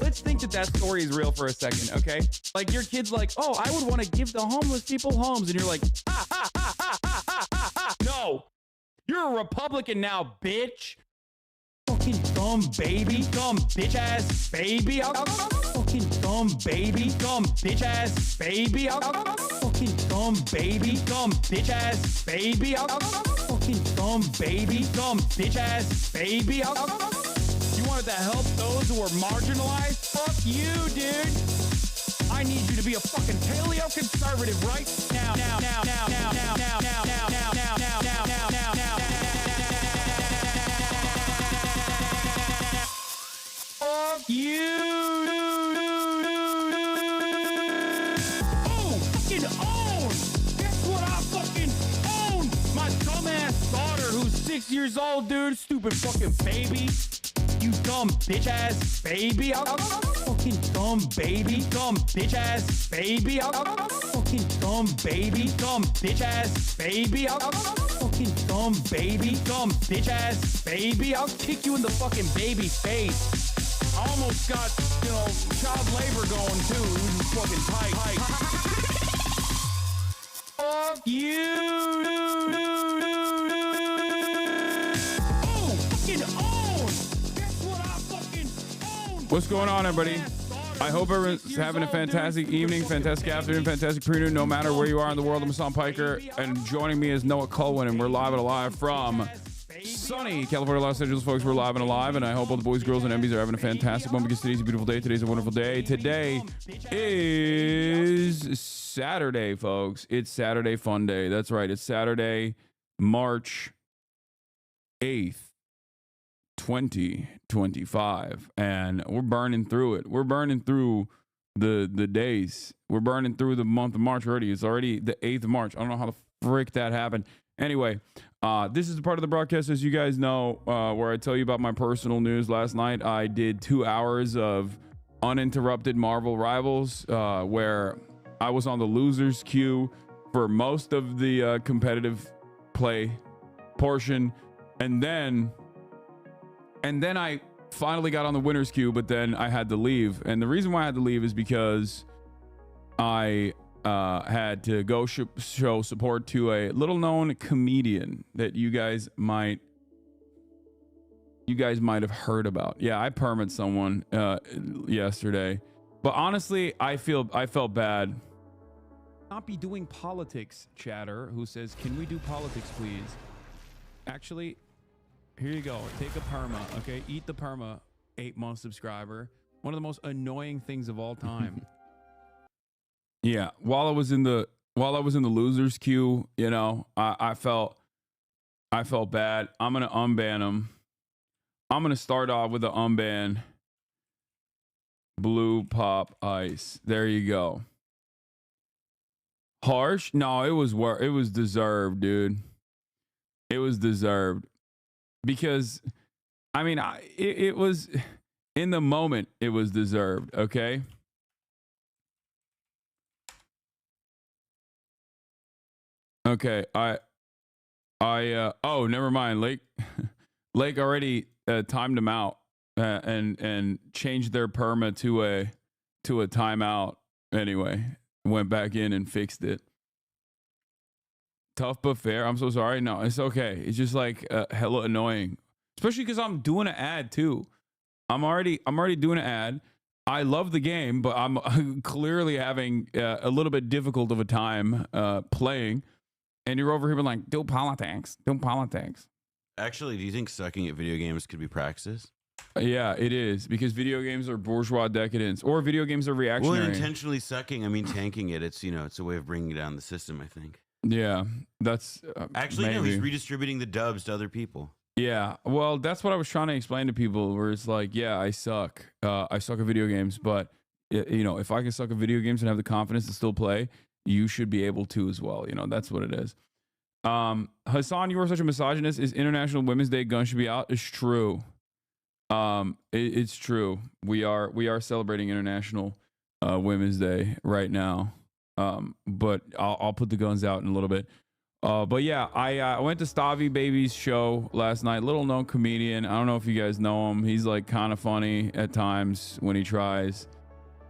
Let's think that that story is real for a second, okay? Like your kid's like, oh, I would want to give the homeless people homes. And you're like, no, you're a Republican now, bitch. Fucking dumb baby, dumb bitch ass baby. Fucking dumb baby, dumb bitch ass baby. Fucking dumb baby, dumb bitch ass baby. Fucking dumb baby, dumb bitch ass baby. You wanted to help those who are marginalized? Fuck you, dude. I need you to be a fucking paleo-conservative right now. Fuck you. Oh, fucking own. Guess what I fucking own? My dumbass daughter who's 6 years old, dude. Stupid fucking baby. you dumb bitch ass baby. I'm fucking dumb baby, dumb bitch ass baby. I'm fucking dumb baby, dumb bitch ass baby. I'm fucking dumb baby, dumb bitch ass baby. I'll kick you in the fucking baby face. I almost got, you know, child labor going too. It was fucking tight. Fuck you. Oh, fucking own. Guess what I fucking own. What's going on, everybody? I hope everyone's having a fantastic evening, fantastic afternoon, fantastic pre-noon, no matter where you are in the world. I'm Hassan Piker, and joining me is Noah Culwin, and we're live and alive from sunny California, Los Angeles, folks. We're live and alive, and I hope all the boys, girls, and MBs are having a fantastic one because today's a beautiful day. Today's a wonderful day. Today is Saturday, folks. It's Saturday Fun Day. That's right. It's Saturday, March 8th. 2025, and we're burning through it. We're burning through the days. We're burning through the month of March already. It's already the 8th of March. I don't know how the frick that happened. Anyway, this is the part of the broadcast, as you guys know, where I tell you about my personal news. Last night I did 2 hours of uninterrupted Marvel Rivals, where I was on the losers queue for most of the competitive play portion, and then I finally got on the winner's queue, but then I had to leave. And the reason why I had to leave is because I had to go show support to a little known comedian that you guys might have heard about. Yeah, I permit someone yesterday. But honestly, I felt bad. Not be doing politics, chatter, who says, "Can we do politics, please?" Actually, here you go. Take a perma, okay? Eat the perma, 8-month subscriber. One of the most annoying things of all time. Yeah, while I was in the losers queue, you know, I felt bad. I'm gonna unban him. I'm gonna start off with the unban. Blue pop ice. There you go. Harsh? No, it was deserved, dude. It was deserved. Because, I mean, it was, in the moment, it was deserved, okay? Okay, oh, never mind. Lake already timed him out and changed their perma to a timeout. Anyway, went back in and fixed it. Tough but fair. I'm so sorry. No, it's okay. It's just like hella annoying, especially because I'm doing an ad too. I'm already doing an ad. I love the game, but I'm clearly having a little bit difficult of a time playing. And you're over here being like, do politics. Actually, do you think sucking at video games could be praxis? Yeah, it is, because video games are bourgeois decadence, or video games are reactionary. Well, intentionally sucking, I mean tanking it. It's, you know, it's a way of bringing down the system, I think. Yeah, that's actually maybe. No. He's redistributing the dubs to other people. Yeah, well, that's what I was trying to explain to people. Where it's like, yeah, I suck at video games, but you know, if I can suck at video games and have the confidence to still play, you should be able to as well. You know, that's what it is. Hassan, you are such a misogynist. Is International Women's Day gun should be out? It's true. It's true. We are celebrating International Women's Day right now. But I'll put the guns out in a little bit. But yeah, I went to Stavi Baby's show last night. Little known comedian. I don't know if you guys know him. He's like kind of funny at times when he tries.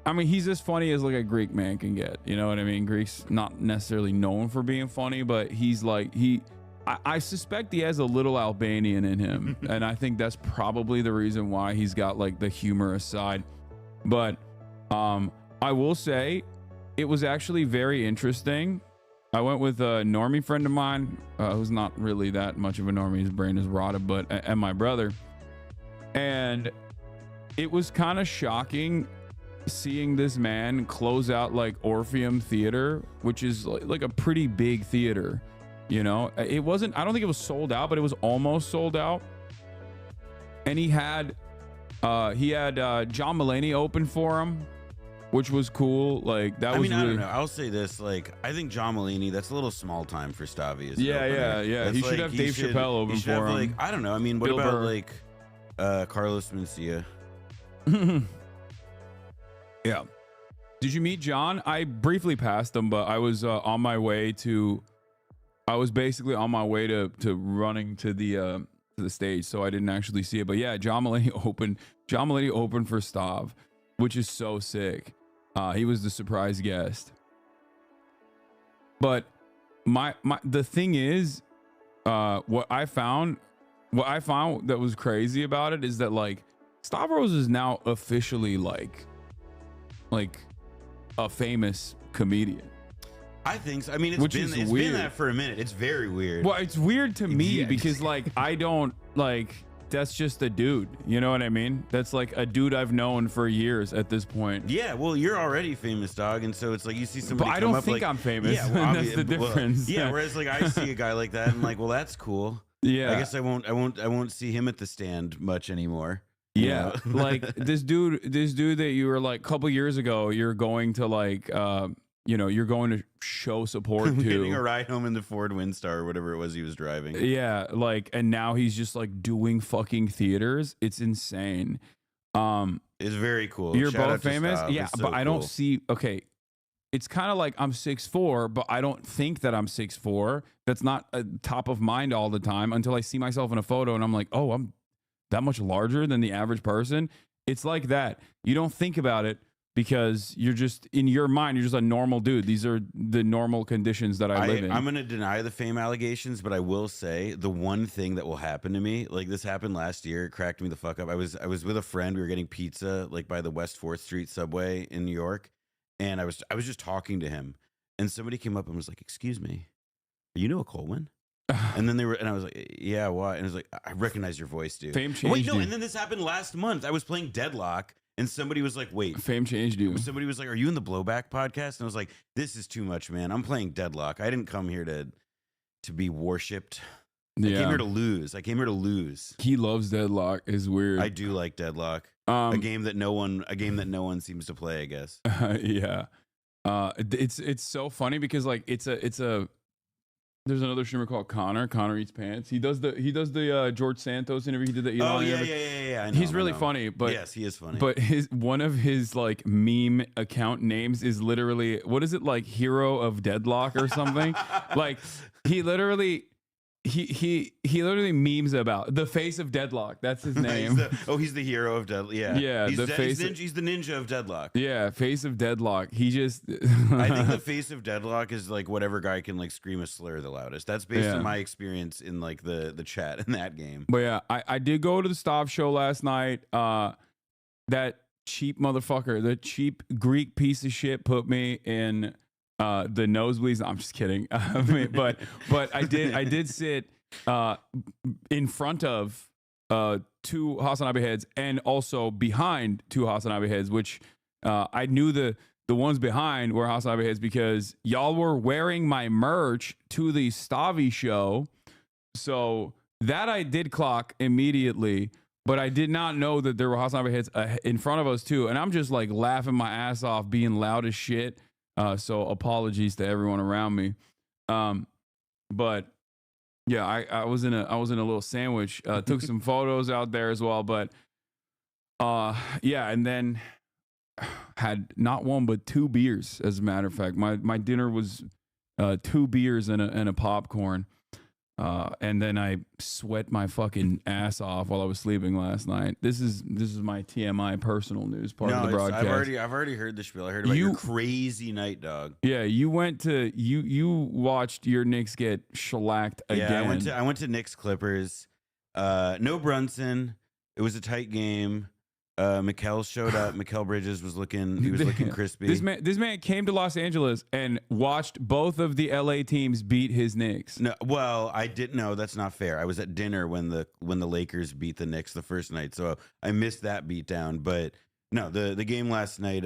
I mean, he's as funny as like a Greek man can get. You know what I mean? Greek's not necessarily known for being funny, but he's like I suspect he has a little Albanian in him, and I think that's probably the reason why he's got like the humorous side. But I will say, it was actually very interesting. I went with a normie friend of mine, who's not really that much of a normie. His brain is rotted, but and my brother. And it was kind of shocking seeing this man close out like Orpheum Theater, which is like a pretty big theater. You know, it wasn't, I don't think it was sold out, but it was almost sold out. And he had John Mulaney open for him, which was cool. Like that was. I don't know. I'll say this: like, I think John Mulaney, that's a little small time for Stavi. Yeah. He should have Dave Chappelle open for him. Like, I don't know. I mean, what about like Carlos Mencia. Yeah. Did you meet John? I briefly passed him, but I was on my way to. I was basically on my way to running to the stage, so I didn't actually see it. But yeah, John Mulaney opened. John Mulaney opened for Stav, which is so sick. He was the surprise guest. But the thing is, what I found that was crazy about it is that like Stavros is now officially like a famous comedian. I think so. I mean, it's been that for a minute. It's very weird. Well, it's weird to me because like I don't like. That's just a dude. You know what I mean? That's like a dude I've known for years at this point. Yeah, well, you're already famous, dog, and so it's like you see somebody. But I don't think I'm famous. Yeah, well, that's the difference. Well, yeah, whereas like I see a guy like that, and like, well, that's cool. Yeah, I guess I won't see him at the stand much anymore. Yeah, like this dude that you were like a couple years ago, you're going to like you're going to show support to. Getting a ride home in the Ford Windstar or whatever it was he was driving. Yeah, like, and now he's just like doing fucking theaters. It's insane. It's very cool. You're Shout both famous. Yeah, so but I don't cool. see. Okay, it's kind of like I'm 6'4", but I don't think that I'm 6'4". That's not top of mind all the time until I see myself in a photo and I'm like, oh, I'm that much larger than the average person. It's like that. You don't think about it because you're just in your mind, you're just a normal dude. These are the normal conditions that I live in. I'm going to deny the fame allegations, but I will say the one thing that will happen to me, like this happened last year, it cracked me the fuck up. I was with a friend. We were getting pizza like by the West 4th Street subway in New York. And I was just talking to him and somebody came up and was like, excuse me, you know a Coleman? And then I was like, yeah, what? And I was like, I recognize your voice, dude. Fame changed. Wait, no. You. And then this happened last month. I was playing Deadlock. And somebody was like, wait. Fame changed you. Somebody was like, are you in the Blowback podcast? And I was like, this is too much, man. I'm playing Deadlock. I didn't come here to be worshipped. I came here to lose. He loves Deadlock. It's weird. I do like Deadlock. A game that no one seems to play, I guess. Yeah. It's so funny because like it's a there's another streamer called Connor Eats Pants. He does the George Santos interview. He did the Elon. Oh yeah, interview. yeah. I know, He's really funny, but yes, he is funny. But one of his like meme account names is literally, what is it, like Hero of Deadlock or something? Like he literally memes about the face of Deadlock. That's his name. He's the hero of Deadlock. Yeah, yeah. He's the ninja of Deadlock. Yeah, face of Deadlock. He just. I think the face of Deadlock is like whatever guy can like scream a slur the loudest. That's based on my experience in like the chat in that game. But yeah, I did go to the Stav show last night. That cheap motherfucker, the cheap Greek piece of shit, put me in. The nosebleeds. I'm just kidding. I mean, but I did sit in front of two Hasanabi heads and also behind two Hasanabi heads, which I knew the ones behind were Hasanabi heads because y'all were wearing my merch to the Stavi show. So that I did clock immediately, but I did not know that there were Hasanabi heads in front of us too. And I'm just like laughing my ass off, being loud as shit. So apologies to everyone around me. But yeah, I was in a little sandwich, took some photos out there as well, but yeah. And then had not one, but 2 beers. As a matter of fact, my dinner was 2 beers and a popcorn. And then I sweat my fucking ass off while I was sleeping last night. This is my TMI personal news part of the broadcast. I've already heard the spiel. I heard about your crazy night, dog. Yeah, you watched your Knicks get shellacked again. Yeah, I went to Knicks Clippers. No Brunson. It was a tight game. Mikal showed up. Mikal Bridges was looking crispy. This man came to Los Angeles and watched both of the LA teams beat his Knicks. No, well, I didn't know. That's not fair. I was at dinner when the Lakers beat the Knicks the first night, so I missed that beatdown. But no, the game last night,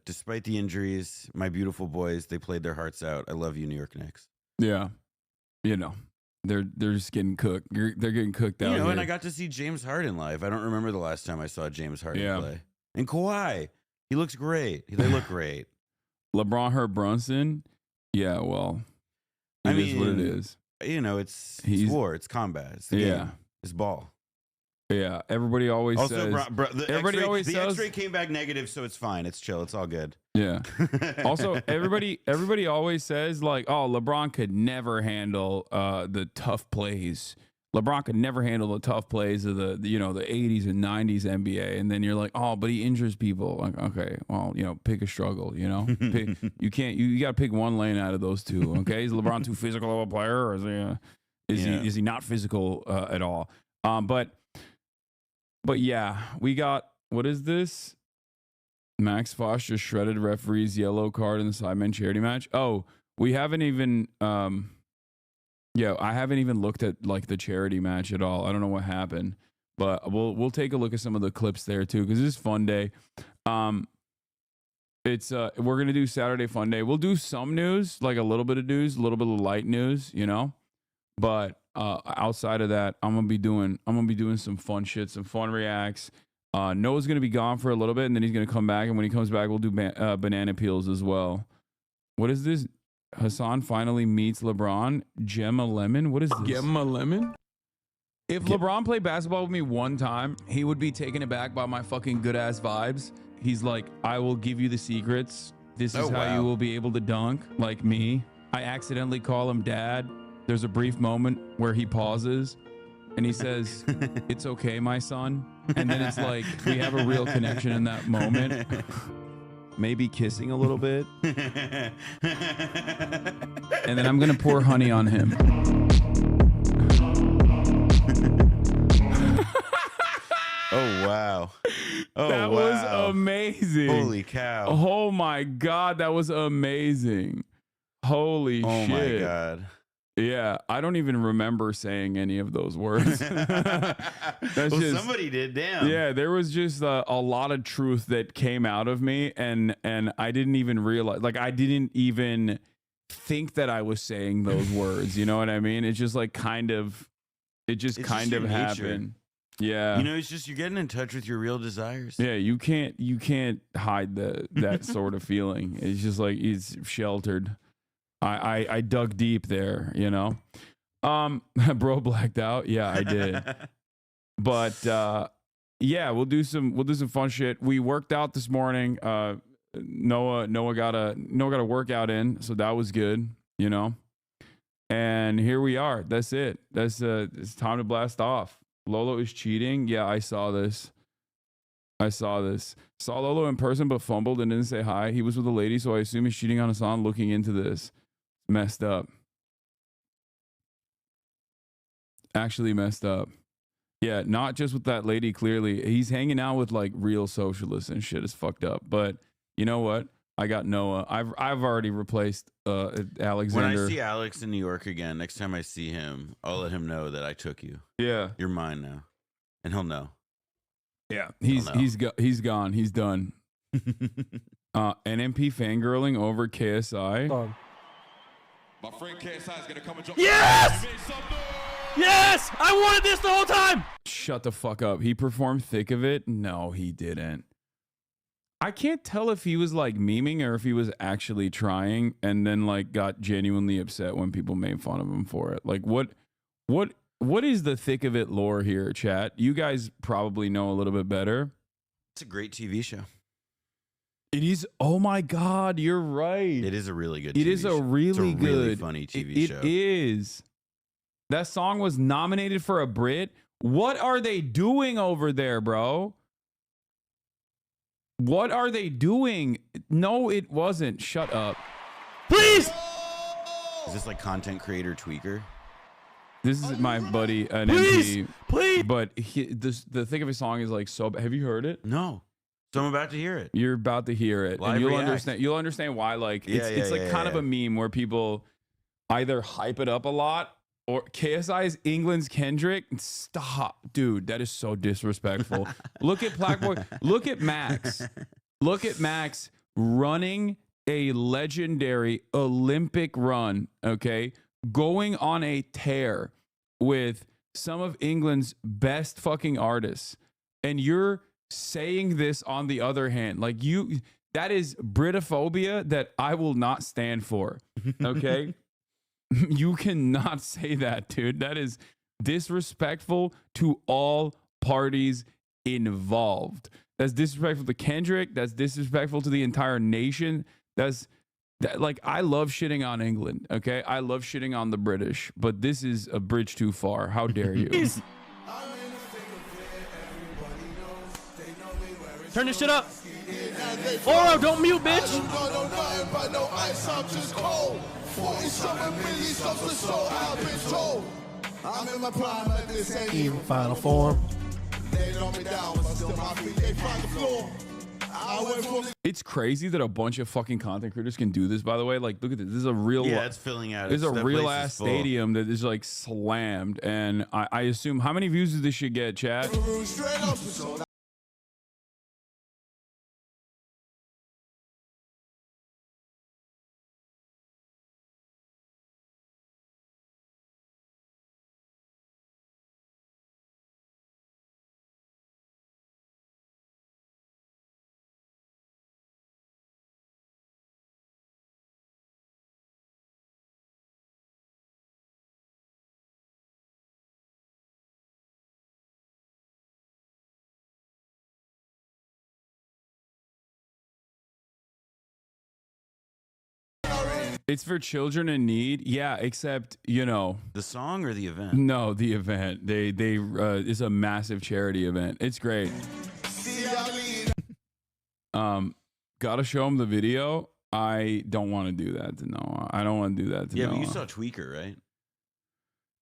despite the injuries, my beautiful boys, they played their hearts out. I love you, New York Knicks. Yeah, you know. They're just getting cooked. They're getting cooked out. And I got to see James Harden live. I don't remember the last time I saw James Harden play. And Kawhi, he looks great. They look great. LeBron hurt Brunson. Yeah, well, it is what it is. You know, it's war. It's combat. It's the game. It's ball. Yeah, everybody always Also, says. everybody always the says. X-ray came back negative, so it's fine. It's chill. It's all good. Yeah. Also, everybody always says like, oh, LeBron could never handle the tough plays. LeBron could never handle the tough plays of the 80s and 90s NBA. And then you're like, oh, but he injures people. Like, okay, well, pick a struggle, you can't, you got to pick one lane out of those two. Okay. Is LeBron too physical of a player, or is he not physical at all? But yeah, we got, what is this? Max Foss just shredded referee's yellow card in the Sidemen charity match. Oh, we haven't even, I haven't even looked at like the charity match at all. I don't know what happened, but we'll take a look at some of the clips there too, because this is Fun Day. It's we're gonna do Saturday Fun Day. We'll do some news, like a little bit of news, a little bit of light news, But outside of that, I'm gonna be doing some fun shit, some fun reacts. Noah's gonna be gone for a little bit, and then he's gonna come back. And when he comes back, we'll do banana peels as well. What is this? Hassan finally meets LeBron. Gemma Lemon. What is this? Gemma Lemon? If LeBron played basketball with me one time, he would be taken aback by my fucking good ass vibes. He's like, I will give you the secrets. This is how wow. you will be able to dunk like me. I accidentally call him dad. There's a brief moment where he pauses and he says, it's okay, my son. And then it's like, we have a real connection in that moment. Maybe kissing a little bit. And then I'm going to pour honey on him. Oh, wow. Oh, that wow. was amazing. Holy cow. Oh, my God. That was amazing. Holy shit. Oh, my God. Yeah, I don't even remember saying any of those words. Somebody did, damn. Yeah, there was just a lot of truth that came out of me, and I didn't even realize, like, I didn't even think that I was saying those words. You know what I mean? It's just like it just It's kind just of your nature. happened. Yeah. It's just you're getting in touch with your real desires. Yeah, you can't hide that sort of feeling. It's just like it's sheltered. I dug deep there, Bro blacked out. Yeah, I did. But yeah, we'll do some fun shit. We worked out this morning. Noah got a workout in, so that was good, And here we are. That's it. It's time to blast off. Lolo is cheating. Yeah, I saw this. Saw Lolo in person, but fumbled and didn't say hi. He was with a lady, so I assume he's cheating on Hassan. Looking into this. Messed up. Actually messed up. Yeah, not just with that lady, clearly. He's hanging out with like real socialists and shit. Is fucked up. But you know what? I got Noah. I've already replaced Alexander. When I see Alex in New York again, next time I see him, I'll let him know that I took you. Yeah. You're mine now. And he'll know. Yeah. He's gone. He's done. NMP fangirling over KSI. My friend KSI is going to come and jump. Yes! Yes! I wanted this the whole time! Shut the fuck up. He performed Thick of It? No, he didn't. I can't tell if he was like memeing or if he was actually trying and then like got genuinely upset when people made fun of him for it. Like what is the Thick of It lore here, chat? You guys probably know a little bit better. It's a great TV show. It is. Oh my God, you're right. It is a really good It TV is a show. really It's a really good funny TV show. It is. That song was nominated for a Brit. What are they doing over there, bro? What are they doing? No, it wasn't. Shut up. Please! Is this like content creator tweaker? This is my buddy, an Please! MP. Please! But the thing of his song is like so. Have you heard it? No. So I'm about to hear it. You're about to hear it, Live and you'll react. understand. You'll understand why. Like it's like kind of yeah. a meme where people either hype it up a lot or KSI's England's Kendrick. Stop, dude. That is so disrespectful. Look at Black Boy. Look at Max. Look at Max running a legendary Olympic run. Okay, going on a tear with some of England's best fucking artists, and you're saying this on the other hand, like that is Britophobia that I will not stand for. Okay. You cannot say that, dude. That is disrespectful to all parties involved. That's disrespectful to Kendrick. That's disrespectful to the entire nation. Like, I love shitting on England, okay? I love shitting on the British, but this is a bridge too far. How dare you? Turn this shit up. Oro, don't mute, bitch. I'm in my prime, but this ain't Even final form. They know me down, but still my feet, they find the floor. I went from It's crazy that a bunch of fucking content creators can do this, by the way. Like, look at this. This is a real... Yeah, it's filling out. There's a That real place is ass full. stadium that is like slammed. And I assume... How many views does this shit get, chat? straight up, so It's for children in need. Yeah, except, you know... The song or the event? No, the event. They it's a massive charity event. It's great. Gotta show them the video. I don't want to do that to Noah. I don't want to do that to Yeah, Noah. but you saw Tweaker, right?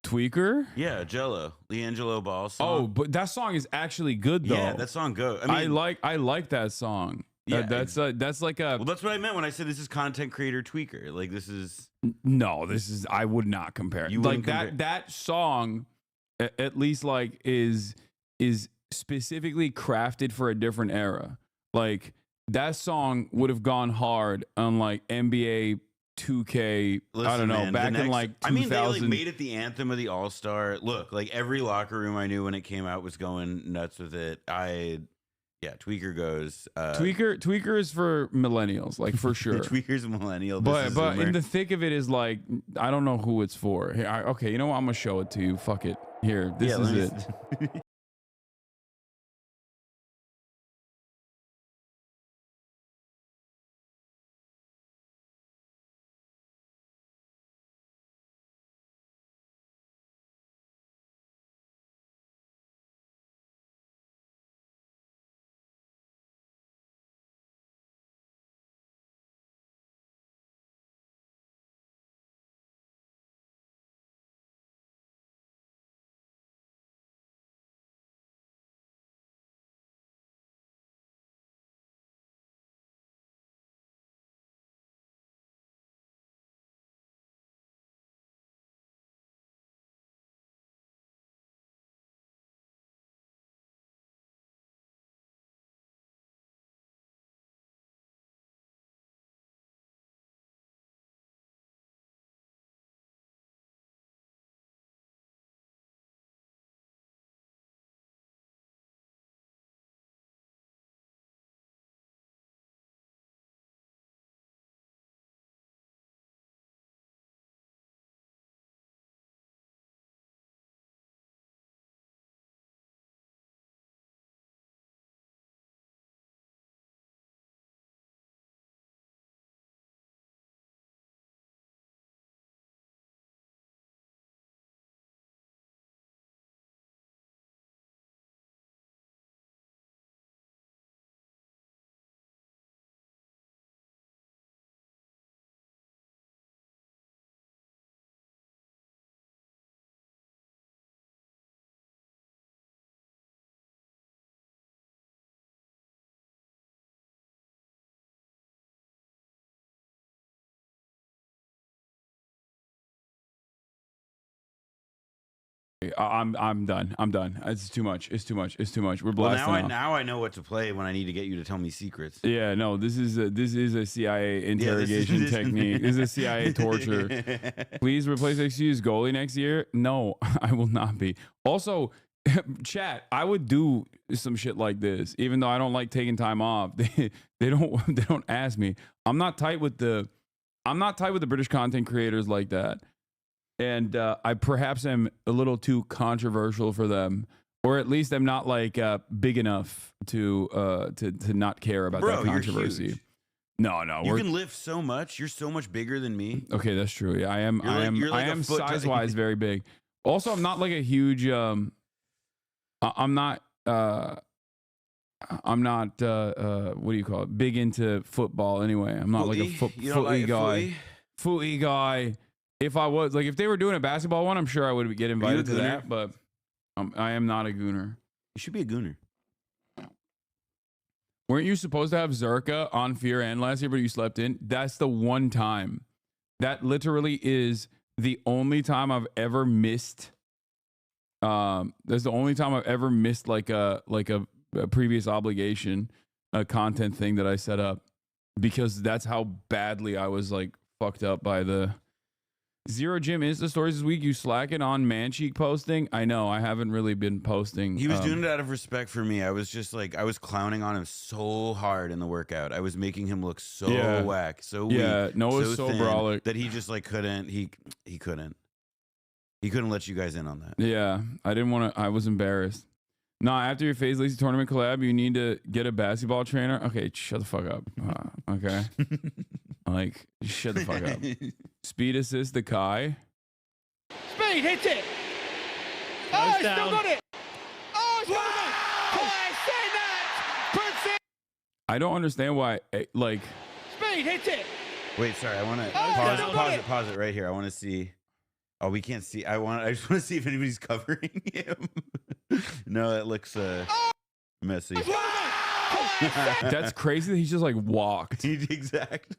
Tweaker? Yeah, Jello, Leangelo Ball song. Oh, but that song is actually good though. Yeah, that song go. I mean, I like that song. Yeah, that's like a... well, that's what I meant when I said this is content creator Tweaker. Like, this is... No, this is... I would not compare it. You Like, wouldn't compare- that song, at least, like, is specifically crafted for a different era. Like, that song would have gone hard on, like, NBA 2K, I Listen, don't know, man, back the in, next- like, 2000. I mean, they like made it the anthem of the All-Star. Look, like, every locker room I knew when it came out was going nuts with it. Yeah, Tweaker goes. Tweaker is for millennials, like, for sure. Tweaker's a millennial. This But is in Zoomer. the thick of it is like, I don't know who it's for. Here, okay, you know what? I'm gonna show it to you. Fuck it. Here, this Yeah, is let it. me- I'm done. I'm done. It's too much. It's too much. It's too much. We're well, blasting off. now I know what to play when I need to get you to tell me secrets. Yeah, no, this is a CIA interrogation technique. This is CIA torture. Please replace XQ's goalie next year. No, I will not be. Also, chat, I would do some shit like this, even though I don't like taking time off. They don't ask me. I'm not tight with the British content creators like that. And I perhaps am a little too controversial for them. or at least I'm not like big enough to not care about Bro, that controversy. You're huge. No, you can lift so much. You're so much bigger than me. Okay, that's true. Yeah, I am. You're like I a am foot size wise very big. Also, I'm not like a huge. I'm not. I'm not. What do you call it? Big into football anyway. I'm not like a footy guy. Footy guy. If I was like, if they were doing a basketball one, I'm sure I would get invited to that. But I am not a gooner. You should be a gooner. Weren't you supposed to have Zerka on Fear and last year, but you slept in? That's the one time. That literally is the only time I've ever missed. That's the only time I've ever missed like a previous obligation, a content thing that I set up, because that's how badly I was like fucked up by the Zero Gym Insta stories this week. You slacking on man cheek posting? I know I haven't really been posting. He was doing it out of respect for me. I was just like, I was clowning on him so hard in the workout. I was making him look so whack, so weak. Yeah, Noah's so thin brolic that he just like couldn't. He couldn't let you guys in on that. Yeah, I didn't want to. I was embarrassed. No, after your FaZe Lazy tournament collab, you need to get a basketball trainer. Okay, shut the fuck up. Okay. Like, shut the fuck up. Speed assist the Kai. Speed, hit it. Oh, he's still got it. Oh, it's got it. Puts it. I don't understand why, like. Speed, hit it. Wait, sorry. I want to pause it right here. I want to see. Oh, we can't see. I just want to see if anybody's covering him. No, it looks messy. That's crazy that he's just like walked. Exactly.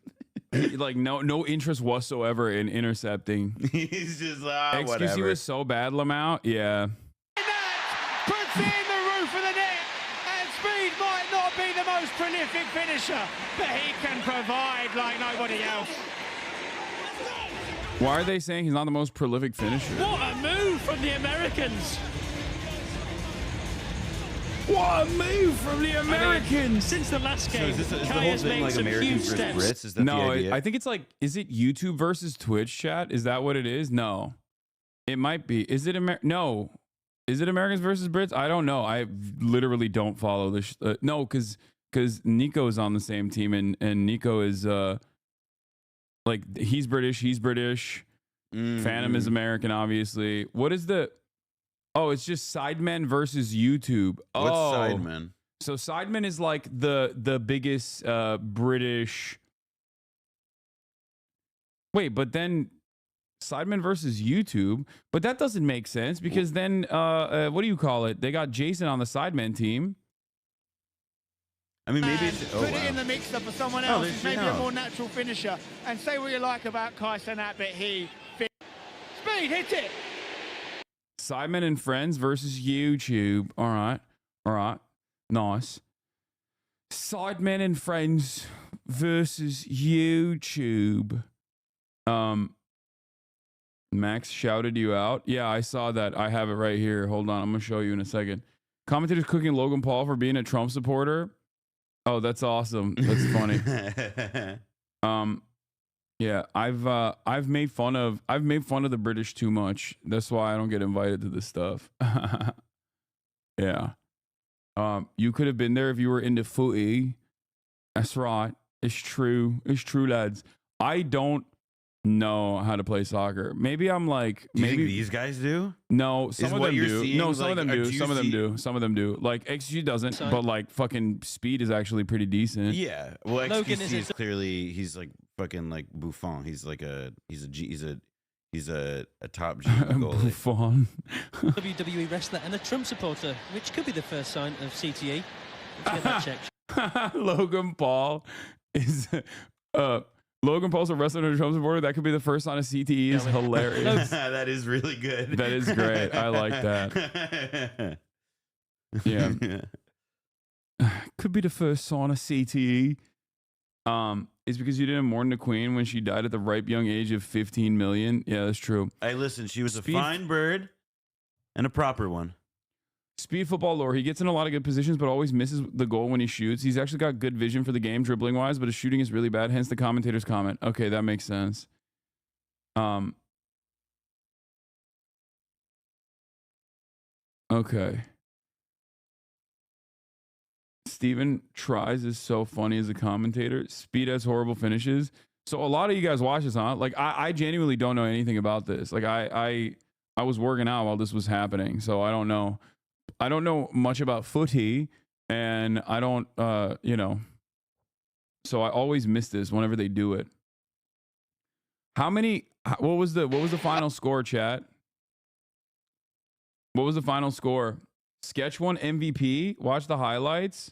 Like no interest whatsoever in intercepting. He's just XQC whatever. was so bad, Lamau. Yeah. Puts it in the roof of the net, and Speed might not be the most prolific finisher, but he can provide like nobody else. Why are they saying he's not the most prolific finisher? What a move from the Americans! What a move from the Americans! Since the last game, is the Kai whole has thing made like some Americans huge versus steps. Brits? Is that No, the idea? I think it's like, is it YouTube versus Twitch chat? Is that what it is? No. It might be. Is it No. Is it Americans versus Brits? I don't know. I literally don't follow this. No, because Nico is on the same team, and Nico is like, he's British. Phantom is American, obviously. What is the? Oh, it's just Sidemen versus YouTube. Oh, What's Sidemen? So Sidemen is like the biggest British. Wait, but then Sidemen versus YouTube, but that doesn't make sense because then what do you call it? They got Jason on the Sidemen team. I mean, maybe it's Put it in the mixer for someone else who's maybe a more natural finisher, and say what you like about Kai Cenat, but he Speed, hit it. Sidemen and Friends versus YouTube. All right, nice. Sidemen and Friends versus YouTube. Max shouted you out. Yeah, I saw that. I have it right here. Hold on, I'm gonna show you in a second. Commentators cooking Logan Paul for being a Trump supporter. Oh, that's awesome. That's funny. Yeah, I've made fun of the British too much. That's why I don't get invited to this stuff. Yeah. You could have been there if you were into footy. That's right. It's true. It's true, lads. I don't know how to play soccer. Maybe I'm like, Do you maybe think these guys do? No, some of what them you're do. seeing, No, some like, of them or do. do you Some of them see- do. Some of them do. Like XG doesn't, Sorry. but like fucking Speed is actually pretty decent. Yeah. Well, Logan XQC is is clearly he's like fucking like Buffon. He's like he's a top G goalie. Buffon. WWE wrestler and a Trump supporter, which could be the first sign of CTE. Let's get that checked. Logan Paul is Logan Paul's a wrestler and a Trump supporter. That could be the first sign of CTE. Is hilarious. That is really good. That is great. I like that. Yeah. Could be the first sign of CTE. Is because you didn't mourn the Queen when she died at the ripe young age of 15 million. Yeah, that's true. Hey, listen, she was Speed- a fine bird and a proper one. Speed football lore. He gets in a lot of good positions, but always misses the goal when he shoots. He's actually got good vision for the game, dribbling wise, but his shooting is really bad. Hence the commentator's comment. Okay, that makes sense. Okay. Steven tries is so funny as a commentator. Speed has horrible finishes. So a lot of you guys watch this, huh? Like I genuinely don't know anything about this. Like I was working out while this was happening, so I don't know. I don't know much about footy, and I don't you know. So I always miss this whenever they do it. What was the final score, chat? What was the final score? Sketch won MVP. Watch the highlights.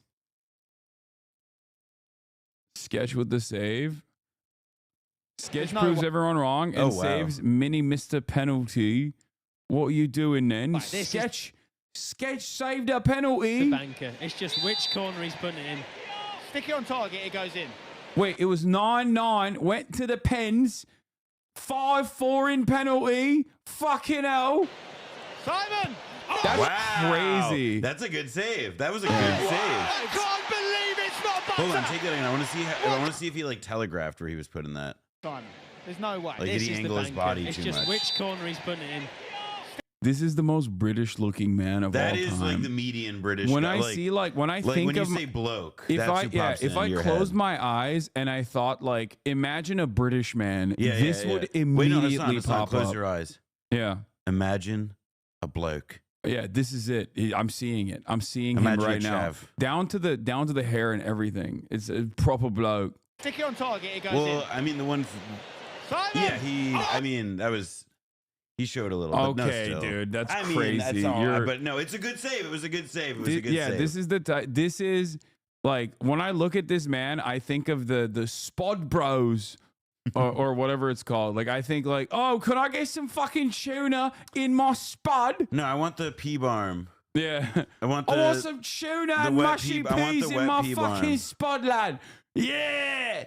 Sketch with the save. Sketch proves everyone wrong and saves Mini Mr. Penalty. What are you doing then? Right, Sketch saved a penalty. The banker. It's just which corner he's putting it in. Stick it on target, it goes in. Wait, it was 9-9. Went to the pens. 5-4 in penalty. Fucking hell. Simon! Oh, That's crazy. That's a good save. That was a good I save. can't believe it's not butter. Hold on, take that in. I want to see if he like telegraphed where he was putting that. Simon, there's no way. Like, This did he is the angle his banker. body It's too just much? which corner he's putting it in. This is the most British looking man of all time. That is like the median British. When guy. I like, see when I like think when you of say bloke, if that's I who pops if into I your closed head. my eyes and I thought like imagine a British man, this would Wait, immediately no, it's not. pop Close up. your eyes. Yeah. Imagine a bloke. Yeah, this is it. I'm seeing it. I'm seeing Imagine him a right now. chav. Down to the hair and everything. It's a proper bloke. Stick it on target, it goes in. Well, I mean the one. Simon! Yeah, I mean that was. He showed a little. But no, Okay, still. dude, that's I mean, crazy. That's all, You're- but no, it's a good save. It was a good save. It was a good yeah, save. this is like when I look at this man, I think of the Spod Bros or whatever it's called. Like I think like, oh, could I get some fucking tuna in my spud? No, I want the pea barm. Yeah, I want some tuna the and wet mushy pea- I want peas the in wet my pea fucking barm. spud, lad. Yeah,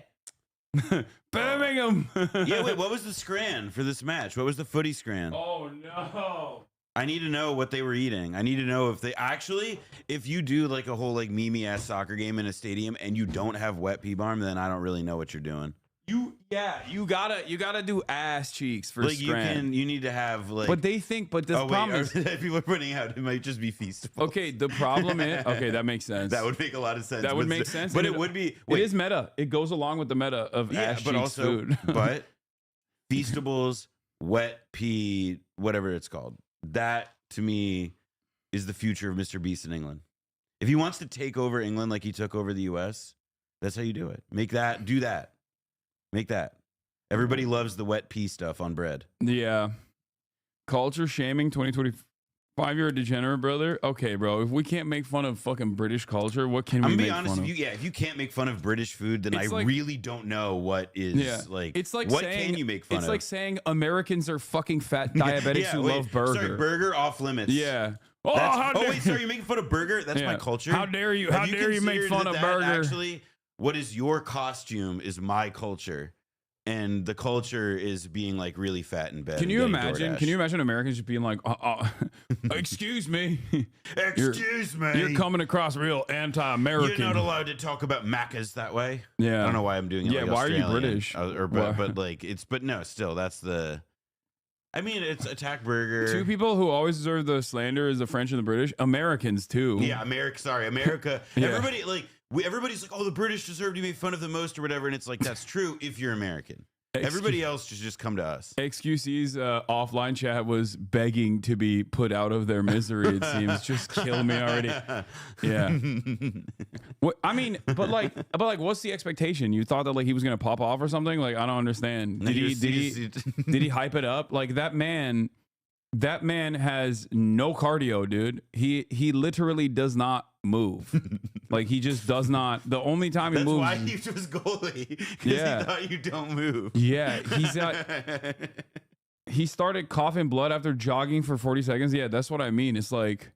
Birmingham. Yeah, wait, what was the scran for this match? What was the footy scran? Oh no. I need to know what they were eating. I need to know if they actually, if you do like a whole like Mimi ass soccer game in a stadium and you don't have wet pea barm, then I don't really know what you're doing. You gotta do ass cheeks for Like scran. you need to have like. But they think, but the oh problem wait, is, people are pointing out it might just be feastable. okay, the problem is, okay, that makes sense. That would make a lot of sense. That would but- make sense. But and it would be. It Wait, is meta. It goes along with the meta of yeah, ass but cheeks also, food. but Feastables, wet pea, whatever it's called. That to me is the future of Mr. Beast in England. If he wants to take over England like he took over the US, that's how you do it. Make that. Do that. Make that. Everybody loves the wet pea stuff on bread. Yeah. Culture shaming 2025. You're a degenerate, brother. Okay, bro. If we can't make fun of fucking British culture, what can I'm we gonna make be honest fun with of? you. Yeah, if you can't make fun of British food, then It's I like- really don't know what is like. It's like what saying, can you make fun it's of? like saying Americans are fucking fat diabetics Yeah, who wait, love burger. Sorry, burger off limits. Yeah. Oh, That's- how dare wait, sorry, you're making fun of burger? That's my Yeah. culture. How dare you? Have How dare you make considered fun of that burger? Actually, what is your costume is my culture, and the culture is being like really fat in bed. Can and you getting imagine? DoorDash. Can you imagine Americans just being like, "Excuse me, Excuse me. you're coming across real anti-American." You're not allowed to talk about Maccas that way. Yeah. I don't know why I'm doing it. Yeah, like why are you Australian. British? But like it's but no, still that's the. I mean, it's attack burger. Two people who always deserve the slander is the French and the British. Americans too. Yeah, America. Sorry, America. Yeah. Everybody like everybody's like, oh, the British deserve to be made fun of the most or whatever, and it's like that's true if you're American. Everybody else should just come to us. XQC's offline chat was begging to be put out of their misery. It seems just kill me already. Yeah. What, I mean, but like, what's the expectation? You thought that like he was gonna pop off or something? Like, I don't understand. Did he hype it up? Like that man has no cardio, dude. He literally does not move. Like he just does not. The only time he That's moves. why he was goalie. Because Yeah. he thought you don't move. Yeah, he started coughing blood after jogging for 40 seconds. Yeah, that's what I mean. It's like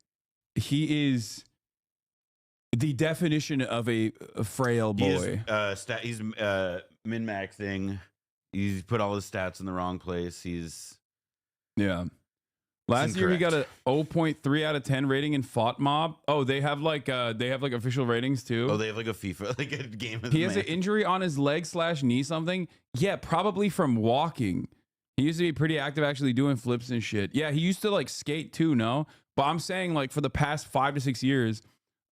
he is the definition of a frail boy. He's min-maxing. He's put all his stats in the wrong place. He's Yeah. Last year he got a 0.3 out of 10 rating in FOTMob. Oh, they have like official ratings too. they have like a FIFA like a game of He the has man. an injury on his leg/knee something. Yeah, probably from walking. He used to be pretty active actually doing flips and shit. Yeah, he used to like skate too, no? But I'm saying like for the past 5 to 6 years,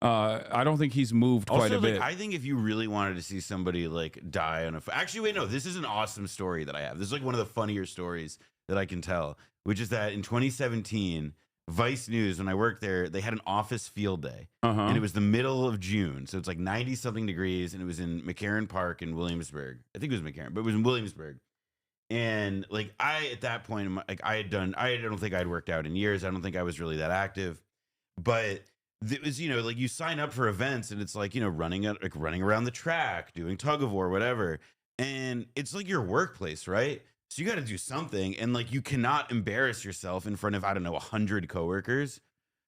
I don't think he's moved quite Also, a bit. I think if you really wanted to see somebody like die on a, actually, wait, no, this is an awesome story that I have. This is like one of the funnier stories that I can tell, which is that in 2017, Vice News, when I worked there, they had an office field day, and it was the middle of June, so it's like 90 something degrees, and it was in McCarran Park in Williamsburg. I think it was McCarran, but it was in Williamsburg. And like at that point, like I don't think I'd worked out in years. I don't think I was really that active, but it was, like you sign up for events and it's like, running around the track, doing tug of war, whatever. And it's like your workplace, right? So you got to do something. And like, you cannot embarrass yourself in front of, 100 coworkers.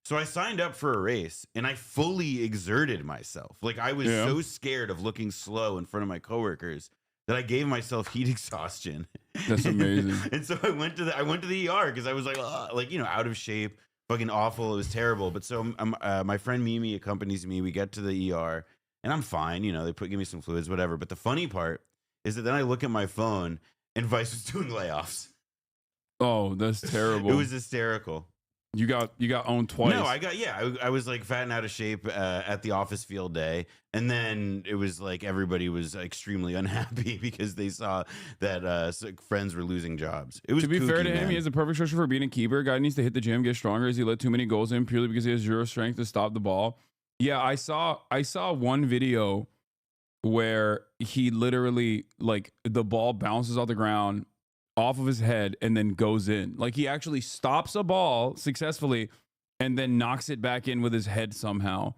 So I signed up for a race and I fully exerted myself. Like I was so scared of looking slow in front of my coworkers that I gave myself heat exhaustion. That's amazing. And so I went to the ER because I was like, out of shape, fucking awful. It was terrible. But so my friend Mimi accompanies me. We get to the ER and I'm fine. They give me some fluids, whatever. But the funny part is that then I look at my phone and Vice was doing layoffs. Oh, that's terrible. It was hysterical. You got owned twice. No, I was like fat and out of shape at the office field day, and then it was like everybody was extremely unhappy because they saw that friends were losing jobs. It was, to be kooky, fair to him, man. he has a perfect structure for being a keeper. Guy needs to hit the gym, get stronger. As he let too many goals in purely because he has zero strength to stop the ball. Yeah, I saw one video where he literally, like, the ball bounces off the ground off of his head and then goes in. Like, he actually stops a ball successfully and then knocks it back in with his head somehow.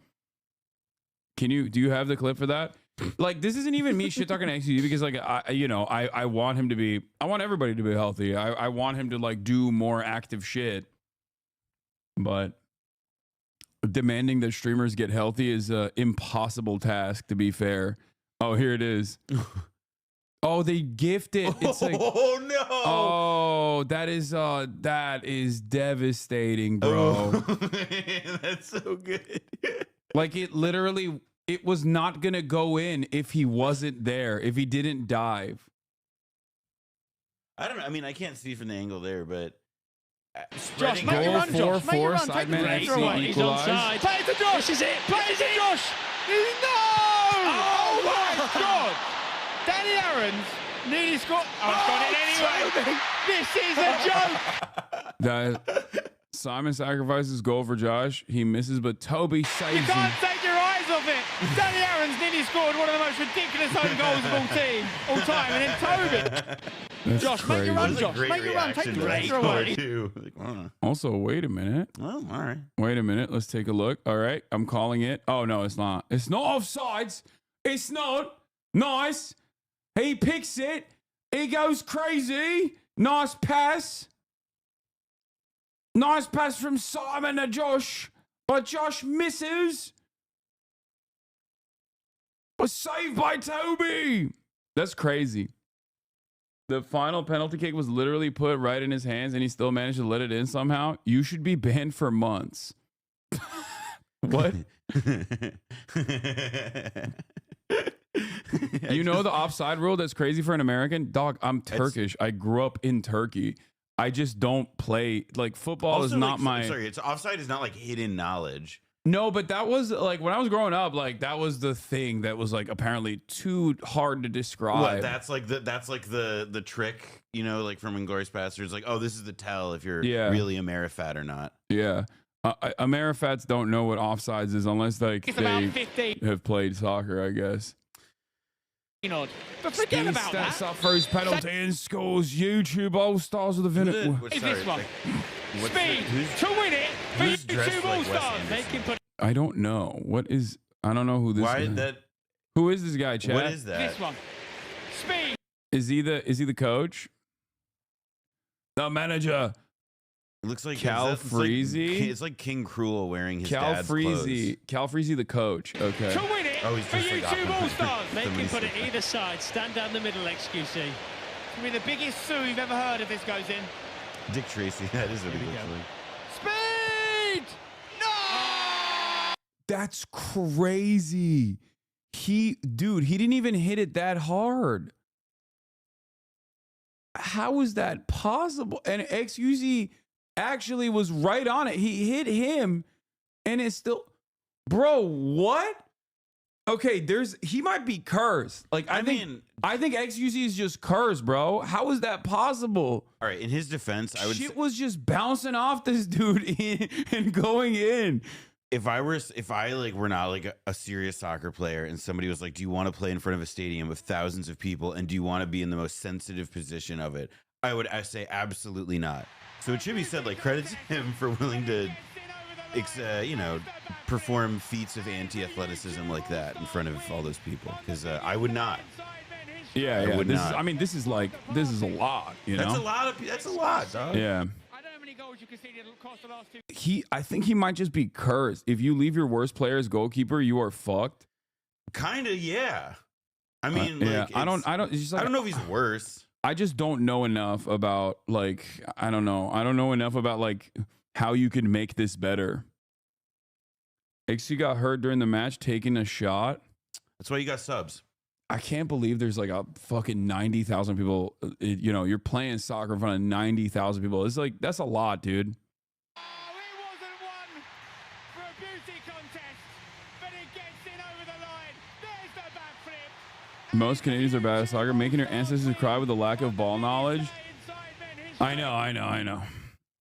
Do you have the clip for that? Like, this isn't even me shit talking XUD because, like, I want him to be, I want everybody to be healthy. I want him to, like, do more active shit. But demanding that streamers get healthy is an impossible task, to be fair. Oh, here it is. Oh, they gift it. It's like, oh no! Oh, that is devastating, bro. Oh, that's so good. Like, it was not gonna go in if he wasn't there, if he didn't dive. I don't know. I mean, I can't see from the angle there, but Josh, spreading make your run, Josh. Make your run. Side Take the man break. FC He's equalised. onside. Play it to Josh. This is it. Play it to Josh. No! Oh my God! Danny Aaron's nearly scored. Oh, he's got it anyway. This is a joke. That Simon sacrifices goal for Josh. He misses, but Toby You saves can't him. take your eyes off it. Danny Aaron's nearly scored one of the most ridiculous own goals of all time, and then Toby. That's Josh, make crazy. your run, That was a Josh. great Make your run. Take reaction the to that pressure score, away. too. Like, oh. Also, wait a minute. Well, all right. Wait a minute. Let's take a look. All right. I'm calling it. Oh, no, it's not. It's not offsides. It's not. Nice. He picks it. He goes crazy. Nice pass. Nice pass from Simon to Josh. But Josh misses. But saved by Toby. That's crazy. The final penalty kick was literally put right in his hands and he still managed to let it in somehow. You should be banned for months. What? You know the offside rule that's crazy for an American? Dog, I'm Turkish. I grew up in Turkey. I just don't play, like, football Also, is not like, my... Sorry, it's offside is not like hidden knowledge. No, but that was, like, when I was growing up, like, that was the thing that was, like, apparently too hard to describe. What? That's like the trick, like from Inglourious Basterds. Like, oh, this is the tell if you're really Amerifat or not. Yeah. Amerifats don't know what offsides is unless, like, It's they about 15. have played soccer, I guess. But forget He about steps that. up for his penalty and scores YouTube All-Stars with a vinegar. Is this one? What's Speed who's to win it for who's dressed YouTube like All Wes Stars. Anderson? They can put I don't know. I don't know who this why is. that? Who is this guy, Chad? What is that? this one. Speed. Is he the coach? The manager. It looks like Cal it's Freezy? It's like King Cruel wearing his Cal dad's Freezy. clothes. Cal Freezy, the coach. Okay. To win it Oh, he's for just like YouTube Oppenheimer. All Stars. They Somebody can put it said that. either side. Stand down the middle, XQC. It's going to be the biggest sue you've ever heard if this goes in. Dick Tracy. That is what he Here we looks go. like. Speed! No! That's crazy. He didn't even hit it that hard. How is that possible? And XUZ actually was right on it. He hit him and it's still... Bro, what? Okay, he might be cursed. Like I think XQC is just cursed, bro. How is that possible? All right, in his defense, I would Shit say, was just bouncing off this dude and going in. if I like were not like a serious soccer player and somebody was like, do you want to play in front of a stadium of thousands of people and do you want to be in the most sensitive position of it? I say absolutely not. So it should be said, like, credit to him for willing to perform feats of anti-athleticism like that in front of all those people, because I would not. Yeah, I would not. This is a lot, you know? That's a lot, dog. Yeah. I think he might just be cursed. If you leave your worst player as goalkeeper, you are fucked. Kind of, yeah. I mean, yeah, like, I don't know if he's worse. I just don't know enough about, like, I don't know enough about, like, how you can make this better. XC got hurt during the match taking a shot. That's why you got subs. I can't believe there's like a fucking 90,000 people. You know, you're playing soccer in front of 90,000 people. It's like, that's a lot, dude. Oh, it wasn't one for a beauty contest, but it gets in over the line. There's the backflip. Most Canadians are bad at soccer, making their ancestors cry with a lack of ball knowledge. I know.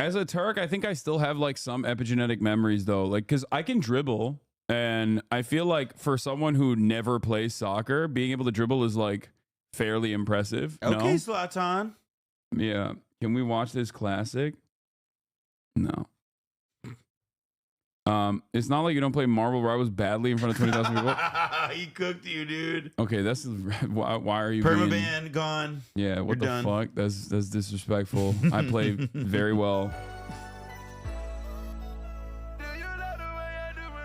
As a Turk, I think I still have like some epigenetic memories though, like, because I can dribble. And I feel like for someone who never plays soccer, being able to dribble is like fairly impressive. Okay, no? Zlatan. Yeah. Can we watch this classic? No. It's not like you don't play Marvel Rivals badly in front of 20,000 people. He cooked you, dude. Okay, that's why are you permaban gone? Yeah, what the fuck? That's disrespectful. I play very well.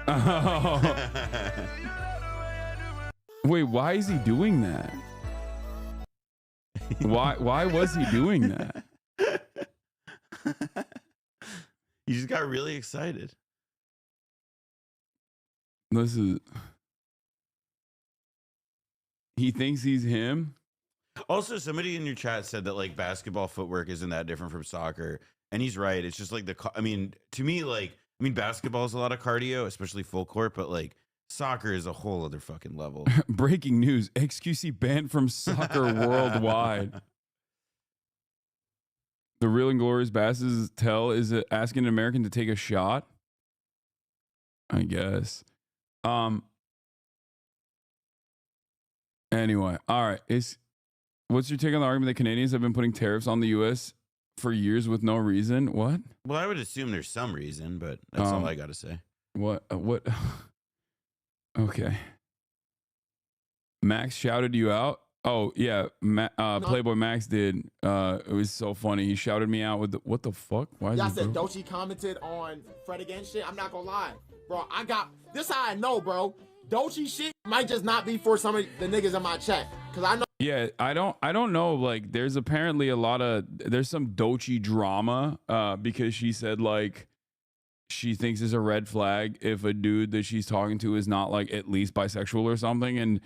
Oh. Wait, why is he doing that? Why was he doing that? He just got really excited. He thinks he's him. Also, somebody in your chat said that like basketball footwork isn't that different from soccer, and he's right. It's just like to me, basketball is a lot of cardio, especially full court, but like soccer is a whole other fucking level. Breaking news: XQC banned from soccer worldwide. The Real and Glorious Basses tell is it asking an American to take a shot? I guess. Anyway, all right. What's your take on the argument that Canadians have been putting tariffs on the U.S. for years with no reason? What? Well, I would assume there's some reason, but that's all I got to say. What? Okay. Max shouted you out. Oh yeah, Playboy Max did. It was so funny. He shouted me out with what the fuck? Why? Y'all said Dochi commented on Fred again shit. I'm not gonna lie, bro. I got this. How I know, bro. Dochi shit might just not be for some of the niggas in my chat, cause I know. Yeah, I don't know. Like, there's apparently there's some Dochi drama because she said like she thinks it's a red flag if a dude that she's talking to is not like at least bisexual or something, and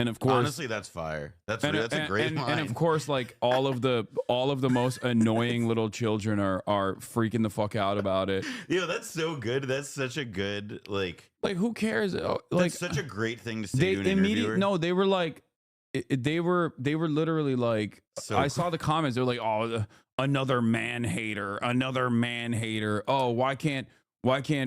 of course, honestly, that's fire. That's a great line. And of course, like all of the most annoying little children are freaking the fuck out about it. Yo, that's so good. That's such a good like who cares? Like, that's such a great thing to say to an interviewer. No, they were like. They were literally like, I saw the comments. They're like, oh, another man hater. Oh, why can't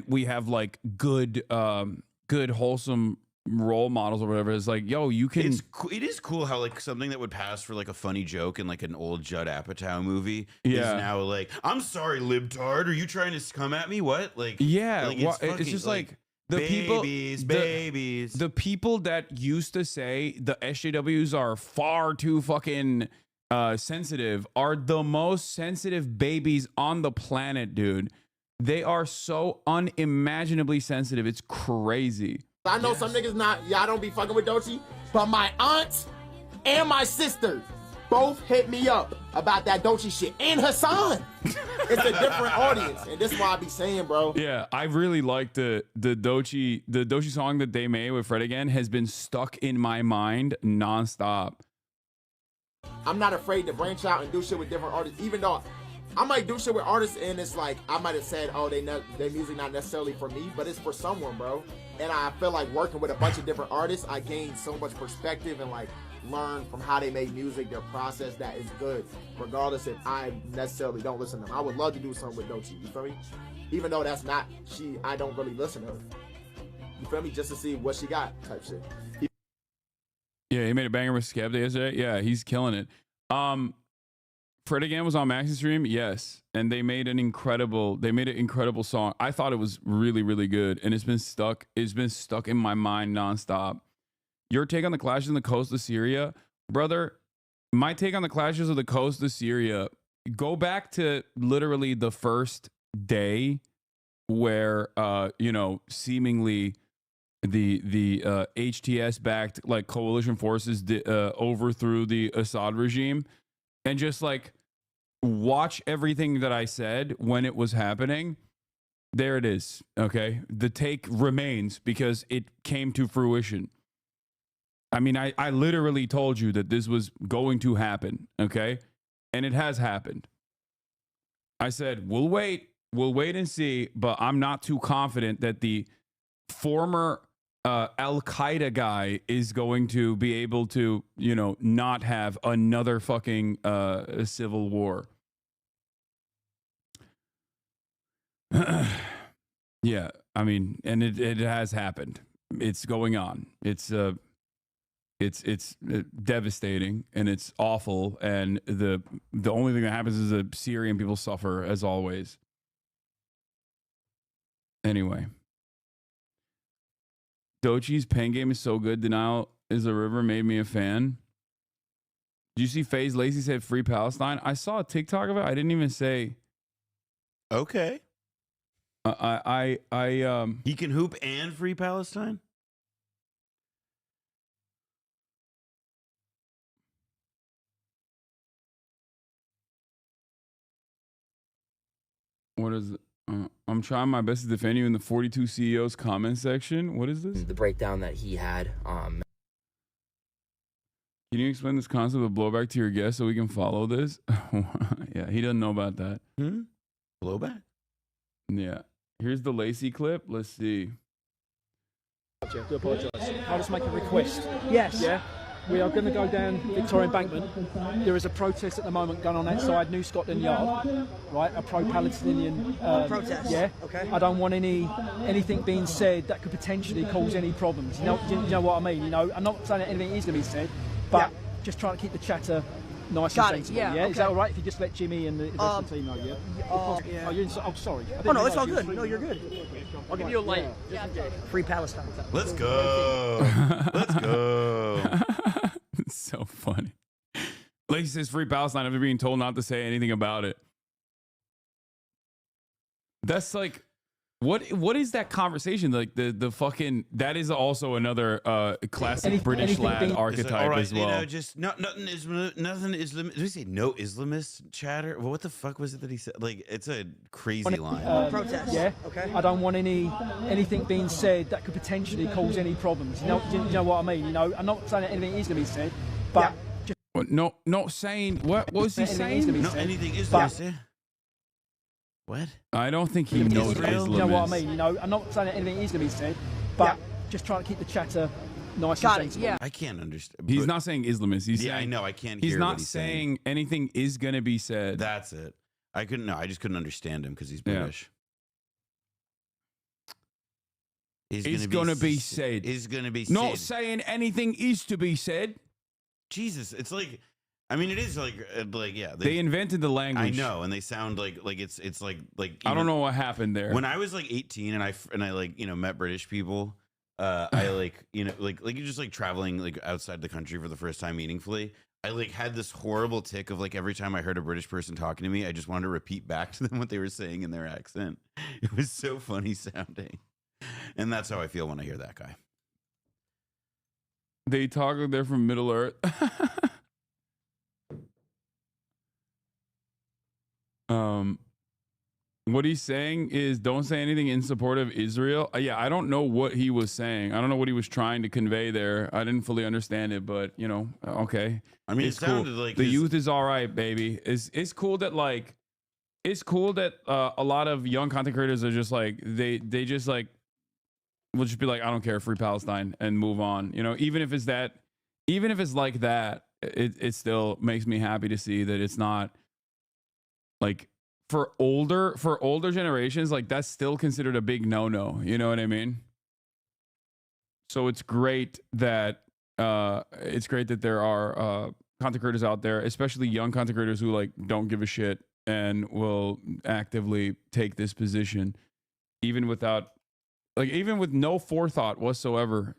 we have like good wholesome role models or whatever? It's like, yo, you can. It is cool how like something that would pass for like a funny joke in like an old Judd Apatow movie is now like, I'm sorry, libtard. Are you trying to come at me? What? Like, yeah, like, it's just like the babies. The people that used to say the SJWs are far too fucking sensitive are the most sensitive babies on the planet, dude. They are so unimaginably sensitive. It's crazy. I know some niggas y'all don't be fucking with Dochi, but my aunts and my sister both hit me up about that Dochi shit. And Hassan. It's a different audience. And this is why I be saying, bro. Yeah, I really like the Dochi song that they made with Fred again has been stuck in my mind nonstop. I'm not afraid to branch out and do shit with different artists, even though I might do shit with artists, and it's like I might have said, "Oh, their music not necessarily for me," but it's for someone, bro. And I feel like working with a bunch of different artists, I gained so much perspective and like learn from how they make music, their process that is good, regardless if I necessarily don't listen to them. I would love to do something with Doechii, you feel me? Even though that's not I don't really listen to her. You feel me? Just to see what she got type shit. Yeah, he made a banger with Skepta yesterday. Yeah, he's killing it. Fred again was on Max's stream, yes, and they made an incredible song. I thought it was really, really good, and it's been stuck in my mind nonstop. Your take on the clashes on the coast of Syria, brother? My take on the clashes of the coast of Syria, go back to literally the first day where seemingly the HTS backed like coalition forces overthrew the Assad regime, and just like watch everything that I said when it was happening. There it is. Okay. The take remains because it came to fruition. I mean, I literally told you that this was going to happen. Okay. And it has happened. I said, we'll wait and see, but I'm not too confident that the former Al-Qaeda guy is going to be able to, not have another fucking civil war. Yeah, I mean, and it has happened. It's going on. It's devastating and it's awful. And the only thing that happens is the Syrian people suffer as always. Anyway. Doechii's pen game is so good. Denial is a river made me a fan. Did you see FaZe Lacey said free Palestine? I saw a TikTok of it. I didn't even say. Okay. He can hoop and free Palestine? What is it? I'm trying my best to defend you in the 42 CEOs comment section. What is this? The breakdown that he had. Can you explain this concept of blowback to your guests so we can follow this? Yeah, he doesn't know about that. Blowback? Yeah. Here's the Lacey clip. Let's see. I do apologise. I'll just make a request. Yes. Yeah. We are going to go down Victoria Embankment. There is a protest at the moment going on outside New Scotland Yard, right? A pro-Palestinian protest. Yeah. Okay. I don't want anything being said that could potentially cause any problems. You know what I mean? I'm not saying that anything is going to be said, but just trying to keep the chatter nice and sensible. Yeah. Okay. Is that all right? If you just let Jimmy and the rest of the team know, yeah. Oh, you're sorry. Oh no, it's all good. No, you're good. I'll give you a light. Yeah. Free Palestine. Let's go. Let's go. It's so funny. Lacey says free Palestine after being told not to say anything about it. That's like, what is that conversation? Like the fucking, that is also another classic British lad archetype as well. Just nothing Islam. Did he say no Islamist chatter? Well, what the fuck was it that he said? Like, it's a crazy line. Protest. Yeah. Okay. I don't want anything being said that could potentially cause any problems. You know what I mean? I'm not saying that anything is going to be said, but just not saying what was he saying? No, anything is going to be said. What? I don't think he knows Islam. You know what I mean? I'm not saying that anything is going to be said, but just trying to keep the chatter nice and sensible. Yeah. I can't understand. He's not saying Islamist. He's saying, I know. I can't he's hear not what he's saying anything is going to be said. That's it. I just couldn't understand him because he's British. It's going to be said. Is going to be not said. saying anything is to be said. Jesus, it's like, I mean, it is like yeah. They invented the language. I know, and they sound like it's like I don't know what happened there. When I was like 18 and I like met British people, I like you just like traveling like outside the country for the first time meaningfully. I like had this horrible tick of like every time I heard a British person talking to me, I just wanted to repeat back to them what they were saying in their accent. It was so funny sounding, and that's how I feel when I hear that guy. They talk like they're from Middle Earth. What he's saying is don't say anything in support of Israel. Yeah, I don't know what he was saying. I don't know what he was trying to convey there. I didn't fully understand it, but okay. I mean, it's it sounded cool. like the youth is all right, baby. It's cool that like it's cool that a lot of young content creators are just like they just like will just be like, I don't care, free Palestine, and move on. You know, even if it's like that, it still makes me happy to see that it's not like for older generations, like that's still considered a big no-no. You know what I mean? So it's great that there are content creators out there, especially young content creators who like don't give a shit and will actively take this position, even with no forethought whatsoever.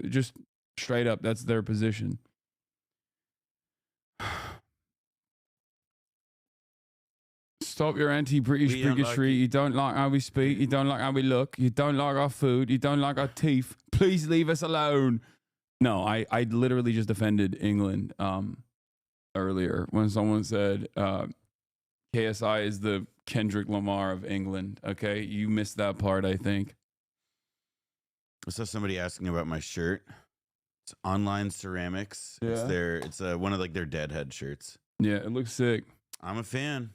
Just straight up, that's their position. Stop your anti-British bigotry. You don't like how we speak. You don't like how we look. You don't like our food. You don't like our teeth. Please leave us alone. No, I literally just defended England earlier when someone said KSI is the Kendrick Lamar of England. Okay, you missed that part, I think. I saw somebody asking about my shirt. It's Online Ceramics. Yeah. It's one of like their Deadhead shirts. Yeah, it looks sick. I'm a fan.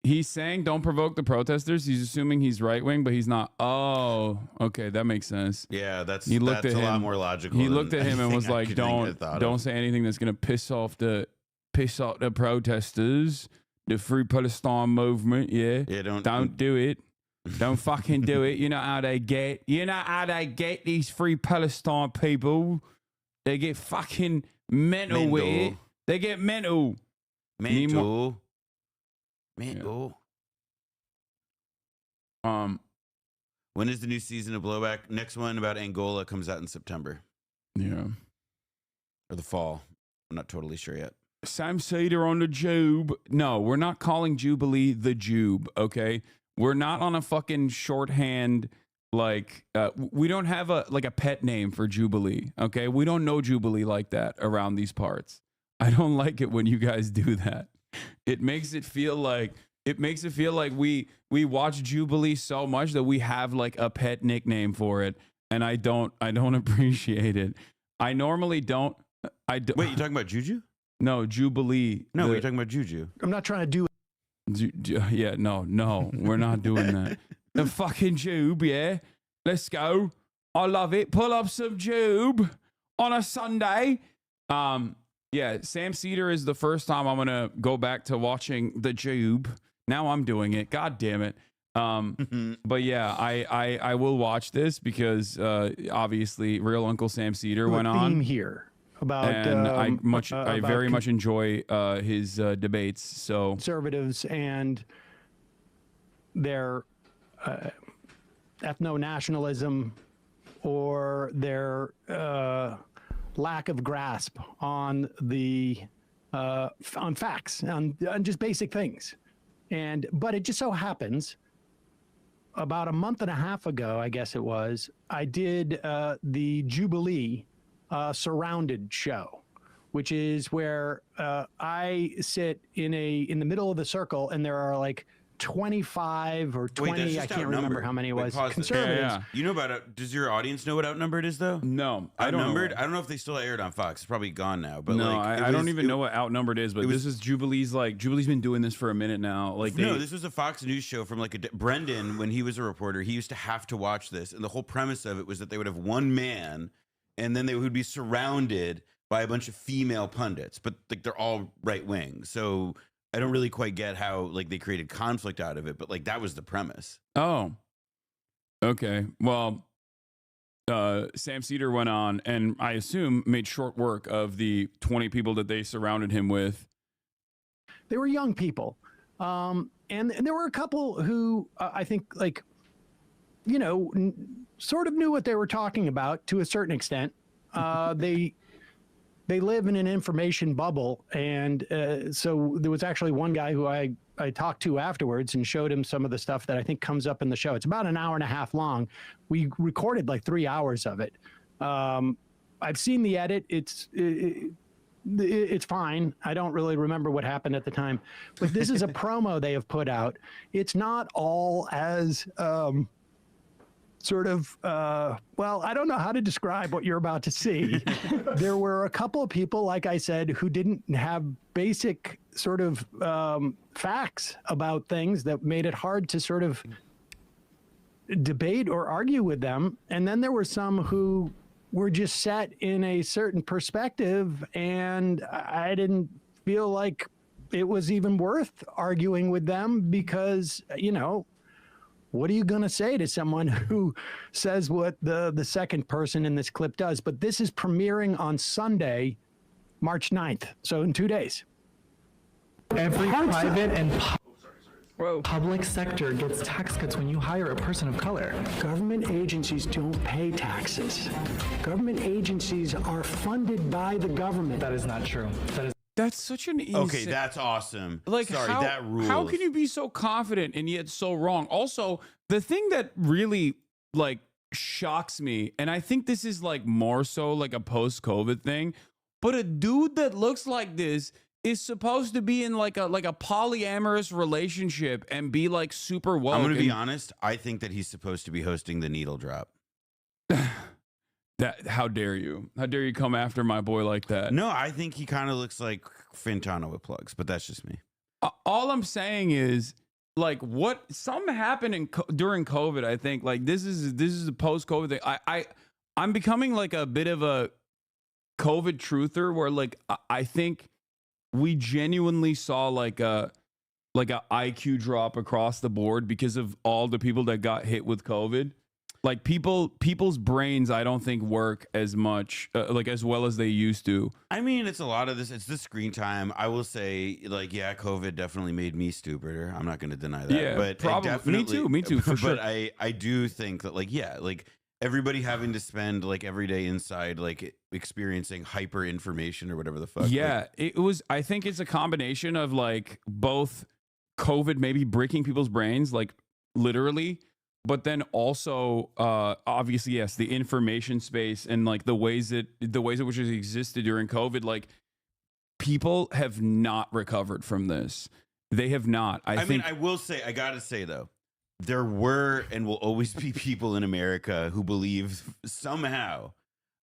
He's saying don't provoke the protesters. He's assuming he's right wing, but he's not. Oh, okay, that makes sense. Yeah, that's a lot more logical. He looked at him and was like, "Don't say anything that's gonna piss off the protesters, the Free Palestine movement." Yeah, don't do it. Don't fucking do it. You know how they get. You know how they get these Free Palestine people. They get fucking mental with it. They get mental. Mental. When is the new season of Blowback? Next one about Angola comes out in September. Yeah. Or the fall. I'm not totally sure yet. Sam Seder on the Jube. No, we're not calling Jubilee the Jube, okay? We're not on a fucking shorthand, like, we don't have a pet name for Jubilee, okay? We don't know Jubilee like that around these parts. I don't like it when you guys do that. It makes it feel like we watch Jubilee so much that we have like a pet nickname for it, and I don't appreciate it. I normally don't. Wait, you talking about Juju? No, Jubilee. No, we're talking about Juju. I'm not trying to do it. Yeah, no, we're not doing that. The fucking Jube, yeah. Let's go. I love it. Pull up some Jube on a Sunday. Yeah, Sam Seder is the first time I'm gonna go back to watching the Jube. Now I'm doing it. God damn it. But yeah, I will watch this because obviously Real Uncle Sam Seder went on here about, and I very much enjoy his debates. So conservatives and their ethno-nationalism or their lack of grasp on on facts, on just basic things. But it just so happens about a month and a half ago, I guess it was, I did the Jubilee Surrounded show, which is where I sit in the middle of the circle, and there are like 25 or 20, I can't remember how many it was, conservatives. Yeah. You know about it. Does your audience know what Outnumbered is, though? No, Outnumbered? I don't know if they still aired on Fox. It's probably gone now. But no, I don't even know what Outnumbered is, but this is Jubilee's, Jubilee's been doing this for a minute now. No, this was a Fox News show from Brendan, when he was a reporter, he used to have to watch this. And the whole premise of it was that they would have one man, and then they would be surrounded by a bunch of female pundits, but they're all right wing. So I don't really quite get how they created conflict out of it, but that was the premise. Oh, okay. Well, Sam Seder went on, and I assume made short work of the 20 people that they surrounded him with. They were young people, and there were a couple who I think sort of knew what they were talking about to a certain extent. They live in an information bubble, and so there was actually one guy who I talked to afterwards and showed him some of the stuff that I think comes up in the show. It's about an hour and a half long. We recorded 3 hours of it. I've seen the edit. It's fine. I don't really remember what happened at the time, but this is a promo they have put out. It's not all as well, I don't know how to describe what you're about to see. There were a couple of people, like I said, who didn't have basic sort of facts about things that made it hard to sort of debate or argue with them. And then there were some who were just set in a certain perspective, and I didn't feel like it was even worth arguing with them because, you know, what are you going to say to someone who says what the second person in this clip does? But this is premiering on Sunday, March 9th. So in 2 days. Every private and public sector gets tax cuts when you hire a person of color. Government agencies don't pay taxes. Government agencies are funded by the government. That is not true. That's such an easy. Okay, that's awesome. Like, sorry, that rules. How can you be so confident and yet so wrong? Also, the thing that really like shocks me, and I think this is like more so like a post-COVID thing, but a dude that looks like this is supposed to be in like a polyamorous relationship and be like super woke. I'm going to be honest. I think that he's supposed to be hosting the needle drop. How dare you? How dare you come after my boy like that? No, I think he kind of looks like Fintano with plugs, but that's just me. All I'm saying is, like, what something happened during COVID. I think like this is a post-COVID thing. I'm becoming like a bit of a COVID truther, where like I think we genuinely saw like a IQ drop across the board because of all the people that got hit with COVID. Like people's brains, I don't think work as much, like as well as they used to. I mean, it's a lot of this. It's the screen time. I will say, like, yeah, COVID definitely made me stupider. I'm not going to deny that. Yeah, but probably. Me too, for sure. But I do think that, like, yeah, like everybody having to spend like every day inside, like experiencing hyper information or whatever the fuck. Yeah, like, it was. I think it's a combination of like both COVID maybe breaking people's brains, like literally. But then also, obviously, yes, the information space and like the ways in which it existed during COVID, like people have not recovered from this. They have not. I think. mean, I will say, I gotta say though, there were and will always be people in America who believe somehow,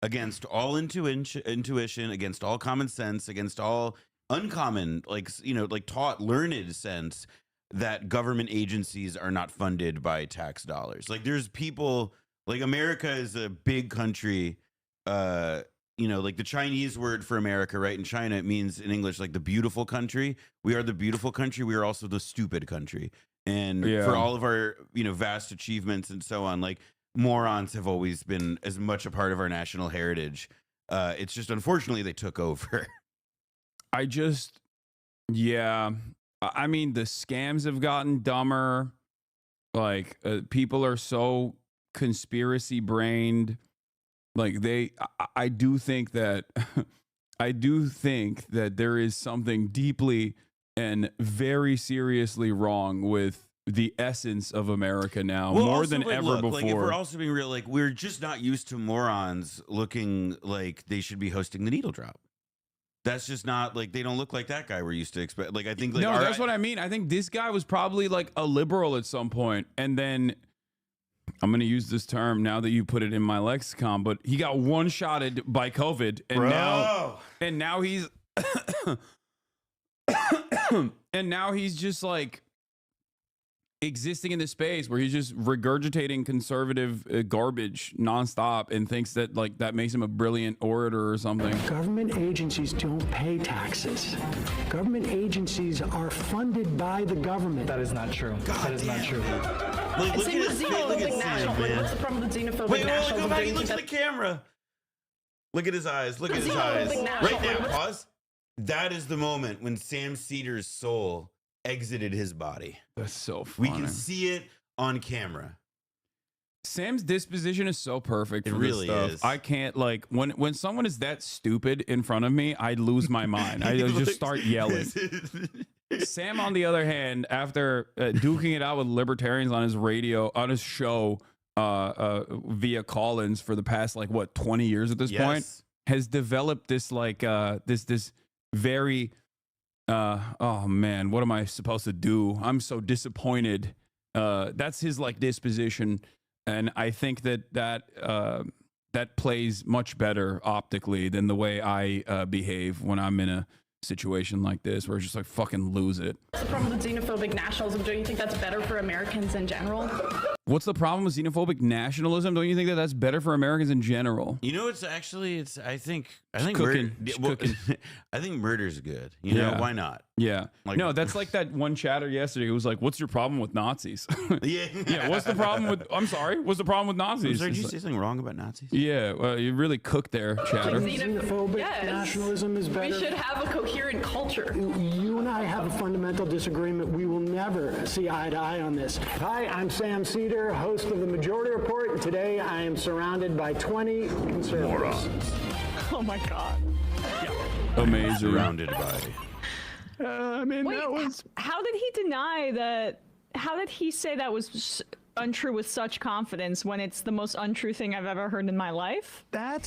against all intuition, against all common sense, against all uncommon, like, you know, like taught learned sense, that government agencies are not funded by tax dollars. Like there's people, like America is a big country, you know, like the Chinese word for America, right? In China, it means in English, like the beautiful country. We are the beautiful country. We are also the stupid country. And for all of our, you know, vast achievements and so on, like morons have always been as much a part of our national heritage. It's just, unfortunately, they took over. I mean, the scams have gotten dumber. Like people are so conspiracy brained. Like I do think that there is something deeply and very seriously wrong with the essence of America now, more than ever before. Like, if we're also being real, like we're just not used to morons looking like they should be hosting the needle drop. That's just not, like, they don't look like that guy we're used to expect. Like, I think, like, no, that's what I mean. I think this guy was probably like a liberal at some point, and then I'm going to use this term now that you put it in my lexicon, but he got one-shotted by COVID, and now he's and now he's just like existing in this space where he's just regurgitating conservative garbage nonstop and thinks that like that makes him a brilliant orator or something. Government agencies don't pay taxes. Government agencies are funded by the government. That is not true. That is not true. Look at his Sam, man. What's the problem with xenophobic Wait, nationals? go back and look at the camera. Look at his eyes. Look at his eyes. Right now, pause. That is the moment when Sam Cedar's soul exited his body. That's so funny. We can see it on camera. Sam's disposition is so perfect. It for really this stuff. is. I can't, like, when someone is that stupid in front of me, I lose my mind. I just start yelling. Sam, on the other hand, after duking it out with libertarians on his radio, on his show via call-ins for the past, like, what, 20 years at this point, has developed this, like, this very... oh man, what am I supposed to do? I'm so disappointed. That's his like disposition, and I think that plays much better optically than the way I behave when I'm in situation like this where it's just like fucking lose it. What's the problem with xenophobic nationalism? Don't you think that's better for Americans in general? What's the problem with xenophobic nationalism? Don't you think that that's better for Americans in general? You know, it's actually, I think cooking. I think murder's good. You know, why not? Yeah. Like, no, that's like that one chatter yesterday who was like, what's your problem with Nazis? Yeah. What's the problem with, I'm sorry, what's the problem with Nazis? Did you say something wrong about Nazis? Yeah. Well, you really cooked there, chatter. Xenophobic nationalism is better. We should have a coherent culture. You and I have a fundamental disagreement. We will never see eye to eye on this. Hi, I'm Sam Cedar, host of the Majority Report, and today I am surrounded by 20 conservatives. Oh my God. Amazing. Surrounded by. I mean, Wait, that was. How did he deny that? How did he say that was untrue with such confidence when it's the most untrue thing I've ever heard in my life? That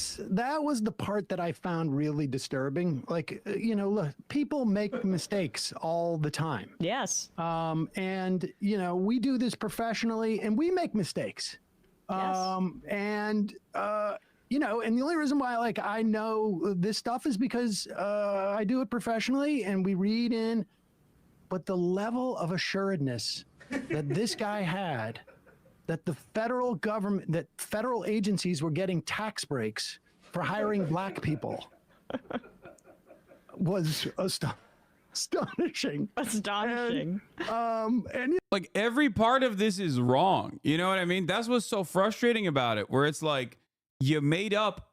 was the part that I found really disturbing. Like, you know, look, people make mistakes all the time. Yes. And you know, we do this professionally, and we make mistakes. Yes. You know, and the only reason why, like, I know this stuff is because I do it professionally, and we read in. But the level of assuredness that this guy had, that the federal government, that federal agencies were getting tax breaks for hiring black people, was astonishing. Astonishing. And like every part of this is wrong. You know what I mean? That's what's so frustrating about it, where it's like you made up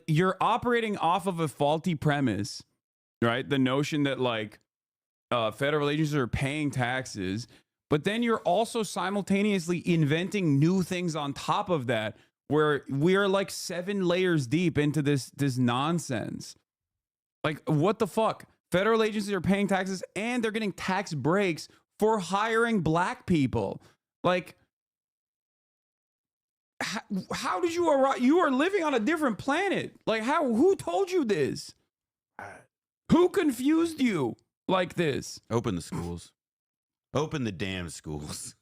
you're operating off of a faulty premise, right? The notion that like federal agencies are paying taxes, but then you're also simultaneously inventing new things on top of that, where we are like 7 layers deep into this nonsense. Like, what the fuck? Federal agencies are paying taxes and they're getting tax breaks for hiring black people. Like, how did you arrive? You are living on a different planet. Like, who told you this? Who confused you like this? Open the schools. Open the damn schools.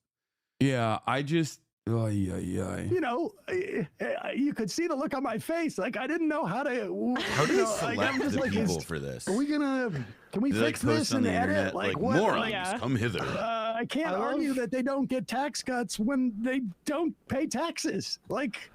Yeah, I just... You know, you could see the look on my face. Like, I didn't know how to... How do they select the people for this? Are we gonna... Can we Do fix they this post on and the edit? internet, Like, like, what? morons, come hither. I can't argue that they don't get tax cuts when they don't pay taxes. Like...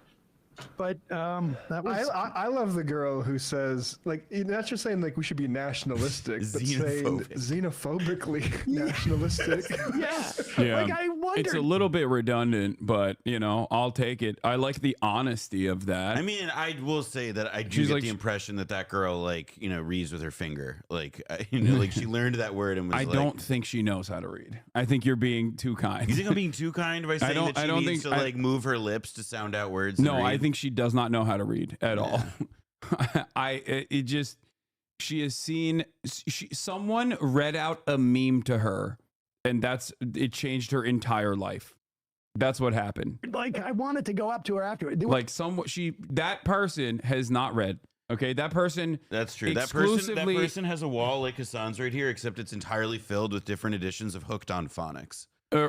But that was. I love the girl who says, like, not just saying like we should be nationalistic, but saying xenophobically nationalistic. Yeah. Like, I wonder. It's a little bit redundant, but you know, I'll take it. I like the honesty of that. I mean, I will say that I do get the impression that girl, like, you know, reads with her finger. Like, you know, like she learned that word and was like, don't think she knows how to read. I think you're being too kind. You think I'm being too kind by saying that she needs to like move her lips to sound out words? No, I think she does not know how to read at all. She has seen, someone read out a meme to her, and it changed her entire life. That's what happened. Like, I wanted to go up to her after it. Like, that person has not read. Okay, that person. That's true. That person has a wall like Hassan's right here, except it's entirely filled with different editions of Hooked on Phonics.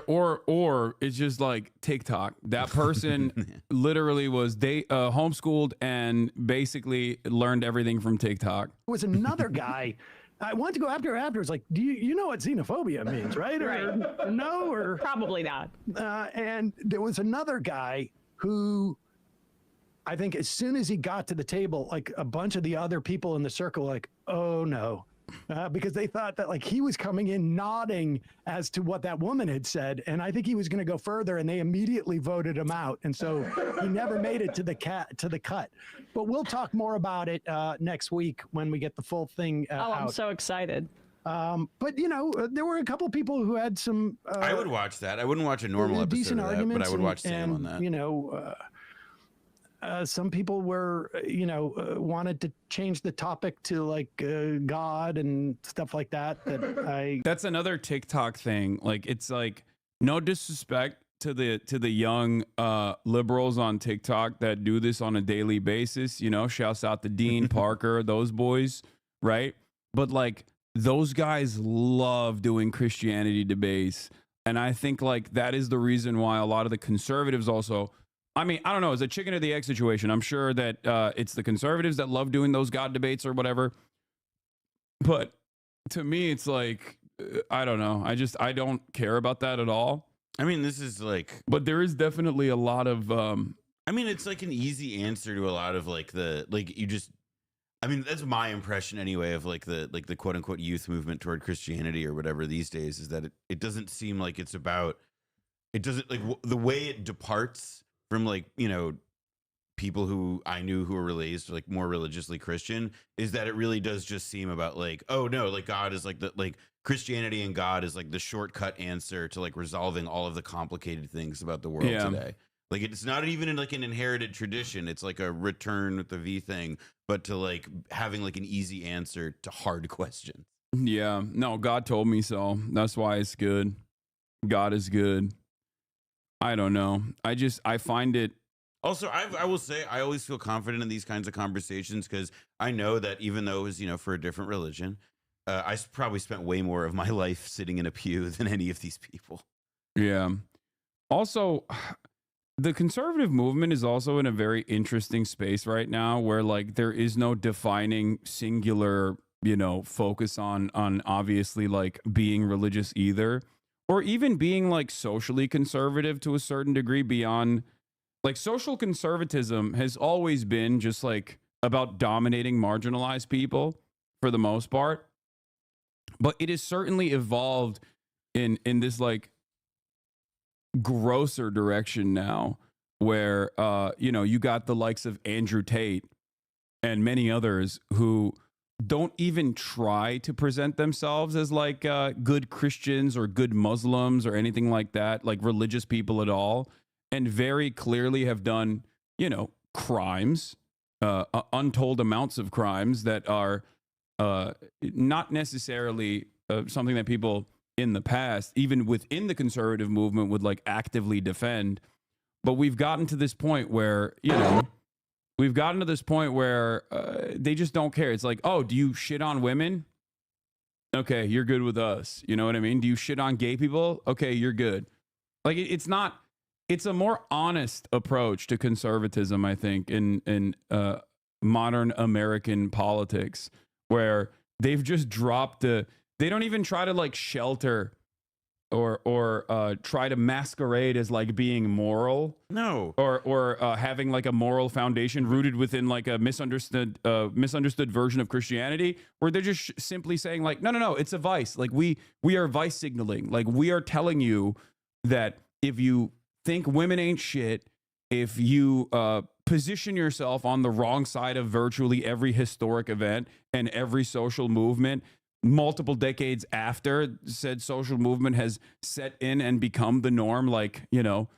Or it's just like TikTok. That person literally was homeschooled and basically learned everything from TikTok. There was another guy. I wanted to go after her afterwards. Like, do you know what xenophobia means, right? Or no, or probably not. And there was another guy who, I think, as soon as he got to the table, like a bunch of the other people in the circle, like, oh no. Because they thought that like he was coming in nodding as to what that woman had said, and I think he was going to go further, and they immediately voted him out, and so he never made it to the cut. But we'll talk more about it next week when we get the full thing out. I'm so excited. But you know, there were a couple people who had some. I would watch that. I wouldn't watch a normal episode of that, but I would watch Sam on that. You know. Some people were, you know, wanted to change the topic to like God and stuff like that. That's another TikTok thing. Like, it's like, no disrespect to the young liberals on TikTok that do this on a daily basis. You know, shouts out to Dean Parker, those boys, right? But like, those guys love doing Christianity debates, and I think like that is the reason why a lot of the conservatives also. I mean, I don't know. It's a chicken or the egg situation. I'm sure that it's the conservatives that love doing those God debates or whatever. But to me, it's like, I don't know. I don't care about that at all. I mean, this is like, but there is definitely a lot of, I mean, it's like an easy answer to a lot of like I mean, that's my impression anyway of like the quote unquote youth movement toward Christianity or whatever these days, is that it doesn't seem like it's about, it doesn't like the way it departs from like, you know, people who I knew who were raised like more religiously Christian, is that it really does just seem about like, oh no, like God is like Christianity and God is like the shortcut answer to like resolving all of the complicated things about the world today. Like it's not even in like an inherited tradition. It's like a return with the V thing, but to like having like an easy answer to hard questions. Yeah, no, God told me so. That's why it's good. God is good. I don't know. I find it. Also, I will say I always feel confident in these kinds of conversations because I know that even though it was, you know, for a different religion, I probably spent way more of my life sitting in a pew than any of these people. Yeah. Also, the conservative movement is also in a very interesting space right now where like there is no defining singular, you know, focus on obviously like being religious either, or even being like socially conservative to a certain degree beyond. Like social conservatism has always been just like about dominating marginalized people for the most part. But it has certainly evolved in this like grosser direction now where, you know, you got the likes of Andrew Tate and many others who don't even try to present themselves as like good Christians or good Muslims or anything like that, like religious people at all. And very clearly have done, you know, crimes, untold amounts of crimes that are not necessarily something that people in the past, even within the conservative movement, would like actively defend. But we've gotten to this point where, you know, they just don't care. It's like, oh, do you shit on women? Okay, you're good with us. You know what I mean? Do you shit on gay people? Okay, you're good. Like it's not. It's a more honest approach to conservatism, I think, in modern American politics, where they've just dropped they don't even try to like shelter or try to masquerade as like being moral. No. Or having like a moral foundation rooted within like a misunderstood version of Christianity, where they're just simply saying like, no, it's a vice. Like we are vice signaling. Like we are telling you that if you think women ain't shit, if you position yourself on the wrong side of virtually every historic event and every social movement multiple decades after said social movement has set in and become the norm, like, you know,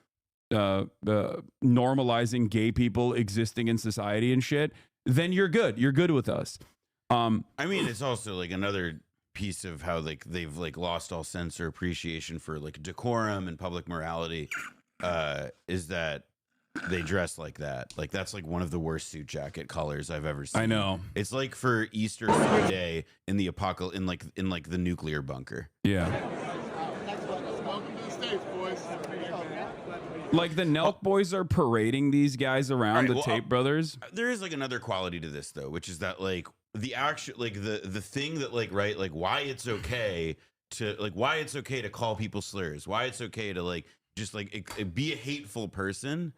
normalizing gay people existing in society and shit, then you're good with us. I mean, it's also like another piece of how like they've like lost all sense or appreciation for like decorum and public morality. Is that they dress like that. Like that's like one of the worst suit jacket colors I've ever seen. I know. It's like for Easter Sunday in the apocalypse, in like the nuclear bunker. Yeah. Like the Nelk boys are parading these guys around, the Tate brothers. There is like another quality to this though, which is that like the actual like the thing that like, right, like why it's okay to call people slurs, why it's okay to like just like be a hateful person,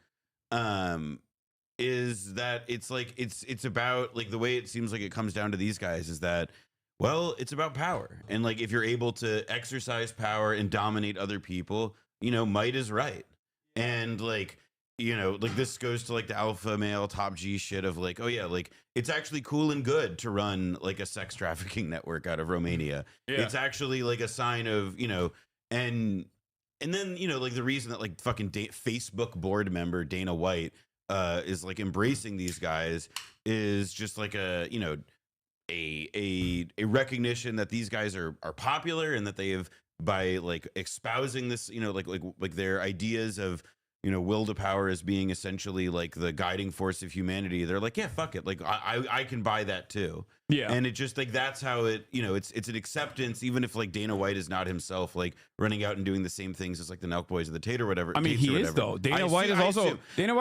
is that it's like it's about like the way it seems like it comes down to these guys is that, well, it's about power, and like if you're able to exercise power and dominate other people, you know, might is right. And like, you know, like this goes to like the alpha male top G shit of like, oh yeah, like it's actually cool and good to run like a sex trafficking network out of Romania. Yeah. It's actually like a sign of, you know, and then, you know, like the reason that like fucking Facebook board member Dana White is like embracing these guys is just like a, you know, a recognition that these guys are popular and that they have, by like espousing this, you know, like their ideas of, you know, will to power as being essentially like the guiding force of humanity. They're like, yeah, fuck it. Like I can buy that too. Yeah. And it just like, that's how it, you know, it's an acceptance, even if like Dana White is not himself like running out and doing the same things as like the Nelk boys or the Tate or whatever. I mean, he is though. Dana White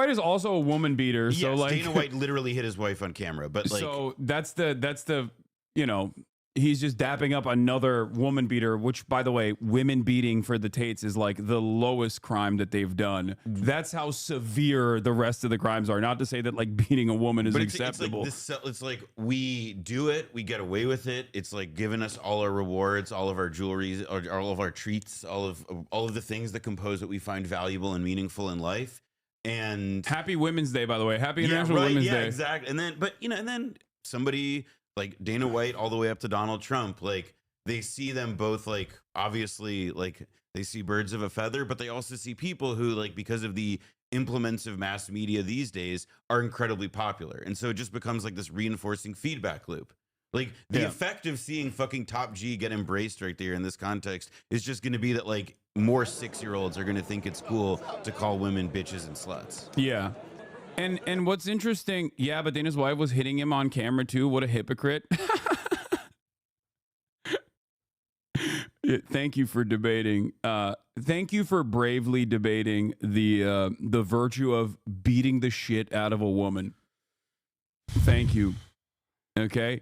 is also a woman beater. Yes, so like Dana White literally hit his wife on camera, but like, so that's the, you know, he's just dapping up another woman beater, which, by the way, women beating for the Tates is like the lowest crime that they've done. That's how severe the rest of the crimes are. Not to say that like beating a woman is acceptable. It's like we do it, we get away with it. It's like giving us all our rewards, all of our jewelries, all of our treats, all of the things that compose what we find valuable and meaningful in life. And happy Women's Day, by the way. Happy International Women's Day. Yeah, exactly. And then, but and then somebody like Dana White all the way up to Donald Trump, like they see them both, like obviously like they see birds of a feather, but they also see people who, like, because of the implements of mass media these days, are incredibly popular. And so it just becomes like this reinforcing feedback loop. Like the effect of seeing fucking Top G get embraced right there in this context is just going to be that like more 6-year-olds are going to think it's cool to call women bitches and sluts. Yeah. And what's interesting, yeah, but Dana's wife was hitting him on camera too. What a hypocrite. Thank you for debating. Thank you for bravely debating the virtue of beating the shit out of a woman. Thank you. Okay.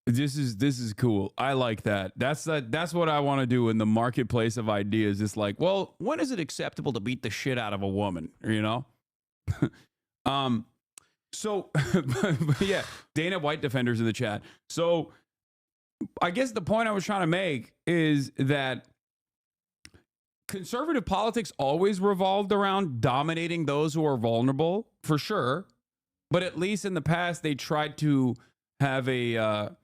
This is cool. I like that. That's what I want to do in the marketplace of ideas. It's like, well, when is it acceptable to beat the shit out of a woman? You know? So yeah, Dana White defenders in the chat. So I guess the point I was trying to make is that conservative politics always revolved around dominating those who are vulnerable, for sure. But at least in the past, they tried to have a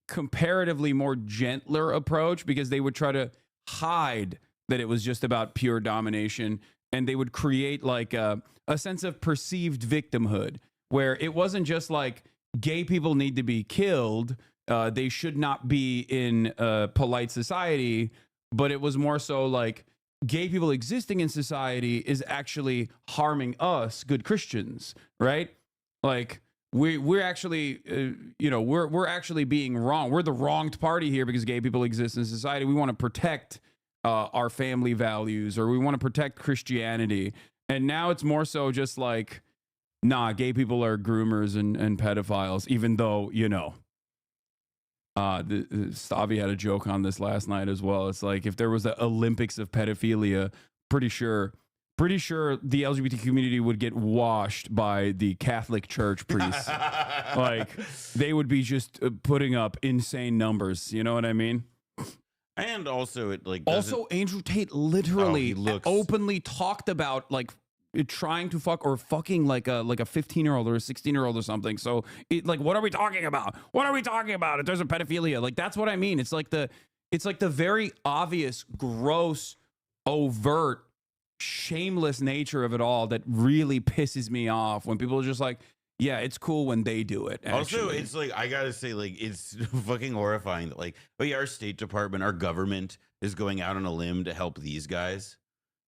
comparatively more gentler approach, because they would try to hide that it was just about pure domination. And they would create like a sense of perceived victimhood, where it wasn't just like gay people need to be killed. They should not be in polite society. But it was more so like gay people existing in society is actually harming us, good Christians, right? Like we're actually, we're actually being wrong. We're the wronged party here because gay people exist in society. We want to protect our family values, or we want to protect Christianity. And now it's more so just like, nah, gay people are groomers and pedophiles, even though, Stavi had a joke on this last night as well. It's like, if there was the Olympics of pedophilia, pretty sure the LGBT community would get washed by the Catholic Church priests. Like, they would be just putting up insane numbers. You know what I mean? And also, it like also Andrew Tate literally openly talked about like trying to fuck or fucking like a 15-year-old or a 16-year-old or something. So it, like, what are we talking about? What are we talking about? If there's a pedophilia, like, that's what I mean. It's like the very obvious, gross, overt, shameless nature of it all that really pisses me off when people are just like, yeah, it's cool when they do it. Actually. Also, it's like, I gotta say, like, it's fucking horrifying that, like, oh yeah, our State Department, our government is going out on a limb to help these guys.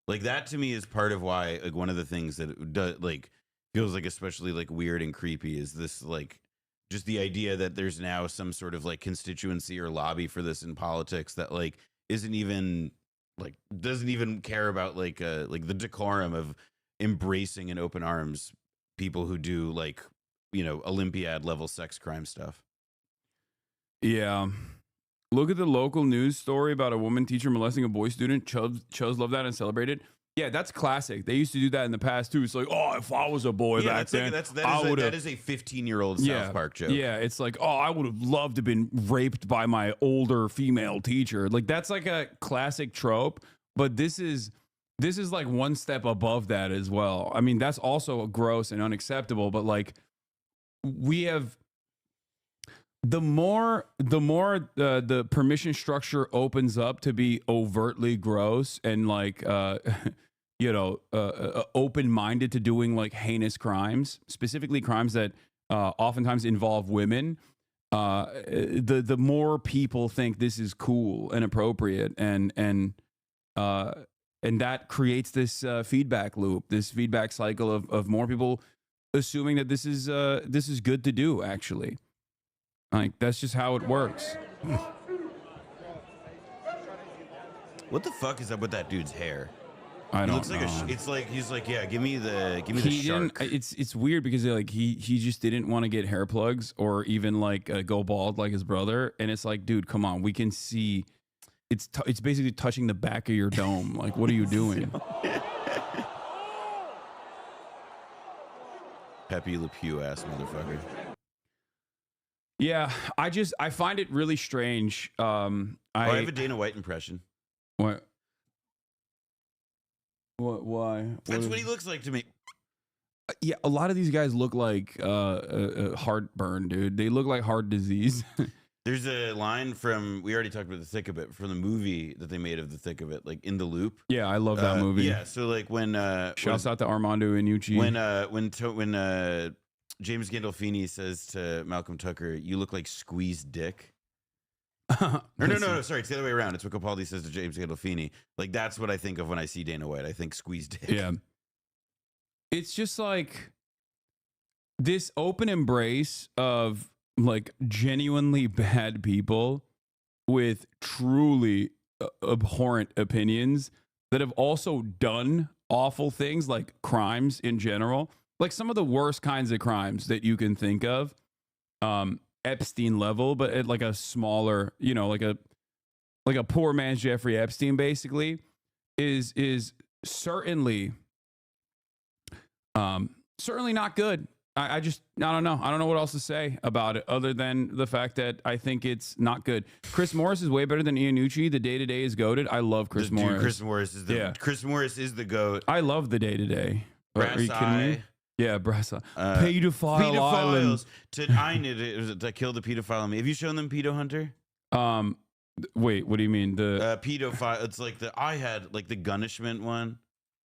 Like, that to me is part of why, like, one of the things that does, like, feels like especially like weird and creepy is this, like, just the idea that there's now some sort of like constituency or lobby for this in politics that like isn't even like doesn't even care about like the decorum of embracing in open arms people who do like, Olympiad level sex crime stuff. Yeah. Look at the local news story about a woman teacher molesting a boy student. Chose loved that and celebrated. Yeah, that's classic. They used to do that in the past too. It's like, oh, if I was a boy back then, that is a 15-year-old South Park joke. Yeah, it's like, oh, I would have loved to have been raped by my older female teacher. Like, that's like a classic trope. But this is like one step above that as well. I mean, that's also gross and unacceptable. But like, we have the more the permission structure opens up to be overtly gross and like open-minded to doing like heinous crimes, specifically crimes that oftentimes involve women. The more people think this is cool and appropriate, and that creates this feedback loop, this feedback cycle of more people assuming that this is good to do. Actually, like, that's just how it works. What the fuck is up with that dude's hair? I He don't looks know. like it's like he's like, yeah, give me the He shark. didn't. It's weird because like he just didn't want to get hair plugs or even like go bald like his brother. And it's like, dude, come on, we can see. It's basically touching the back of your dome. Like, what are you doing? Pepe Le Pew ass motherfucker. Yeah, I find it really strange. I have a Dana White impression. What? Why? That's what he looks like to me. Yeah, a lot of these guys look like heartburn, dude. They look like heart disease. There's a line from, we already talked about The Thick of It, from the movie that they made of The Thick of It, like In the Loop. Yeah, I love that movie. Yeah, so like when shouts out to Armando Iannucci. When James Gandolfini says to Malcolm Tucker, "You look like squeezed dick." Or no, sorry, it's the other way around. It's what Capaldi says to James Gandolfini. Like, that's what I think of when I see Dana White. I think squeezed dick. Yeah. It's just like this open embrace of like genuinely bad people with truly abhorrent opinions that have also done awful things, like crimes in general, like some of the worst kinds of crimes that you can think of, Epstein level, but at like a smaller, you know, like a poor man's Jeffrey Epstein, basically, is certainly certainly not good. I don't know. I don't know what else to say about it other than the fact that I think it's not good. Chris Morris is way better than Iannucci. The day-to-day is goated. I love Chris Morris. Chris Morris is the GOAT. I love the day-to-day. Are you kidding me? Yeah, Brass Eye. Pedophiles. To kill the pedophile. Have you shown them Pedo Hunter? Wait, what do you mean? The pedophile. It's like I had like the Gunishment one.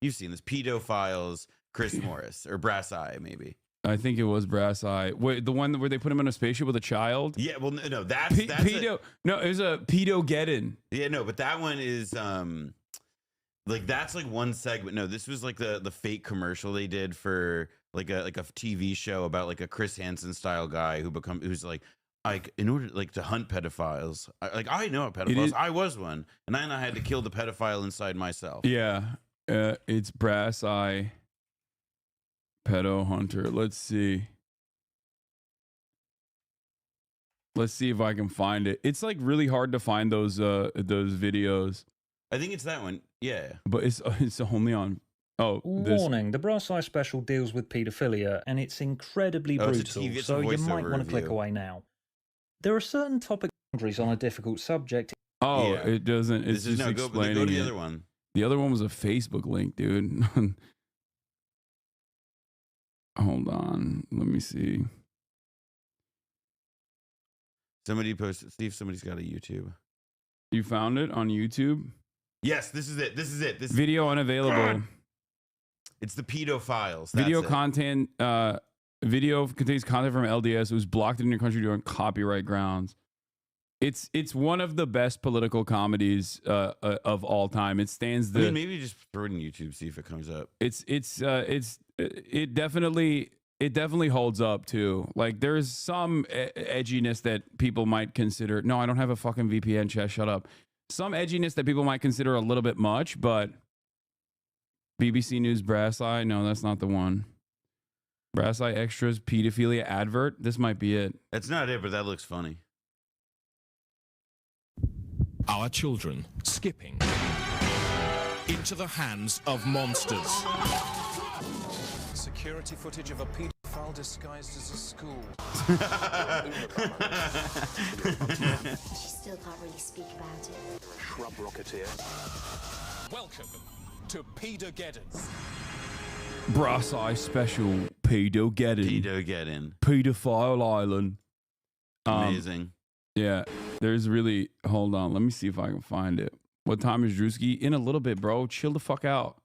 You've seen this. Pedophiles. Chris Morris or Brass Eye, maybe. I think it was Brass Eye. Wait, the one where they put him in a spaceship with a child? Yeah, well, no, that's pedo. No, it was a pedo-geddon. Yeah, no, but that one is like that's like one segment. No, this was like the fake commercial they did for like a TV show about like a Chris Hansen style guy who's like in order like to hunt pedophiles. I know a pedophile. I was one, and then I had to kill the pedophile inside myself. Yeah, it's Brass Eye. Pedo Hunter. Let's see. Let's see if I can find it. It's like really hard to find those videos. I think it's that one. Yeah. But it's only on. Oh, warning: the Brass Eye special deals with paedophilia, and it's incredibly brutal. So you might want to click away now. There are certain topic boundaries on a difficult subject. Oh, yeah. It doesn't. It's just explaining. Go to the other one. The other one was a Facebook link, dude. Hold on. Let me see. Somebody posted. See if somebody's got a YouTube. You found it on YouTube? Yes, this is it. This is it. Video unavailable. It's the pedophiles. Video content. Video contains content from LDS. It was blocked in your country on copyright grounds. It's one of the best political comedies of all time. It stands the. I mean, maybe just throw it in YouTube, see if it comes up. It definitely holds up too. Like there's some edginess that people might consider. No, I don't have a fucking VPN. Shut up. Some edginess that people might consider a little bit much, but BBC News Brass Eye. No, that's not the one. Brass Eye Extras pedophilia advert. This might be it. That's not it, but that looks funny. Our children skipping into the hands of monsters. Security footage of a pedophile disguised as a school. She still can't really speak about it. Shrub rocketeer. Welcome to Pedogeddon. Brass Eye special Pedogeddon. Pedogeddon. Pedophile Island. Amazing. Yeah, there's really. Hold on, let me see if I can find it. What time is Drewski? In a little bit, bro. Chill the fuck out.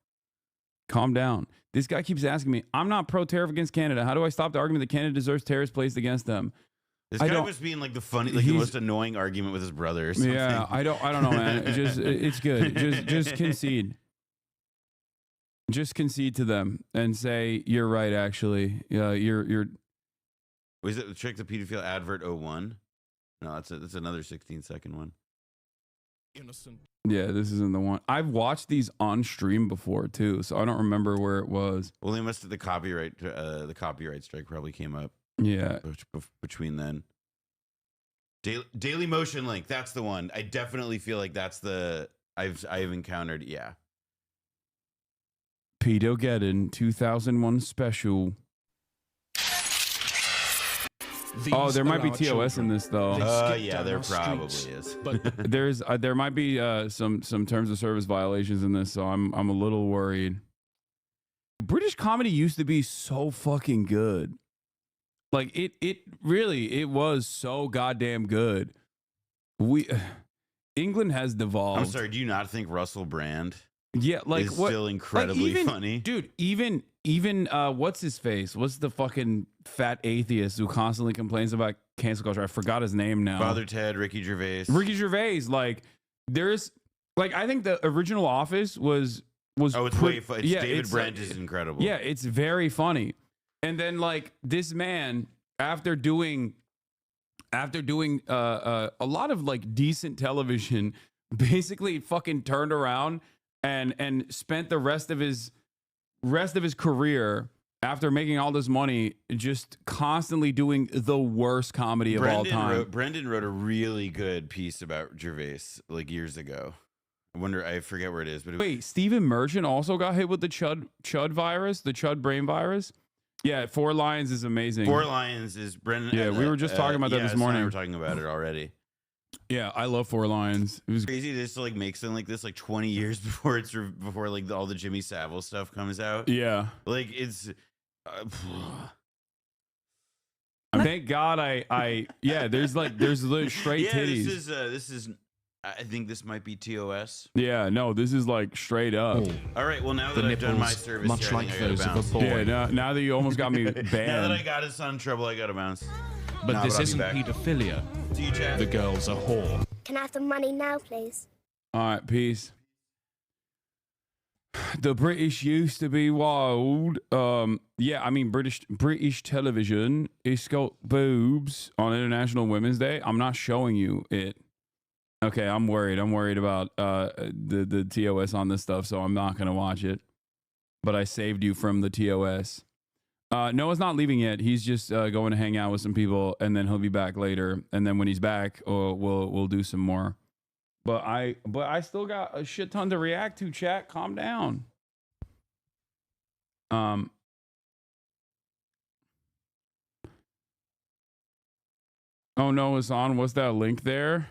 Calm down. This guy keeps asking me, I'm not pro-tariff against Canada. How do I stop the argument that Canada deserves tariffs placed against them? This guy was being like the most annoying argument with his brother or something. Yeah, I don't know, man. It's good. Just concede. Just concede to them and say you're right. Actually, yeah, you're. Was it the Trick the Pedophile Advert 01? No, that's another 16-second one. innocent. Yeah, this isn't the one. I've watched these on stream before too, so I don't remember where it was. Well, they must have the copyright strike probably came up. Yeah, between then. Daily Motion Link, that's the one. I definitely feel like that's the I've encountered. Yeah. Pedogeddon 2001 special. Oh, there might be TOS in this though. Yeah, there probably is. But there might be some terms of service violations in this, so I'm a little worried. British comedy used to be so fucking good. Like it really was so goddamn good. England has devolved. I'm sorry, do you not think Russell Brand? Yeah, like is what, still incredibly funny, dude. Even what's his face? What's the fucking fat atheist who constantly complains about cancel culture? I forgot his name now. Father Ted, Ricky Gervais. Like there's like I think the original Office was oh, it's way fun. David Brent is incredible. Yeah, it's very funny. And then like this man after doing a lot of like decent television, basically fucking turned around and spent the rest of his career after making all this money just constantly doing the worst comedy of all time. Brendan wrote a really good piece about Gervais like years ago. I forget where it is, but wait, Stephen Merchant also got hit with the Chud virus, the Chud brain virus. Yeah, Four Lions is amazing. Four Lions is Brendan. Yeah, we were just talking about that this morning. We were talking about it already. Yeah, I love Four Lions. It was crazy to just like make something like this like 20 years before like all the Jimmy Savile stuff comes out. Yeah, like it's. Thank God there's the straight titties. This is. I think this might be TOS. Yeah, no, this is like straight up. All right, well now that I've done my service, much here, like those of a boy. Yeah, now that you almost got me banned. Now that I got his son in trouble, I got to bounce. But this isn't pedophilia. The girl's a whore. Can I have the money now, please? All right, peace. The British used to be wild. Yeah, I mean British television. It's got boobs on International Women's Day. I'm not showing you it. Okay, I'm worried. I'm worried about the TOS on this stuff, so I'm not gonna watch it. But I saved you from the TOS. Noah's not leaving yet. He's just going to hang out with some people, and then he'll be back later. And then when he's back, we'll do some more. But I still got a shit ton to react to. Chat, calm down. Oh, Noah's on. What's that link there?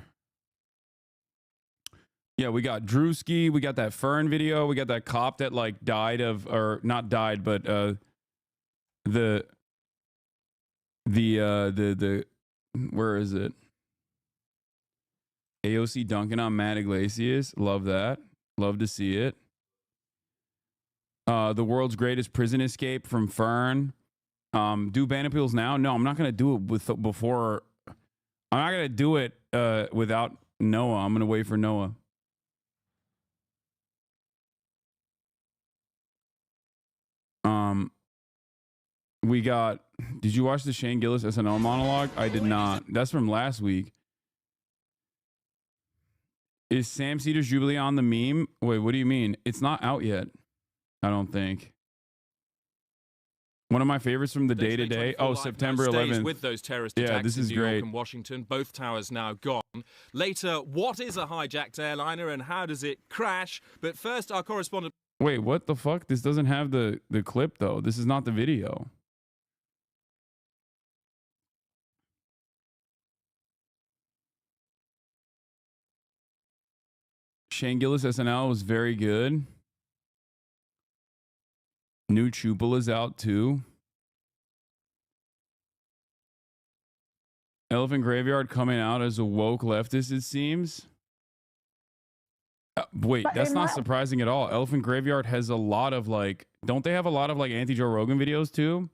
Yeah, we got Drewski. We got that Fern video. We got that cop that like died of, or not died, but the where is it? AOC dunking on Matt Iglesias. Love that. Love to see it. The world's greatest prison escape from Fern. Do ban appeals now? No, I'm not gonna do it before. I'm not gonna do it without Noah. I'm gonna wait for Noah. We got. Did you watch the Shane Gillis SNL monologue? I did not. That's from last week. Is Sam Cedar's Jubilee on the meme? Wait, what do you mean? It's not out yet. I don't think. One of my favorites from the day to day. Oh, September 11th. With those terrorist yeah, attacks this is in New great. York and Washington, both towers now gone. Later, what is a hijacked airliner and how does it crash? But first, our correspondent. Wait, what the fuck? This doesn't have the clip though. This is not the video. Shane Gillis SNL was very good. New Chupal is out too. Elephant Graveyard coming out as a woke leftist, it seems. Wait, but that's not surprising at all. Elephant Graveyard has a lot of like, don't they have a lot of like anti-Joe Rogan videos too?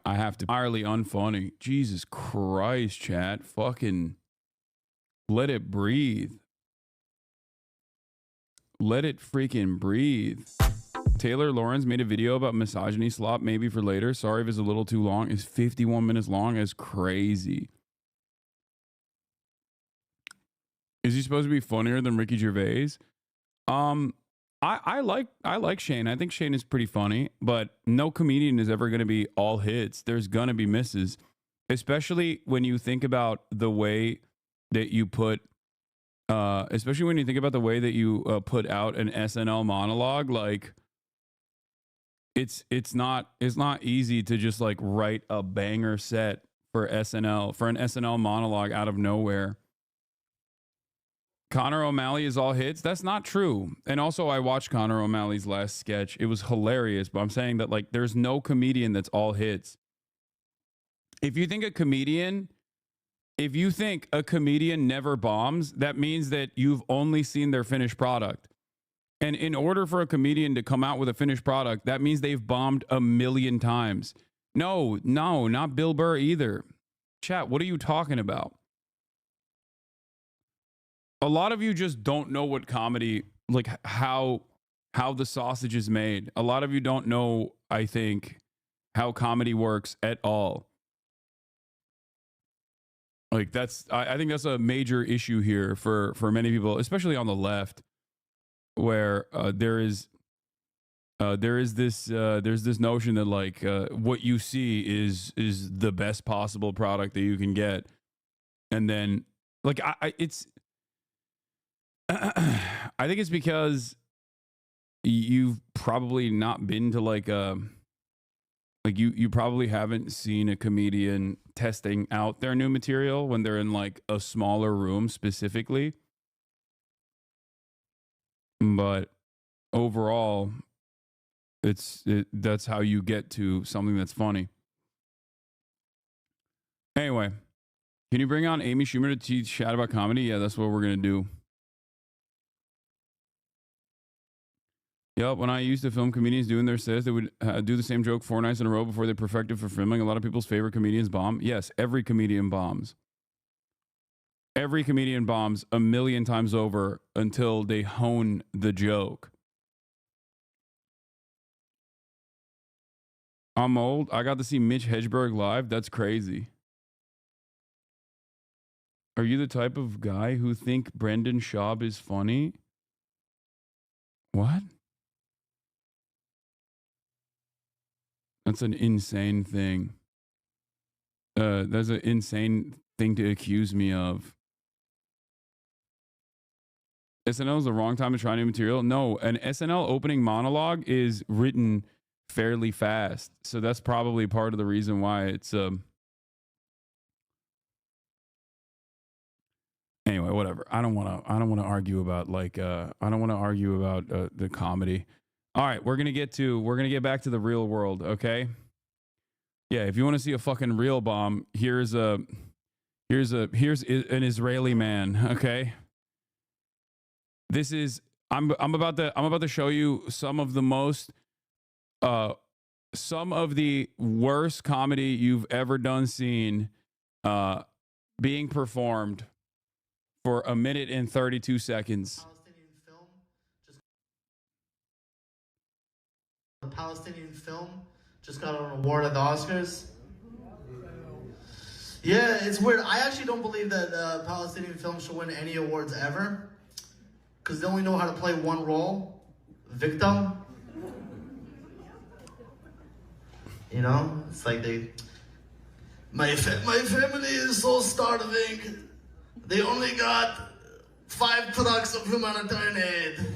I have to entirely unfunny. Jesus Christ, chat. Fucking let it breathe. Let it freaking breathe. Taylor Lawrence made a video about misogyny slop, maybe for later. Sorry if it's a little too long. It's 51 minutes long. It's crazy. Is he supposed to be funnier than Ricky Gervais? I like Shane. I think Shane is pretty funny, but no comedian is ever going to be all hits. There's going to be misses, especially when you think about the way that you put put out an SNL monologue. Like it's not easy to just like write a banger set for an SNL monologue out of nowhere. Conor O'Malley is all hits. That's not true. And also, I watched Conor O'Malley's last sketch. It was hilarious, but I'm saying that like there's no comedian that's all hits. If you think a comedian never bombs, that means that you've only seen their finished product. And in order for a comedian to come out with a finished product, that means they've bombed 1,000,000 times. No, not Bill Burr either. Chat, what are you talking about? A lot of you just don't know what comedy, like how the sausage is made. A lot of you don't know, I think, how comedy works at all. Like I think that's a major issue here for many people, especially on the left, where there's this notion that like what you see is the best possible product that you can get, and then like I think it's because you've probably not been to like you probably haven't seen a comedian testing out their new material when they're in like a smaller room specifically. But overall, that's how you get to something that's funny. Anyway, can you bring on Amy Schumer to teach chat about comedy? Yeah, that's what we're gonna do. Yep, when I used to film comedians doing their sets, they would do the same joke 4 nights in a row before they perfected for filming. A lot of people's favorite comedians bomb. Yes, every comedian bombs. Every comedian bombs 1,000,000 times over until they hone the joke. I'm old. I got to see Mitch Hedberg live. That's crazy. Are you the type of guy who think Brendan Schaub is funny? What? That's an insane thing. That's an insane thing to accuse me of. SNL is the wrong time to try new material. No, an SNL opening monologue is written fairly fast, so that's probably part of the reason why it's Anyway, whatever. I don't want to argue about the comedy. All right, we're gonna get back to the real world, okay? Yeah, if you want to see a fucking real bomb, here's an Israeli man, okay? This is I'm about to show you some of the worst comedy you've ever seen being performed for 1 minute and 32 seconds. The Palestinian film just got an award at the Oscars. Yeah, it's weird. I actually don't believe that Palestinian film should win any awards ever, because they only know how to play one role, victim. You know, it's like my family is so starving. They only got 5 trucks of humanitarian aid.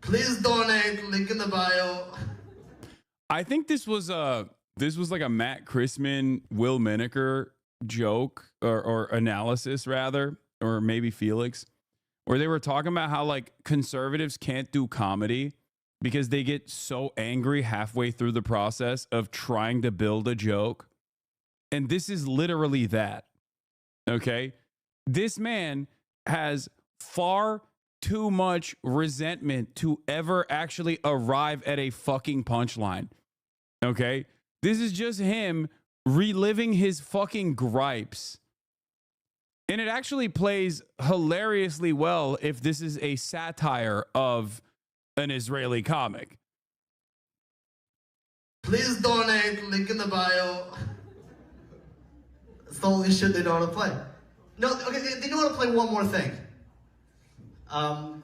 Please donate. Link in the bio. I think this was like a Matt Christman, Will Menaker joke or analysis rather, or maybe Felix, where they were talking about how like conservatives can't do comedy because they get so angry halfway through the process of trying to build a joke. And this is literally that. Okay? This man has far too much resentment to ever actually arrive at a fucking punchline. Okay? This is just him reliving his fucking gripes. And it actually plays hilariously well if this is a satire of an Israeli comic. Please donate, link in the bio. It's the only shit they know how to play. No, okay, they know how to play one more thing.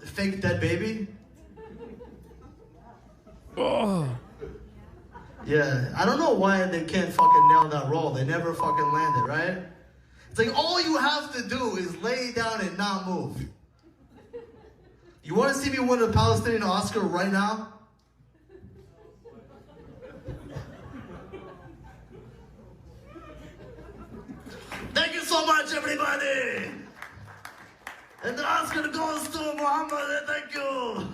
Fake dead baby. Oh. Yeah, I don't know why they can't fucking nail that role. They never fucking land it, right? It's like all you have to do is lay down and not move. You want to see me win a Palestinian Oscar right now? Thank you so much, everybody! And the Oscar goes to Muhammad, thank you!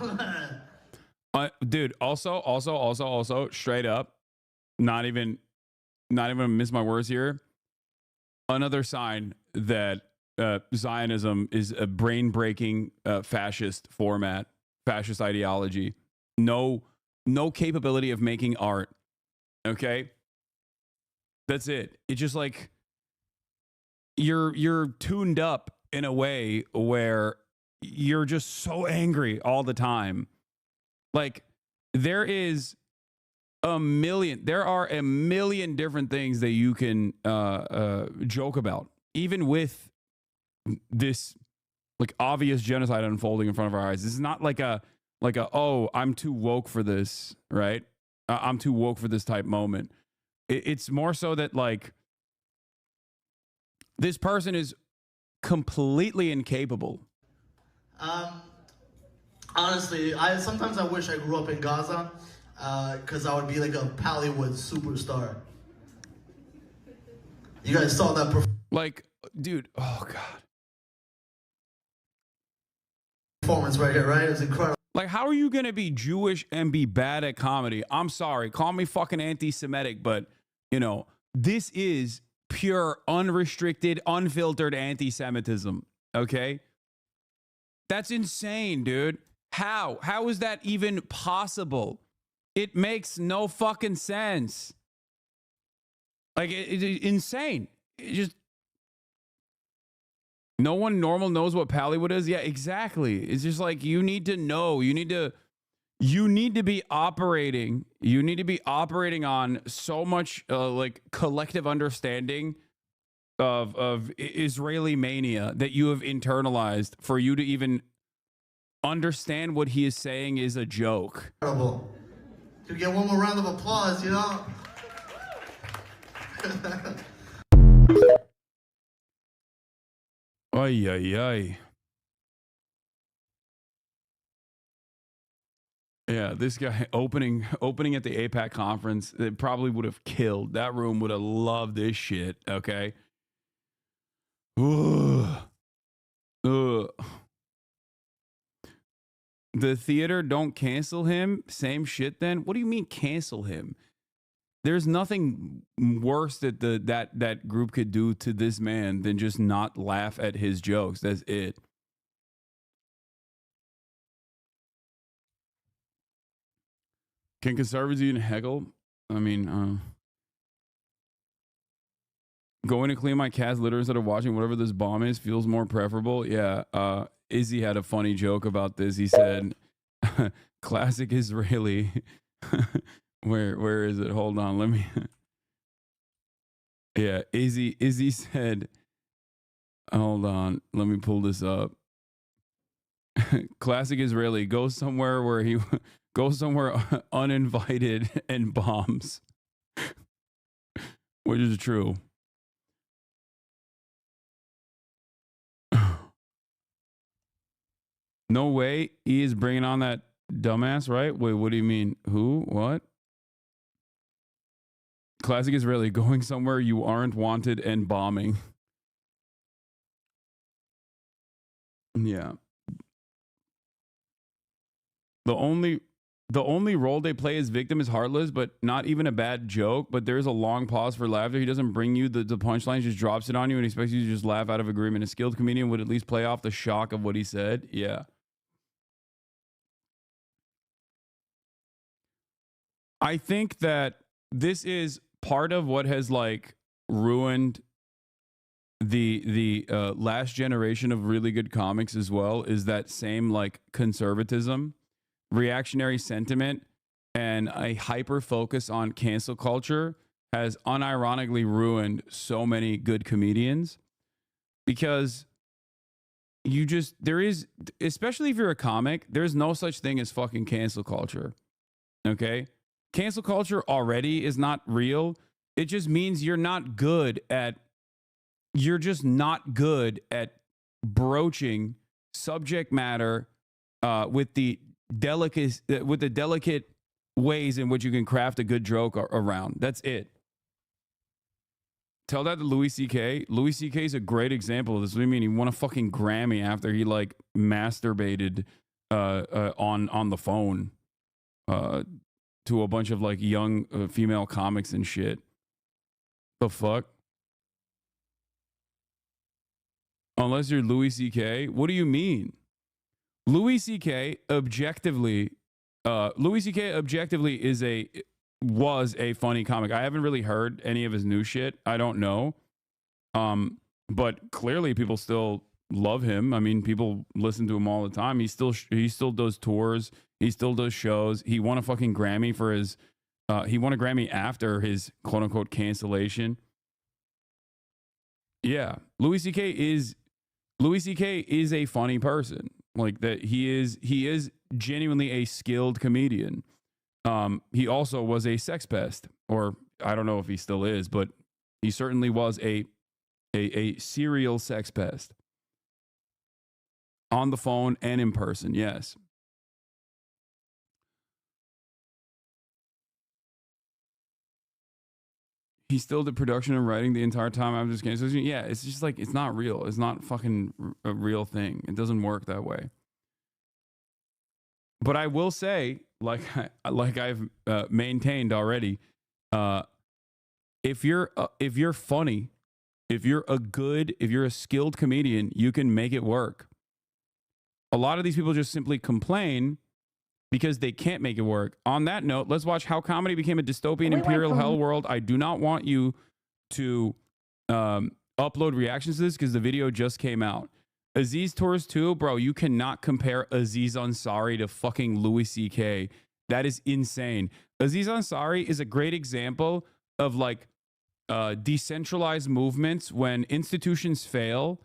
Dude, also, straight up, not even miss my words here. Another sign that Zionism is a brain-breaking fascist format, fascist ideology. No capability of making art. Okay, that's it. It's just like you're tuned up in a way where you're just so angry all the time. Like there are a million different things that you can joke about, even with this like obvious genocide unfolding in front of our eyes. This is not like a oh, I'm too woke for this, right? I'm too woke for this type moment. It's more so that like this person is completely incapable. Honestly, sometimes I wish I grew up in Gaza, because I would be like a Hollywood superstar. You guys saw that like, dude, oh God. Performance right here, right? It was incredible. Like, how are you going to be Jewish and be bad at comedy? I'm sorry. Call me fucking anti-Semitic, but, you know, this is pure, unrestricted, unfiltered anti-Semitism, okay? That's insane, dude. How? How is that even possible? It makes no fucking sense. Like, it's insane. It just... No one normal knows what Pallywood is. Yeah, exactly. It's just like you need to know. You need to be operating. You need to be operating on so much like collective understanding of Israeli mania that you have internalized for you to even understand what he is saying is a joke. Incredible. To get one more round of applause, you know. Ay, ay, ay. Yeah, this guy opening at the APAC conference, it probably would have killed. That room would have loved this shit, okay? Ugh. Ugh. The theater don't cancel him? Same shit then? What do you mean cancel him? There's nothing worse that that group could do to this man than just not laugh at his jokes. That's it. Can conservatives even heckle? I mean, going to clean my cat's litter instead of watching whatever this bomb is feels more preferable. Yeah. Izzy had a funny joke about this. He said, classic Israeli. Where is it? Hold on, let me. Yeah, Izzy said, hold on, let me pull this up. Classic Israeli goes somewhere where he goes somewhere uninvited and bombs, which is true. No way he is bringing on that dumbass, right? Wait, what do you mean? Who? What? Classic Israeli going somewhere you aren't wanted and bombing. Yeah. The only role they play as victim is heartless, but not even a bad joke. But there's a long pause for laughter. He doesn't bring you the punchline, just drops it on you and expects you to just laugh out of agreement. A skilled comedian would at least play off the shock of what he said. Yeah. I think that this is part of what has like ruined the last generation of really good comics as well, is that same like conservatism, reactionary sentiment and a hyper focus on cancel culture has unironically ruined so many good comedians, because there is, especially if you're a comic, there's no such thing as fucking cancel culture. Okay? Cancel culture already is not real. It just means you're just not good at broaching subject matter with the delicate ways in which you can craft a good joke around. That's it. Tell that to Louis C.K. Louis C.K. is a great example of this. What do you mean? He won a fucking Grammy after he like masturbated on the phone to a bunch of like young female comics and shit. The fuck? Unless you're Louis C.K. What do you mean? Louis C.K. objectively was a funny comic. I haven't really heard any of his new shit. I don't know. But clearly people still love him. I mean, people listen to him all the time. He still does tours. He still does shows. He won a fucking Grammy for his he won a Grammy after his quote unquote cancellation. Yeah, Louis C.K. is a funny person. Like that, he is genuinely a skilled comedian. He also was a sex pest, or I don't know if he still is, but he certainly was a serial sex pest. On the phone and in person, yes. He still did production and writing the entire time. I'm just kidding. Yeah, it's just like, it's not real. It's not fucking a real thing. It doesn't work that way. But I will say, like I've maintained already, if you're funny, if you're a skilled comedian, you can make it work. A lot of these people just simply complain because they can't make it work. On that note, let's watch how comedy became a dystopian imperial hell world. I do not want you to upload reactions to this because the video just came out. Aziz Tours 2, bro, you cannot compare Aziz Ansari to fucking Louis C.K. That is insane. Aziz Ansari is a great example of like decentralized movements. When institutions fail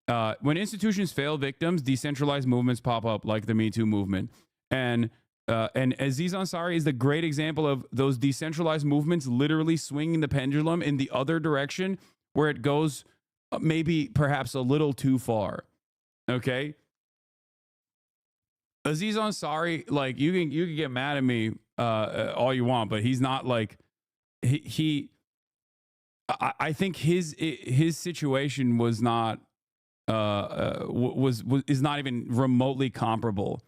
victims, decentralized movements pop up, like the Me Too movement. And Aziz Ansari is the great example of those decentralized movements literally swinging the pendulum in the other direction, where it goes maybe perhaps a little too far. Okay? Aziz Ansari, like, you can get mad at me all you want, but he's not like I think his situation was not is not even remotely comparable.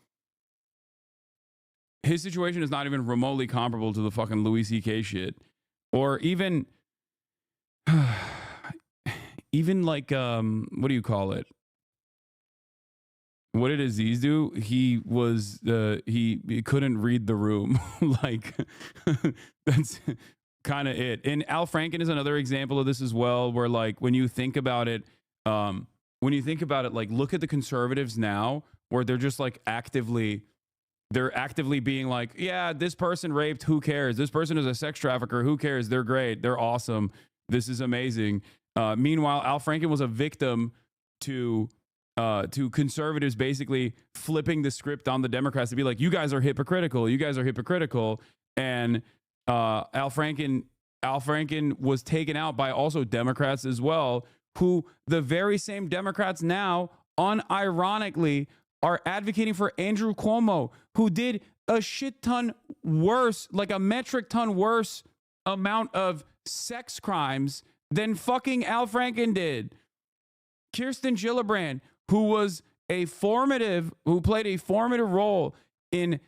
His situation is not even remotely comparable to the fucking Louis C.K. shit. Or even like, what do you call it? What did Aziz do? He was, he couldn't read the room. Like, that's kind of it. And Al Franken is another example of this as well, where like, when you think about it, like, look at the conservatives now, where they're just like actively being like, yeah, this person raped, who cares? This person is a sex trafficker, who cares? They're great, they're awesome, this is amazing. Meanwhile, Al Franken was a victim to conservatives basically flipping the script on the Democrats to be like, you guys are hypocritical, and Al Franken was taken out by also Democrats as well, who the very same Democrats now unironically are advocating for Andrew Cuomo, who did a shit ton worse, like a metric ton worse amount of sex crimes than fucking Al Franken did. Kirsten Gillibrand, who played a formative role in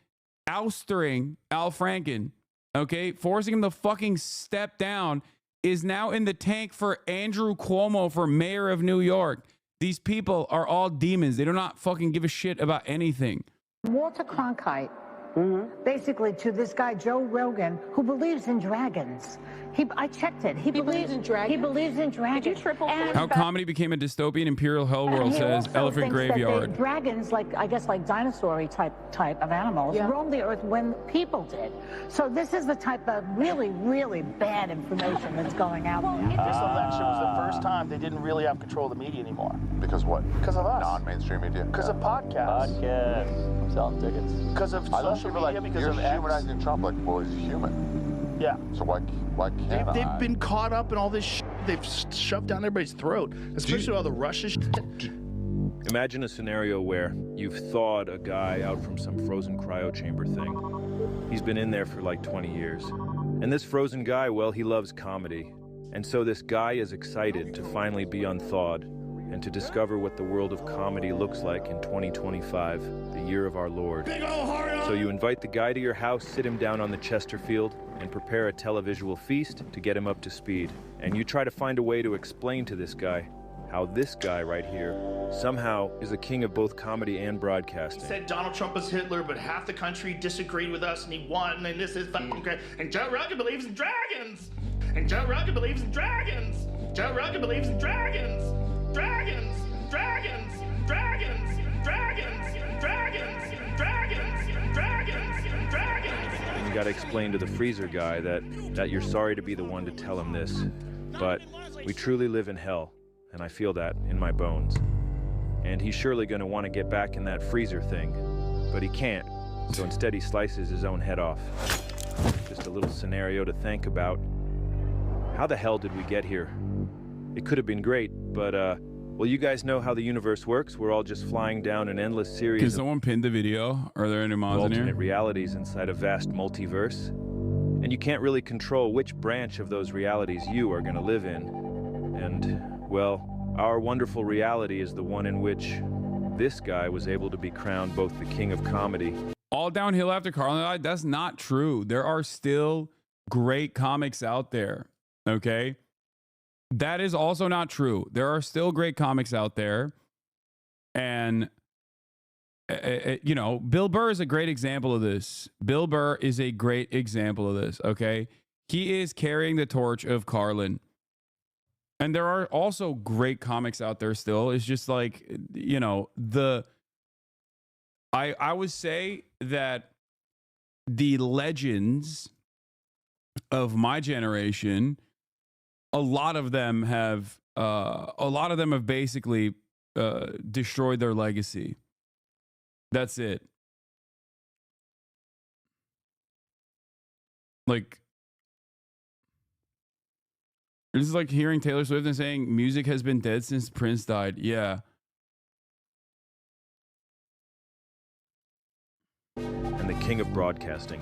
ousting Al Franken, okay, forcing him to fucking step down, is now in the tank for Andrew Cuomo for mayor of New York. These people are all demons. They do not fucking give a shit about anything. Walter Cronkite basically to this guy, Joe Rogan, who believes in dragons. I checked it. He believes in dragons? He believes in dragons. Did you triple How comedy became a dystopian imperial hell world, he says also Elephant thinks that Graveyard. dragons, like I guess like dinosaur type of animals, roamed the earth when people did. So this is the type of really, really bad information that's going out there. This election was the first time they didn't really have control of the media anymore. Because what? Because of us. Non-mainstream media. Because of podcasts. Podcasts. I'm selling tickets. Because of social media, because you're of X. humanizing Trump like, well, he's human. Yeah. So why can't They've I? been caught up in all this shit they've shoved down everybody's throat, especially all the Russia shit. Imagine a scenario where you've thawed a guy out from some frozen cryo chamber thing. He's been in there for like 20 years. And this frozen guy, well, he loves comedy. And so this guy is excited to finally be unthawed and to discover what the world of comedy looks like in 2025, the year of our Lord. So you invite the guy to your house, sit him down on the Chesterfield, and prepare a televisual feast to get him up to speed. And you try to find a way to explain to this guy how this guy right here somehow is a king of both comedy and broadcasting. He said Donald Trump was Hitler, but half the country disagreed with us and he won, and this is fucking great. And Joe Rogan believes in dragons! And Joe Rogan believes in dragons! Joe Rogan believes in dragons! Dragons! Dragons! Dragons! Dragons! Dragons! Dragons! Dragons! Dragons! And you gotta explain to the freezer guy that you're sorry to be the one to tell him this, but we truly live in hell, and I feel that in my bones. And he's surely gonna want to get back in that freezer thing, but he can't, so instead he slices his own head off. Just a little scenario to think about. How the hell did we get here? It could have been great, but well, you guys know how the universe works. We're all just flying down an endless series Can someone pin the video? Are there any mods in here? alternate realities inside a vast multiverse. And you can't really control which branch of those realities you are going to live in. And, well, our wonderful reality is the one in which this guy was able to be crowned both the king of comedy. All downhill after Carlin died? That's not true. There are still great comics out there, okay? That is also not true. There are still great comics out there. And, you know, Bill Burr is a great example of this. Bill Burr is a great example of this, okay? He is carrying the torch of Carlin. And there are also great comics out there still. It's just like, you know, I would say that the legends of my generation, a lot of them have basically destroyed their legacy. That's it. Like, this is like hearing Taylor Swift and saying music has been dead since Prince died. Yeah. And the king of broadcasting.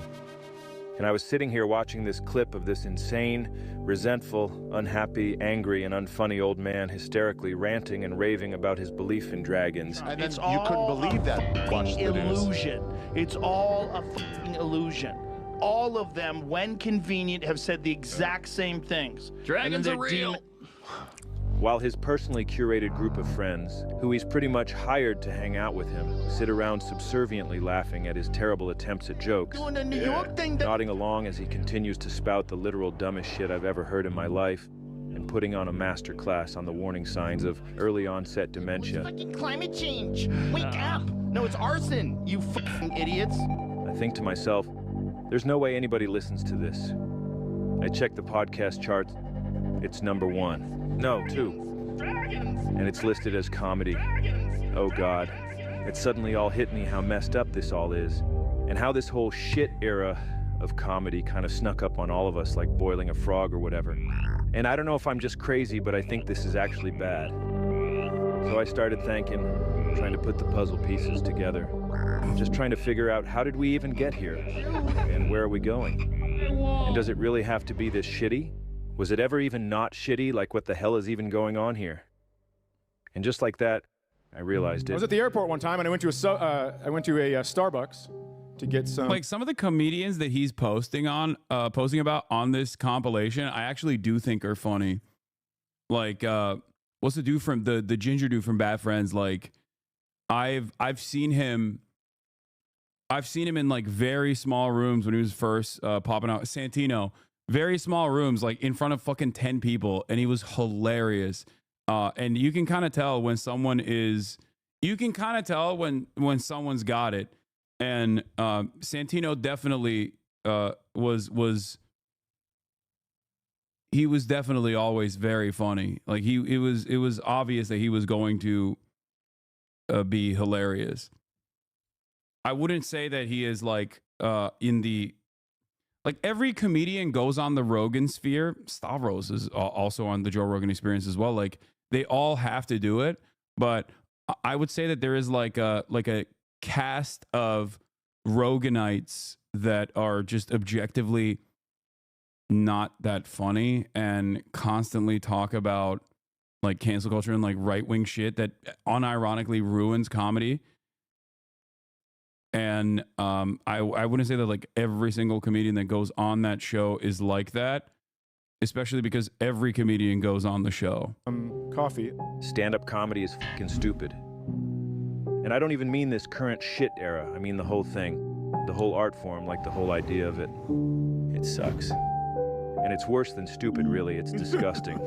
And I was sitting here watching this clip of this insane, resentful, unhappy, angry, and unfunny old man hysterically ranting and raving about his belief in dragons. And it's you couldn't believe that. Watch the illusion. It's all a fucking illusion. All of them, when convenient, have said the exact same things. Dragons are real. While his personally curated group of friends, who he's pretty much hired to hang out with him, sit around subserviently laughing at his terrible attempts at jokes, Doing the New York thing. nodding along as he continues to spout the literal dumbest shit I've ever heard in my life, and putting on a master class on the warning signs of early onset dementia. Fucking climate change. Wake up. No, it's arson, you fucking idiots. I think to myself, there's no way anybody listens to this. I check the podcast charts. It's number 1. No, 2. And it's listed as comedy. Oh God. It suddenly all hit me how messed up this all is. And how this whole shit era of comedy kind of snuck up on all of us like boiling a frog or whatever. And I don't know if I'm just crazy, but I think this is actually bad. So I started thinking, trying to put the puzzle pieces together. Just trying to figure out, how did we even get here? And where are we going? And does it really have to be this shitty? Was it ever even not shitty? Like, what the hell is even going on here? And just like that, I realized it. I was at the airport one time and I went to a Starbucks to get some. Like some of the comedians that he's posting about on this compilation, I actually do think are funny. Like, what's the dude from the ginger dude from Bad Friends? Like, I've seen him I've seen him in like very small rooms when he was first popping out. Santino, very small rooms, like in front of fucking 10 people, and he was hilarious. And you can kind of tell when someone is, you can kind of tell when someone's got it. And Santino definitely he was definitely always very funny. Like it was obvious that he was going to be hilarious. I wouldn't say that he is like in the, like every comedian goes on the Rogan sphere. Stavros is also on the Joe Rogan Experience as well. Like they all have to do it, but I would say that there is like a cast of Roganites that are just objectively not that funny and constantly talk about like cancel culture and like right-wing shit that unironically ruins comedy. And I wouldn't say that like every single comedian that goes on that show is like that, especially because every comedian goes on the show. Coffee. Stand-up comedy is fucking stupid. And I don't even mean this current shit era. I mean the whole thing. The whole art form, like the whole idea of it. It sucks. And it's worse than stupid, really. It's disgusting.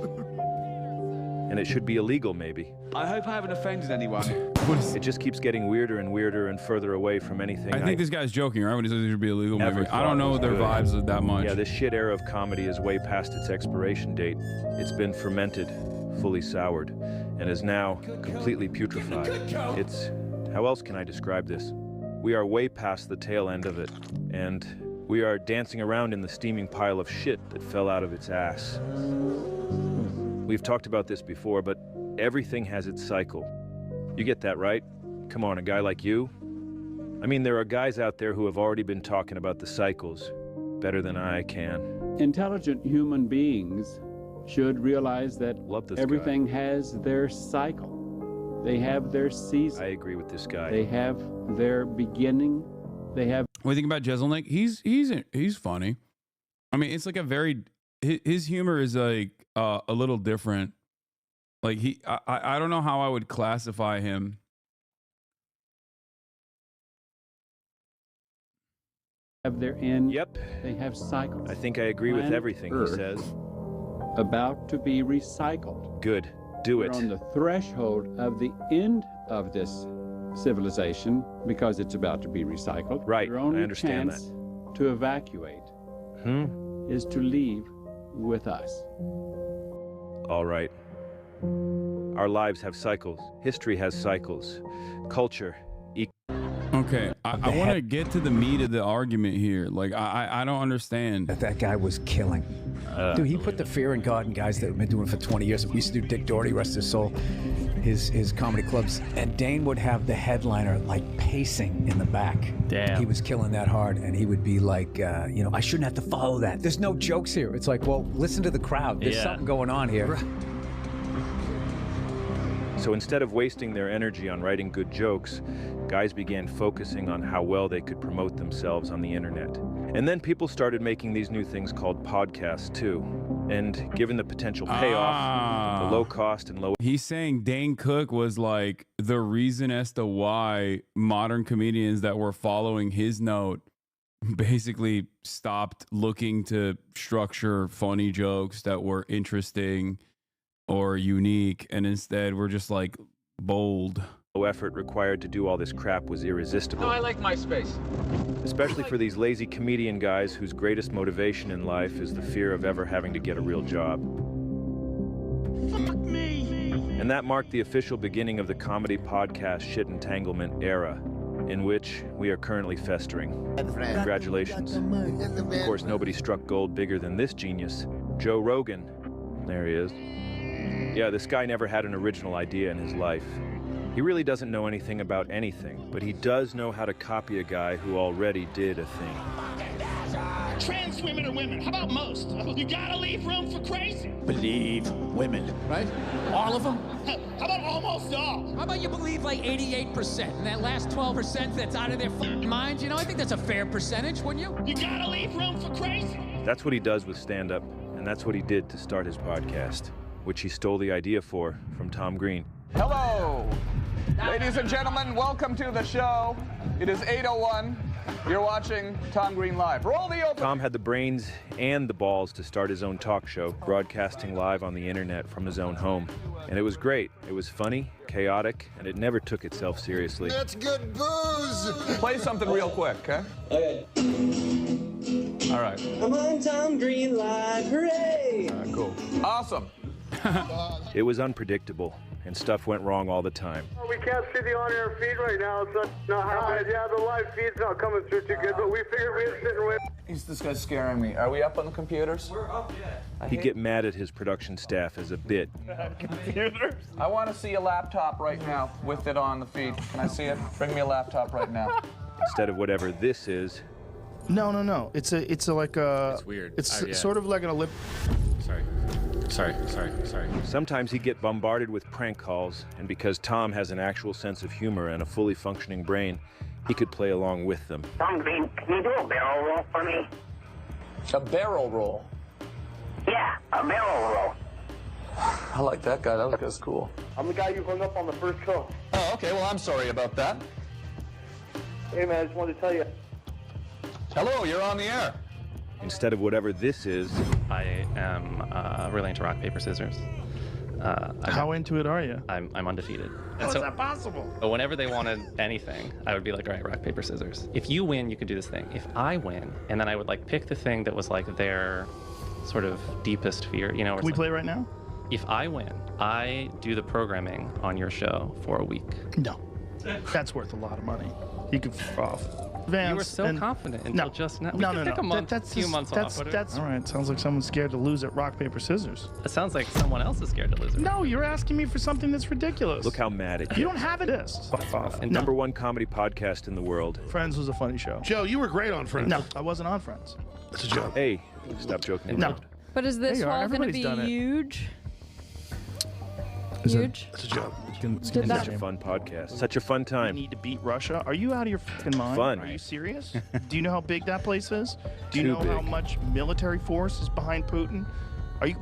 And it should be illegal, maybe. I hope I haven't offended anyone. It just keeps getting weirder and weirder and further away from anything. I think this guy's joking, right? When he says it should be illegal, maybe. I don't know their vibes that much. Yeah, this shit era of comedy is way past its expiration date. It's been fermented, fully soured, and is now completely putrefied. It's... how else can I describe this? We are way past the tail end of it, and we are dancing around in the steaming pile of shit that fell out of its ass. We've talked about this before, but everything has its cycle. You get that, right? Come on, a guy like you? I mean, there are guys out there who have already been talking about the cycles better than I can. Intelligent human beings should realize that everything has their cycle. They have their season. I agree with this guy. They have their beginning. They have... What do you think about Jeselnik? He's funny. I mean, it's like a very... His humor is like a little different. Like I don't know how I would classify him. Have their end. Yep. They have cycles. I think I agree with everything he says. About to be recycled. Good. Do it. We're on the threshold of the end of this civilization because it's about to be recycled. Right. Your only I understand chance to evacuate is to leave with us. All right. Our lives have cycles. History has cycles. Culture. Okay, I want to get to the meat of the argument here. Like, I don't understand. That guy was killing. Dude, he put the fear in God in guys that have been doing it for 20 years. We used to do Dick Doherty, rest his soul, his comedy clubs. And Dane would have the headliner, like, pacing in the back. Damn. He was killing that hard, and he would be like, you know, I shouldn't have to follow that. There's no jokes here. It's like, well, listen to the crowd. There's something going on here. So instead of wasting their energy on writing good jokes, guys began focusing on how well they could promote themselves on the internet. And then people started making these new things called podcasts too. And given the potential payoff, the low cost and low... He's saying Dane Cook was like the reason as to why modern comedians that were following his note basically stopped looking to structure funny jokes that were interesting or unique, and instead we're just like bold. Low effort required to do all this crap was irresistible. No, I like my space. Especially for these lazy comedian guys whose greatest motivation in life is the fear of ever having to get a real job. Fuck me. And that marked the official beginning of the comedy podcast shit entanglement era, in which we are currently festering. Congratulations. Of course, nobody struck gold bigger than this genius, Joe Rogan. There he is. Yeah, this guy never had an original idea in his life. He really doesn't know anything about anything, but he does know how to copy a guy who already did a thing. Trans women are women. How about most? You gotta leave room for crazy. Believe women, right? All of them? How about almost all? How about you believe like 88%, and that last 12% that's out of their minds? You know, I think that's a fair percentage, wouldn't you? You gotta leave room for crazy. That's what he does with stand-up, and that's what he did to start his podcast, which he stole the idea for from Tom Green. Hello, ladies and gentlemen, welcome to the show. It is 8:01. You're watching Tom Green Live. Roll the open. Tom had the brains and the balls to start his own talk show, broadcasting live on the internet from his own home. And it was great. It was funny, chaotic, and it never took itself seriously. That's good booze. Play something real quick, okay? Okay. All right. I'm on Tom Green Live. Hooray! All right, cool. Awesome. It was unpredictable, and stuff went wrong all the time. We can't see the on-air feed right now. It's not happening. Yeah, the live feed's not coming through too good, but we figured we'd sit and wait. This guy's scaring me. Are we up on the computers? We're up, yeah. He'd get mad at his production staff as a bit. Computers? I want to see a laptop right now with it on the feed. Can I see it? Bring me a laptop right now. Instead of whatever this is. No. It's like a. It's weird. It's sort of like an Olympic. Sorry. Sometimes he'd get bombarded with prank calls, and because Tom has an actual sense of humor and a fully functioning brain, he could play along with them. Tom Green, can you do a barrel roll for me? A barrel roll? Yeah, a barrel roll. I like that guy. That guy's cool. I'm the guy you hung up on the first call. Oh, okay. Well, I'm sorry about that. Hey, man, I just wanted to tell you. Hello, you're on the air. Instead of whatever this is. I am really into rock, paper, scissors. How into it are you? I'm undefeated. How is that possible? Whenever they wanted anything, I would be like, all right, rock, paper, scissors. If you win, you could do this thing. If I win, and then I would like pick the thing that was like their sort of deepest fear, you know. Can we play right now? If I win, I do the programming on your show for a week. No, that's worth a lot of money. You could f off. You were so confident until just now. We could pick a month, a few months off. All right. Sounds like someone's scared to lose at rock, paper, scissors. It sounds like someone else is scared to lose it. No, you're asking me for something that's ridiculous. Look how mad it is. You don't have it. Fuck off. And number one comedy podcast in the world. Friends was a funny show. Joe, you were great on Friends. No, I wasn't on Friends. That's a joke. Hey, stop joking. No. But is this There you are. wall going to Everybody's be done it. huge? Is it- Huge? That's a joke. Did that- Such a fun podcast. Such a fun time. We need to beat Russia. Are you out of your fucking mind? Fun. Are you serious? Do you know how big that place is? Do you Too know how big. much military force is behind Putin?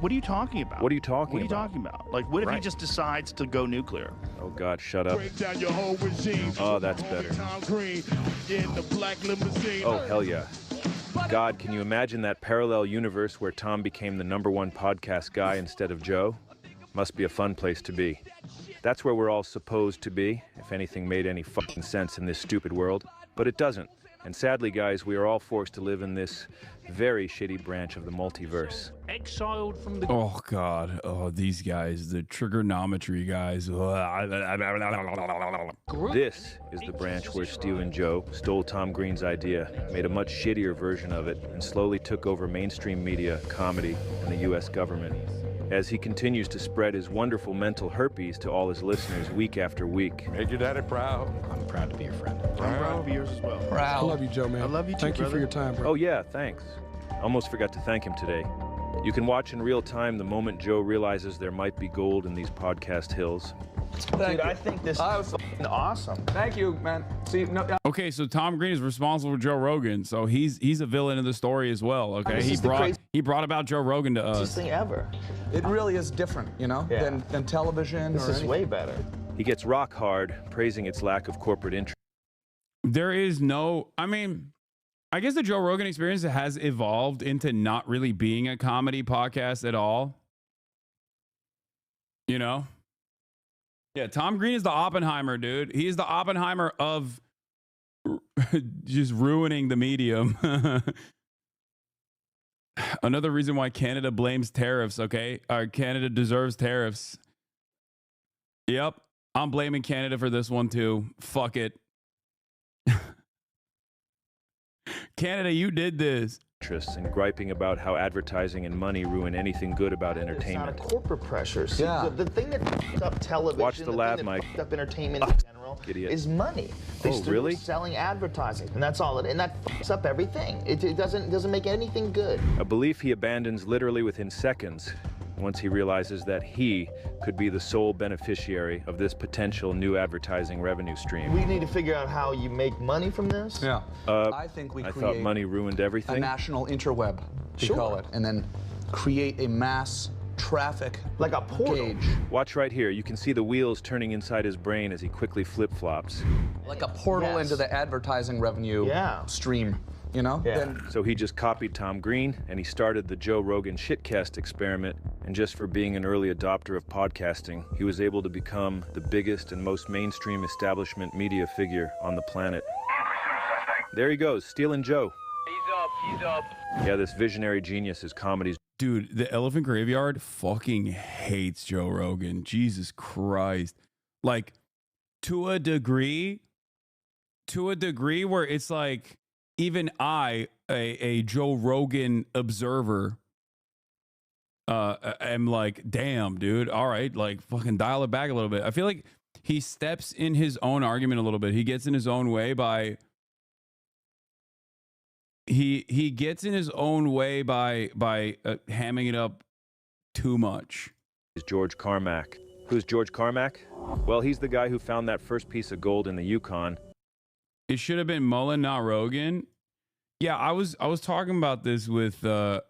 What are you talking about? What are you talking What are you about? talking about? Like, what if he Right. just decides to go nuclear? Oh God, shut up. Break down your whole regime. Oh, that's better. Tom Green in the black limousine. Oh, hell yeah. God, can you imagine that parallel universe where Tom became the number one podcast guy instead of Joe? Must be a fun place to be. That's where we're all supposed to be, if anything made any fucking sense in this stupid world. But it doesn't. And sadly, guys, we are all forced to live in this very shitty branch of the multiverse. Exiled from the... Oh, God. Oh, these guys. The trigonometry guys. This is the branch where Stu and Joe stole Tom Green's idea, made a much shittier version of it, and slowly took over mainstream media, comedy, and the U.S. government. As he continues to spread his wonderful mental herpes to all his listeners week after week. Made your daddy proud. I'm proud to be your friend. I'm proud to be yours as well. I love you, Joe, man. I love you too, Thank you for brother. your time, bro. Oh yeah, thanks. Almost forgot to thank him today. You can watch in real time the moment Joe realizes there might be gold in these podcast hills. Dude, I think this is awesome. Thank you, man. See, no, Okay, so Tom Green is responsible for Joe Rogan, so he's a villain in the story as well. Okay, This he is the brought about Joe Rogan to us. thing ever. It really is different, you know, than television. This or is anything. way better. He gets rock hard, praising its lack of corporate interest. There is no, I mean, I guess the Joe Rogan Experience has evolved into not really being a comedy podcast at all. You know? Yeah, Tom Green is the Oppenheimer, dude. He is the Oppenheimer of just ruining the medium. Another reason why Canada blames tariffs, okay? Canada deserves tariffs. Yep, I'm blaming Canada for this one too. Fuck it. Canada, you did this. And griping about how advertising and money ruin anything good about entertainment. It's not a corporate pressure. See, the thing that f***ed up television, Watch the lab, thing Mike. that f***ed up entertainment in general idiot. is money. They Oh, started really? selling advertising, and that's all. And that f***s up everything. It doesn't make anything good. A belief he abandons literally within seconds once he realizes that he could be the sole beneficiary of this potential new advertising revenue stream. We need to figure out how you make money from this. Yeah. I think we thought create money ruined a everything. national interweb, we call it, and then create a mass traffic like a gauge. Watch right here. You can see the wheels turning inside his brain as he quickly flip-flops. Like a portal into the advertising revenue stream, you know? So he just copied Tom Green, and he started the Joe Rogan shitcast experiment. And just for being an early adopter of podcasting, he was able to become the biggest and most mainstream establishment media figure on the planet. There he goes, stealing Joe. He's up. Yeah, this visionary genius is comedy's. Dude, the Elephant Graveyard fucking hates Joe Rogan. Jesus Christ. Like, to a degree where it's like, even I, a Joe Rogan observer, am like, damn, dude, all right, like, fucking dial it back a little bit. I feel like he steps in his own argument a little bit. He gets in his own way by... He gets in his own way by hamming it up too much. Is George Carmack. Who's George Carmack? Well, he's the guy who found that first piece of gold in the Yukon. It should have been Mullen, not Rogan. Yeah, I was talking about this with Noah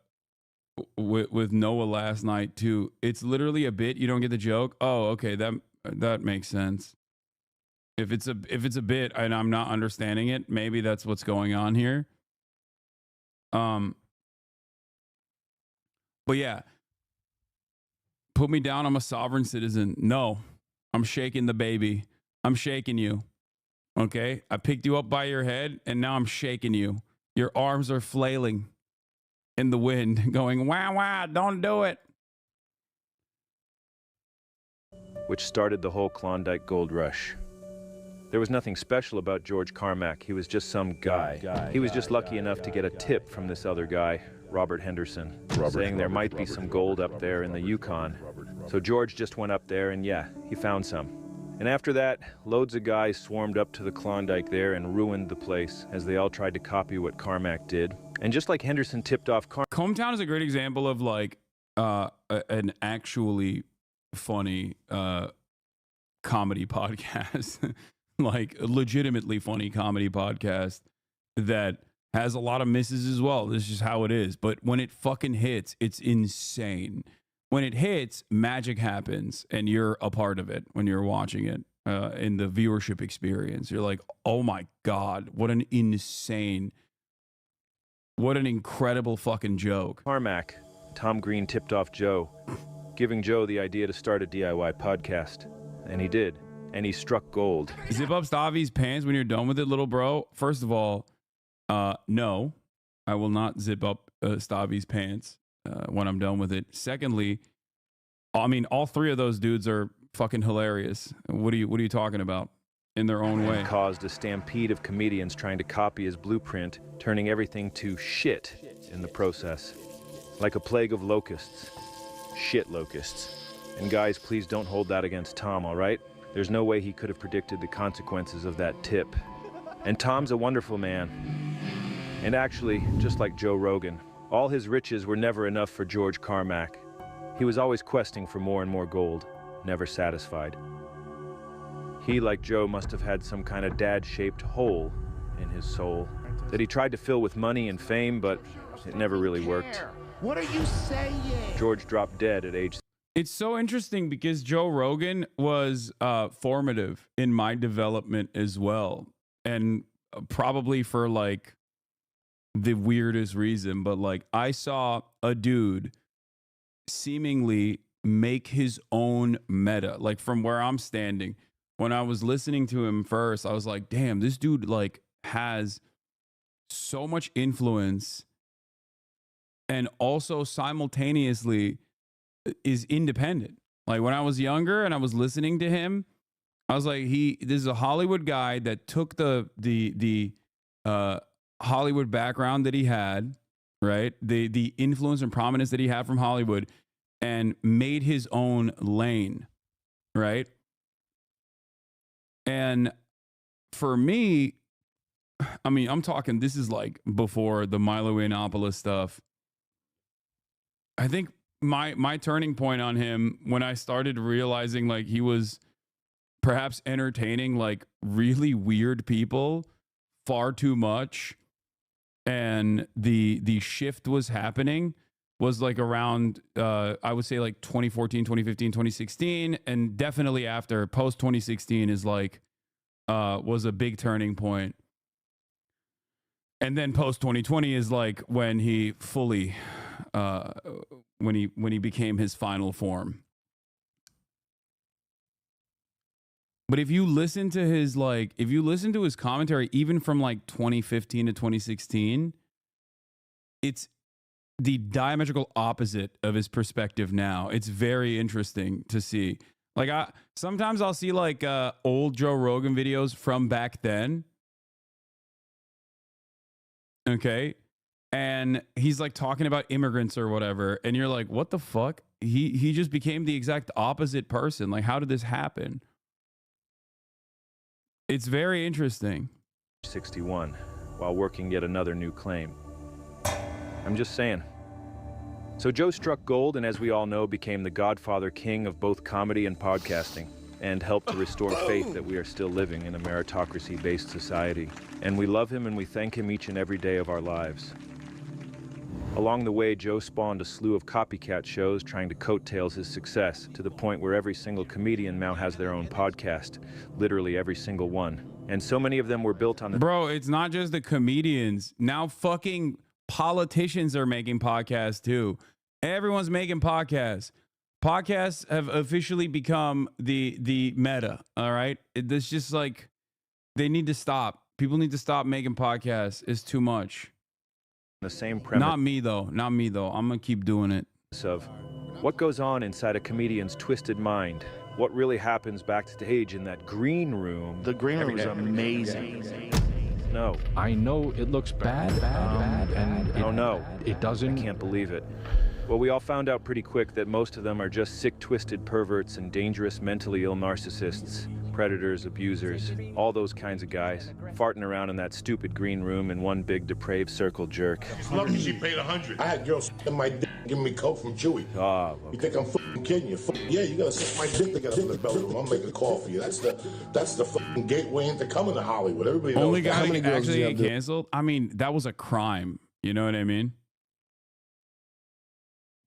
last night too. It's literally a bit. You don't get the joke. Oh, okay, that makes sense. If it's a bit and I'm not understanding it, maybe that's what's going on here. But yeah, put me down. I'm a sovereign citizen. No, I'm shaking the baby. I'm shaking you. Okay. I picked you up by your head and now I'm shaking you. Your arms are flailing in the wind going, wah, wah, don't do it. Which started the whole Klondike Gold Rush. There was nothing special about George Carmack. He was just some guy. He was just lucky enough to get a tip from this other guy, Robert Henderson, saying there might be some gold up there in the Yukon. So George just went up there and yeah, he found some. And after that, loads of guys swarmed up to the Klondike there and ruined the place as they all tried to copy what Carmack did. And just like Henderson tipped off Cometown is a great example of like an actually funny comedy podcast. Like a legitimately funny comedy podcast that has a lot of misses as well. This is just how it is. But when it fucking hits, it's insane. When it hits, magic happens and you're a part of it when you're watching it in the viewership experience. You're like, oh my God, what an incredible fucking joke. Carmack, Tom Green tipped off Joe, giving Joe the idea to start a DIY podcast. And he did. And he struck gold. Zip up Stavi's pants when you're done with it, little bro. First of all, no, I will not zip up Stavi's pants when I'm done with it. Secondly, I mean, all three of those dudes are fucking hilarious. What are you talking about? In their own way. Caused a stampede of comedians trying to copy his blueprint, turning everything to shit in the process. Like a plague of locusts. Shit locusts. And guys, please don't hold that against Tom, all right? There's no way he could have predicted the consequences of that tip. And Tom's a wonderful man. And actually, just like Joe Rogan, all his riches were never enough for George Carmack. He was always questing for more and more gold, never satisfied. He, like Joe, must have had some kind of dad-shaped hole in his soul that he tried to fill with money and fame, but it never really worked. What are you saying? George dropped dead at age... It's so interesting because Joe Rogan was formative in my development as well. And probably for like the weirdest reason, but like I saw a dude seemingly make his own meta, like from where I'm standing. When I was listening to him first, I was like, damn, this dude like has so much influence and also simultaneously is independent. Like when I was younger and I was listening to him, I was like, this is a Hollywood guy that took the Hollywood background that he had, right? The influence and prominence that he had from Hollywood and made his own lane, right? And for me, I mean, I'm talking, this is like before the Milo Yiannopoulos stuff. I think my turning point on him when I started realizing like he was perhaps entertaining like really weird people far too much and the shift was happening was like around, I would say like 2014, 2015, 2016. And definitely after post 2016 is like, was a big turning point. And then post 2020 is like when he fully, when he became his final form. But if you listen to his commentary, even from like 2015 to 2016, it's the diametrical opposite of his perspective now. It's very interesting to see. Like sometimes I'll see like old Joe Rogan videos from back then. Okay. And he's like talking about immigrants or whatever. And you're like, what the fuck? He just became the exact opposite person. Like, how did this happen? It's very interesting. 61, while working yet another new claim. I'm just saying. So Joe struck gold, and as we all know, became the godfather king of both comedy and podcasting, and helped to restore faith that we are still living in a meritocracy-based society. And we love him and we thank him each and every day of our lives. Along the way, Joe spawned a slew of copycat shows trying to coattails his success, to the point where every single comedian now has their own podcast, literally every single one. And so many of them were built on the... Bro, it's not just the comedians. Now fucking politicians are making podcasts too. Everyone's making podcasts. Podcasts have officially become the meta, all right? It's just like, they need to stop. People need to stop making podcasts. It's too much. The same premise. Not me though. I'm gonna keep doing it. Of what goes on inside a comedian's twisted mind. What really happens backstage in that green room. The green room is amazing. No. I know it looks bad, it doesn't. I can't believe it. Well, we all found out pretty quick that most of them are just sick, twisted perverts and dangerous, mentally ill narcissists. Predators, abusers, all those kinds of guys, farting around in that stupid green room in one big depraved circle jerk. Lucky she paid 100. I had girls in my dick giving me coke from Chewy. You think I'm fucking kidding you? Yeah, you gotta suck my dick to get up in the belly room. I'm making a call for you. That's the fucking gateway into coming to Hollywood. Everybody knows. Only guy that actually get canceled. I mean, that was a crime. You know what I mean?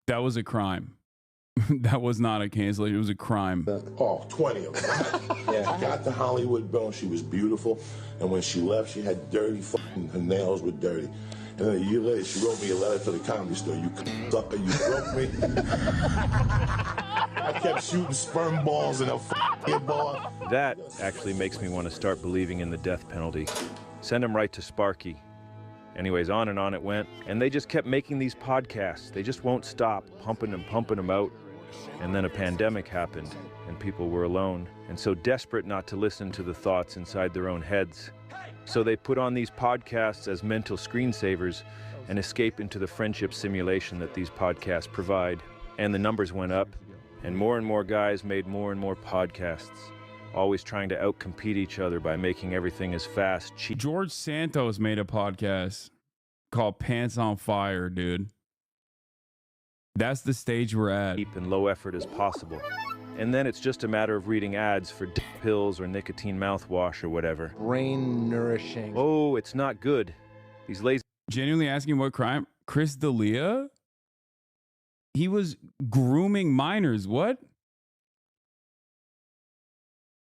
That was a crime. That was not a cancellation. It was a crime. 20 of them. Yeah. She got to Hollywood, bro. She was beautiful. And when she left, she had dirty her nails were dirty. And then a year later, she wrote me a letter to the Comedy Store. You sucker, you broke me. I kept shooting sperm balls in her bar. That actually makes me want to start believing in the death penalty. Send him right to Sparky. Anyways, on and on it went. And they just kept making these podcasts. They just won't stop, pumping them out. And then a pandemic happened, and people were alone, and so desperate not to listen to the thoughts inside their own heads. So they put on these podcasts as mental screensavers and escape into the friendship simulation that these podcasts provide. And the numbers went up, and more guys made more and more podcasts, always trying to outcompete each other by making everything as fast, cheap. George Santos made a podcast called Pants on Fire, dude. That's the stage we're at. Cheap and low effort as possible. And then it's just a matter of reading ads for pills or nicotine mouthwash or whatever. Brain nourishing. Oh, it's not good. These lazy... Genuinely asking what crime? Chris D'Elia? He was grooming minors. What?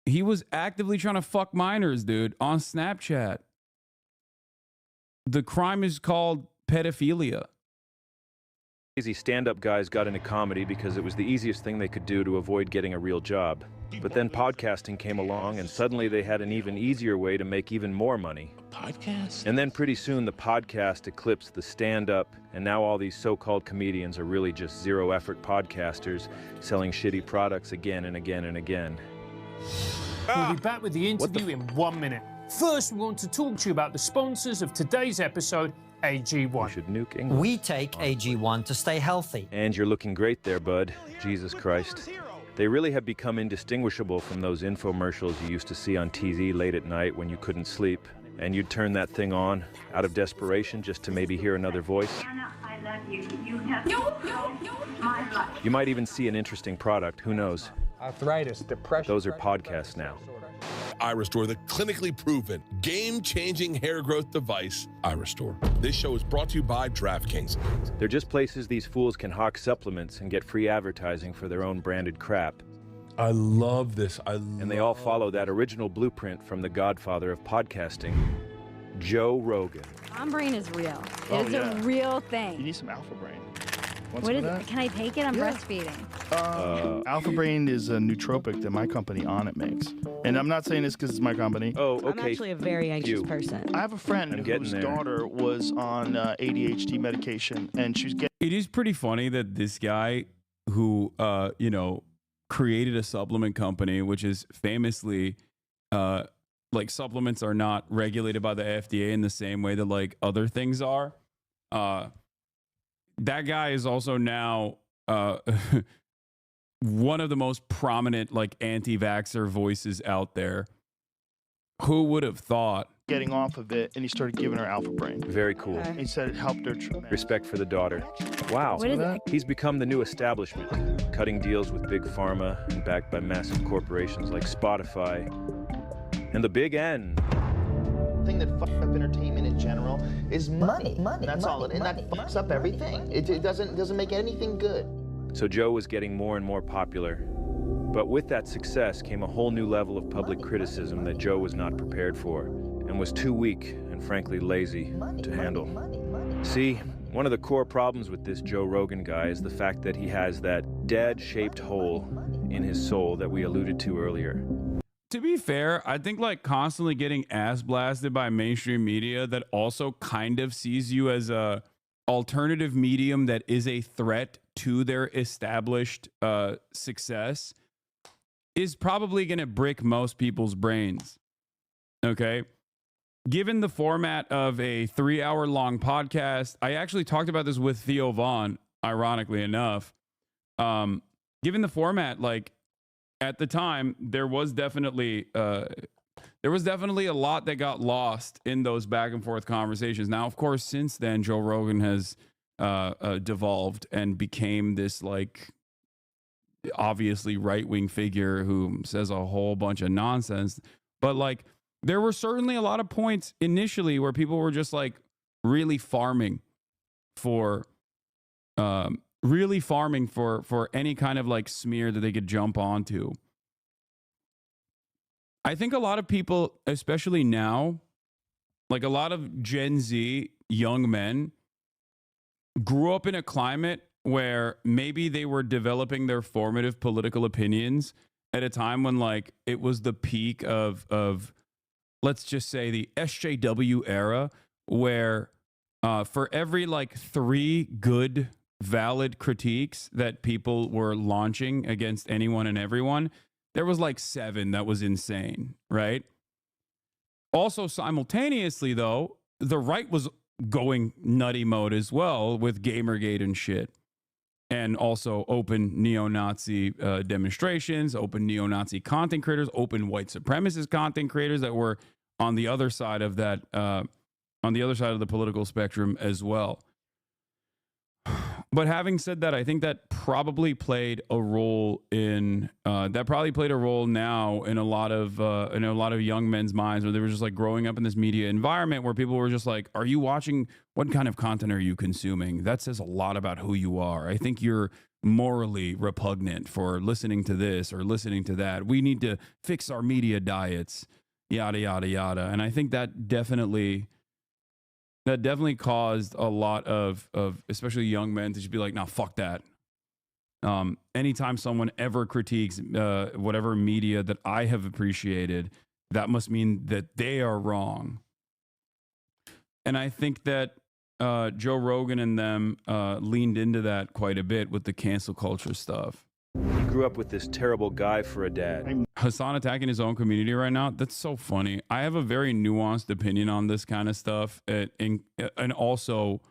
He was actively trying to fuck minors, dude, on Snapchat. The crime is called pedophilia. Lazy stand-up guys got into comedy because it was the easiest thing they could do to avoid getting a real job. But then podcasting came along, and suddenly they had an even easier way to make even more money. Podcast? And then pretty soon the podcast eclipsed the stand-up, and now all these so-called comedians are really just zero-effort podcasters selling shitty products again and again and again. We'll be back with the interview in 1 minute. First, we want to talk to you about the sponsors of today's episode, AG1. You should nuke England. We take AG1 to stay healthy. And you're looking great there, bud. Jesus Christ. They really have become indistinguishable from those infomercials you used to see on TV late at night when you couldn't sleep. And you'd turn that thing on out of desperation just to maybe hear another voice. You might even see an interesting product, who knows? Arthritis, depression. Those are podcasts now. Iris-Tor, the clinically proven, game-changing hair growth device, Iris-Tor. This show is brought to you by DraftKings. They're just places these fools can hawk supplements and get free advertising for their own branded crap. I love this. And they all follow that original blueprint from the godfather of podcasting, Joe Rogan. Mom brain is real. Oh, It's a real thing. You need some Alpha Brain. What is it? Can I take it? I'm breastfeeding. Alpha Brain is a nootropic that my company On It makes. And I'm not saying this because it's my company. Oh, I'm actually a very anxious person. I have a friend whose daughter was on ADHD medication, and she's getting. It is pretty funny that this guy who, you know, created a supplement company, which is famously, like supplements are not regulated by the FDA in the same way that like other things are. That guy is also now one of the most prominent like anti-vaxxer voices out there. Who would have thought? Getting off of it, and he started giving her Alpha Brain. Very cool. He said it helped her tremendously. Respect for the daughter. Wow. What is it? He's become the new establishment, cutting deals with big pharma and backed by massive corporations like Spotify and the Big N. The thing that fucks up entertainment in general is money. That's all it is. And that fucks up everything. It doesn't make anything good. So Joe was getting more and more popular. But with that success came a whole new level of public criticism that Joe was not prepared for and was too weak and frankly lazy to handle. See, one of the core problems with this Joe Rogan guy is the fact that he has that dad-shaped hole in his soul that we alluded to earlier. To be fair, I think like constantly getting ass blasted by mainstream media that also kind of sees you as a alternative medium that is a threat to their established success is probably going to brick most people's brains. Okay. Given the format of a 3-hour-long podcast, I actually talked about this with Theo Vaughn, ironically enough. Given the format, like at the time, there was definitely a lot that got lost in those back and forth conversations. Now, of course, since then, Joe Rogan has devolved and became this like obviously right-wing figure who says a whole bunch of nonsense. But like, there were certainly a lot of points initially where people were just like really farming for any kind of like smear that they could jump onto. I think a lot of people, especially now, like a lot of Gen Z young men grew up in a climate where maybe they were developing their formative political opinions at a time when like it was the peak of let's just say the SJW era, where for every like 3 good valid critiques that people were launching against anyone and everyone, there was like 7 that was insane, right? Also simultaneously though, the right was going nutty mode as well with Gamergate and shit. And also open neo-Nazi demonstrations, open neo-Nazi content creators, open white supremacist content creators that were on the other side of that, on the other side of the political spectrum as well. But having said that, I think that probably played a role in now in a lot of young men's minds, where they were just like growing up in this media environment where people were just like, are you watching? What kind of content are you consuming? That says a lot about who you are. I think you're morally repugnant for listening to this or listening to that. We need to fix our media diets, yada, yada, yada. And I think that definitely caused a lot of especially young men to just be like, nah, fuck that. Anytime someone ever critiques whatever media that I have appreciated, that must mean that they are wrong. And I think that Joe Rogan and them leaned into that quite a bit with the cancel culture stuff. He grew up with this terrible guy for a dad. Hassan attacking his own community right now. That's so funny. I have a very nuanced opinion on this kind of stuff, and also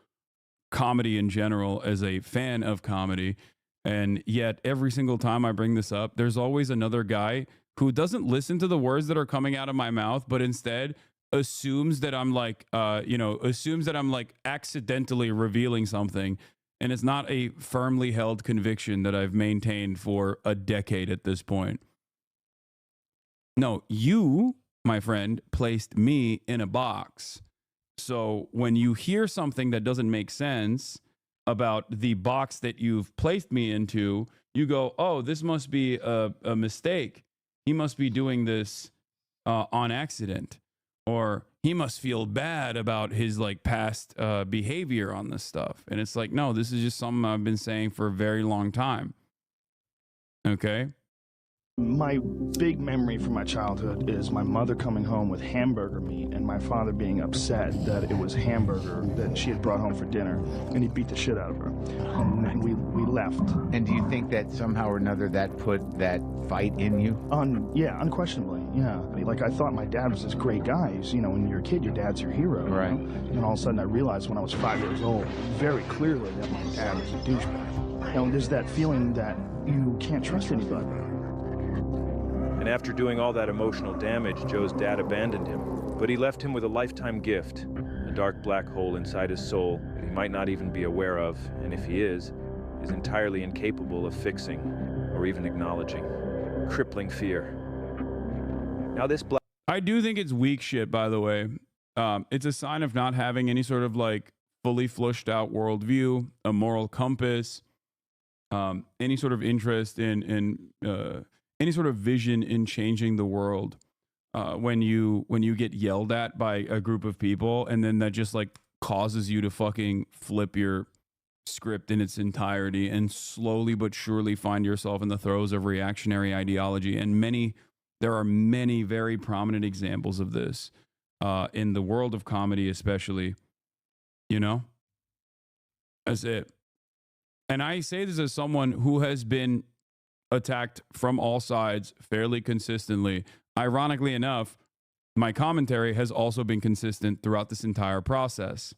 comedy in general as a fan of comedy. And yet every single time I bring this up, there's always another guy who doesn't listen to the words that are coming out of my mouth, but instead assumes that I'm like, accidentally revealing something. And it's not a firmly held conviction that I've maintained for a decade at this point. No, you, my friend, placed me in a box. So when you hear something that doesn't make sense about the box that you've placed me into, you go, oh, this must be a mistake. He must be doing this on accident. Or he must feel bad about his like past behavior on this stuff. And it's like, no, this is just something I've been saying for a very long time. Okay? My big memory from my childhood is my mother coming home with hamburger meat and my father being upset that it was hamburger that she had brought home for dinner, and he beat the shit out of her. And we left. And do you think that somehow or another that put that fight in you? Yeah, unquestionably, yeah. Like, I thought my dad was this great guy. You know, when you're a kid, your dad's your hero. Right. You know? And all of a sudden I realized when I was 5 years old, very clearly that my dad was a douchebag. You know, there's that feeling that you can't trust anybody. And after doing all that emotional damage, Joe's dad abandoned him. But he left him with a lifetime gift, a dark black hole inside his soul that he might not even be aware of, and if he is entirely incapable of fixing or even acknowledging. Crippling fear. Now this black... I do think it's weak shit, by the way. It's a sign of not having any sort of like fully flushed out worldview, a moral compass, any sort of interest in any sort of vision in changing the world. When you get yelled at by a group of people, and then that just like causes you to fucking flip your script in its entirety and slowly but surely find yourself in the throes of reactionary ideology. And there are many very prominent examples of this in the world of comedy, especially. You know, that's it. And I say this as someone who has been attacked from all sides fairly consistently. Ironically enough, my commentary has also been consistent throughout this entire process.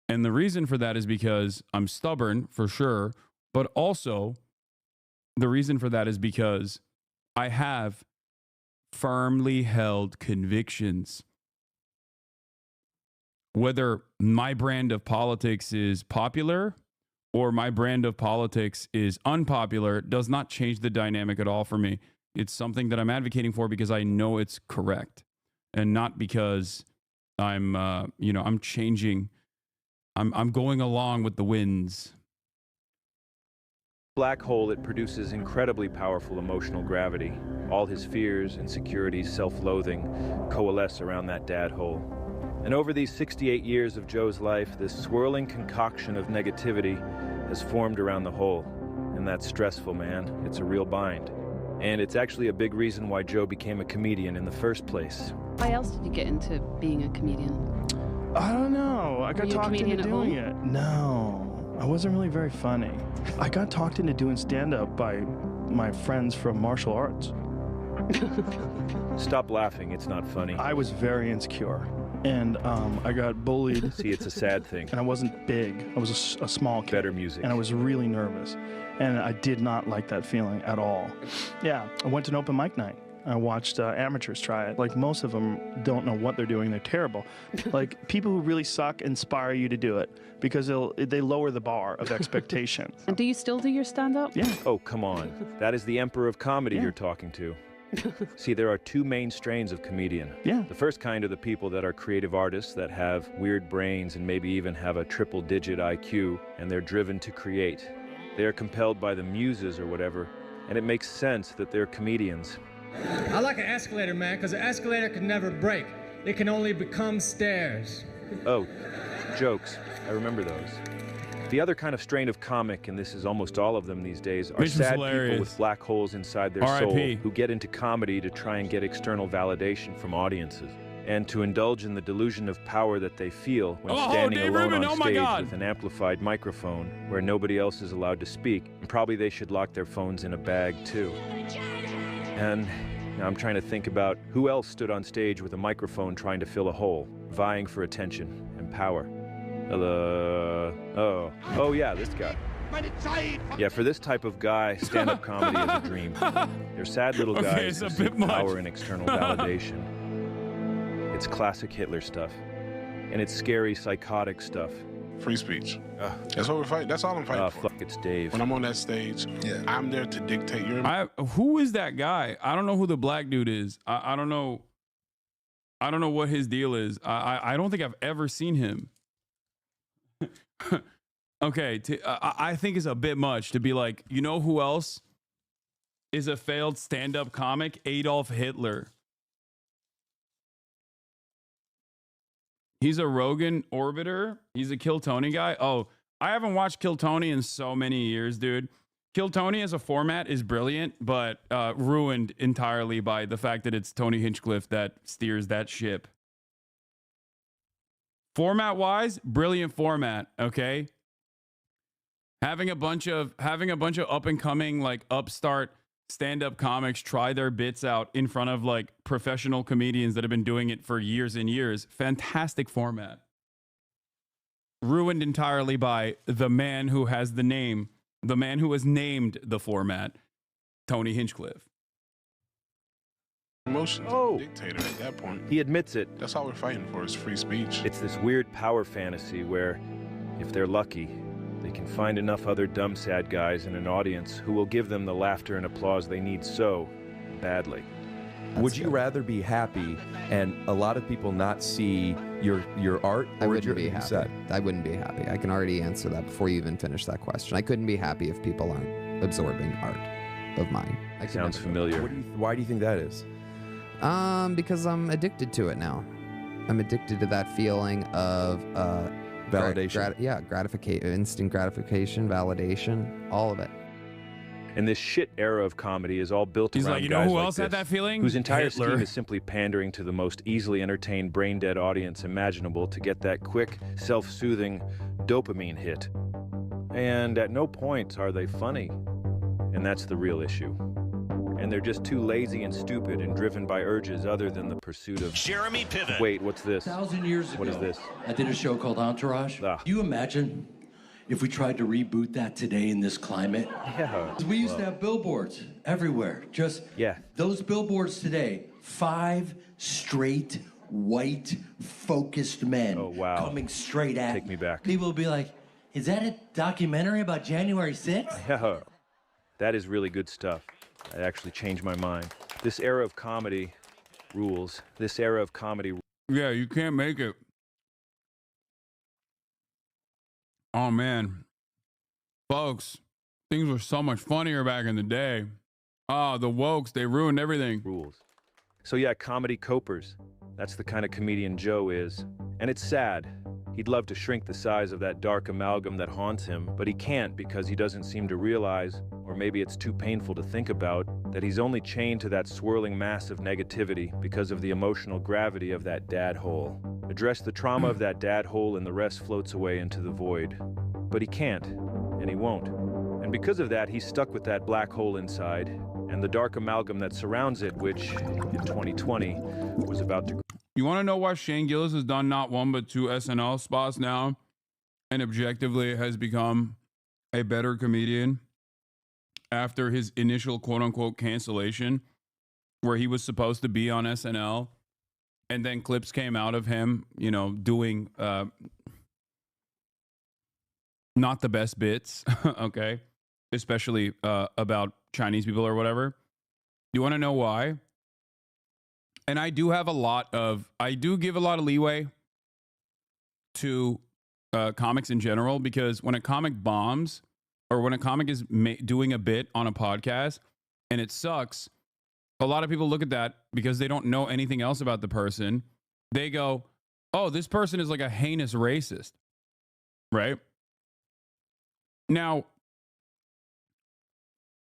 And the reason for that is because I'm stubborn, for sure, but also the reason for that is because I have firmly held convictions. Whether my brand of politics is popular or my brand of politics is unpopular does not change the dynamic at all for me. It's something that I'm advocating for because I know it's correct, and not because I'm changing. I'm going along with the winds. Black hole that produces incredibly powerful emotional gravity. All his fears, insecurities, self-loathing coalesce around that dad hole. And over these 68 years of Joe's life, this swirling concoction of negativity has formed around the hole. And that's stressful, man. It's a real bind. And it's actually a big reason why Joe became a comedian in the first place. Why else did you get into being a comedian? I don't know. I got talked into doing it. No, I wasn't really very funny. I got talked into doing stand-up by my friends from martial arts. Stop laughing. It's not funny. I was very insecure. And I got bullied. See, it's a sad thing. And I wasn't big. I was a small kid. Better music. And I was really nervous. And I did not like that feeling at all. Yeah, I went to an open mic night. I watched amateurs try it. Like, most of them don't know what they're doing. They're terrible. Like, people who really suck inspire you to do it because they lower the bar of expectation. And do you still do your stand-up? Yeah. Oh, come on. That is the emperor of comedy you're talking to. See, there are two main strains of comedian. Yeah. The first kind are the people that are creative artists that have weird brains and maybe even have a triple-digit IQ, and they're driven to create. They are compelled by the muses or whatever, and it makes sense that they're comedians. I like an escalator, man, because an escalator can never break. It can only become stairs. Oh, jokes. I remember those. The other kind of strain of comic, and this is almost all of them these days, are sad people with black holes inside their soul who get into comedy to try and get external validation from audiences and to indulge in the delusion of power that they feel when standing alone on stage with an amplified microphone where nobody else is allowed to speak. And probably they should lock their phones in a bag, too. And now I'm trying to think about who else stood on stage with a microphone trying to fill a hole, vying for attention and power. Oh yeah, this guy. Yeah, for this type of guy, stand-up comedy is a dream. They're sad little guys who seek power and external validation. It's classic Hitler stuff. And it's scary, psychotic stuff. Free speech. That's what we're fighting. That's all I'm fighting for. Fuck, it's Dave. When I'm on that stage, I'm there to dictate your. Who is that guy? I don't know who the black dude is. I don't know. I don't know what his deal is. I don't think I've ever seen him. Okay, I think it's a bit much to be like, you know who else is a failed stand-up comic? Adolf Hitler. He's a Rogan orbiter. He's a Kill Tony guy. Oh, I haven't watched Kill Tony in so many years, dude. Kill Tony as a format is brilliant, but ruined entirely by the fact that it's Tony Hinchcliffe that steers that ship. Format-wise, brilliant format, okay? Having a bunch of up-and-coming, like, upstart stand-up comics try their bits out in front of, like, professional comedians that have been doing it for years and years. Fantastic format. Ruined entirely by the man who has the name, the man who has named the format, Tony Hinchcliffe. Emotions. Dictator at that point. He admits it. That's all we're fighting for is free speech. It's this weird power fantasy where, if they're lucky, they can find enough other dumb sad guys in an audience who will give them the laughter and applause they need so badly. Would you rather be happy and a lot of people not see your art? I wouldn't be happy. I wouldn't be happy. I can already answer that before you even finish that question. I couldn't be happy if people aren't absorbing art of mine. Sounds familiar. Why do you think that is? Because I'm addicted to it now. I'm addicted to that feeling of validation. Gratification, instant gratification, validation, all of it. And this shit era of comedy is all built He's around like, you know guys who like else had this, that feeling? whose entire Hitler. scheme is simply pandering to the most easily entertained, brain-dead audience imaginable to get that quick, self-soothing dopamine hit. And at no point are they funny. And that's the real issue. And they're just too lazy and stupid and driven by urges other than the pursuit of... Jeremy Piven. Wait, what's this? 1,000 years ago, What is this? I did a show called Entourage. You imagine if we tried to reboot that today in this climate? Yeah. We used to have billboards everywhere. Just those billboards today, 5 straight, white, focused men coming straight at Take me back. People would be like, is that a documentary about January 6th? Yeah. That is really good stuff. That actually changed my mind. This era of comedy rules. This era of comedy... Yeah, you can't make it. Oh, man. Folks, things were so much funnier back in the day. Oh, the wokes, they ruined everything. Rules. So yeah, comedy copers. That's the kind of comedian Joe is. And it's sad. He'd love to shrink the size of that dark amalgam that haunts him, but he can't because he doesn't seem to realize, or maybe it's too painful to think about, that he's only chained to that swirling mass of negativity because of the emotional gravity of that dad hole. Address the trauma of that dad hole and the rest floats away into the void. But he can't, and he won't. And because of that, he's stuck with that black hole inside, and the dark amalgam that surrounds it, which, in 2020, was about to... You want to know why Shane Gillis has done not 1 but 2 SNL spots now and objectively has become a better comedian after his initial quote-unquote cancellation where he was supposed to be on SNL and then clips came out of him, you know, doing not the best bits, okay, especially about Chinese people or whatever. You want to know why? And I do give a lot of leeway to comics in general, because when a comic bombs or when a comic is doing a bit on a podcast and it sucks, a lot of people look at that because they don't know anything else about the person. They go, oh, this person is like a heinous racist, right? Now,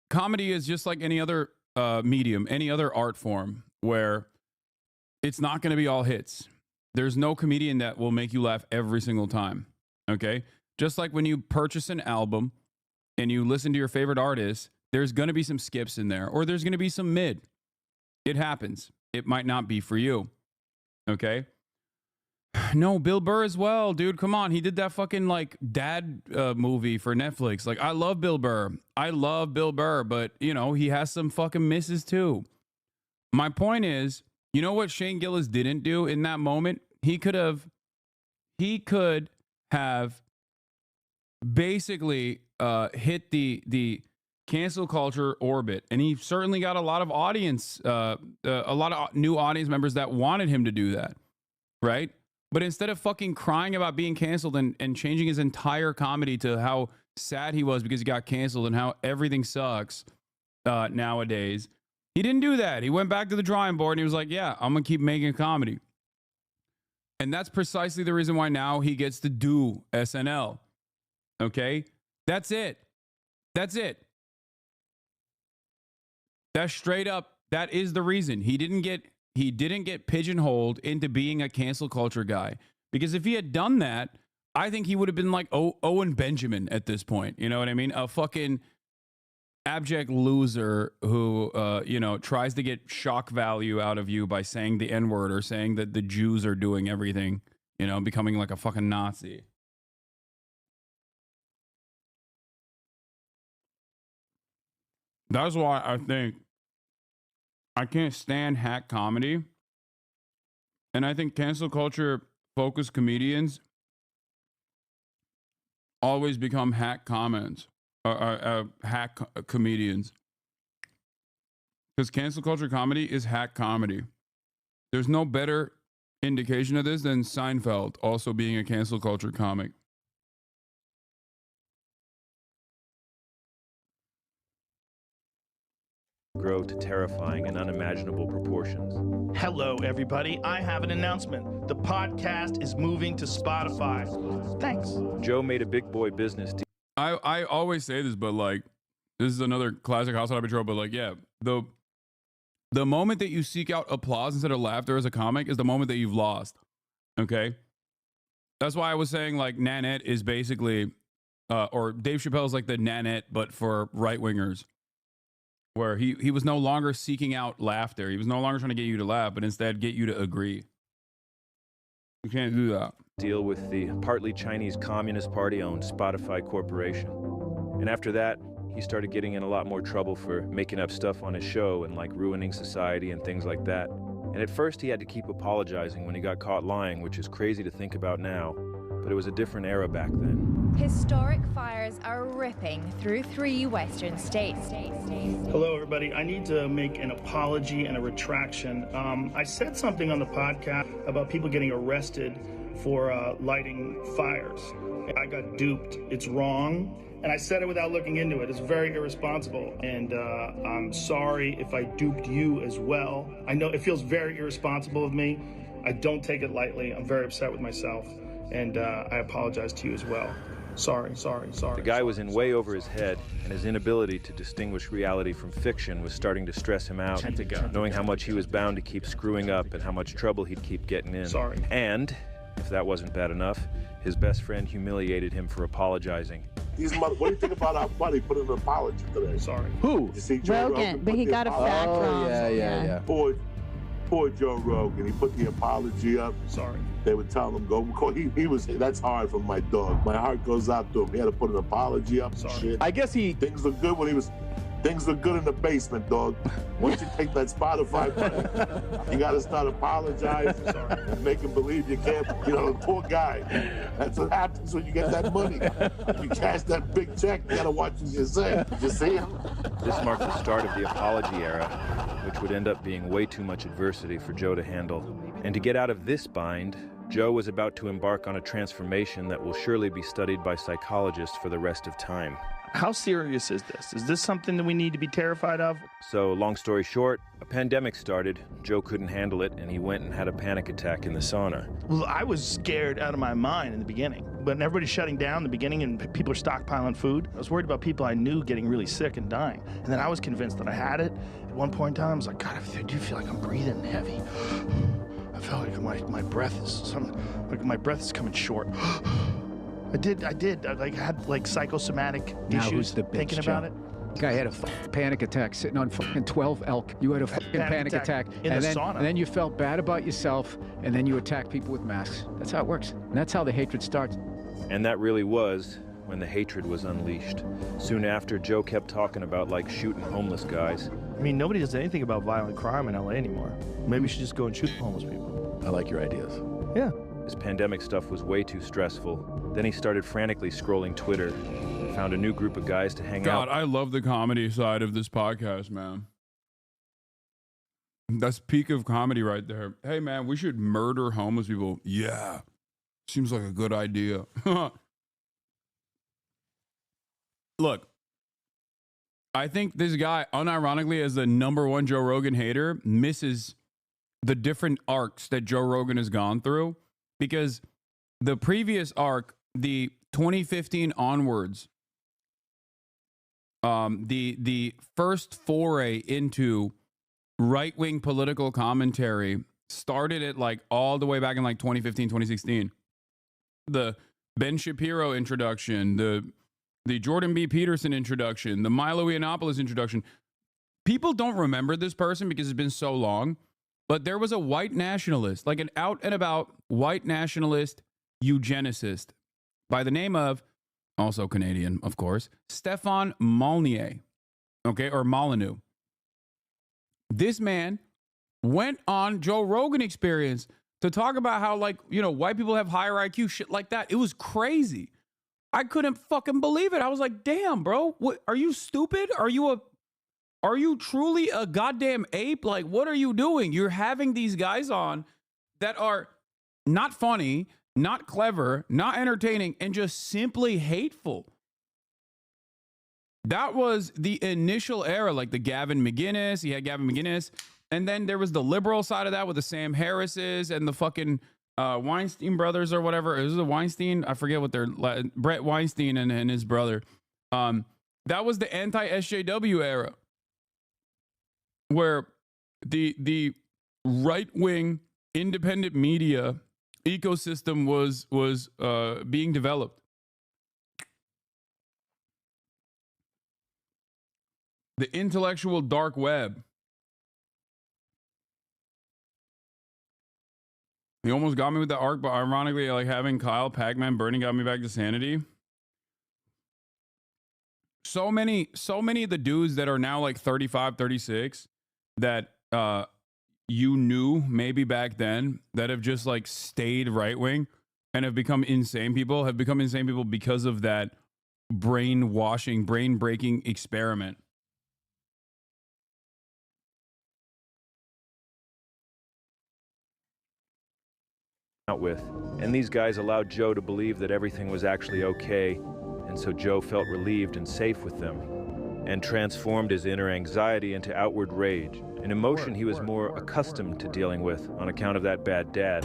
comedy is just like any other medium, any other art form where it's not going to be all hits. There's no comedian that will make you laugh every single time, okay? Just like when you purchase an album and you listen to your favorite artist, there's going to be some skips in there, or there's going to be some mid. It happens. It might not be for you, okay? No, Bill Burr as well, dude. Come on. He did that fucking like dad movie for Netflix. Like, I love Bill Burr. But, you know, he has some fucking misses too. My point is, you know what Shane Gillis didn't do in that moment? He could have basically hit the cancel culture orbit, and he certainly got a lot of audience, a lot of new audience members that wanted him to do that, right? But instead of fucking crying about being canceled and changing his entire comedy to how sad he was because he got canceled and how everything sucks nowadays, he didn't do that. He went back to the drawing board and he was like, yeah, I'm gonna keep making comedy. And that's precisely the reason why now he gets to do SNL. Okay? That's it. That's it. That's straight up, that is the reason. He didn't get pigeonholed into being a cancel culture guy. Because if he had done that, I think he would have been like Owen Benjamin at this point. You know what I mean? A fucking abject loser who, tries to get shock value out of you by saying the N-word or saying that the Jews are doing everything, becoming like a fucking Nazi. That's why I think I can't stand hack comedy. And I think cancel culture focused comedians always become hack comments, hack comedians. Because cancel culture comedy is hack comedy. There's no better indication of this than Seinfeld also being a cancel culture comic. Grow to terrifying and unimaginable proportions. Hello, everybody. I have an announcement. The podcast is moving to Spotify. Thanks. Joe made a big boy business deal. I always say this, but like, this is another classic Hasanabi trope, but like, yeah, the moment that you seek out applause instead of laughter as a comic is the moment that you've lost. Okay? That's why I was saying like Nanette is basically, or Dave Chappelle's like the Nanette, but for right-wingers. Where he was no longer seeking out laughter. He was no longer trying to get you to laugh, but instead get you to agree. You can't do that. Deal with the partly Chinese Communist Party-owned Spotify Corporation. And after that, he started getting in a lot more trouble for making up stuff on his show and like ruining society and things like that. And at first he had to keep apologizing when he got caught lying, which is crazy to think about now, but it was a different era back then. Historic fires are ripping through 3 western states. Hello, everybody. I need to make an apology and a retraction. I said something on the podcast about people getting arrested for lighting fires. I got duped. It's wrong. And I said it without looking into it. It's very irresponsible. And I'm sorry if I duped you as well. I know it feels very irresponsible of me. I don't take it lightly. I'm very upset with myself. And I apologize to you as well. Sorry. The guy was in way over his head, and his inability to distinguish reality from fiction was starting to stress him out, knowing how much he was bound to keep screwing up and how much trouble he'd keep getting in. Sorry. And, if that wasn't bad enough, his best friend humiliated him for apologizing. What do you think about our buddy putting an apology today? Sorry. Who? You see Joe Rogan, but he got a fact wrong. Yeah. Poor Joe Rogan. He put the apology up. Sorry. They would tell him go. That's hard for my dog. My heart goes out to him. He had to put an apology up. Sorry. Shit. I guess things look good when he was. Things look good in the basement, dog. Once you take that Spotify money, you got to start apologizing and make him believe you can't. Poor guy. That's what happens when you get that money. You cash that big check, you got to watch what you say. Did you see him? This marked the start of the apology era, which would end up being way too much adversity for Joe to handle. And to get out of this bind, Joe was about to embark on a transformation that will surely be studied by psychologists for the rest of time. How serious is this? Is this something that we need to be terrified of? So, long story short, a pandemic started, Joe couldn't handle it, and he went and had a panic attack in the sauna. Well, I was scared out of my mind in the beginning. But everybody's shutting down in the beginning and people are stockpiling food. I was worried about people I knew getting really sick and dying. And then I was convinced that I had it. At one point in time, I was like, God, I do feel like I'm breathing heavy. I felt like my breath is coming short. I did. I had psychosomatic issues thinking about it. Guy had a panic attack sitting on 12 elk. You had a panic attack in the sauna. And then you felt bad about yourself, and then you attack people with masks. That's how it works. And that's how the hatred starts. And that really was when the hatred was unleashed. Soon after, Joe kept talking about shooting homeless guys. I mean, nobody does anything about violent crime in LA anymore. Maybe we should just go and shoot homeless people. I like your ideas. Yeah. This pandemic stuff was way too stressful. Then he started frantically scrolling Twitter, found a new group of guys to hang out. God, I love the comedy side of this podcast, man. That's peak of comedy right there. Hey, man, we should murder homeless people. Yeah, seems like a good idea. Look, I think this guy, unironically, as the #1 Joe Rogan hater, misses the different arcs that Joe Rogan has gone through, because the previous arc, the 2015 onwards, the first foray into right-wing political commentary started at like all the way back in like 2015, 2016. The Ben Shapiro introduction, the Jordan B. Peterson introduction, the Milo Yiannopoulos introduction. People don't remember this person because it's been so long, but there was a white nationalist, like an out and about white nationalist eugenicist by the name of, also Canadian, of course, Stefan Molyneux, okay, or Molyneux. This man went on Joe Rogan Experience to talk about how, like, you know, white people have higher IQ, shit like that. It was crazy. I couldn't fucking believe it. I was like, damn, bro, what, are you stupid? Are you truly a goddamn ape? Like, what are you doing? You're having these guys on that are not funny, not clever, not entertaining, and just simply hateful. That was the initial era, like the Gavin McGinnis. He had Gavin McGinnis. And then there was the liberal side of that with the Sam Harrises and the fucking Weinstein brothers or whatever. It was the Weinstein. I forget what they're, Brett Weinstein and his brother. That was the anti-SJW era, where the right-wing independent media ecosystem was being developed. The intellectual dark web. He almost got me with the arc, but ironically, like having Kyle, Pac-Man, Bernie got me back to sanity. So many of the dudes that are now like 35, 36 that you knew maybe back then that have just like stayed right-wing and have become insane people because of that brainwashing, brain-breaking experiment. Out with. And these guys allowed Joe to believe that everything was actually okay, and so Joe felt relieved and safe with them, and transformed his inner anxiety into outward rage, an emotion he was more accustomed to dealing with on account of that bad dad.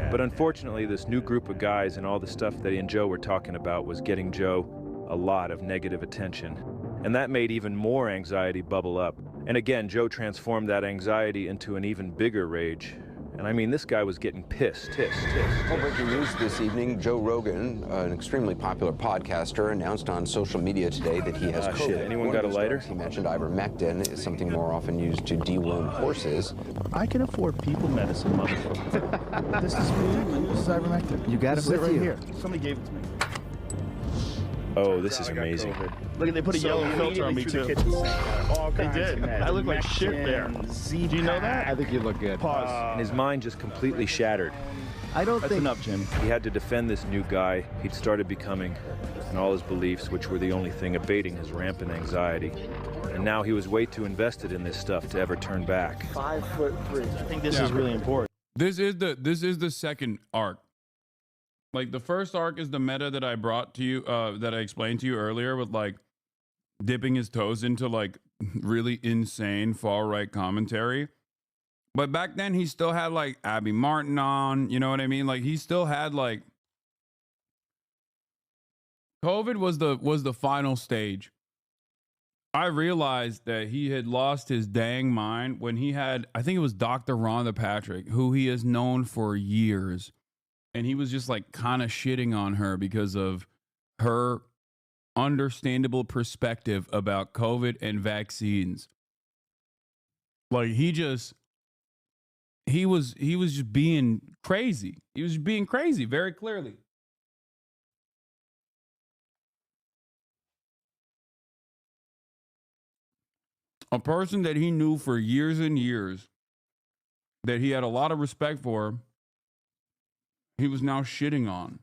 But unfortunately, this new group of guys and all the stuff that he and Joe were talking about was getting Joe a lot of negative attention, and that made even more anxiety bubble up. And again, Joe transformed that anxiety into an even bigger rage. And I mean, this guy was getting pissed. Well, breaking news this evening, Joe Rogan, an extremely popular podcaster, announced on social media today that he has COVID. Shit, anyone got a lighter? He mentioned ivermectin is something more often used to deworm horses. I can afford people medicine, motherfucker. This is me. This is ivermectin. You got it with right you. Here. Somebody gave it to me. Oh, this is amazing. Look, they put a yellow filter on me too. They did. I look like shit there. Do you know that? I think you look good. Pause. And his mind just completely shattered. I don't That's think enough, Jim. He had to defend this new guy he'd started becoming, and all his beliefs, which were the only thing abating his rampant anxiety. And now he was way too invested in this stuff to ever turn back. 5'3". I think this is really important. This is the second arc. Like the first arc is the meta that I brought to you, that I explained to you earlier, with like dipping his toes into like really insane far right commentary. But back then he still had like Abby Martin on, you know what I mean? Like he still had like COVID was the final stage. I realized that he had lost his dang mind when he had, I think it was Dr. Rhonda Patrick, who he has known for years. And he was just like kind of shitting on her because of her understandable perspective about COVID and vaccines. Like he was just being crazy. He was being crazy very clearly. A person that he knew for years and years, that he had a lot of respect for, he was now shitting on.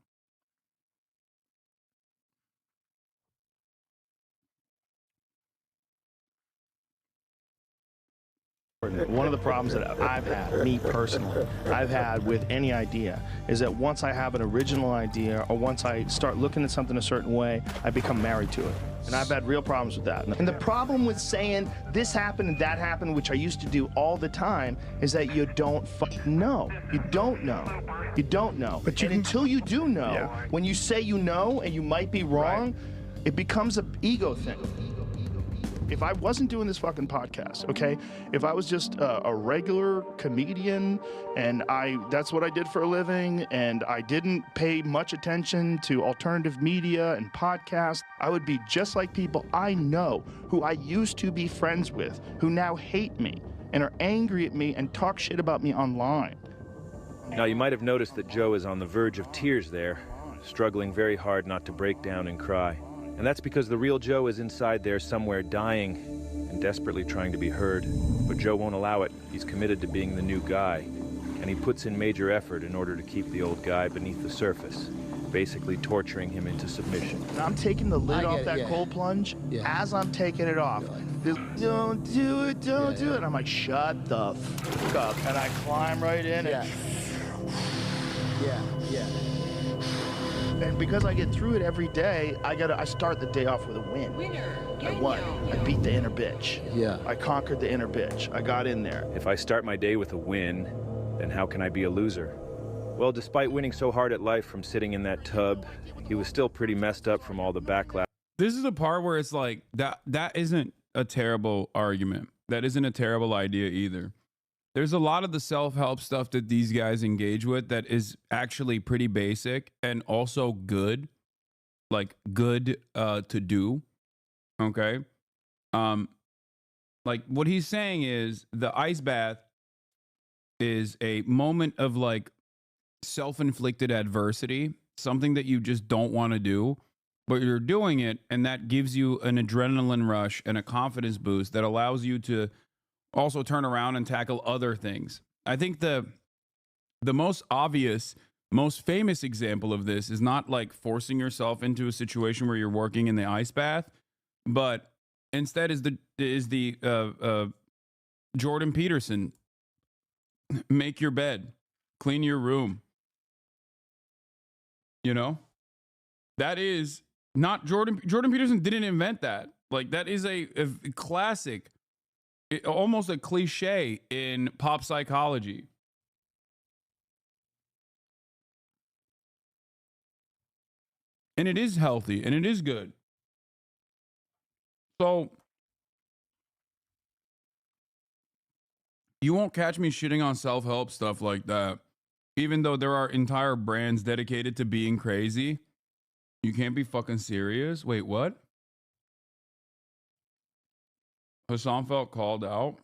One of the problems that I've had, me personally, I've had with any idea is that once I have an original idea or once I start looking at something a certain way, I become married to it. And I've had real problems with that. And the problem with saying this happened and that happened, which I used to do all the time, is that you don't fucking know. You don't know. You don't know. But until you do know, when you say you know and you might be wrong, it becomes an ego thing. If I wasn't doing this fucking podcast, okay, if I was just a regular comedian and that's what I did for a living and I didn't pay much attention to alternative media and podcasts, I would be just like people I know who I used to be friends with, who now hate me and are angry at me and talk shit about me online. Now, you might have noticed that Joe is on the verge of tears there, struggling very hard not to break down and cry. And that's because the real Joe is inside there somewhere dying and desperately trying to be heard. But Joe won't allow it. He's committed to being the new guy. And he puts in major effort in order to keep the old guy beneath the surface, basically torturing him into submission. And I'm taking the lid off that cold plunge. As I'm taking it off. Don't do it, don't do it. And I'm like, shut the fuck up. And I climb right in and... And because I get through it every day, I start the day off with a win. I won. I beat the inner bitch. I conquered the inner bitch. I got in there. If I start my day with a win, then how can I be a loser? Well, despite winning so hard at life from sitting in that tub, he was still pretty messed up from all the backlash. This is the part where it's like, that isn't a terrible argument. That isn't a terrible idea either. There's a lot of the self-help stuff that these guys engage with that is actually pretty basic and also good, like good to do. Okay. Like what he's saying is the ice bath is a moment of like self-inflicted adversity, something that you just don't want to do, but you're doing it. And that gives you an adrenaline rush and a confidence boost that allows you to also turn around and tackle other things. I think the most obvious, most famous example of this is not like forcing yourself into a situation where you're working in the ice bath, but instead is the Jordan Peterson, make your bed, clean your room. You know, that is not Jordan Peterson didn't invent that. Like that is a classic. Almost a cliche in pop psychology. And it is healthy and it is good. So you won't catch me shitting on self-help stuff like that. Even though there are entire brands dedicated to being crazy. You can't be fucking serious. Wait, what? Hassan felt called out.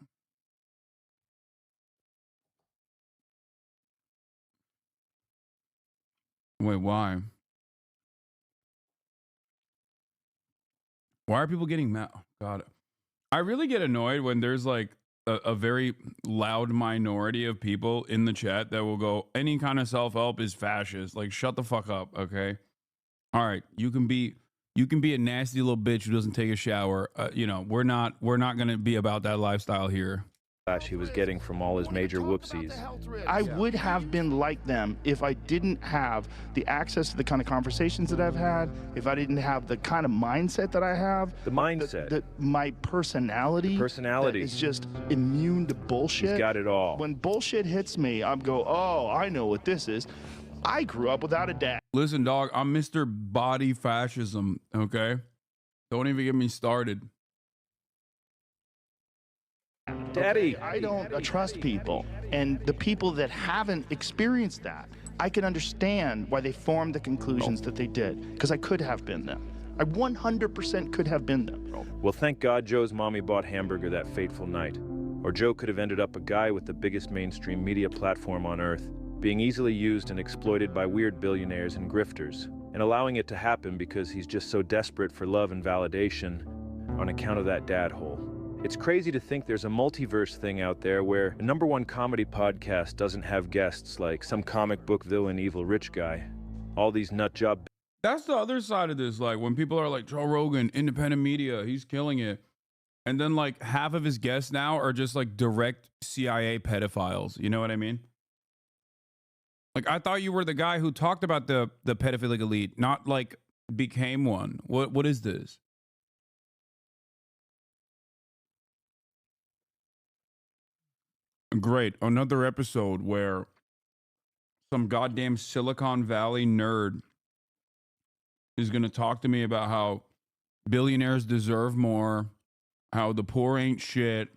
Wait, why? Why are people getting mad? Oh, God. I really get annoyed when there's like a very loud minority of people in the chat that will go, any kind of self-help is fascist. Like, shut the fuck up, okay? All right, you can be a nasty little bitch who doesn't take a shower. You know, we're not going to be about that lifestyle here. He was getting from all his major whoopsies. I would have been like them if I didn't have the access to the kind of conversations that I've had, if I didn't have the kind of mindset that I have. The mindset. My personality. Is just immune to bullshit. He's got it all. When bullshit hits me, I go, oh, I know what this is. I grew up without a dad. Listen, dog, I'm Mr. Body Fascism, okay? Don't even get me started. Daddy. I don't trust people. And the people that haven't experienced that, I can understand why they formed the conclusions that they did. Because I could have been them. I 100% could have been them. Well, thank God Joe's mommy bought hamburger that fateful night. Or Joe could have ended up a guy with the biggest mainstream media platform on earth, being easily used and exploited by weird billionaires and grifters, and allowing it to happen because he's just so desperate for love and validation on account of that dad hole. It's crazy to think there's a multiverse thing out there where a #1 comedy podcast doesn't have guests like some comic book villain, evil rich guy. All these nut job. That's the other side of this. Like when people are like, Joe Rogan, independent media, he's killing it. And then like half of his guests now are just like direct CIA pedophiles. You know what I mean? Like I thought you were the guy who talked about the pedophilic elite, not like became one. What is this? Great. Another episode where some goddamn Silicon Valley nerd is going to talk to me about how billionaires deserve more, how the poor ain't shit.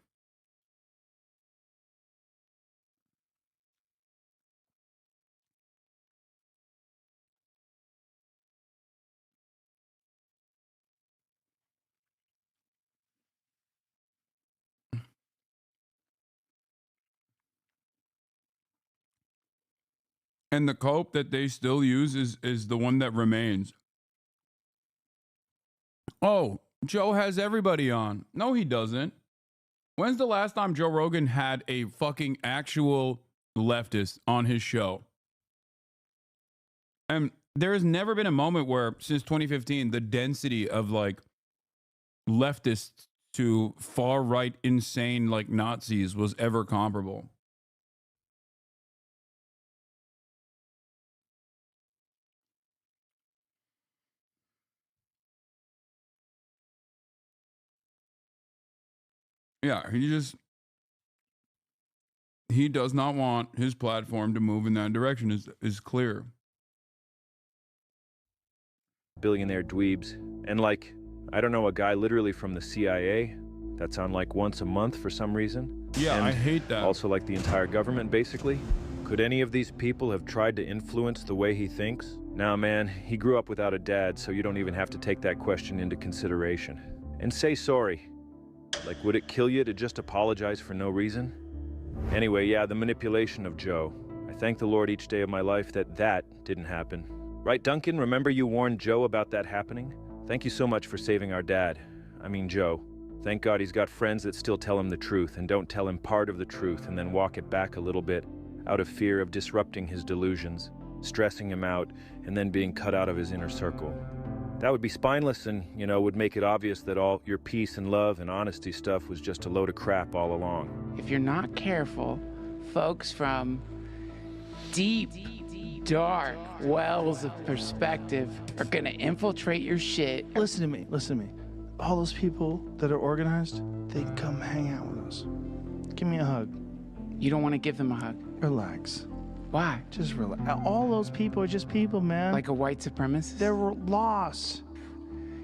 And the cope that they still use is the one that remains. Oh, Joe has everybody on. No, he doesn't. When's the last time Joe Rogan had a fucking actual leftist on his show? And there has never been a moment where, since 2015, the density of like leftists to far right insane like Nazis was ever comparable. Yeah, he does not want his platform to move in that direction, is clear. Billionaire dweebs. And like, I don't know, a guy literally from the CIA that's on like once a month for some reason. Yeah, and I hate that. Also like the entire government, basically. Could any of these people have tried to influence the way he thinks? Nah, man, he grew up without a dad, so you don't even have to take that question into consideration. And say sorry. Like, would it kill you to just apologize for no reason? Anyway, yeah, the manipulation of Joe. I thank the Lord each day of my life that didn't happen. Right, Duncan? Remember you warned Joe about that happening? Thank you so much for saving our dad. I mean, Joe. Thank God he's got friends that still tell him the truth and don't tell him part of the truth and then walk it back a little bit out of fear of disrupting his delusions, stressing him out, and then being cut out of his inner circle. That would be spineless and, you know, would make it obvious that all your peace and love and honesty stuff was just a load of crap all along. If you're not careful, folks from deep, dark wells of perspective are gonna infiltrate your shit. Listen to me. All those people that are organized, they can come hang out with us. Give me a hug. You don't want to give them a hug? Relax. Why? Just relax. All those people are just people, man. Like a white supremacist? They're lost.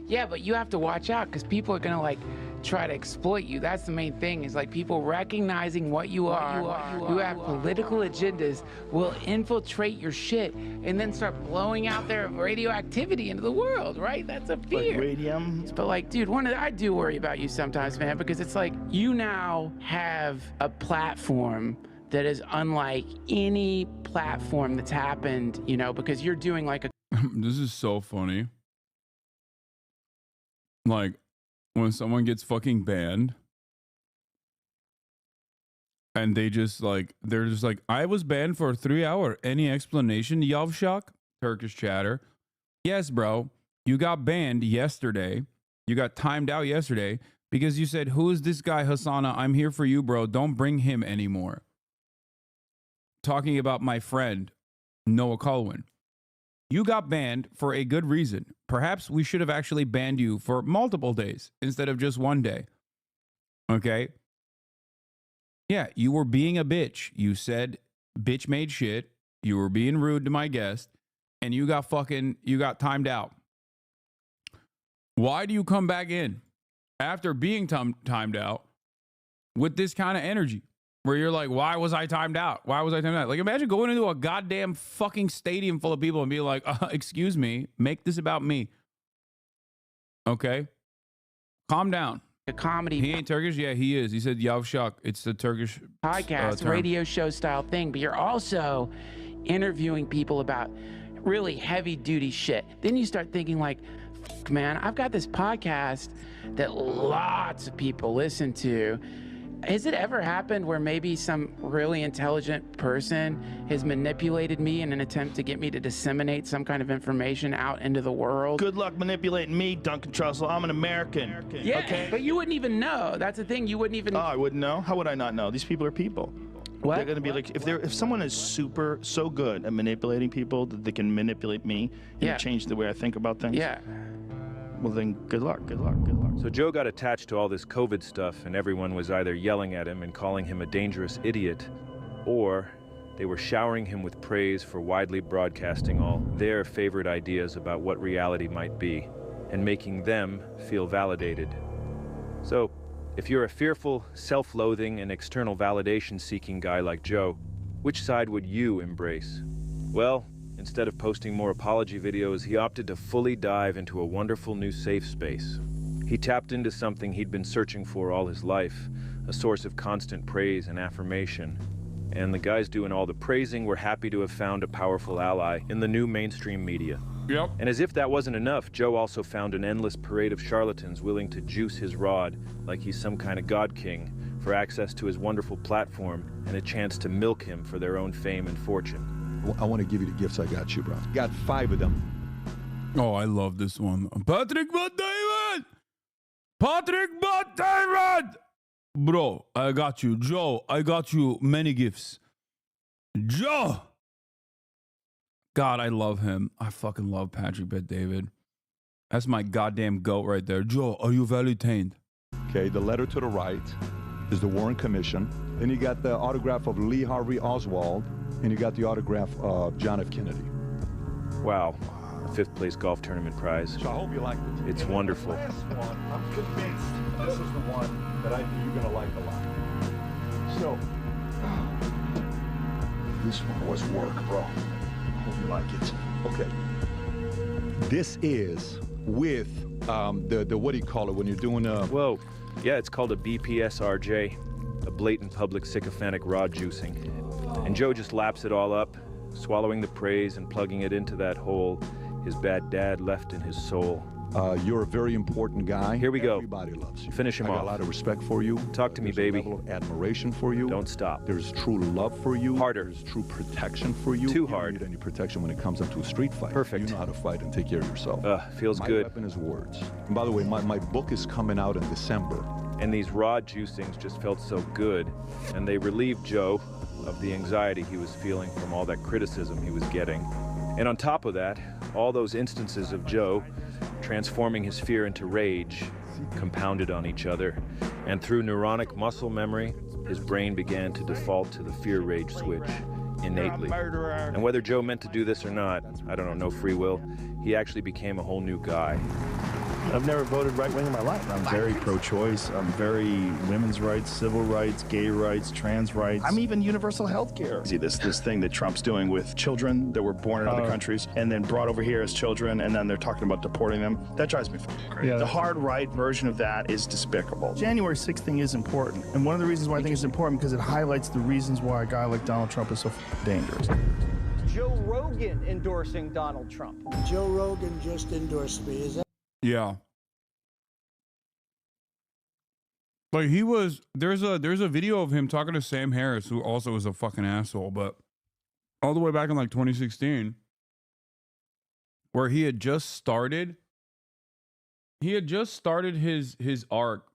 Yeah, but you have to watch out because people are gonna like try to exploit you. That's the main thing, is like people recognizing what you are, who have political agendas, will infiltrate your shit and then start blowing out their radioactivity into the world, right? That's a fear. Like radium. But like, dude, I do worry about you sometimes, man, because it's like you now have a platform that is unlike any platform that's happened, you know, because you're doing like a... This is so funny. Like, when someone gets fucking banned, and they're just like, I was banned for 3 hours. Any explanation, Yavşak? Turkish chatter. Yes, bro. You got banned yesterday. You got timed out yesterday because you said, who is this guy, Hasana? I'm here for you, bro. Don't bring him anymore. Talking about my friend, Noah Colwyn. You got banned for a good reason. Perhaps we should have actually banned you for multiple days instead of just one day. Okay? Yeah, you were being a bitch. You said bitch made shit. You were being rude to my guest. And you got timed out. Why do you come back in after being timed out with this kind of energy? Where you're like, why was I timed out? Why was I timed out? Like, imagine going into a goddamn fucking stadium full of people and being like, excuse me, make this about me. Okay? Calm down. A comedy. He ain't Turkish? Yeah, he is. He said Yavşak. It's the Turkish podcast, radio show style thing. But you're also interviewing people about really heavy duty shit. Then you start thinking like, man, I've got this podcast that lots of people listen to. Has it ever happened where maybe some really intelligent person has manipulated me in an attempt to get me to disseminate some kind of information out into the world? Good luck manipulating me, Duncan Trussell. I'm an American. Yeah, okay? but you wouldn't even know. That's the thing. You wouldn't even. Oh, I wouldn't know? How would I not know? These people are people. What? They're gonna be like, if someone is so good at manipulating people that they can manipulate me and change the way I think about things. Yeah. Well then, good luck. So Joe got attached to all this COVID stuff, and everyone was either yelling at him and calling him a dangerous idiot, or they were showering him with praise for widely broadcasting all their favorite ideas about what reality might be, and making them feel validated. So, if you're a fearful, self-loathing, and external validation-seeking guy like Joe, which side would you embrace? Well, instead of posting more apology videos, he opted to fully dive into a wonderful new safe space. He tapped into something he'd been searching for all his life, a source of constant praise and affirmation. And the guys doing all the praising were happy to have found a powerful ally in the new mainstream media. Yep. And as if that wasn't enough, Joe also found an endless parade of charlatans willing to juice his rod like he's some kind of god king for access to his wonderful platform and a chance to milk him for their own fame and fortune. I want to give you the gifts I got you, bro. Got 5 of them. Oh, I love this one. Patrick David! Patrick David! Bro, I got you. Joe, I got you many gifts. Joe! God, I love him. I fucking love Patrick Bet-David. That's my goddamn goat right there. Joe, are you value-tained? Okay, the letter to the right is the Warren Commission. Then you got the autograph of Lee Harvey Oswald, and you got the autograph of John F. Kennedy. Wow, a 5th place golf tournament prize. So I hope you like this. It's wonderful. This one, I'm convinced this is the one that I think you're gonna like a lot. So, this one was work, bro. Hope you like it. Okay. This is with the what do you call it when you're doing a... Whoa. Yeah, it's called a BPSRJ, a blatant public sycophantic rod juicing. And Joe just laps it all up, swallowing the praise and plugging it into that hole his bad dad left in his soul. You're a very important guy. Here we go. Everybody loves you. Finish him off. I got a lot of respect for you. Talk to me, baby. There's a level of admiration for you. Don't stop. There's true love for you. Harder. There's true protection for you. Too You hard. don't need any protection when it comes up to a street fight. Perfect. You know how to fight and take care of yourself. Feels my good. My weapon is words. And by the way, my book is coming out in December. And these rod juicings just felt so good, and they relieved Joe of the anxiety he was feeling from all that criticism he was getting. And on top of that, all those instances of Joe transforming his fear into rage compounded on each other, and through neuronic muscle memory, his brain began to default to the fear-rage switch innately. And whether Joe meant to do this or not, I don't know, no free will, he actually became a whole new guy. I've never voted right-wing in my life. I'm very pro-choice. I'm very women's rights, civil rights, gay rights, trans rights. I'm even universal health care. See this thing that Trump's doing with children that were born in other countries and then brought over here as children, and then they're talking about deporting them. That drives me crazy. Yeah, the hard right version of that is despicable. January 6th thing is important, and one of the reasons why I think it's important because it highlights the reasons why a guy like Donald Trump is so dangerous. Joe Rogan endorsing Donald Trump. Joe Rogan just endorsed me. Is that? Yeah. Like there's a video of him talking to Sam Harris, who also is a fucking asshole, but all the way back in like 2016, where he had just started his arc.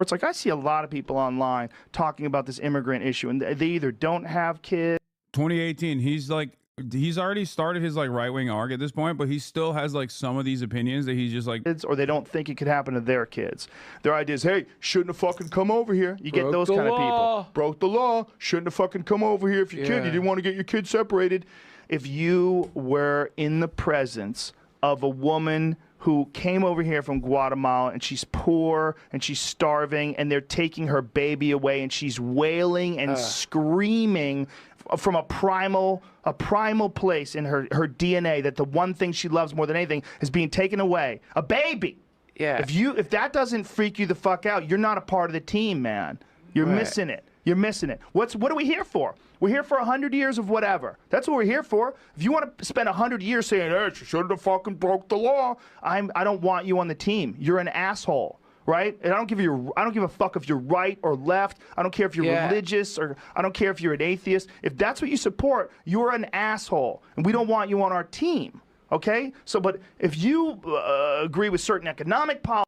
It's like I see a lot of people online talking about this immigrant issue, and they either don't have kids. 2018, he's already started his like right-wing arc at this point, but he still has like some of these opinions that he's just like, or they don't think it could happen to their kids. Their idea is, hey, shouldn't have fucking come over here. You get those kind of people. Broke the law. Shouldn't have fucking come over here if your kid, you didn't want to get your kid separated. If you were in the presence of a woman who came over here from Guatemala and she's poor and she's starving and they're taking her baby away and she's wailing and screaming from a primal place in her DNA that the one thing she loves more than anything is being taken away. A baby. Yeah. If that doesn't freak you the fuck out, you're not a part of the team, man. You're missing it. You're missing it. What are we here for? We're here for 100 years of whatever. That's what we're here for. If you want to spend 100 years saying, hey, you shouldn't have fucking broke the law, I don't want you on the team. You're an asshole, right? And I don't give a fuck if you're right or left. I don't care if you're religious, or I don't care if you're an atheist. If that's what you support, you're an asshole, and we don't want you on our team. Okay? So, but if you agree with certain economic policies,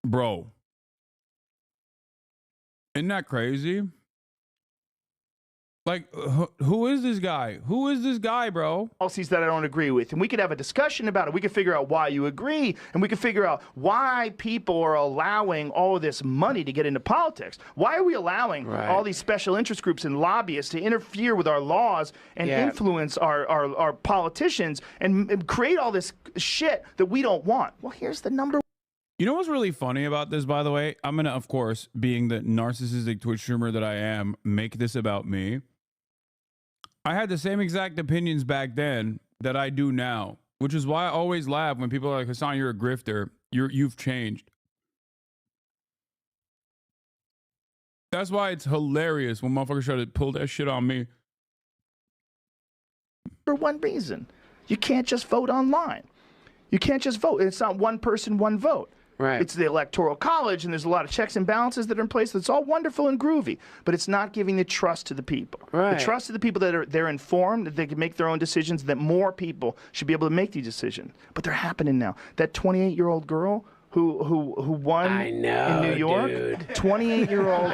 bro. Isn't that crazy? Like, who is this guy? Who is this guy, bro? Policies that I don't agree with. And we could have a discussion about it. We could figure out why you agree. And we could figure out why people are allowing all of this money to get into politics. Why are we allowing all these special interest groups and lobbyists to interfere with our laws and influence our politicians and create all this shit that we don't want? Well, here's the number. You know what's really funny about this, by the way? I'm going to, of course, being the narcissistic Twitch streamer that I am, make this about me. I had the same exact opinions back then that I do now, which is why I always laugh when people are like, Hassan, you're a grifter. You've changed. That's why it's hilarious when motherfuckers try to pull that shit on me. For one reason. You can't just vote online. You can't just vote. It's not one person, one vote. Right. It's the Electoral College, and there's a lot of checks and balances that are in place. That's all wonderful and groovy, but it's not giving the trust to the people. Right. The trust to the people that they're informed, that they can make their own decisions, that more people should be able to make these decisions. But they're happening now. That 28-year-old girl who won in New York, 28-year-old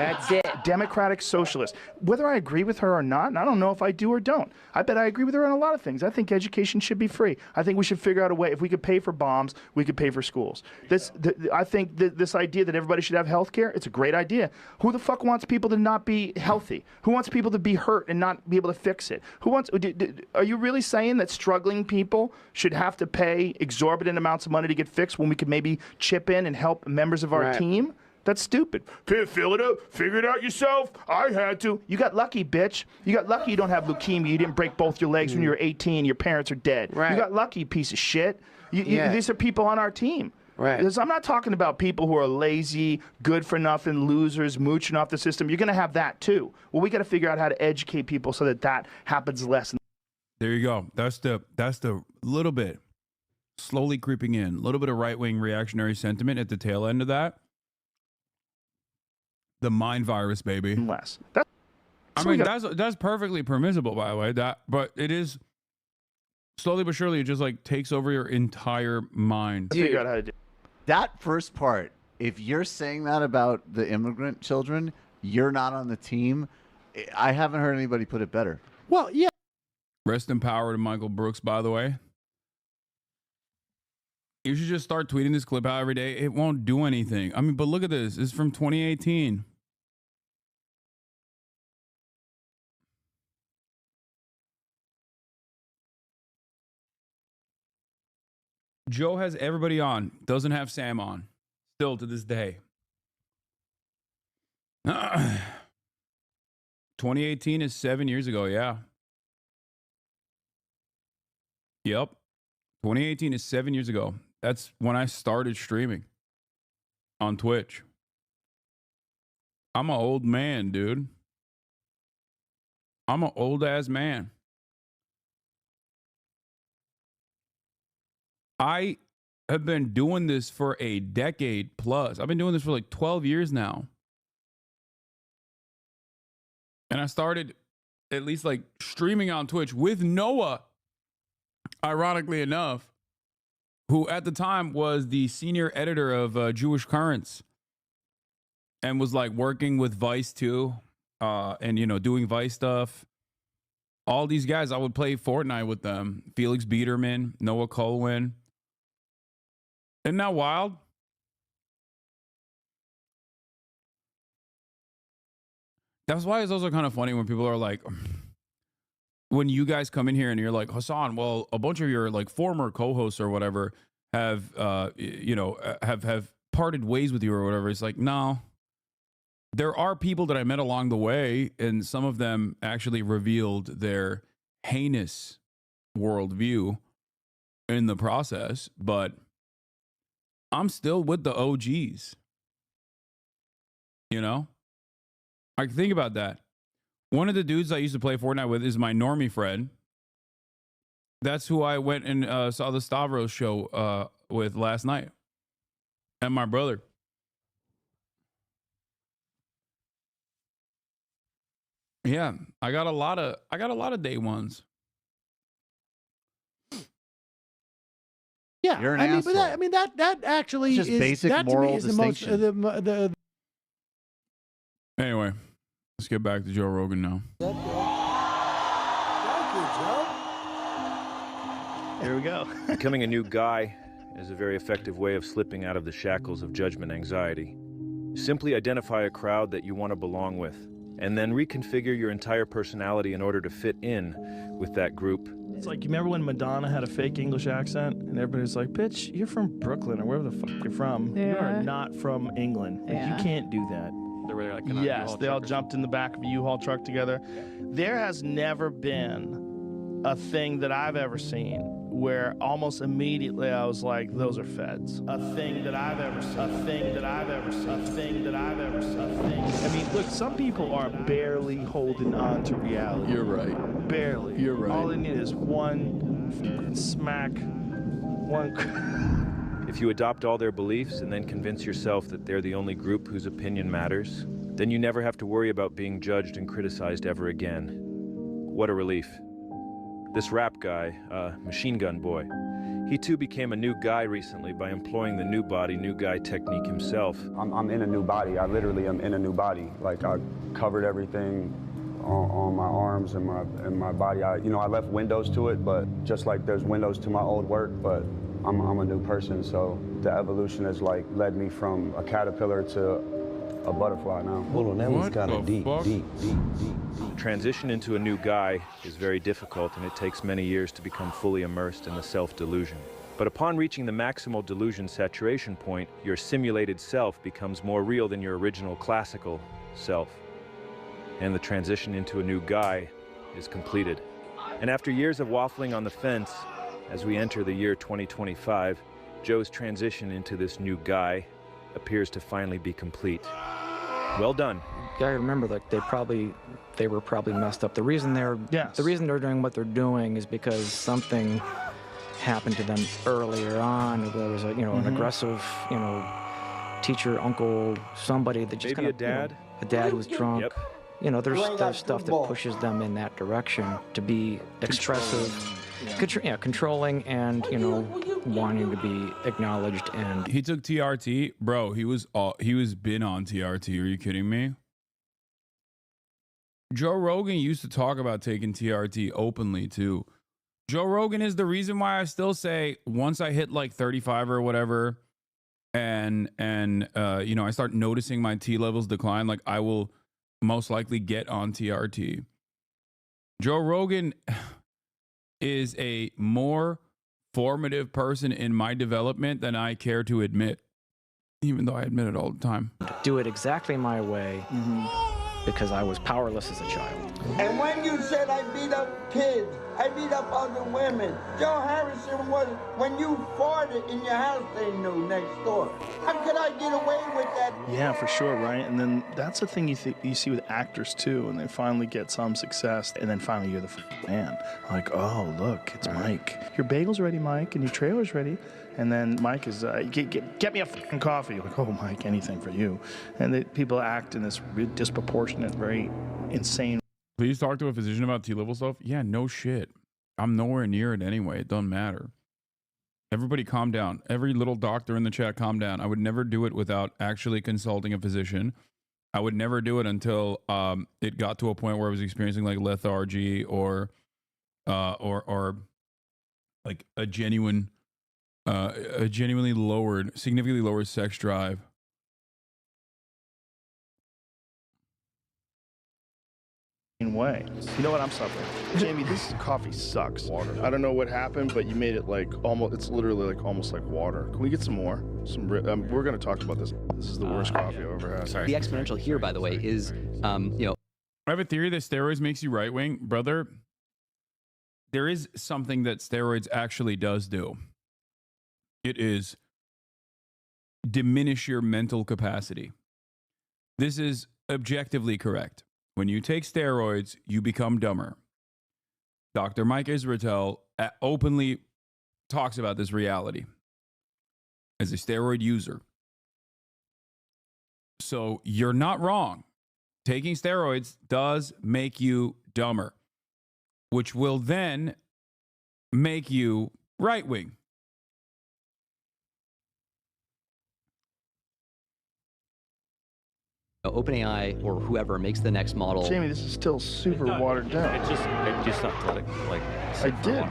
Democratic socialist. Whether I agree with her or not, and I don't know if I do or don't. I bet I agree with her on a lot of things. I think education should be free. I think we should figure out a way. If we could pay for bombs, we could pay for schools. I think this idea that everybody should have health care, it's a great idea. Who the fuck wants people to not be healthy? Who wants people to be hurt and not be able to fix it? Are you really saying that struggling people should have to pay exorbitant amounts of money to get fixed when we could maybe chip in and help members of our team? That's stupid. Fill it up. Figure it out yourself. I had to. You got lucky, bitch. You got lucky you don't have leukemia. You didn't break both your legs when you were 18. Your parents are dead. Right. You got lucky, piece of shit. These are people on our team. Right. Because I'm not talking about people who are lazy, good for nothing, losers, mooching off the system. You're going to have that too. Well, we got to figure out how to educate people so that happens less. There you go. That's the little bit slowly creeping in. A little bit of right-wing reactionary sentiment at the tail end of that. The mind virus, baby. Less. That's perfectly permissible, by the way. But it is slowly but surely, it just like takes over your entire mind. Figure out how to do that first part. If you're saying that about the immigrant children, you're not on the team. I haven't heard anybody put it better. Well, yeah. Rest in power to Michael Brooks, by the way. You should just start tweeting this clip out every day. It won't do anything. I mean, but look at this. It's from 2018. Joe has everybody on. Doesn't have Sam on. Still to this day. 2018 is 7 years ago, yeah. Yep. 2018 is 7 years ago. That's when I started streaming on Twitch. I'm an old man, dude. I'm an old-ass man. I have been doing this for a decade plus. I've been doing this for like 12 years now. And I started at least like streaming on Twitch with Noah, ironically enough, who at the time was the senior editor of Jewish Currents and was like working with Vice too, and, you know, doing Vice stuff. All these guys, I would play Fortnite with them. Felix Biederman, Noah Colwyn. Isn't that wild? That's why it's also kind of funny when people are like, when you guys come in here and you're like, Hassan, well, a bunch of your like former co-hosts or whatever have, have parted ways with you or whatever. It's like, no, there are people that I met along the way, and some of them actually revealed their heinous worldview in the process, but I'm still with the OGs. You know, I think about that. One of the dudes I used to play Fortnite with is my normie friend. That's who I went and saw the Stavros show with last night. And my brother. Yeah, I got a lot of day ones. Yeah, You're an I mean, asshole. but that actually It's just is basic that to me moral is the most distinction. Anyway, let's get back to Joe Rogan now. Thank you, Joe. Here we go. Becoming a new guy is a very effective way of slipping out of the shackles of judgment anxiety. Simply identify a crowd that you want to belong with, and then reconfigure your entire personality in order to fit in with that group. It's like, you remember when Madonna had a fake English accent and everybody's like, bitch, you're from Brooklyn or wherever the fuck you're from. You Yeah. are not from England. Like, you can't do that. They were like in a Yes, U-Haul they all truck or jumped in the back of a U-Haul truck together. There has never been a thing that I've ever seen where almost immediately I was like, those are feds. A thing that I've ever seen. A thing that I've ever seen. A thing that I've ever seen. A thing. I mean, look, some people are barely holding on to reality. You're right. Barely. You're right. All they need is one fucking smack, one... If you adopt all their beliefs and then convince yourself that they're the only group whose opinion matters, then you never have to worry about being judged and criticized ever again. What a relief. This rap guy, Machine Gun Boy, he too became a new guy recently by employing the new body, new guy technique himself. I'm in a new body. I literally am in a new body. Like, I covered everything on my arms and my body. I left windows to it, but just like there's windows to my old work, but I'm a new person. So the evolution has like led me from a caterpillar to a butterfly now. Hold on, that was kind of deep. Transition into a new guy is very difficult, and it takes many years to become fully immersed in the self-delusion. But upon reaching the maximal delusion saturation point, your simulated self becomes more real than your original classical self. And the transition into a new guy is completed. And after years of waffling on the fence, as we enter the year 2025, Joe's transition into this new guy appears to finally be complete. Well done. You gotta remember, like, they were probably messed up. The reason they're doing what they're doing is because something happened to them earlier on. There was an aggressive, teacher, uncle, somebody that just Maybe a dad. A dad who was drunk. Yep. There's stuff that pushes them in that direction to be expressive. Controlling and wanting to be acknowledged. And he took TRT, bro. He was been on TRT. Are you kidding me? Joe Rogan used to talk about taking TRT openly too. Joe Rogan is the reason why I still say once I hit like 35 or whatever, and I start noticing my T levels decline, like I will most likely get on TRT. Joe Rogan is a more formative person in my development than I care to admit, even though I admit it all the time. Do it exactly my way because I was powerless as a child. And when you said I beat up kids, I beat up other women. Joe Harrison was, when you farted in your house, they knew next door. How could I get away with that? Yeah, for sure, right? And then that's the thing you see with actors too, and they finally get some success, and then finally you're the man. Like, oh, look, it's Mike. Your bagel's ready, Mike, and your trailer's ready. And then Mike is, get me a fucking coffee. Like, oh, Mike, anything for you. And people act in this disproportionate, very insane. Please talk to a physician about T-level stuff. Yeah, no shit. I'm nowhere near it anyway. It doesn't matter. Everybody calm down. Every little doctor in the chat, calm down. I would never do it without actually consulting a physician. I would never do it until it got to a point where I was experiencing like lethargy or like a genuinely significantly lowered sex drive. Way. You know what I'm suffering? Jamie, this coffee sucks. Water. I don't know what happened, but you made it like almost, it's literally like almost like water. Can we get some more? We're going to talk about this. This is the worst coffee I've ever had. Sorry. The exponential here, by the way, is, I have a theory that steroids makes you right wing. Brother, there is something that steroids actually does do. It is diminish your mental capacity. This is objectively correct. When you take steroids, you become dumber. Dr. Mike Israetel openly talks about this reality as a steroid user. So you're not wrong. Taking steroids does make you dumber, which will then make you right-wing. OpenAI or whoever makes the next model. Jamie, this is still super watered down. It just have to let it I did.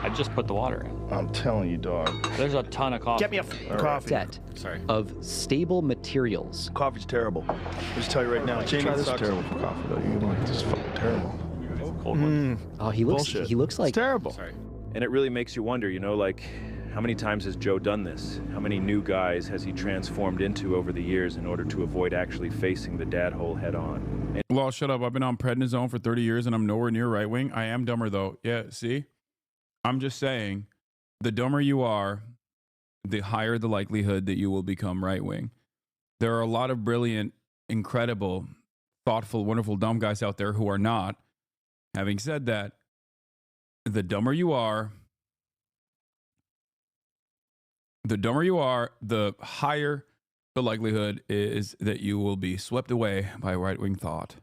I just put the water in. I'm telling you, dog. There's a ton of coffee. Get me a coffee. Set of stable materials. Coffee's terrible. I'll just tell you right now, Jamie, this is terrible for coffee, though. You like this is fucking terrible. Cold one. Oh, he looks like it's terrible. Sorry. And it really makes you wonder, you know, like, how many times has Joe done this? How many new guys has he transformed into over the years in order to avoid actually facing the dad hole head on? Well, shut up. I've been on prednisone for 30 years and I'm nowhere near right wing. I am dumber, though. Yeah, see? I'm just saying, the dumber you are, the higher the likelihood that you will become right wing. There are a lot of brilliant, incredible, thoughtful, wonderful, dumb guys out there who are not. Having said that, the dumber you are, the higher the likelihood is that you will be swept away by right-wing thought.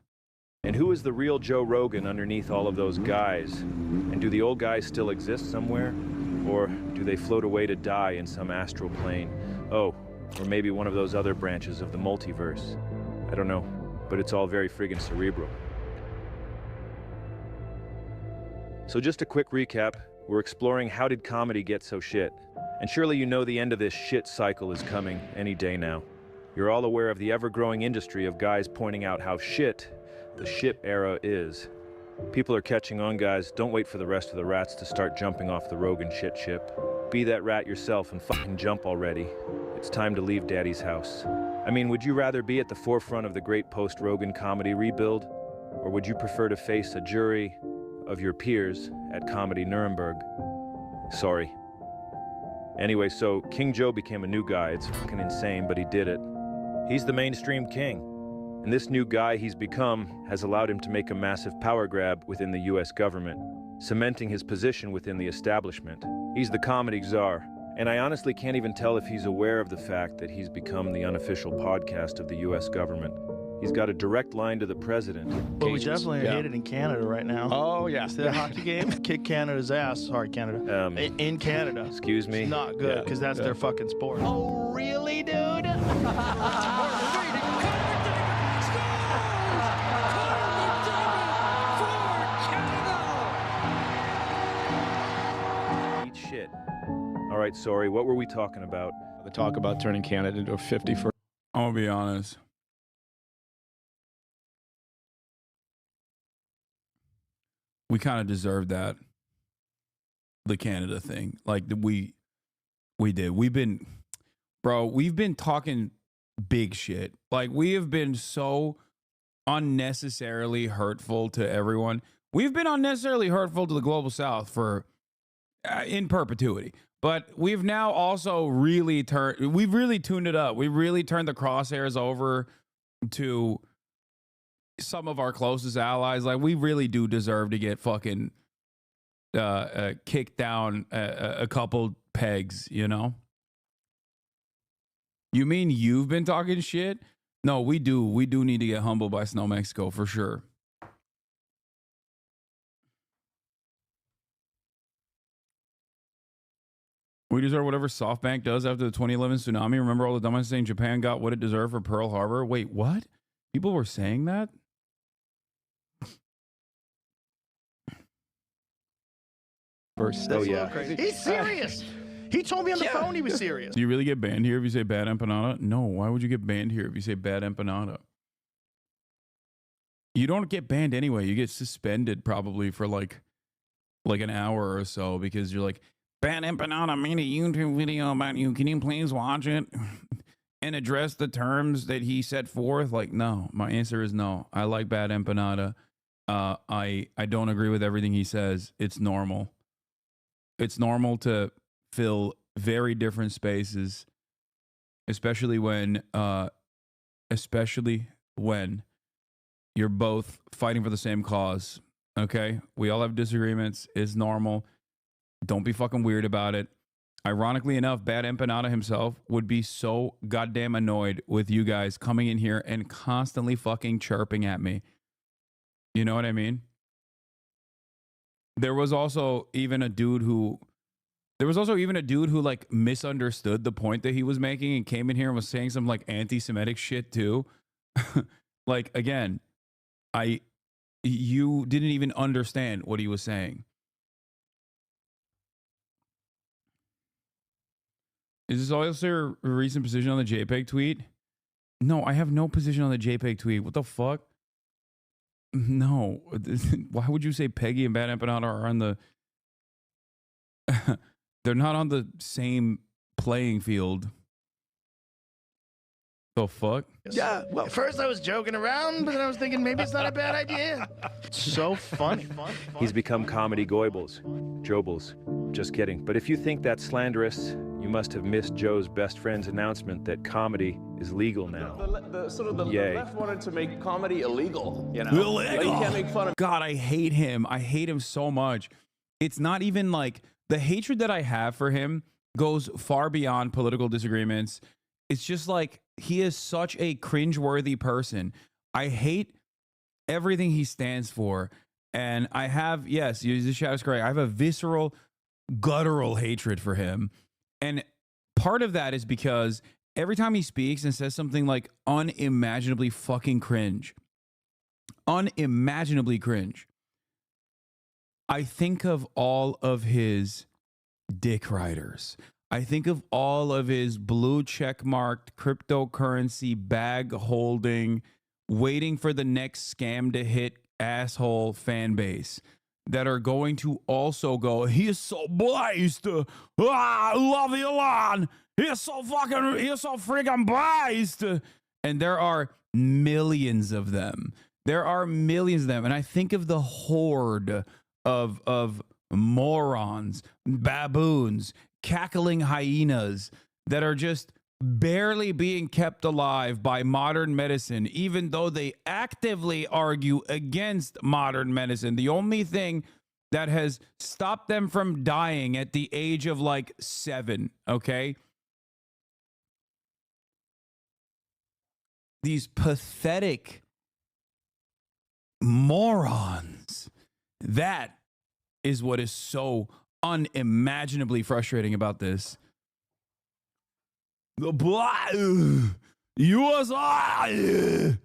And who is the real Joe Rogan underneath all of those guys? And do the old guys still exist somewhere? Or do they float away to die in some astral plane? Oh, or maybe one of those other branches of the multiverse. I don't know, but it's all very friggin' cerebral. So just a quick recap. We're exploring how did comedy get so shit? And surely you know the end of this shit cycle is coming any day now. You're all aware of the ever-growing industry of guys pointing out how shit the ship era is. People are catching on, guys. Don't wait for the rest of the rats to start jumping off the Rogan shit ship. Be that rat yourself and fucking jump already. It's time to leave Daddy's house. I mean, would you rather be at the forefront of the great post-Rogan comedy rebuild? Or would you prefer to face a jury of your peers at Comedy Nuremberg? Sorry. Anyway, so King Joe became a new guy. It's fucking insane, but he did it. He's the mainstream king. And this new guy he's become has allowed him to make a massive power grab within the US government, cementing his position within the establishment. He's the comedy czar. And I honestly can't even tell if he's aware of the fact that he's become the unofficial podcast of the US government. He's got a direct line to the president. Well, we definitely hate it in Canada right now. Oh, yeah. The hockey game, kick Canada's ass. Sorry, Canada. In Canada. Excuse me? It's not good, because that's their fucking sport. Oh, really, dude? Eat shit. All right, sorry. What were we talking about? The talk about turning Canada into a 50 for. I'm going to be honest. We kind of deserved that. The Canada thing. Like, we did. We've been talking big shit. Like, we have been so unnecessarily hurtful to everyone. We've been unnecessarily hurtful to the global south for in perpetuity. But we've now also really we've really tuned it up. We've really turned the crosshairs over to some of our closest allies. Like, we really do deserve to get fucking kicked down a couple pegs, you know? You mean you've been talking shit? No, we do. We do need to get humbled by Snow Mexico for sure. We deserve whatever SoftBank does after the 2011 tsunami. Remember all the dumbasses saying Japan got what it deserved for Pearl Harbor? Wait, what? People were saying that? Oh, yeah. He's serious. He told me on the phone he was serious. Do you really get banned here if you say bad empanada? No. Why would you get banned here if you say bad empanada? You don't get banned anyway. You get suspended probably for like an hour or so because you're like, bad empanada made a YouTube video about you. Can you please watch it and address the terms that he set forth? Like, no. My answer is no. I like bad empanada. I don't agree with everything he says. It's normal. It's normal to fill very different spaces, especially when when you're both fighting for the same cause. Okay? We all have disagreements. It's normal. Don't be fucking weird about it. Ironically enough, Bad Empanada himself would be so goddamn annoyed with you guys coming in here and constantly fucking chirping at me. You know what I mean? There was also even a dude who like misunderstood the point that he was making and came in here and was saying some like anti-Semitic shit too. Like, again, you didn't even understand what he was saying. Is this also your recent position on the JPEG tweet? No, I have no position on the JPEG tweet. What the fuck? No. Why would you say Peggy and Bad Empanada are on the... They're not on the same playing field. The fuck? Yeah, well, at first I was joking around, but then I was thinking maybe it's not a bad idea. So funny. He's become comedy goibles, jobles. Just kidding. But if you think that's slanderous, you must have missed Joe's best friend's announcement that comedy is legal now. The Yay. left wanted to make comedy illegal, you know? Illegal. Like, you can't make fun of... God, I hate him. I hate him so much. It's not even like... The hatred that I have for him goes far beyond political disagreements. It's just like, he is such a cringeworthy person. I hate everything he stands for. And I have, yes, the shout is correct. I have a visceral, guttural hatred for him. And part of that is because every time he speaks and says something like unimaginably fucking cringe, unimaginably cringe, I think of all of his dick riders. I think of all of his blue check-marked cryptocurrency bag holding, waiting for the next scam to hit asshole fan base that are going to also go, he's so blessed. I love Elon. He's so freaking blessed. And there are millions of them. And I think of the horde of morons, baboons, cackling hyenas that are just barely being kept alive by modern medicine, even though they actively argue against modern medicine. The only thing that has stopped them from dying at the age of like 7, okay? These pathetic morons. That is what is so unimaginably frustrating about this. The black USA.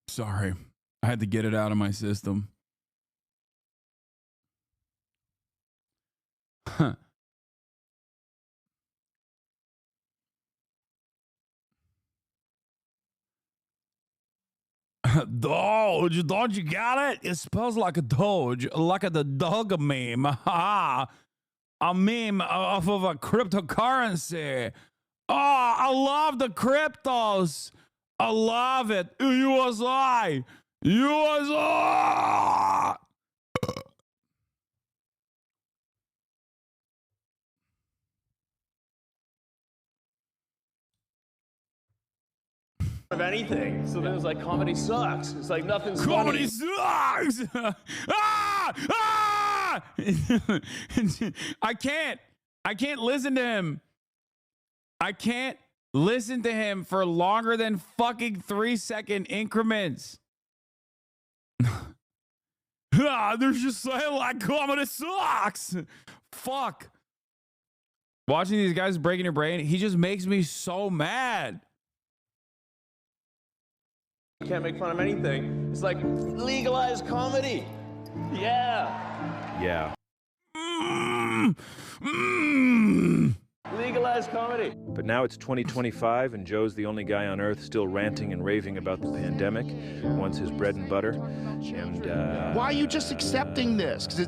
Sorry, I had to get it out of my system. Huh. Doge, don't you got it? It spells like a Doge, like the dog meme. A meme off of a cryptocurrency. Oh, I love the cryptos. I love it. USA. USA. of anything. So then it was like, comedy sucks. It's like, nothing's Comedy funny. sucks. I can't listen to him. I can't listen to him for longer than fucking 3-second increments. They're just saying like comedy sucks. Fuck. Watching these guys breaking your brain, he just makes me so mad. You can't make fun of anything. It's like, legalize comedy. Yeah. Yeah. Legalize comedy. But now it's 2025 and Joe's the only guy on earth still ranting and raving about the pandemic, once his bread and butter. And why are you just accepting this? Because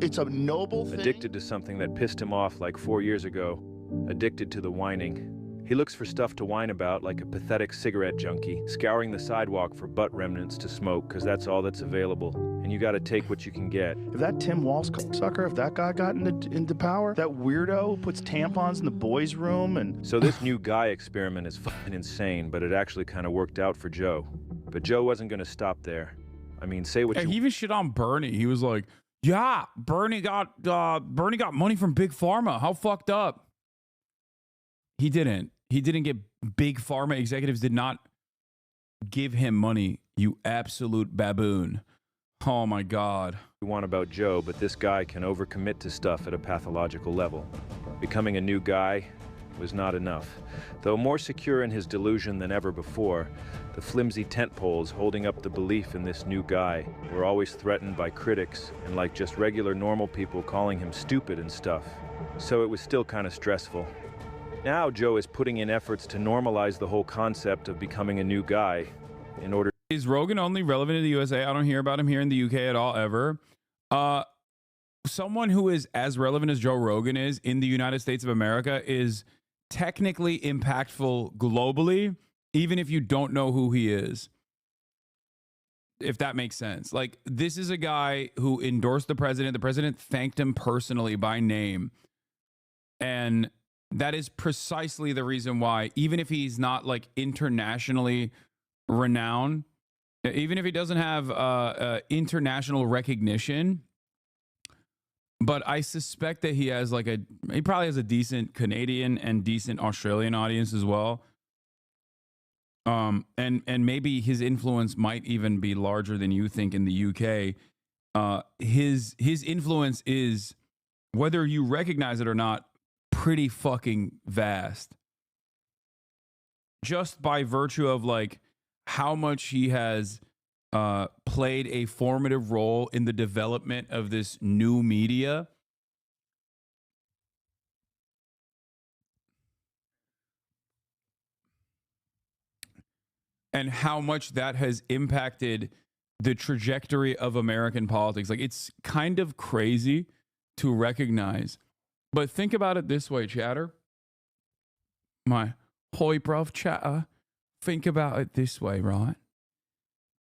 it's a noble thing. Addicted to something that pissed him off like 4 years ago. Addicted to the whining. He looks for stuff to whine about, like a pathetic cigarette junkie, scouring the sidewalk for butt remnants to smoke, because that's all that's available. And you gotta take what you can get. If that Tim Walsh sucker, if that guy got into power, that weirdo puts tampons in the boys' room and... So this new guy experiment is fucking insane, but it actually kind of worked out for Joe. But Joe wasn't gonna stop there. I mean, say what you... He even shit on Bernie. He was like, yeah, Bernie got money from Big Pharma. How fucked up? He didn't. He didn't get Big Pharma executives did not give him money, you absolute baboon. Oh my God. You want about Joe, but this guy can overcommit to stuff at a pathological level. Becoming a new guy was not enough. Though more secure in his delusion than ever before, the flimsy tent poles holding up the belief in this new guy were always threatened by critics and like just regular normal people calling him stupid and stuff. So it was still kind of stressful. Now Joe is putting in efforts to normalize the whole concept of becoming a new guy in order... Is Rogan only relevant to the USA? I don't hear about him here in the UK at all, ever. Someone who is as relevant as Joe Rogan is in the United States of America is technically impactful globally, even if you don't know who he is. If that makes sense. Like, this is a guy who endorsed the president. The president thanked him personally by name. And that is precisely the reason why, even if he's not like internationally renowned, even if he doesn't have international recognition, but I suspect that he has like he probably has a decent Canadian and decent Australian audience as well. And maybe his influence might even be larger than you think in the UK. His influence is, whether you recognize it or not, pretty fucking vast. Just by virtue of like how much he has played a formative role in the development of this new media. And how much that has impacted the trajectory of American politics. Like, it's kind of crazy to recognize. But think about it this way, chatter. My hoi bruv chatter. Think about it this way, right?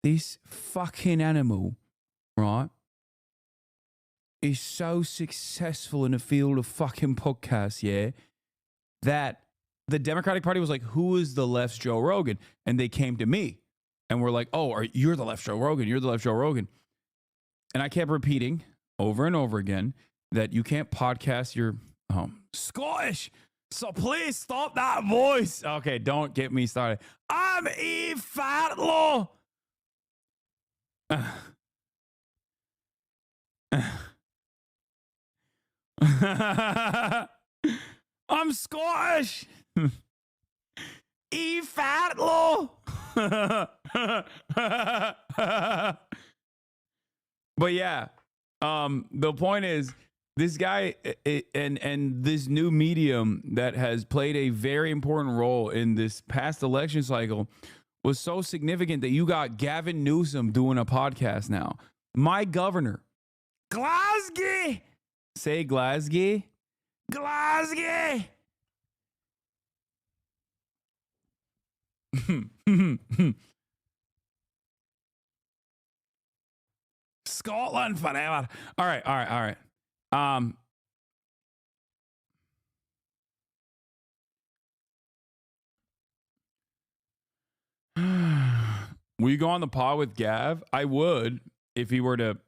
This fucking animal, right, is so successful in the field of fucking podcasts, yeah, that the Democratic Party was like, who is the left's Joe Rogan? And they came to me and were like, oh, you're the left Joe Rogan. You're the left Joe Rogan. And I kept repeating over and over again that you can't podcast your Scottish. So please stop that voice. Okay, don't get me started. I'm E. Fatlaw. I'm Scottish. E. Fatlaw. But yeah, the point is, this guy and this new medium that has played a very important role in this past election cycle was so significant that you got Gavin Newsom doing a podcast now. My governor. Glasgow. Say Glasgow. Glasgow. Scotland forever. All right. Will you go on the pod with Gav? I would, if he were to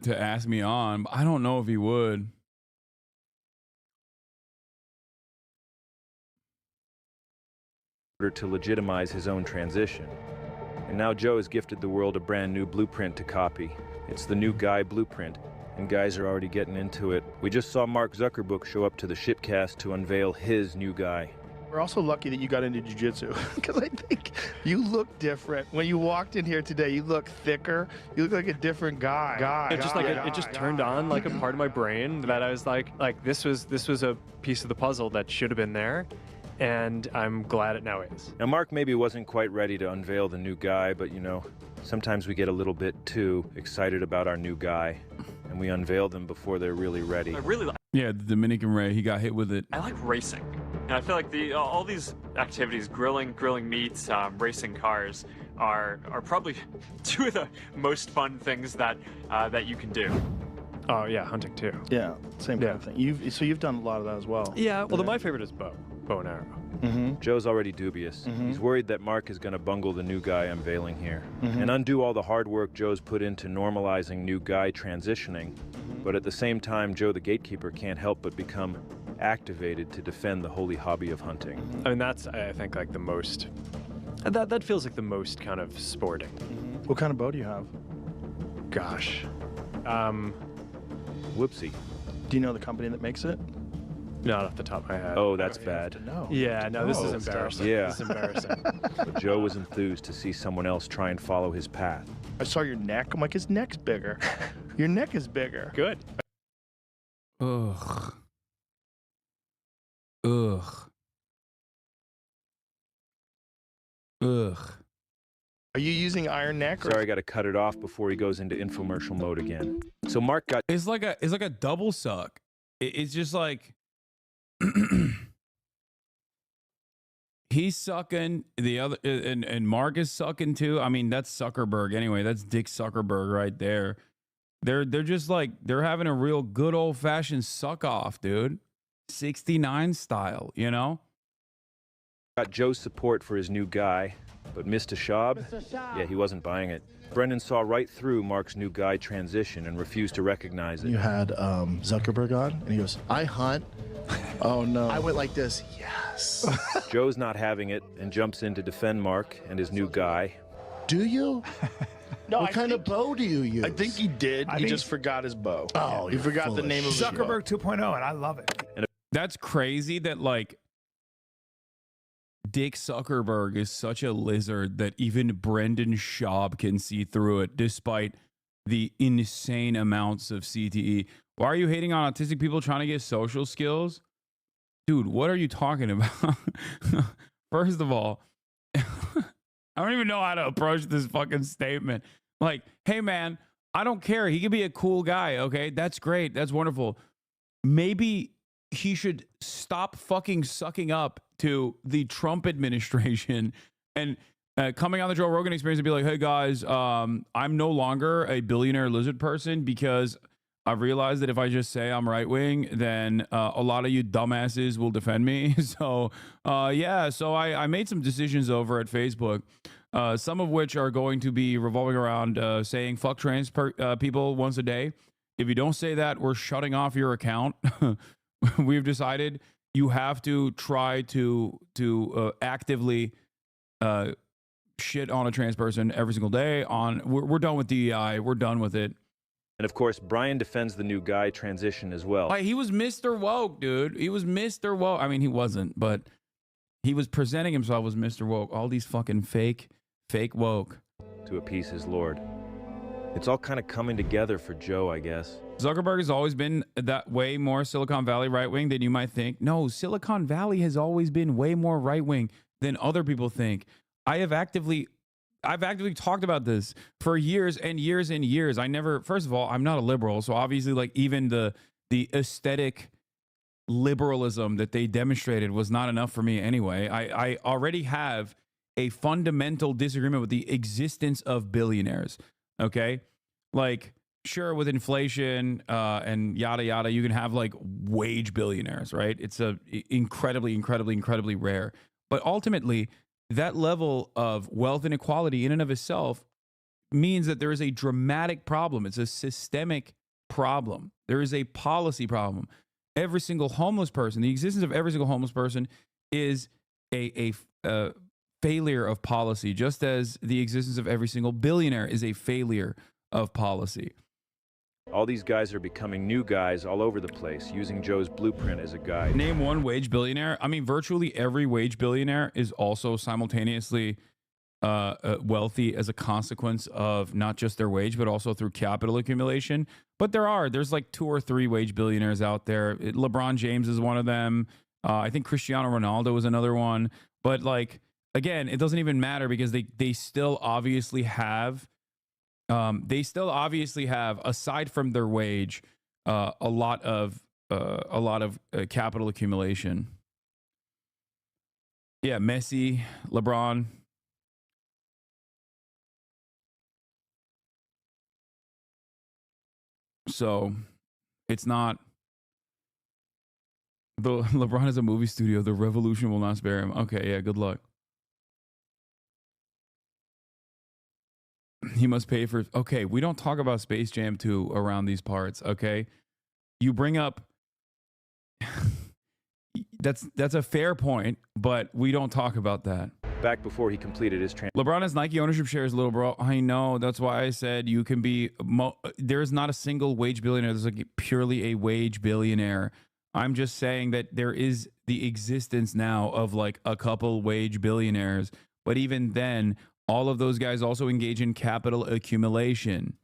ask me on, but I don't know if he would. In order to legitimize his own transition. And now Joe has gifted the world a brand new blueprint to copy. It's the new guy blueprint, and guys are already getting into it. We just saw Mark Zuckerberg show up to the shitcast to unveil his new guy. We're also lucky that you got into jiu-jitsu, because I think you look different. When you walked in here today, you look thicker. You look like a different guy. It just turned on like a part of my brain that I was like this was a piece of the puzzle that should have been there. And I'm glad it now is. Now, Mark maybe wasn't quite ready to unveil the new guy, but sometimes we get a little bit too excited about our new guy, and we unveil them before they're really ready. Yeah, the Dominican Ray, he got hit with it. I like racing, and I feel like all these activities, grilling meats, racing cars, are probably two of the most fun things that that you can do. Oh yeah, hunting too. Yeah, same kind of thing. You've done a lot of that as well. Yeah, well, my favorite is bow and arrow. Joe's already dubious. He's worried that Mark is going to bungle the new guy unveiling here and undo all the hard work Joe's put into normalizing new guy transitioning. But at the same time, Joe the gatekeeper can't help but become activated to defend the holy hobby of hunting. I mean, that's, I think, like the most, that feels like the most kind of sporting. What kind of bow do you have? Gosh. Whoopsie. Do you know the company that makes it? Not off the top of my head. Oh, that's bad. Yeah, no, this is embarrassing. Yeah. This is embarrassing. But Joe was enthused to see someone else try and follow his path. I saw your neck. I'm like, his neck's bigger. Your neck is bigger. Good. Ugh. Ugh. Ugh. Are you using iron neck? Or Sorry, I got to cut it off before he goes into infomercial mode again. So Mark got... It's like a double suck. It's just like... He's sucking, the other, and Mark is sucking too. I mean, that's Zuckerberg anyway. That's Dick Zuckerberg right there. They're just like, they're having a real good old fashioned suck off, dude. 69 style, you know? Got Joe's support for his new guy, but Mr. Schaub, yeah, he wasn't buying it. Brendan saw right through Mark's new guy transition and refused to recognize it. You had Zuckerberg on, and he goes, I hunt. Oh, no. I went like this, yes. Joe's not having it and jumps in to defend Mark and his new guy. Do you? No, what kind of bow do you use? I think he did. He just forgot his bow. Oh, he forgot the name of his bow. Zuckerberg 2.0, and I love it. That's crazy that, like, Dick Zuckerberg is such a lizard that even Brendan Schaub can see through it, despite the insane amounts of CTE. Why are you hating on autistic people trying to get social skills? Dude, what are you talking about? First of all, I don't even know how to approach this fucking statement. Like, hey, man, I don't care. He could be a cool guy, okay? That's great. That's wonderful. Maybe he should stop fucking sucking up to the Trump administration and coming on the Joe Rogan Experience and be like, hey, guys, I'm no longer a billionaire lizard person because I've realized that if I just say I'm right wing, then a lot of you dumbasses will defend me. So, so I made some decisions over at Facebook, some of which are going to be revolving around saying fuck trans people once a day. If you don't say that, we're shutting off your account. We've decided you have to try to actively shit on a trans person every single day. We're done with DEI. We're done with it. And of course, Brian defends the new guy transition as well. Like, he was Mr. Woke, dude. He was Mr. Woke. I mean, he wasn't, but he was presenting himself as Mr. Woke. All these fucking fake woke. To appease his lord. It's all kind of coming together for Joe, I guess. Zuckerberg has always been that way more Silicon Valley right-wing than you might think. No, Silicon Valley has always been way more right-wing than other people think. I've actively talked about this for years and years and years. First of all, I'm not a liberal. So obviously, like, even the aesthetic liberalism that they demonstrated was not enough for me anyway. I already have a fundamental disagreement with the existence of billionaires. Okay. Like, sure, with inflation and yada, yada, you can have like wage billionaires, right? It's incredibly rare. But ultimately, that level of wealth inequality in and of itself means that there is a dramatic problem. It's a systemic problem. There is a policy problem. Every single homeless person, the existence of every single homeless person is a failure of policy, just as the existence of every single billionaire is a failure of policy. All these guys are becoming new guys all over the place, using Joe's blueprint as a guide. Name one wage billionaire. I mean, virtually every wage billionaire is also simultaneously wealthy as a consequence of not just their wage, but also through capital accumulation. But there's like 2 or 3 wage billionaires out there. LeBron James is one of them. I think Cristiano Ronaldo is another one. But like, again, it doesn't even matter because they still obviously have, aside from their wage, a lot of a lot of capital accumulation. Yeah, Messi, LeBron. So it's not the LeBron is a movie studio. The revolution will not spare him. Okay, yeah, good luck. He must pay for. Okay, we don't talk about Space Jam 2 around these parts. Okay, you bring up. That's a fair point, but we don't talk about that. Back before he completed his LeBron has Nike ownership shares, little bro. I know. That's why I said you can be. There's not a single wage billionaire. There's like purely a wage billionaire. I'm just saying that there is the existence now of like a couple wage billionaires. But even then, all of those guys also engage in capital accumulation.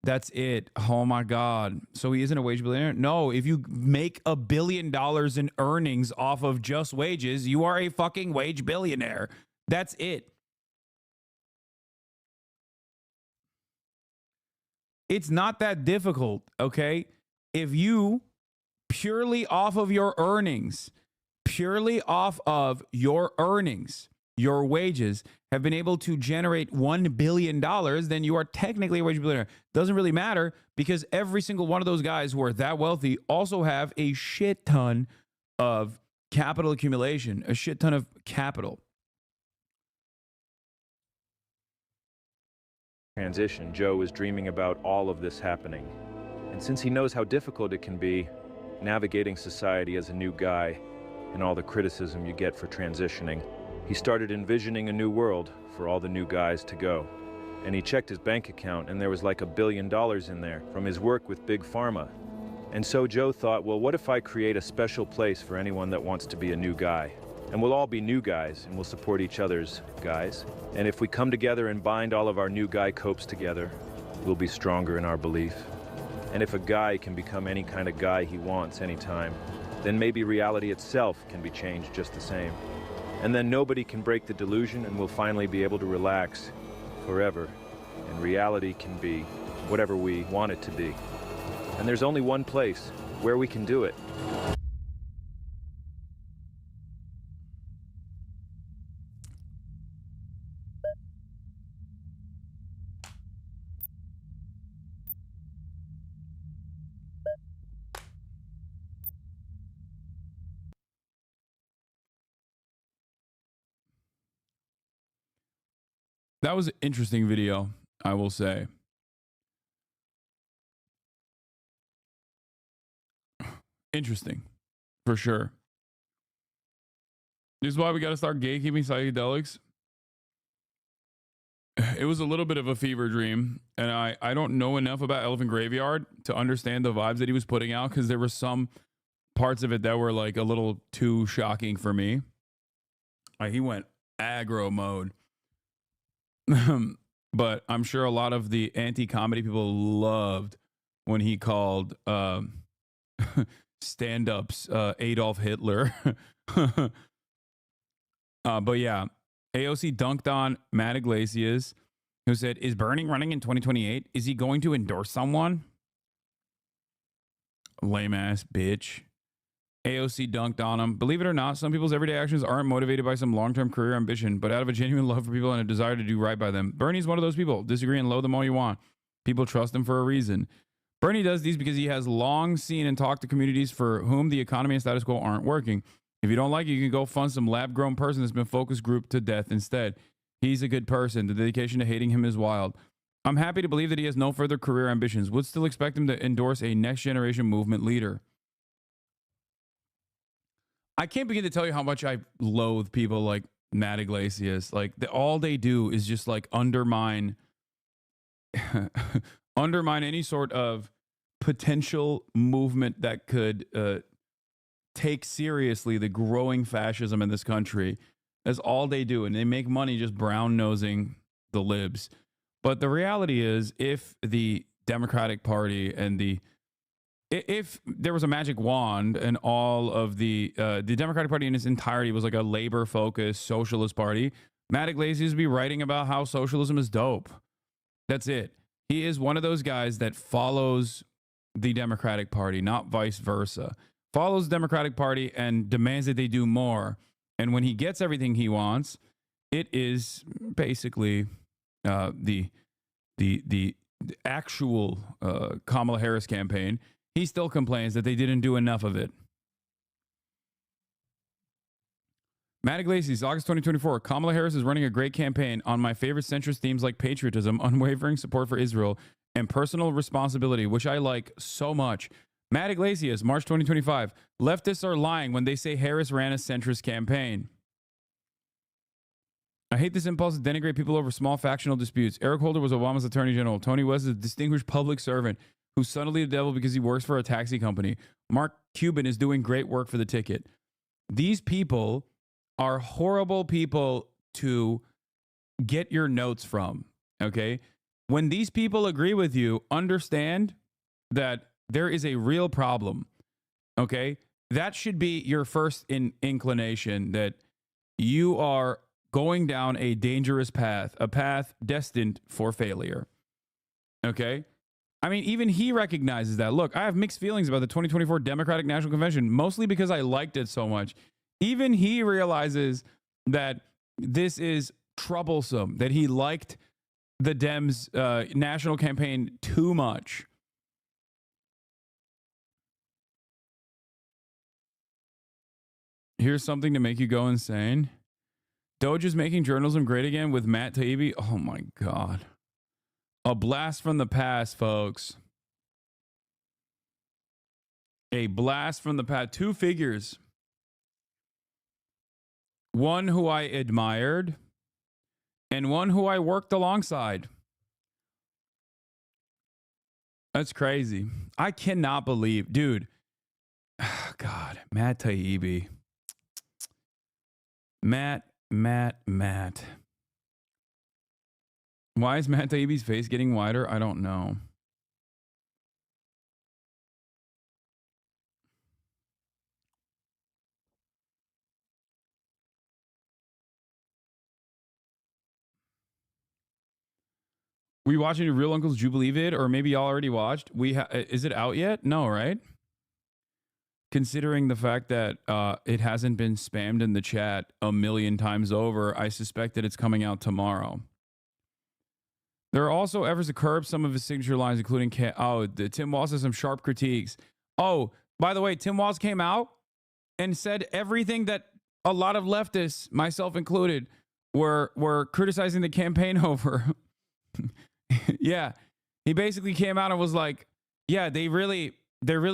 That's it. Oh my God. So he isn't a wage billionaire? No, if you make $1 billion in earnings off of just wages, you are a fucking wage billionaire. That's it. It's not that difficult, okay? If you purely off of your earnings, your wages have been able to generate $1 billion, then you are technically a wage billionaire. Doesn't really matter because every single one of those guys who are that wealthy also have a shit ton of capital accumulation, a shit ton of capital. Transition, Joe was dreaming about all of this happening. And since he knows how difficult it can be, navigating society as a new guy and all the criticism you get for transitioning, he started envisioning a new world for all the new guys to go. And he checked his bank account and there was like $1 billion in there from his work with Big Pharma. And so Joe thought, well, what if I create a special place for anyone that wants to be a new guy? And we'll all be new guys and we'll support each other's guys. And if we come together and bind all of our new guy copes together, we'll be stronger in our belief. And if a guy can become any kind of guy he wants anytime, then maybe reality itself can be changed just the same. And then nobody can break the delusion and we'll finally be able to relax forever. And reality can be whatever we want it to be. And there's only one place where we can do it. That was an interesting video, I will say. Interesting, for sure. This is why we got to start gatekeeping psychedelics. It was a little bit of a fever dream, and I don't know enough about Elephant Graveyard to understand the vibes that he was putting out, because there were some parts of it that were like a little too shocking for me. He went aggro mode. But I'm sure a lot of the anti-comedy people loved when he called stand-ups Adolf Hitler. But yeah, AOC dunked on Matt Iglesias, who said, is Bernie running in 2028? Is he going to endorse someone? Lame ass bitch. AOC dunked on him. Believe it or not, some people's everyday actions aren't motivated by some long-term career ambition, but out of a genuine love for people and a desire to do right by them. Bernie's one of those people. Disagree and loathe them all you want. People trust him for a reason. Bernie does these because he has long seen and talked to communities for whom the economy and status quo aren't working. If you don't like it, you can go fund some lab-grown person that's been focus grouped to death instead. He's a good person. The dedication to hating him is wild. I'm happy to believe that he has no further career ambitions. Would still expect him to endorse a next-generation movement leader. I can't begin to tell you how much I loathe people like Matt Iglesias. Like, all they do is just like undermine any sort of potential movement that could take seriously the growing fascism in this country. That's all they do. And they make money just brown-nosing the libs. But the reality is, if the Democratic Party and if there was a magic wand and all of the Democratic Party in its entirety was like a labor-focused socialist party, Matt Iglesias would be writing about how socialism is dope. That's it. He is one of those guys that follows the Democratic Party, not vice versa. Follows the Democratic Party and demands that they do more. And when he gets everything he wants, it is basically the actual Kamala Harris campaign. He still complains that they didn't do enough of it. Matt Iglesias, August 2024. Kamala Harris is running a great campaign on my favorite centrist themes like patriotism, unwavering support for Israel, and personal responsibility, which I like so much. Matt Iglesias, March 2025. Leftists are lying when they say Harris ran a centrist campaign. I hate this impulse to denigrate people over small factional disputes. Eric Holder was Obama's attorney general. Tony West is a distinguished public servant who's suddenly the devil because he works for a taxi company. Mark Cuban is doing great work for the ticket. These people are horrible people to get your notes from, okay? When these people agree with you, understand that there is a real problem, okay? That should be your first inclination, that you are going down a dangerous path, a path destined for failure, okay? I mean, even he recognizes that. Look, I have mixed feelings about the 2024 Democratic National Convention, mostly because I liked it so much. Even he realizes that this is troublesome, that he liked the Dems' national campaign too much. Here's something to make you go insane. Doge is making journalism great again with Matt Taibbi. Oh my God. A blast from the past, folks. A blast from the past. Two figures. One who I admired and one who I worked alongside. That's crazy. I cannot believe, dude. God, Matt Taibbi. Matt. Why is Matt Taibbi's face getting wider? I don't know. We watching a Real Uncle's Jubilee vid, or maybe y'all already watched? Is it out yet? No, right? Considering the fact that it hasn't been spammed in the chat a million times over, I suspect that it's coming out tomorrow. There are also efforts to curb some of his signature lines, including Tim Walz has some sharp critiques. Oh, by the way, Tim Walz came out and said everything that a lot of leftists, myself included, were criticizing the campaign over. Yeah, he basically came out and was like, yeah, they really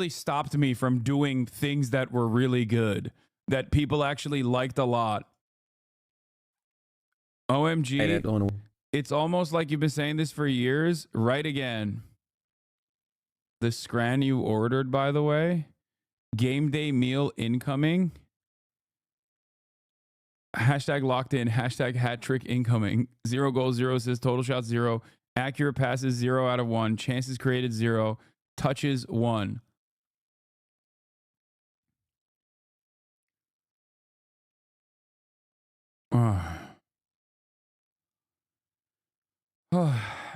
stopped me from doing things that were really good, that people actually liked a lot. OMG, it's almost like you've been saying this for years. Right again. The scran you ordered, by the way. Game day meal incoming. Hashtag locked in. Hashtag hat trick incoming. 0 goals, 0 assists. Total shots 0. Accurate passes 0 out of 1. Chances created 0. Touches 1.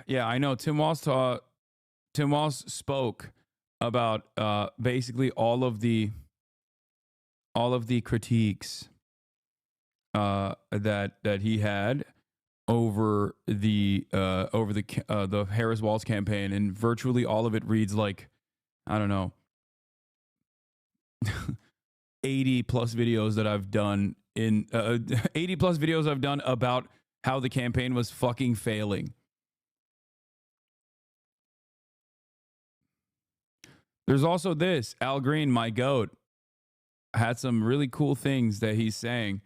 Yeah, I know. Tim Walz spoke about basically all of the critiques that he had over the Harris Walz campaign, and virtually all of it reads like, I don't know, 80 plus videos that I've done in 80 plus videos I've done about how the campaign was fucking failing. There's also this. Al Green, my goat, had some really cool things that he's saying.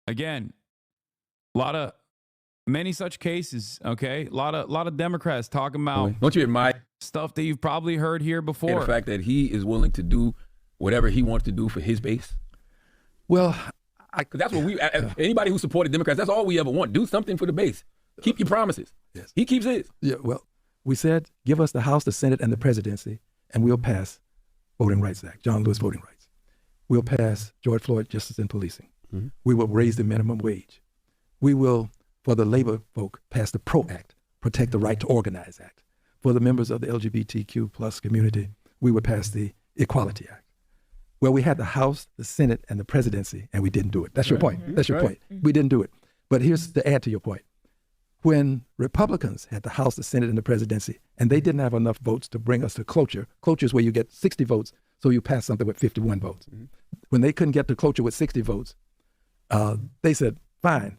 Again, many such cases, okay? A lot of Democrats talking about don't you admire stuff that you've probably heard here before. the fact that he is willing to do whatever he wants to do for his base? Well, that's what we, anybody who supported Democrats, that's all we ever want. Do something for the base. Keep your promises. Yes. He keeps his. Yeah, well, we said, give us the House, the Senate, and the presidency, and we'll pass Voting Rights Act, John Lewis Voting Rights. We'll pass George Floyd Justice in Policing. Mm-hmm. We will raise the minimum wage. We will, for the labor folk, pass the PRO Act, Protect the Right to Organize Act. For the members of the LGBTQ plus community, we would pass the Equality Act. Well, we had the House, the Senate, and the presidency, and we didn't do it. That's your point. That's your point. We didn't do it. But here's to add to your point. When Republicans had the House, the Senate, and the presidency, and they didn't have enough votes to bring us to cloture is where you get 60 votes, so you pass something with 51 votes. When they couldn't get to cloture with 60 votes, they said, fine.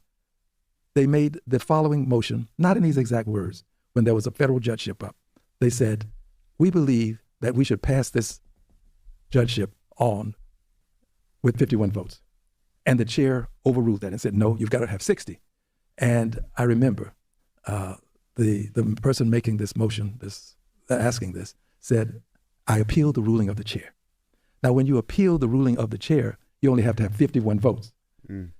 They made the following motion, not in these exact words, when there was a federal judgeship up. They said, we believe that we should pass this judgeship on with 51 votes. And the chair overruled that and said, no, you've got to have 60. And I remember the person making this motion, asking this, said, I appeal the ruling of the chair. Now, when you appeal the ruling of the chair, you only have to have 51 votes.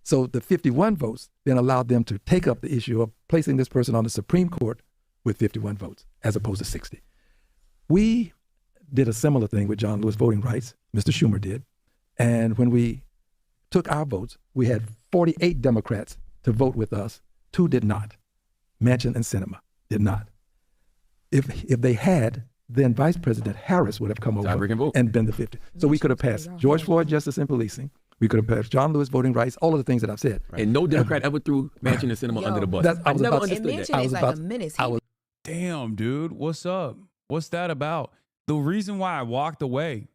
So the 51 votes then allowed them to take up the issue of placing this person on the Supreme Court with 51 votes, as opposed to 60. We did a similar thing with John Lewis voting rights. Mr. Schumer did. And when we took our votes, we had 48 Democrats to vote with us. 2 did not. Manchin and Sinema did not. If they had, then Vice President Harris would have come over and been the 50. So we could have passed George Floyd justice and policing. We could have passed John Lewis voting rights, all of the things that I've said. And no Democrat ever threw Manchin and Sinema under the bus. I never understood that. Damn, dude, what's up? What's that about? The reason why I walked away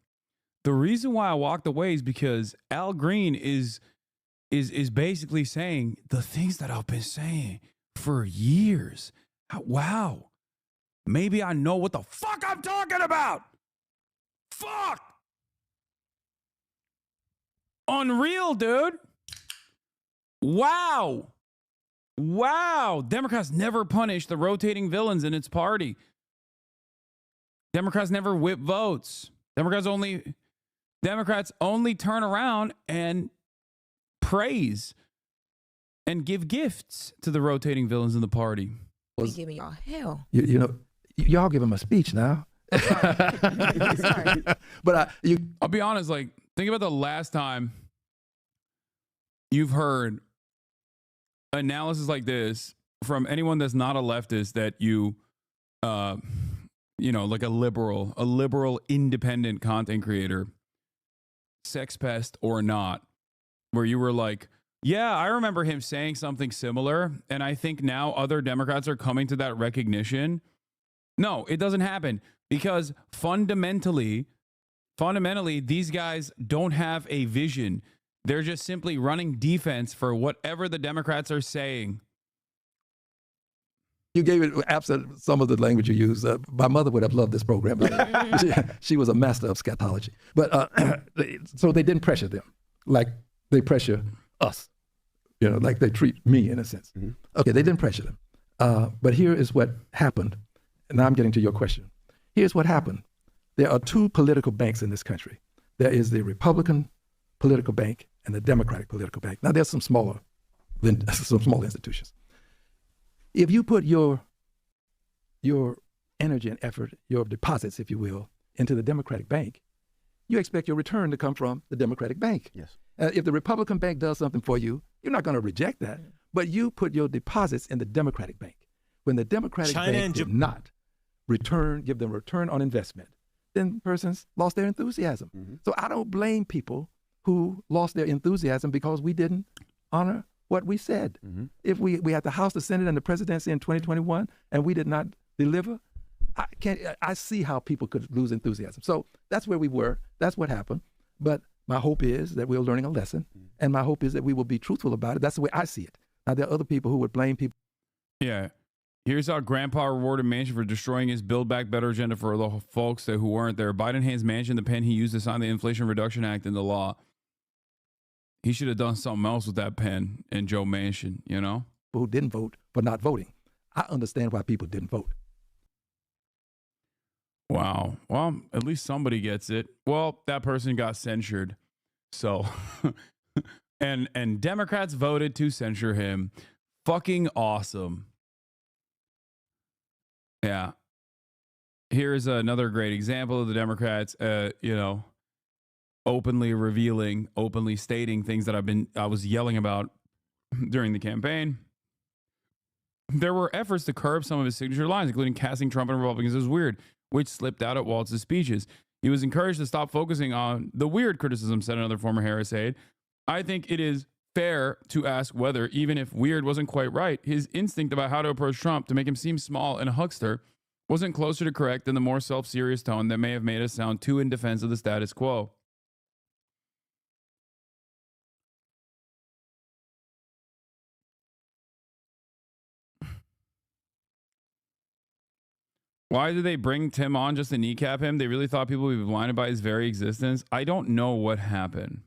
is because Al Green is basically saying the things that I've been saying for years. Wow. Maybe I know what the fuck I'm talking about. Fuck. Unreal, dude. Wow. Democrats never punish the rotating villains in its party. Democrats never whip votes. Democrats only turn around and praise and give gifts to the rotating villains in the party. We giving y'all hell. You know, y'all give him a speech now. Sorry. But I'll be honest, like, think about the last time you've heard analysis like this from anyone that's not a leftist that you know, like a liberal independent content creator, sex pest or not, where you were like, yeah, I remember him saying something similar, and I think now other Democrats are coming to that recognition. No, it doesn't happen, because fundamentally, these guys don't have a vision. They're just simply running defense for whatever the Democrats are saying. You gave it absent some of the language you used. My mother would have loved this program. She was a master of scatology. But so they didn't pressure them like they pressure us, you know, like they treat me in a sense. Okay, they didn't pressure them. But here is what happened. And now I'm getting to your question. Here's what happened. There are 2 political banks in this country. There is the Republican political bank and the Democratic political bank. Now there's some small institutions. If you put your energy and effort, your deposits, if you will, into the Democratic bank, you expect your return to come from the Democratic bank. Yes. If the Republican bank does something for you, you're not going to reject that. But you put your deposits in the Democratic bank. When the Democratic bank did not give them a return on investment, then persons lost their enthusiasm. So I don't blame people who lost their enthusiasm because we didn't honor what we said. If we had the House, the Senate, and the presidency in 2021, and we did not deliver, I see how people could lose enthusiasm. So that's where we were. That's what happened. But my hope is that we're learning a lesson, and my hope is that we will be truthful about it. That's the way I see it. Now, there are other people who would blame people. Yeah. Here's how Grandpa rewarded Manchin for destroying his Build Back Better agenda for the folks who weren't there. Biden hands Manchin the pen he used to sign the Inflation Reduction Act into law. He should have done something else with that pen and Joe Manchin, you know? Who didn't vote for not voting. I understand why people didn't vote. Wow. Well, at least somebody gets it. Well, that person got censured. So, and Democrats voted to censure him. Fucking awesome. Yeah. Here's another great example of the Democrats, you know, openly revealing, openly stating things that I was yelling about during the campaign. There were efforts to curb some of his signature lines, including casting Trump and Republicans as weird, which slipped out at Walz's speeches. He was encouraged to stop focusing on the weird criticism, said another former Harris aide. I think it is fair to ask whether, even if weird wasn't quite right, his instinct about how to approach Trump to make him seem small and a huckster wasn't closer to correct than the more self-serious tone that may have made us sound too in defense of the status quo. Why did they bring Tim on just to kneecap him? They really thought people would be blinded by his very existence. I don't know what happened.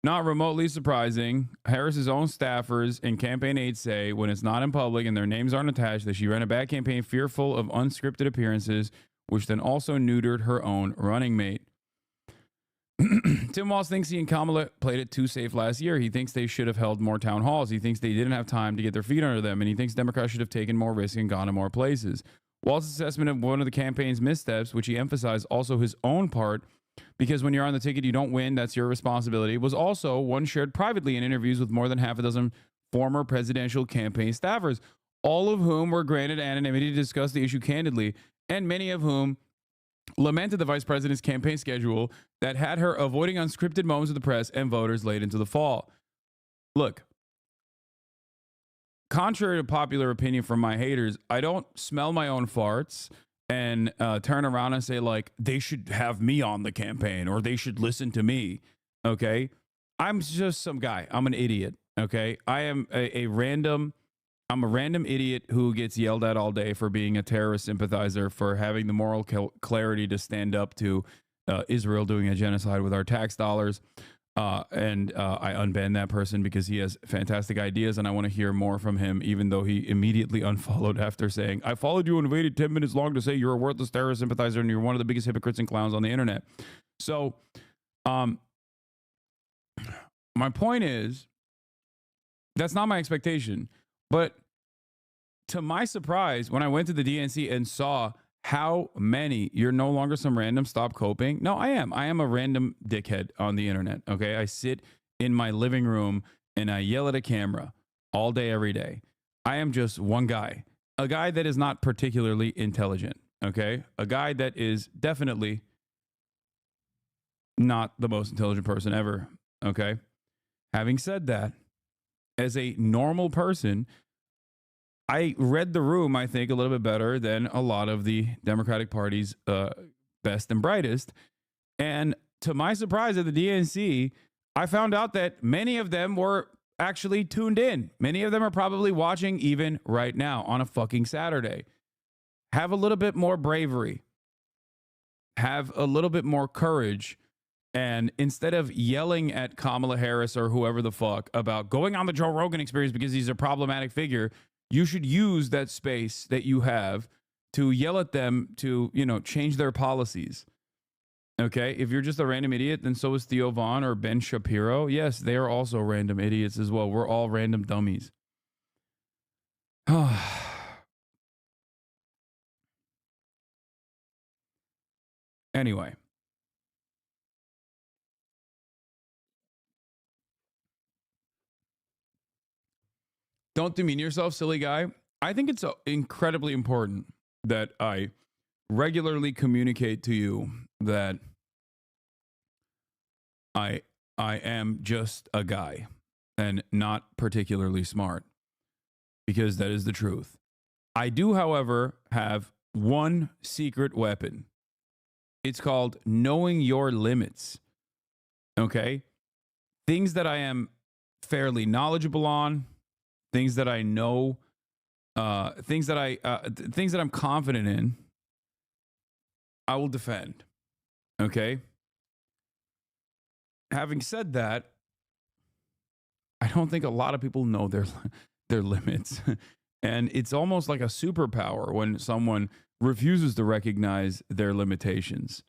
Not remotely surprising. Harris's own staffers and campaign aides say when it's not in public and their names aren't attached that she ran a bad campaign fearful of unscripted appearances, which then also neutered her own running mate. Tim Walz thinks he and Kamala played it too safe last year. He thinks they should have held more town halls. He thinks they didn't have time to get their feet under them, and he thinks Democrats should have taken more risk and gone to more places. Walz's assessment of one of the campaign's missteps, which he emphasized also his own part, because when you're on the ticket, you don't win, that's your responsibility, was also one shared privately in interviews with more than half a dozen former presidential campaign staffers, all of whom were granted anonymity to discuss the issue candidly, and many of whom lamented the vice president's campaign schedule that had her avoiding unscripted moments with the press and voters late into the fall. Look, contrary to popular opinion from my haters, I don't smell my own farts and turn around and say, like, they should have me on the campaign or they should listen to me, okay? I'm just some guy. I'm an idiot, okay? I am I'm a random idiot who gets yelled at all day for being a terrorist sympathizer, for having the moral clarity to stand up to Israel doing a genocide with our tax dollars. And I unbanned that person because he has fantastic ideas and I want to hear more from him, even though he immediately unfollowed after saying, I followed you and waited 10 minutes long to say you're a worthless terrorist sympathizer and you're one of the biggest hypocrites and clowns on the internet. So my point is, that's not my expectation. But to my surprise, when I went to the DNC and saw how many, you're no longer some random stop coping. No, I am a random dickhead on the internet. Okay. I sit in my living room and I yell at a camera all day, every day. I am just one guy, a guy that is not particularly intelligent. Okay. A guy that is definitely not the most intelligent person ever. Okay. Having said that, as a normal person, I read the room, I think, a little bit better than a lot of the Democratic Party's best and brightest. And to my surprise at the DNC, I found out that many of them were actually tuned in. Many of them are probably watching even right now on a fucking Saturday. Have a little bit more bravery. Have a little bit more courage. And instead of yelling at Kamala Harris or whoever the fuck about going on the Joe Rogan Experience because he's a problematic figure, you should use that space that you have to yell at them to, change their policies. Okay? If you're just a random idiot, then so is Theo Vaughn or Ben Shapiro. Yes, they are also random idiots as well. We're all random dummies. Anyway. Don't demean yourself, silly guy. I think it's incredibly important that I regularly communicate to you that I am just a guy and not particularly smart, because that is the truth. I do, however, have one secret weapon. It's called knowing your limits. Okay? Things that I am fairly knowledgeable on, things that I know, things that I'm confident in, I will defend. Okay? Having said that, I don't think a lot of people know their limits. And it's almost like a superpower when someone refuses to recognize their limitations.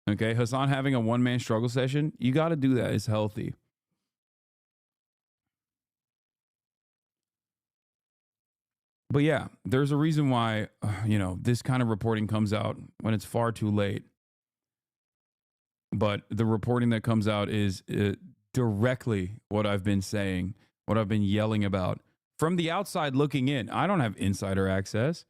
Okay? Hassan having a one-man struggle session, you got to do that. It's healthy. But yeah, there's a reason why, this kind of reporting comes out when it's far too late. But the reporting that comes out is directly what I've been saying, what I've been yelling about. From the outside looking in, I don't have insider access.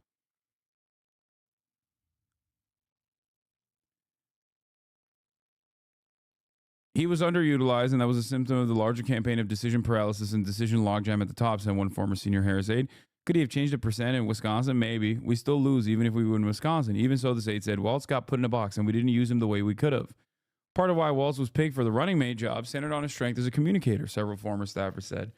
He was underutilized, and that was a symptom of the larger campaign of decision paralysis and decision logjam at the top, said one former senior Harris aide. Could he have changed a percent in Wisconsin? Maybe. We still lose even if we win Wisconsin. Even so, the aide said, Waltz got put in a box, and we didn't use him the way we could have. Part of why Waltz was picked for the running mate job centered on his strength as a communicator, several former staffers said.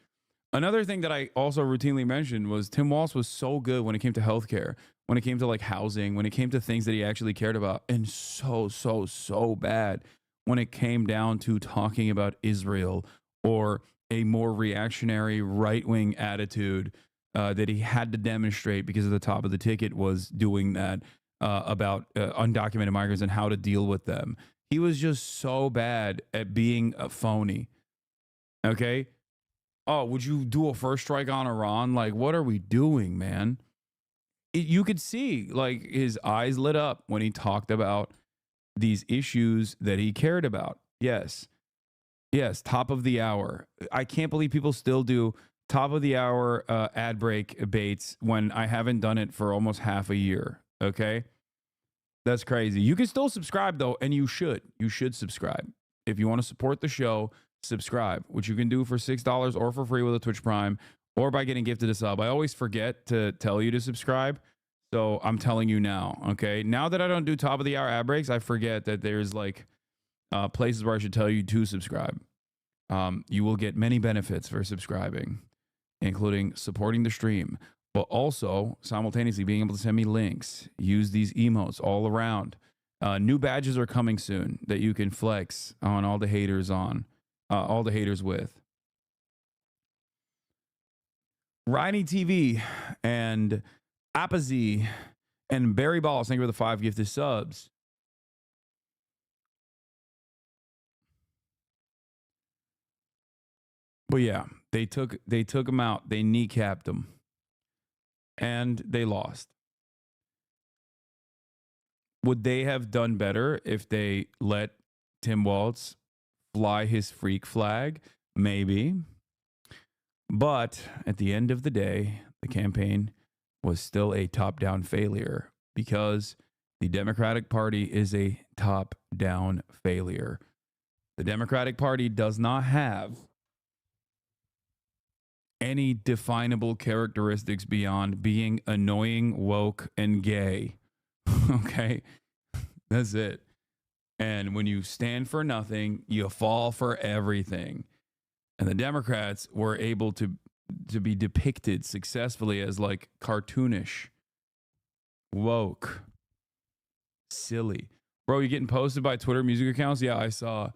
Another thing that I also routinely mentioned was Tim Waltz was so good when it came to healthcare, when it came to like housing, when it came to things that he actually cared about, and so bad when it came down to talking about Israel or a more reactionary right-wing attitude that he had to demonstrate because at the top of the ticket was doing that about undocumented migrants and how to deal with them. He was just so bad at being a phony. Okay? Oh, would you do a first strike on Iran? Like, what are we doing, man? You could see, like, his eyes lit up when he talked about these issues that he cared about. Yes. Yes, top of the hour. I can't believe people still do top of the hour ad break baits when I haven't done it for almost half a year. Okay? That's crazy. You can still subscribe, though, and you should. You should subscribe. If you want to support the show, subscribe, which you can do for $6 or for free with a Twitch Prime or by getting gifted a sub. I always forget to tell you to subscribe, so I'm telling you now, okay? Now that I don't do top of the hour ad breaks, I forget that there's like places where I should tell you to subscribe. You will get many benefits for subscribing, including supporting the stream, but also simultaneously being able to send me links, use these emotes all around. New badges are coming soon that you can flex on all the haters with. Riney TV and Apathy and Barry Balls, thank you for the 5 gifted subs. But yeah, they took him out. They kneecapped him. And they lost. Would they have done better if they let Tim Waltz fly his freak flag? Maybe. But at the end of the day, the campaign was still a top-down failure because the Democratic Party is a top-down failure. The Democratic Party does not have any definable characteristics beyond being annoying, woke, and gay. Okay? That's it. And when you stand for nothing, you fall for everything. And the Democrats were able to be depicted successfully as like cartoonish, woke, silly. Bro, you getting posted by Twitter music accounts? Yeah, I saw.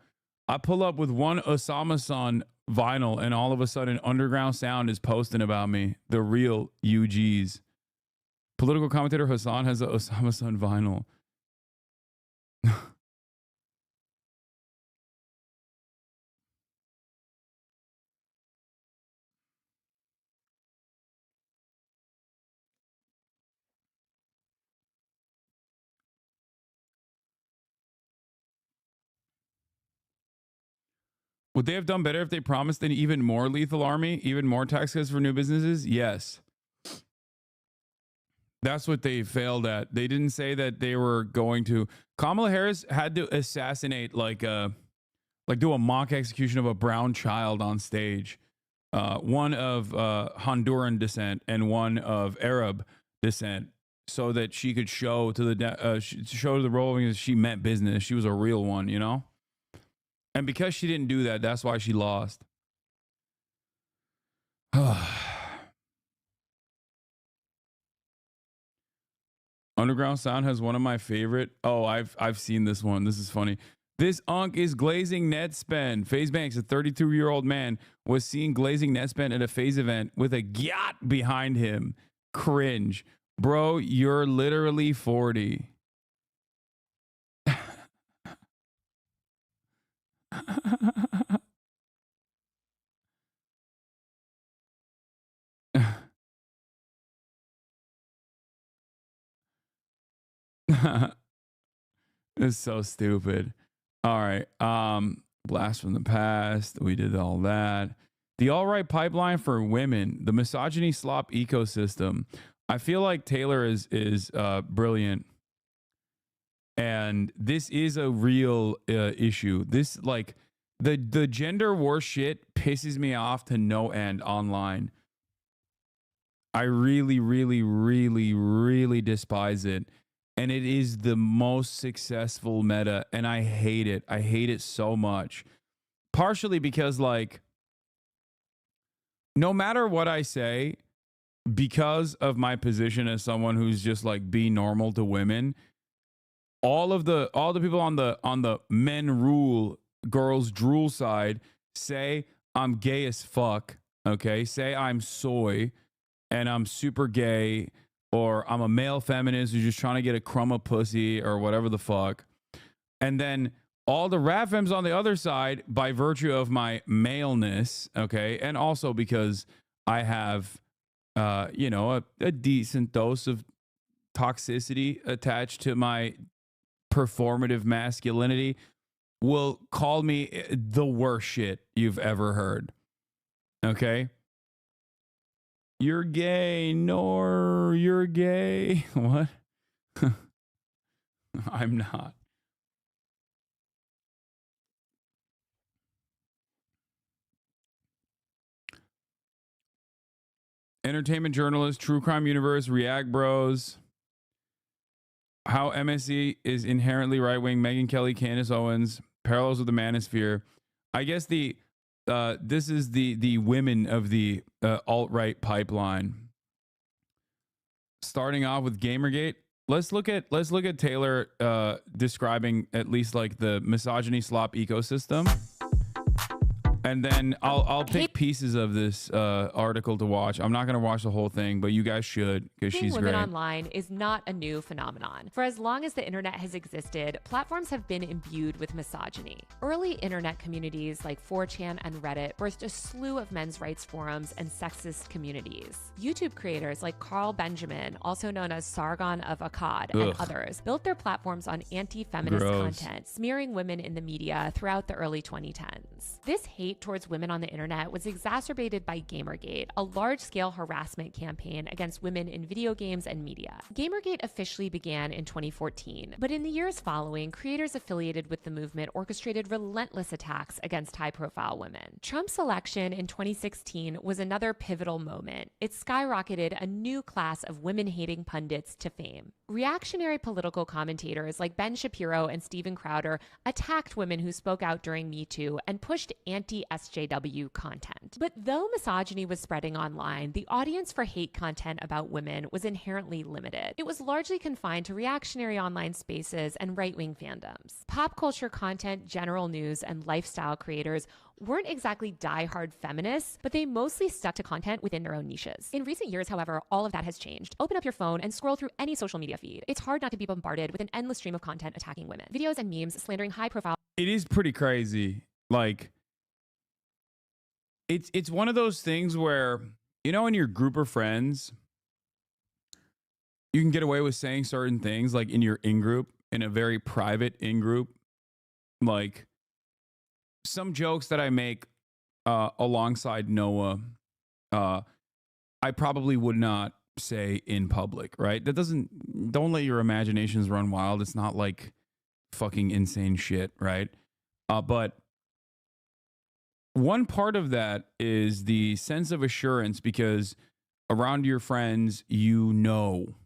I pull up with one Osama Son vinyl and all of a sudden Underground Sound is posting about me. The real UGs. Political commentator Hassan has the Osama Son vinyl. Would they have done better if they promised an even more lethal army, even more tax cuts for new businesses? Yes. That's what they failed at. They didn't say that they were going to. Kamala Harris had to assassinate, do a mock execution of a brown child on stage. One of Honduran descent and one of Arab descent, so that she could show to the role she meant business. She was a real one, you know? And because she didn't do that, that's why she lost. Underground Sound has one of my favorite. Oh, I've seen this one. This is funny. This unk is glazing net spend. FaZe Banks, a 32-year-old man, was seen glazing net spend at a FaZe event with a yacht behind him. Cringe. Bro, you're literally 40. It's so stupid. All right. Blast from the past. We did all that. The all right pipeline for women. The misogyny slop ecosystem. I feel like Taylor is brilliant. And this is a real issue. This The gender war shit pisses me off to no end online. I really, really, really, really despise it. And it is the most successful meta, and I hate it. I hate it so much. Partially because, like, no matter what I say, because of my position as someone who's just like be normal to women, all the people on the men rule, girls drool side say I'm gay as fuck, okay? Say I'm soy and I'm super gay, or I'm a male feminist who's just trying to get a crumb of pussy or whatever the fuck. And then all the rap femmes on the other side, by virtue of my maleness, okay, and also because I have, you know, a decent dose of toxicity attached to my performative masculinity, will call me the worst shit you've ever heard. Okay? You're gay, Nor. You're gay. What? I'm not. Entertainment journalist, True Crime Universe, React Bros. How MSC is inherently right-wing. Megyn Kelly, Candace Owens. Parallels with the Manosphere. I guess this is the women of the alt-right pipeline. Starting off with Gamergate. Let's look at Taylor describing at least like the misogyny slop ecosystem. And then I'll pick pieces of this article to watch. I'm not going to watch the whole thing, but you guys should, because she's women great. online is not a new phenomenon. For as long as the internet has existed, platforms have been imbued with misogyny. Early internet communities like 4chan and Reddit birthed a slew of men's rights forums and sexist communities. YouTube creators like Carl Benjamin, also known as Sargon of Akkad, and others, built their platforms on anti-feminist content, smearing women in the media throughout the early 2010s. This hate towards women on the internet was exacerbated by Gamergate, a large-scale harassment campaign against women in video games and media. Gamergate officially began in 2014, but in the years following, creators affiliated with the movement orchestrated relentless attacks against high-profile women. Trump's election in 2016 was another pivotal moment. It skyrocketed a new class of women-hating pundits to fame. Reactionary political commentators like Ben Shapiro and Steven Crowder attacked women who spoke out during Me Too and pushed anti-SJW content. But though misogyny was spreading online, the audience for hate content about women was inherently limited. It was largely confined to reactionary online spaces and right-wing fandoms. Pop culture content, general news, and lifestyle creators weren't exactly die-hard feminists, but they mostly stuck to content within their own niches. In recent years, however, all of that has changed. Open up your phone and scroll through any social media feed. It's hard not to be bombarded with an endless stream of content attacking women. Videos and memes slandering high-profile... It is pretty crazy. Like, it's one of those things where, you know, in your group of friends, you can get away with saying certain things, like in your in-group, in a very private in-group, like some jokes that I make alongside Noah, I probably would not say in public, right? Don't let your imaginations run wild. It's not like fucking insane shit, right? But one part of that is the sense of assurance, because around your friends, you know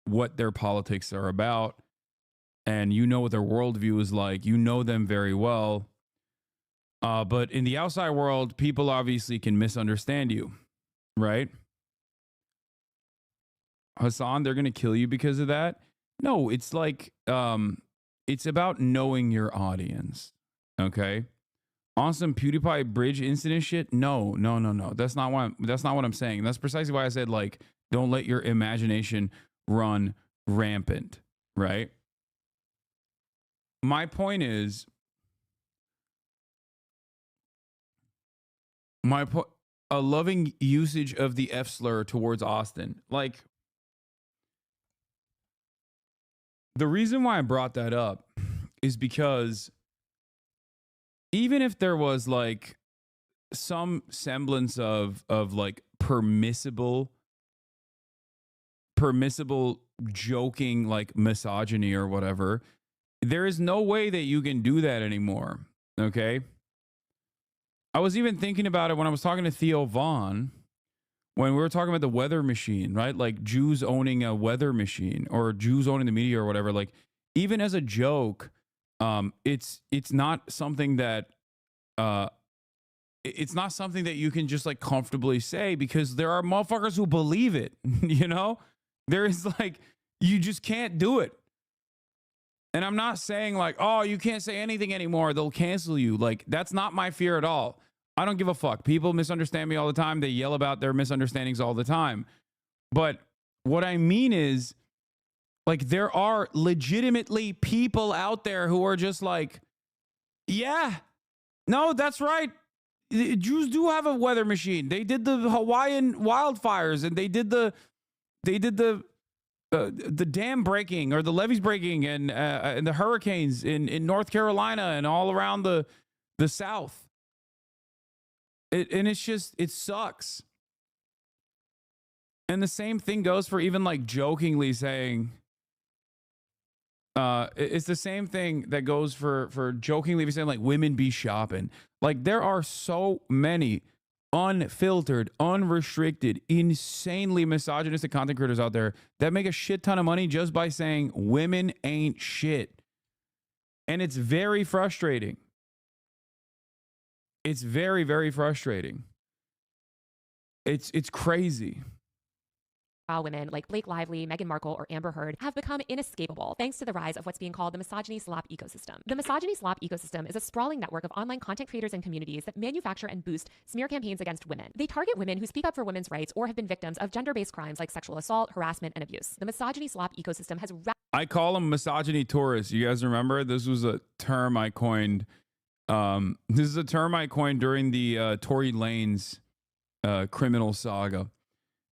what their politics are about, and you know what their worldview is like. You know them very well. But in the outside world, people obviously can misunderstand you, right? Hassan, they're going to kill you because of that? No, it's like, it's about knowing your audience, okay? On some PewDiePie bridge incident shit? No. That's not what I'm saying. That's precisely why I said, like, don't let your imagination run rampant, right? My point is, a loving usage of the F slur towards Austin. Like, the reason why I brought that up is because even if there was like some semblance of like permissible joking, like misogyny or whatever, there is no way that you can do that anymore. Okay. I was even thinking about it when I was talking to Theo Vaughn, when we were talking about the weather machine, right? Like Jews owning a weather machine or Jews owning the media or whatever. Like, even as a joke, it's not something that it's not something that you can just like comfortably say, because there are motherfuckers who believe it. You know, there is like, you just can't do it. And I'm not saying like, oh, you can't say anything anymore, they'll cancel you. Like, that's not my fear at all. I don't give a fuck. People misunderstand me all the time. They yell about their misunderstandings all the time. But what I mean is, like, there are legitimately people out there who are just like, yeah, no, that's right. The Jews do have a weather machine. They did the Hawaiian wildfires, and they did the dam breaking, or the levees breaking, and the hurricanes in North Carolina and all around the South. And it's just, it sucks. And the same thing goes for even like jokingly saying, it's the same thing that goes for jokingly saying like women be shopping. Like, there are so many unfiltered, unrestricted, insanely misogynistic content creators out there that make a shit ton of money just by saying women ain't shit. And it's very frustrating. It's very, very frustrating. It's crazy. Women like Blake Lively, Meghan Markle, or Amber Heard have become inescapable thanks to the rise of what's being called the misogyny slop ecosystem. The misogyny slop ecosystem is a sprawling network of online content creators and communities that manufacture and boost smear campaigns against women. They target women who speak up for women's rights or have been victims of gender-based crimes like sexual assault, harassment, and abuse. The misogyny slop ecosystem has I call them misogyny tourists. You guys remember? This was a term I coined. This is a term I coined during the Tory Lanez criminal saga.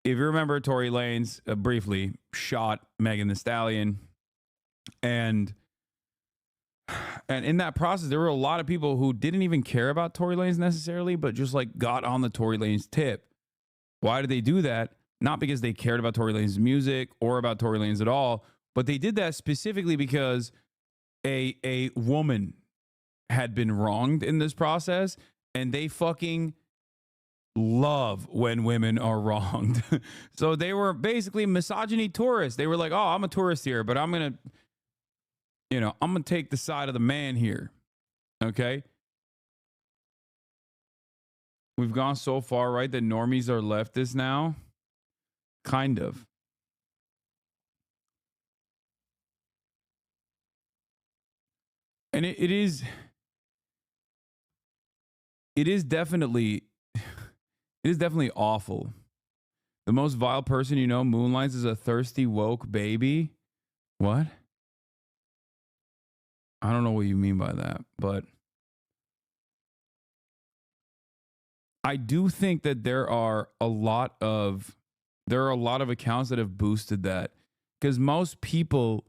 If you remember, Tory Lanez briefly shot Megan Thee Stallion, and in that process, there were a lot of people who didn't even care about Tory Lanez necessarily, but just like got on the Tory Lanez tip. Why did they do that? Not because they cared about Tory Lanez's music or about Tory Lanez at all, but they did that specifically because a woman had been wronged in this process, and they fucking love when women are wronged. So they were basically misogyny tourists. They were like, oh, I'm a tourist here, but I'm going to take the side of the man here. Okay. We've gone so far, right, that normies are leftists now. Kind of. And it is definitely awful. The most vile person you know moonlights as a thirsty woke baby. What? I don't know what you mean by that, but I do think that there are a lot of accounts that have boosted that, because most people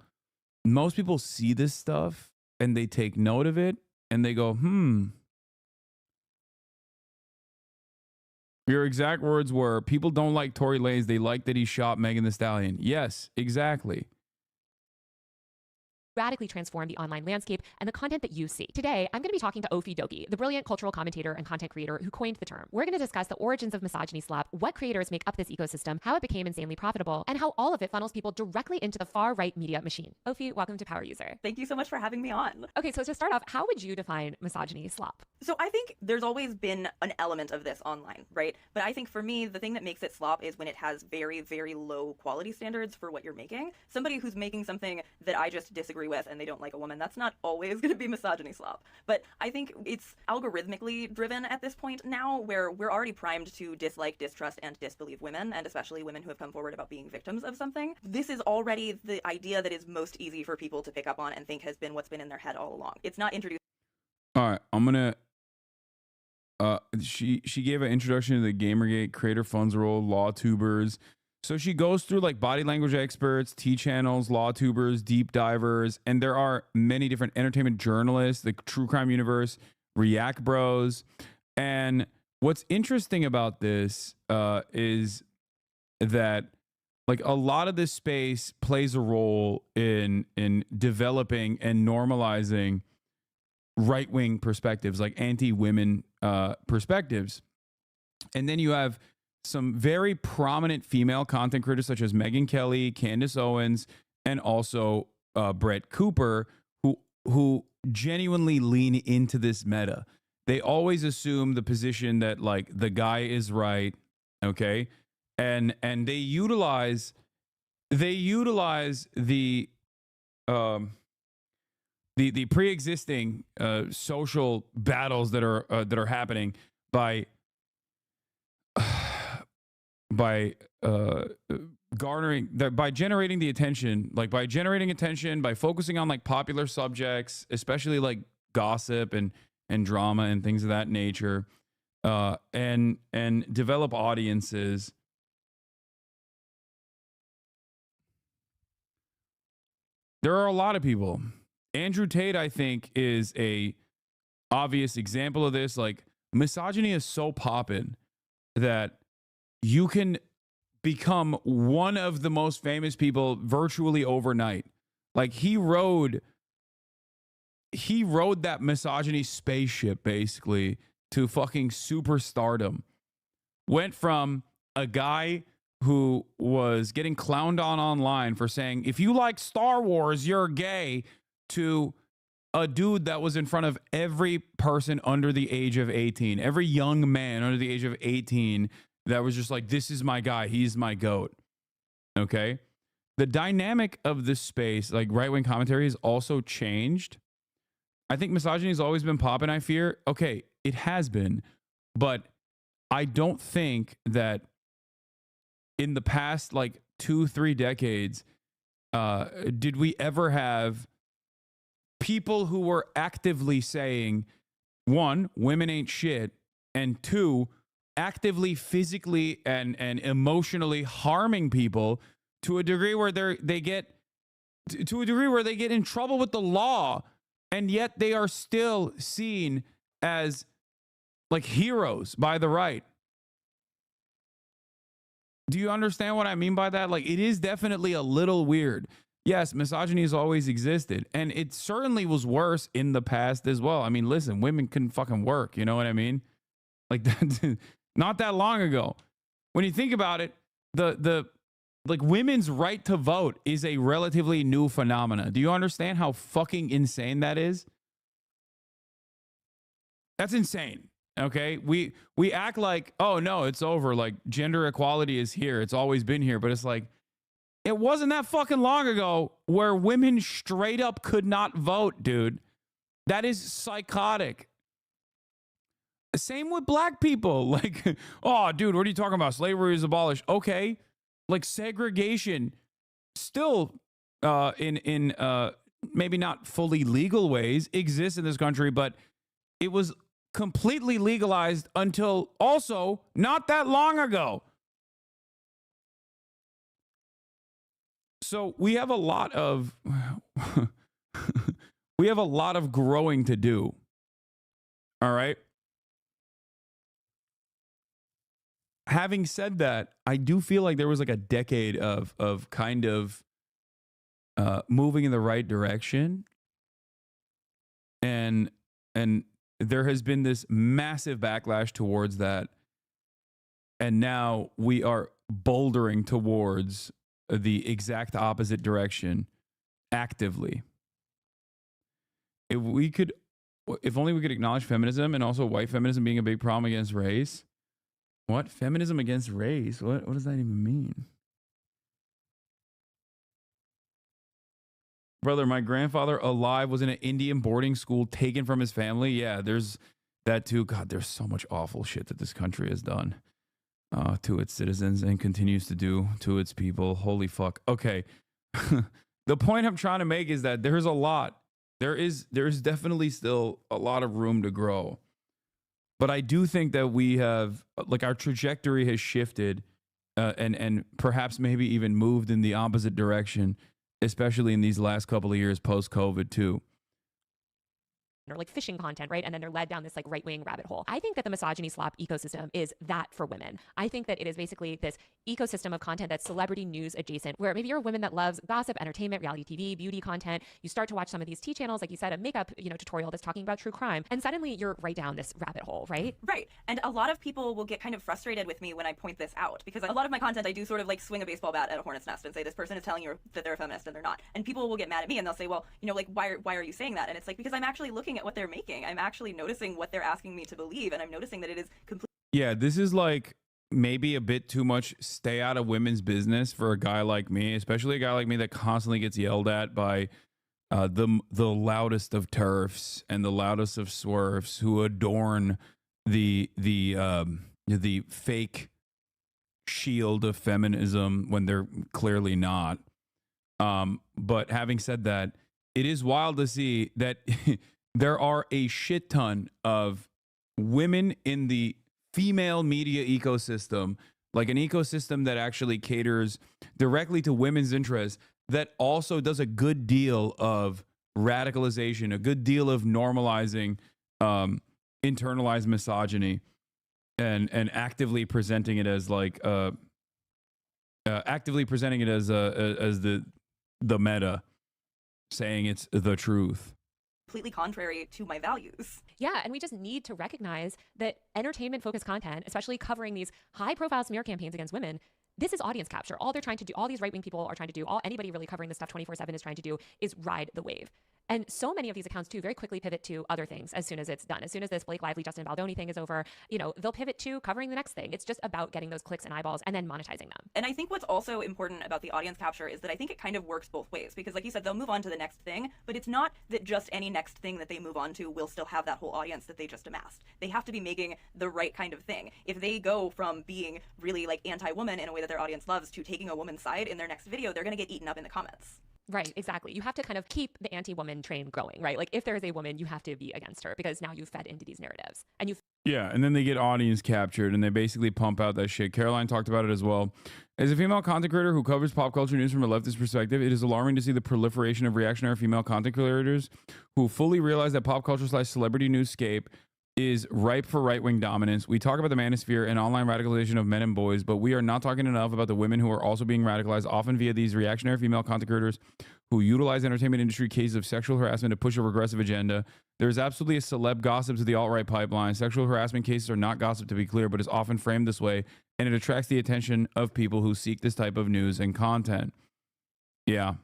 see this stuff and they take note of it and they go, Your exact words were, people don't like Tory Lanez, they like that he shot Megan Thee Stallion. Yes, exactly. radically transform the online landscape and the content that you see. Today, I'm going to be talking to Ofi Doki, the brilliant cultural commentator and content creator who coined the term. We're going to discuss the origins of misogyny slap, what creators make up this ecosystem, how it became insanely profitable, and how all of it funnels people directly into the far-right media machine. Ofi, welcome to Power User. Thank you so much for having me on. Okay, so to start off, how would you define misogyny slop? So I think there's always been an element of this online, right? But I think for me, the thing that makes it slop is when it has very, very low quality standards for what you're making. Somebody who's making something that I just disagree with and they don't like a woman, that's not always going to be misogyny slop. But I think it's algorithmically driven at this point now, where we're already primed to dislike, distrust, and disbelieve women, and especially women who have come forward about being victims of something. This is already the idea that is most easy for people to pick up on and think has been what's been in their head all along. It's not introduced. All right, I'm gonna. She gave an introduction to the Gamergate, creator funds role, law tubers. So she goes through like body language experts, T channels, law tubers, deep divers, and there are many different entertainment journalists, the true crime universe, React Bros. And what's interesting about this is that like a lot of this space plays a role in developing and normalizing right-wing perspectives, like anti-women perspectives. And then you have some very prominent female content creators such as Megyn Kelly, Candace Owens, and also Brett Cooper, who genuinely lean into this meta. They always assume the position that like the guy is right, okay? And they utilize the pre-existing social battles that are happening by generating the attention, like by generating attention, by focusing on like popular subjects, especially like gossip and drama and things of that nature, and develop audiences. There are a lot of people. Andrew Tate, I think, is a obvious example of this. Like, misogyny is so poppin' that you can become one of the most famous people virtually overnight. Like, he rode that misogyny spaceship basically to fucking superstardom. Went from a guy who was getting clowned on online for saying, if you like Star Wars, you're gay, to a dude that was in front of every person under the age of 18, every young man under the age of 18 that was just like, this is my guy, he's my GOAT. Okay? The dynamic of this space, like right-wing commentary, has also changed. I think misogyny has always been popping, I fear. Okay, it has been, but I don't think that in the past like 2-3 decades, did we ever have people who were actively saying, one, women ain't shit, and two, actively physically and emotionally harming people to a degree where they get in trouble with the law, and yet they are still seen as like heroes by the right. Do you understand what I mean by that? Like, it is definitely a little weird. Yes, misogyny has always existed, and it certainly was worse in the past as well. I mean, listen, women couldn't fucking work. You know what I mean? Like, not that long ago. When you think about it, the like women's right to vote is a relatively new phenomena. Do you understand how fucking insane that is? That's insane. Okay, we act like, oh no, it's over. Like, gender equality is here. It's always been here. But it's like, it wasn't that fucking long ago where women straight up could not vote, dude. That is psychotic. Same with black people. Like, oh, dude, what are you talking about? Slavery is abolished. Okay, like segregation still in maybe not fully legal ways exists in this country, but it was completely legalized until also not that long ago. So we have a lot of growing to do. All right. Having said that, I do feel like there was like a decade of kind of moving in the right direction, and there has been this massive backlash towards that, and now we are bouldering towards the exact opposite direction actively. If only we could acknowledge feminism, and also white feminism being a big problem against race. What? Feminism against race? What does that even mean? Brother, my grandfather alive was in an Indian boarding school taken from his family. Yeah, there's that too. God, there's so much awful shit that this country has done to its citizens and continues to do to its people. Holy fuck. Okay. The point I'm trying to make is that there's a lot. There is definitely still a lot of room to grow. But I do think that we have, like, our trajectory has shifted and perhaps maybe even moved in the opposite direction, especially in these last couple of years post-COVID too. or like fishing content, right? And then they're led down this like right-wing rabbit hole. I think that the misogyny slop ecosystem is that for women. I think that it is basically this ecosystem of content that's celebrity news adjacent, where maybe you're a woman that loves gossip, entertainment, reality TV, beauty content. You start to watch some of these tea channels, like you said, a makeup, tutorial that's talking about true crime, and suddenly you're right down this rabbit hole, right? Right. And a lot of people will get kind of frustrated with me when I point this out, because a lot of my content, I do sort of like swing a baseball bat at a hornet's nest and say, this person is telling you that they're a feminist and they're not. And people will get mad at me and they'll say, well, like, why are you saying that? And it's like, because I'm actually looking at what they're making. I'm actually noticing what they're asking me to believe, and I'm noticing that it is completely. Yeah, this is like maybe a bit too much stay out of women's business for a guy like me, especially a guy like me that constantly gets yelled at by the loudest of turfs and the loudest of swerfs who adorn the fake shield of feminism when they're clearly not. But having said that, it is wild to see that there are a shit ton of women in the female media ecosystem, like an ecosystem that actually caters directly to women's interests, that also does a good deal of radicalization, a good deal of normalizing internalized misogyny, and actively presenting it as like the meta, saying it's the truth. Completely contrary to my values. Yeah, and we just need to recognize that entertainment-focused content, especially covering these high-profile smear campaigns against women, this is audience capture. All they're trying to do, all these right-wing people are trying to do, all anybody really covering this stuff 24/7 is trying to do is ride the wave. And so many of these accounts, too, very quickly pivot to other things as soon as it's done. As soon as this Blake Lively, Justin Baldoni thing is over, they'll pivot to covering the next thing. It's just about getting those clicks and eyeballs and then monetizing them. And I think what's also important about the audience capture is that I think it kind of works both ways. Because like you said, they'll move on to the next thing, but it's not that just any next thing that they move on to will still have that whole audience that they just amassed. They have to be making the right kind of thing. If they go from being really like anti-woman in a way that their audience loves to taking a woman's side in their next video, they're going to get eaten up in the comments. Right, exactly. You have to kind of keep the anti-woman train going, right? Like if there is a woman, you have to be against her because now you've fed into these narratives. And Yeah, and then they get audience captured and they basically pump out that shit. Caroline talked about it as well. As a female content creator who covers pop culture news from a leftist perspective, it is alarming to see the proliferation of reactionary female content creators who fully realize that pop culture / celebrity newscape is ripe for right-wing dominance. We talk about the manosphere and online radicalization of men and boys, but we are not talking enough about the women who are also being radicalized, often via these reactionary female content creators who utilize entertainment industry cases of sexual harassment to push a regressive agenda. There's absolutely a celeb gossip to the alt-right pipeline. Sexual harassment cases are not gossip, to be clear, but is often framed this way, and it attracts the attention of people who seek this type of news and content. Yeah.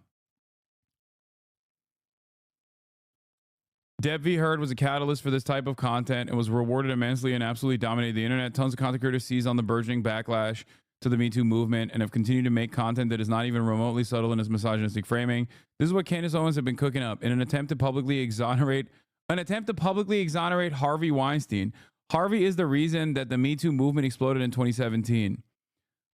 Deb V. Heard was a catalyst for this type of content and was rewarded immensely and absolutely dominated the internet. Tons of content creators seized on the burgeoning backlash to the Me Too movement and have continued to make content that is not even remotely subtle in its misogynistic framing. This is what Candace Owens had been cooking up in an attempt to publicly exonerate Harvey Weinstein. Harvey is the reason that the Me Too movement exploded in 2017.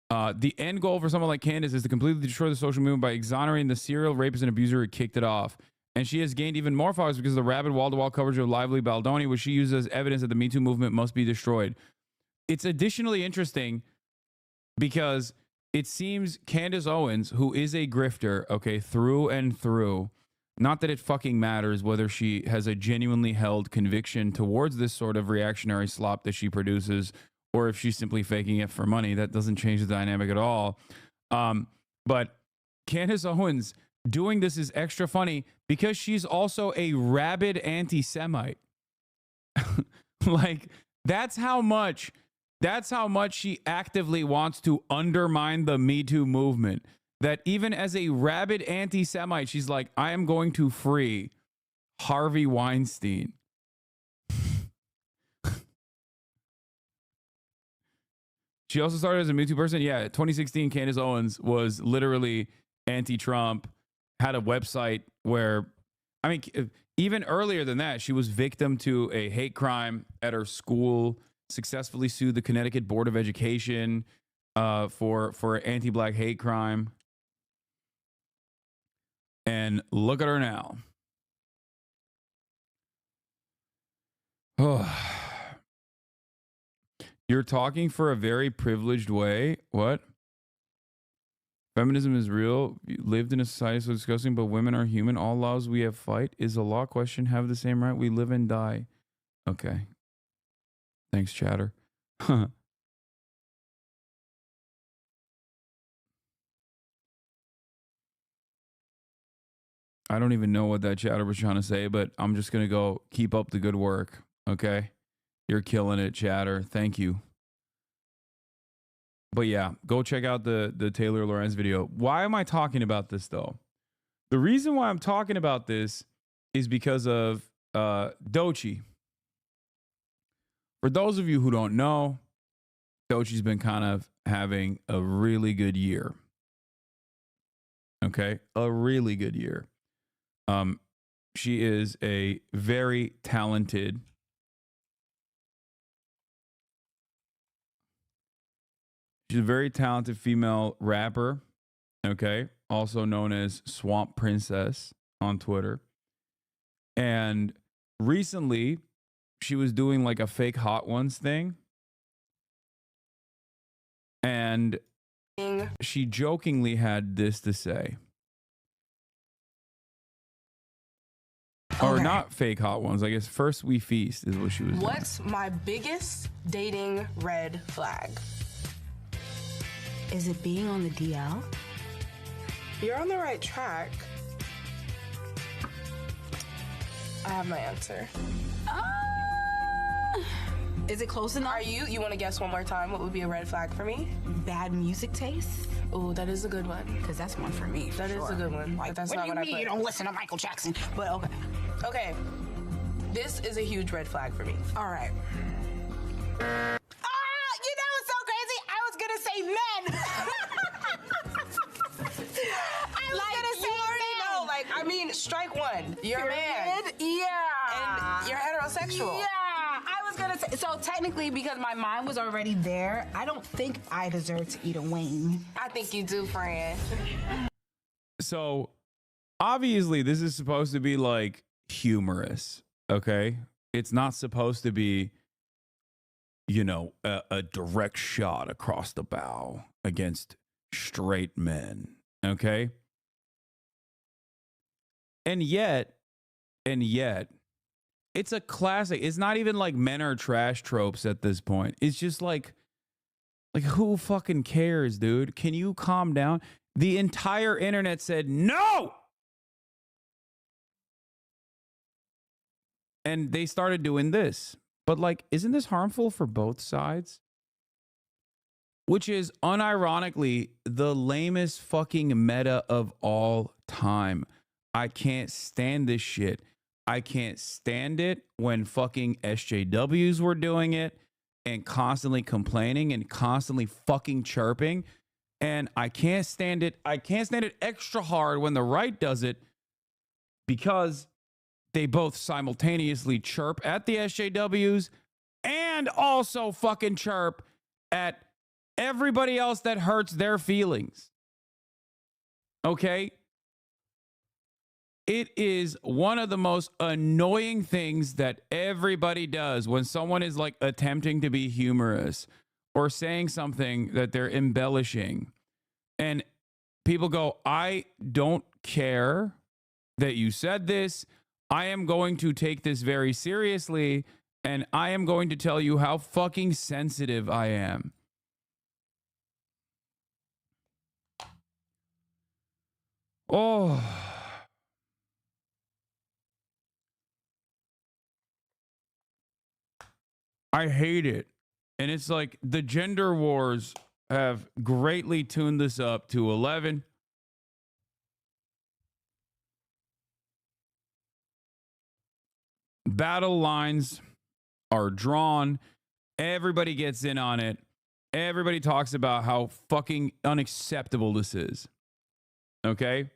The end goal for someone like Candace is to completely destroy the social movement by exonerating the serial rapist and abuser who kicked it off. And she has gained even more followers because of the rabid wall-to-wall coverage of Lively Baldoni, which she uses as evidence that the Me Too movement must be destroyed. It's additionally interesting because it seems Candace Owens, who is a grifter, okay, through and through, not that it fucking matters whether she has a genuinely held conviction towards this sort of reactionary slop that she produces, or if she's simply faking it for money. That doesn't change the dynamic at all. But Candace Owens doing this is extra funny because she's also a rabid anti-Semite. Like, that's how much she actively wants to undermine the Me Too movement. That even as a rabid anti-Semite, she's like, I am going to free Harvey Weinstein. She also started as a Me Too person. Yeah, 2016, Candace Owens was literally anti-Trump, had a website where, I mean, even earlier than that, she was victim to a hate crime at her school, successfully sued the Connecticut Board of Education for anti-black hate crime. And look at her now. Oh. You're talking for a very privileged way. What? Feminism is real. You lived in a society so disgusting, but women are human. All laws we have fight is a law question. Have the same right. We live and die. Okay. Thanks, chatter. I don't even know what that chatter was trying to say, but I'm just going to go keep up the good work. Okay. You're killing it, chatter. Thank you. But yeah, go check out the Taylor Lorenz video. Why am I talking about this though? The reason why I'm talking about this is because of Doechii. For those of you who don't know, Doechii's been kind of having a really good year. Okay? A really good year. She is a very talented female rapper, okay? Also known as Swamp Princess on Twitter. And recently, she was doing like a fake Hot Ones thing. And she jokingly had this to say. Or not fake Hot Ones. I guess First We Feast is what she was doing. What's my biggest dating red flag? Is it being on the DL? You're on the right track. I have my answer. Is it close enough? You want to guess one more time? What would be a red flag for me? Bad music taste? Oh, that is a good one. Because that's one for me. That is a good one. Like, But that's what not do you what I mean put. you don't listen to Michael Jackson? But okay. Okay. This is a huge red flag for me. All right. You know what's so crazy? I was gonna say men. I mean, strike one. You're a man. Yeah. And you're heterosexual. Yeah. I was gonna say, so technically, because my mind was already there, I don't think I deserve to eat a wing. I think you do, friend. So obviously this is supposed to be like humorous, okay? It's not supposed to be, you know, a direct shot across the bow against straight men, okay? And yet, it's a classic. It's not even like men are trash tropes at this point. It's just like who fucking cares, dude? Can you calm down? The entire internet said no! And they started doing this. But like, isn't this harmful for both sides? Which is unironically the lamest fucking meta of all time. I can't stand this shit. I can't stand it when fucking SJWs were doing it and constantly complaining and constantly fucking chirping. And I can't stand it. I can't stand it extra hard when the right does it because they both simultaneously chirp at the SJWs and also fucking chirp at everybody else that hurts their feelings. Okay? It is one of the most annoying things that everybody does when someone is like attempting to be humorous or saying something that they're embellishing. And people go, I don't care that you said this. I am going to take this very seriously. And I am going to tell you how fucking sensitive I am. Oh. I hate it. And it's like the gender wars have greatly tuned this up to 11. Battle lines are drawn. Everybody gets in on it. Everybody talks about how fucking unacceptable this is. Okay?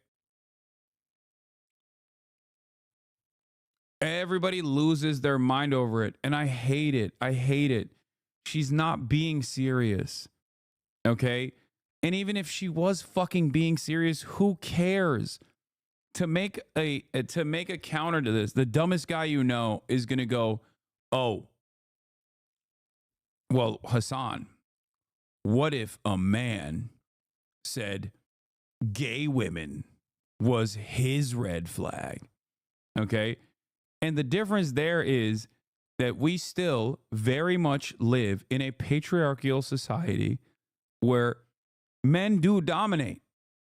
Everybody loses their mind over it. And I hate it. I hate it. She's not being serious. Okay? And even if she was fucking being serious, who cares? To make a counter to this, the dumbest guy you know is going to go, oh, well, Hassan, what if a man said, gay women was his red flag. Okay. And the difference there is that we still very much live in a patriarchal society where men do dominate.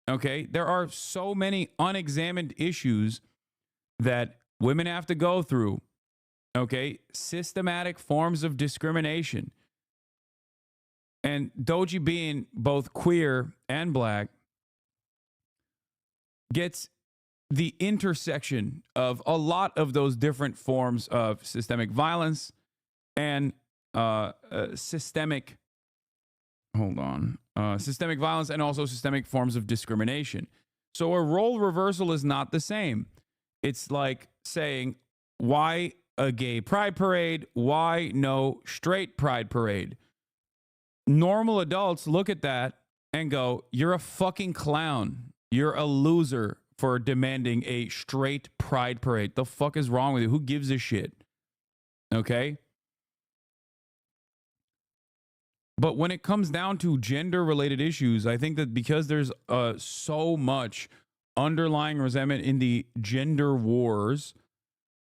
Okay. There are so many unexamined issues that women have to go through. Okay. Systematic forms of discrimination. And Doji, being both queer and black, gets the intersection of a lot of those different forms of systemic violence and systemic violence and also systemic forms of discrimination. So a role reversal is not the same. It's like saying, why a gay pride parade? Why no straight pride parade? Normal adults look at that and go, you're a fucking clown. You're a loser for demanding a straight pride parade. The fuck is wrong with you? Who gives a shit? Okay? But when it comes down to gender-related issues, I think that because there's so much underlying resentment in the gender wars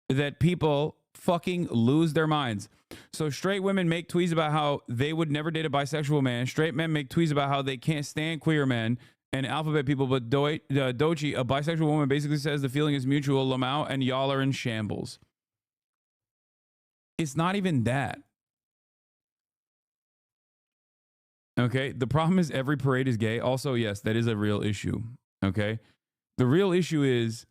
that people fucking lose their minds. So straight women make tweets about how they would never date a bisexual man. Straight men make tweets about how they can't stand queer men and alphabet people. But Dochi, a bisexual woman, basically says the feeling is mutual. Lamau and y'all are in shambles. It's not even that. Okay. The problem is every parade is gay. Also, yes, that is a real issue. Okay. The real issue is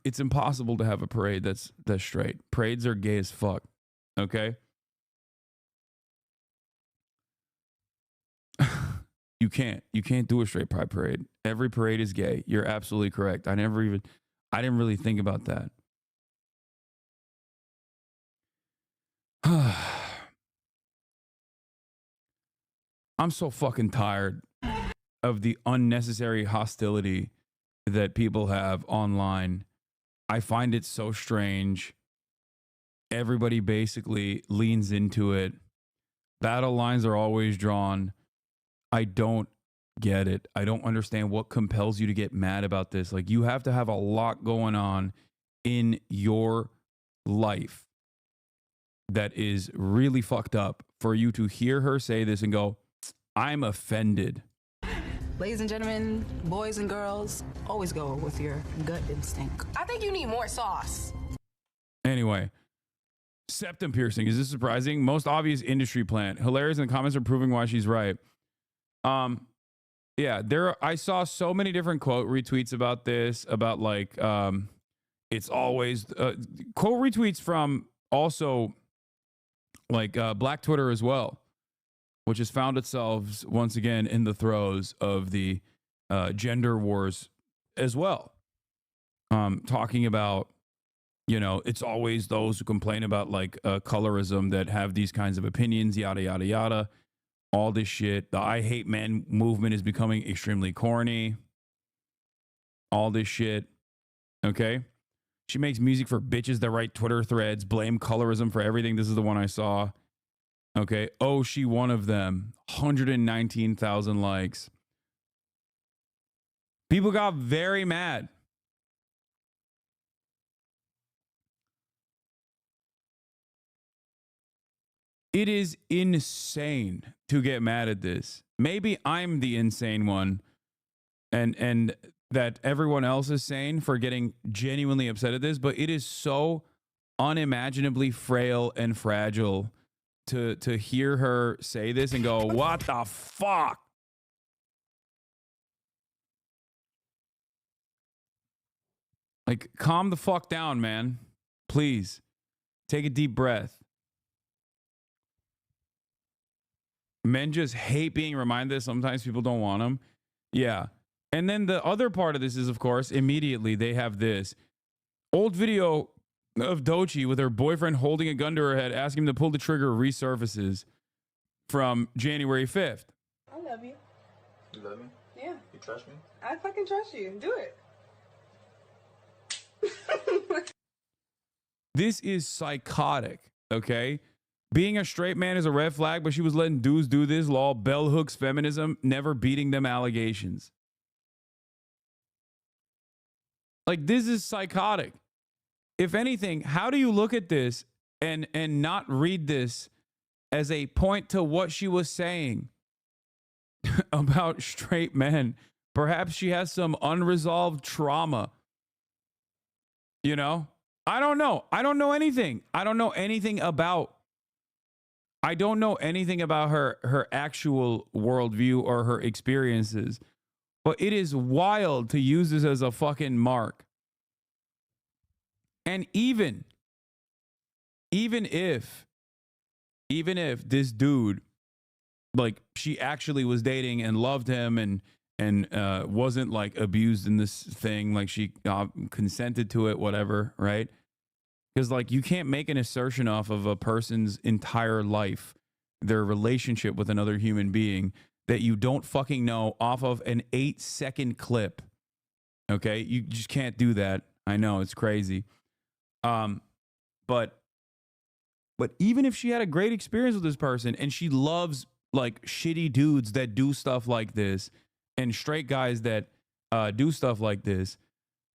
it's impossible to have a parade that's straight. Parades are gay as fuck. Okay? You can't do a straight pride parade. Every parade is gay. You're absolutely correct. I didn't really think about that. I'm so fucking tired of the unnecessary hostility that people have online. I find it so strange. Everybody basically leans into it. Battle lines are always drawn. I don't get it. I don't understand what compels you to get mad about this. Like, you have to have a lot going on in your life that is really fucked up for you to hear her say this and go, I'm offended. Ladies and gentlemen, boys and girls, always go with your gut instinct. I think you need more sauce. Anyway, septum piercing. Is this surprising? Most obvious industry plant. Hilarious, and the comments are proving why she's right. Yeah, I saw so many different quote retweets about this, about like, it's always quote retweets from also like Black Twitter as well, which has found itself once again in the throes of the gender wars as well. Talking about, you know, it's always those who complain about like colorism that have these kinds of opinions, yada, yada, yada. All this shit. The I hate men movement is becoming extremely corny. All this shit. Okay. She makes music for bitches that write Twitter threads, blame colorism for everything. This is the one I saw. Okay. Oh, she one of them. 119,000 likes. People got very mad. It is insane to get mad at this. Maybe I'm the insane one and that everyone else is sane for getting genuinely upset at this, but it is so unimaginably frail and fragile to hear her say this and go, what the fuck? Like, calm the fuck down, man. Please. Take a deep breath. Men just hate being reminded. Sometimes people don't want them. Yeah. And then the other part of this is, of course, immediately they have this old video of Dochi with her boyfriend holding a gun to her head, asking him to pull the trigger, resurfaces from January 5th. I love you. You love me? Yeah. You trust me? I fucking trust you. Do it. This is psychotic, okay? Being a straight man is a red flag, but she was letting dudes do this. Lol, bell hooks feminism, never beating them allegations. Like, this is psychotic. If anything, how do you look at this and not read this as a point to what she was saying about straight men? Perhaps she has some unresolved trauma. You know? I don't know. I don't know anything. I don't know anything about her actual worldview or her experiences. But it is wild to use this as a fucking mark. And even if this dude, like, she actually was dating and loved him and wasn't like abused in this thing, like she consented to it, whatever, right? Because like, you can't make an assertion off of a person's entire life, their relationship with another human being, that you don't fucking know off of an 8-second clip. Okay, you just can't do that. I know, it's crazy. But even if she had a great experience with this person and she loves like shitty dudes that do stuff like this and straight guys that do stuff like this,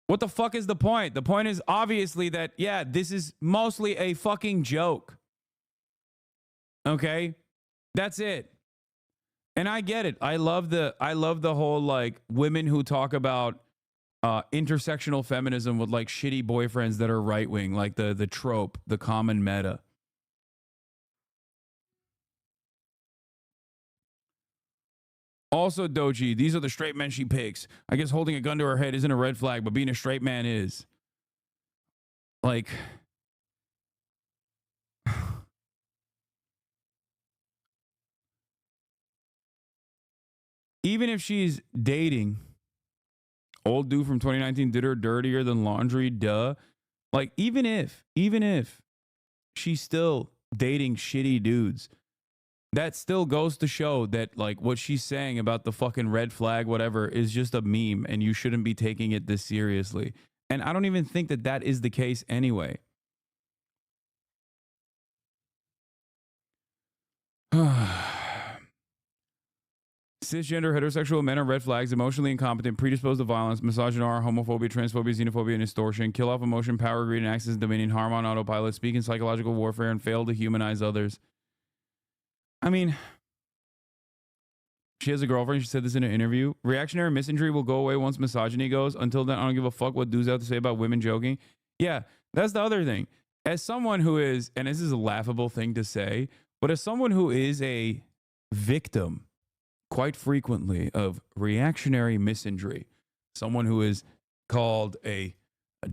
what the fuck is the point? The point is obviously that, yeah, this is mostly a fucking joke. Okay? That's it. And I get it. I love the whole like women who talk about intersectional feminism with like shitty boyfriends that are right wing, like the trope, the common meta. Also, Doji, these are the straight men she picks. I guess holding a gun to her head isn't a red flag, but being a straight man is. Like, even if she's dating, old dude from 2019 did her dirtier than laundry, duh. Like, even if she's still dating shitty dudes, that still goes to show that like what she's saying about the fucking red flag, whatever, is just a meme and you shouldn't be taking it this seriously. And I don't even think that that is the case anyway. Cisgender heterosexual men are red flags, emotionally incompetent, predisposed to violence, misogyny, homophobia, transphobia, xenophobia, and extortion, kill off emotion, power, greed, and access, dominion, harm on autopilot, speak in psychological warfare, and fail to humanize others. I mean, she has a girlfriend. She said this in an interview. Reactionary misandry will go away once misogyny goes. Until then, I don't give a fuck what dudes have to say about women joking. Yeah, that's the other thing. As someone who is, and this is a laughable thing to say, but as someone who is a victim quite frequently of reactionary misandry, someone who is called a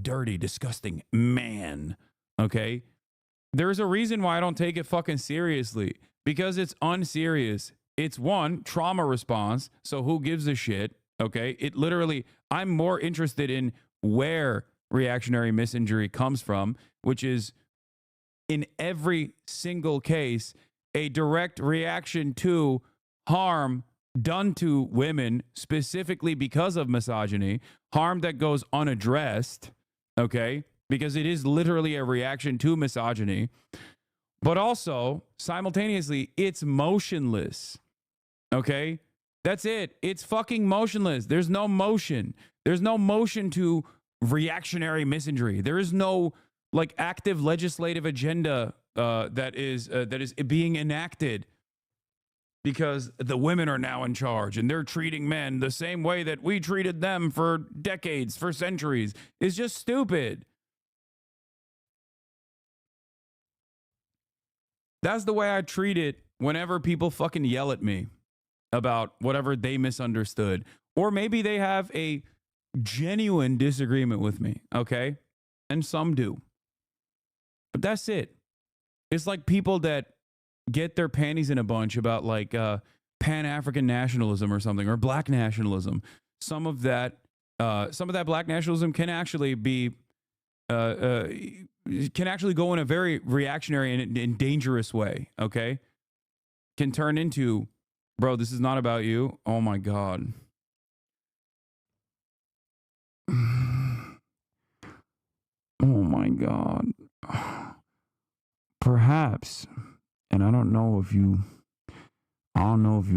dirty, disgusting man, okay? There's a reason why I don't take it fucking seriously. Because it's unserious. It's one, trauma response. So who gives a shit? Okay. It literally, I'm more interested in where reactionary misinjury comes from, which is in every single case, a direct reaction to harm done to women, specifically because of misogyny, harm that goes unaddressed. Okay. Because it is literally a reaction to misogyny. But also, simultaneously, it's motionless. Okay? That's it. It's fucking motionless. There's no motion. There's no motion to reactionary misandry. There is no like active legislative agenda that is being enacted because the women are now in charge and they're treating men the same way that we treated them for decades, for centuries. It's just stupid. That's the way I treat it whenever people fucking yell at me about whatever they misunderstood. Or maybe they have a genuine disagreement with me, okay? And some do. But that's it. It's like people that get their panties in a bunch about like Pan-African nationalism or something, or black nationalism. Some of that black nationalism can actually be can actually go in a very reactionary and dangerous way, okay? Can turn into, bro, this is not about you. Oh my God. Oh my God. Perhaps, and I don't know if you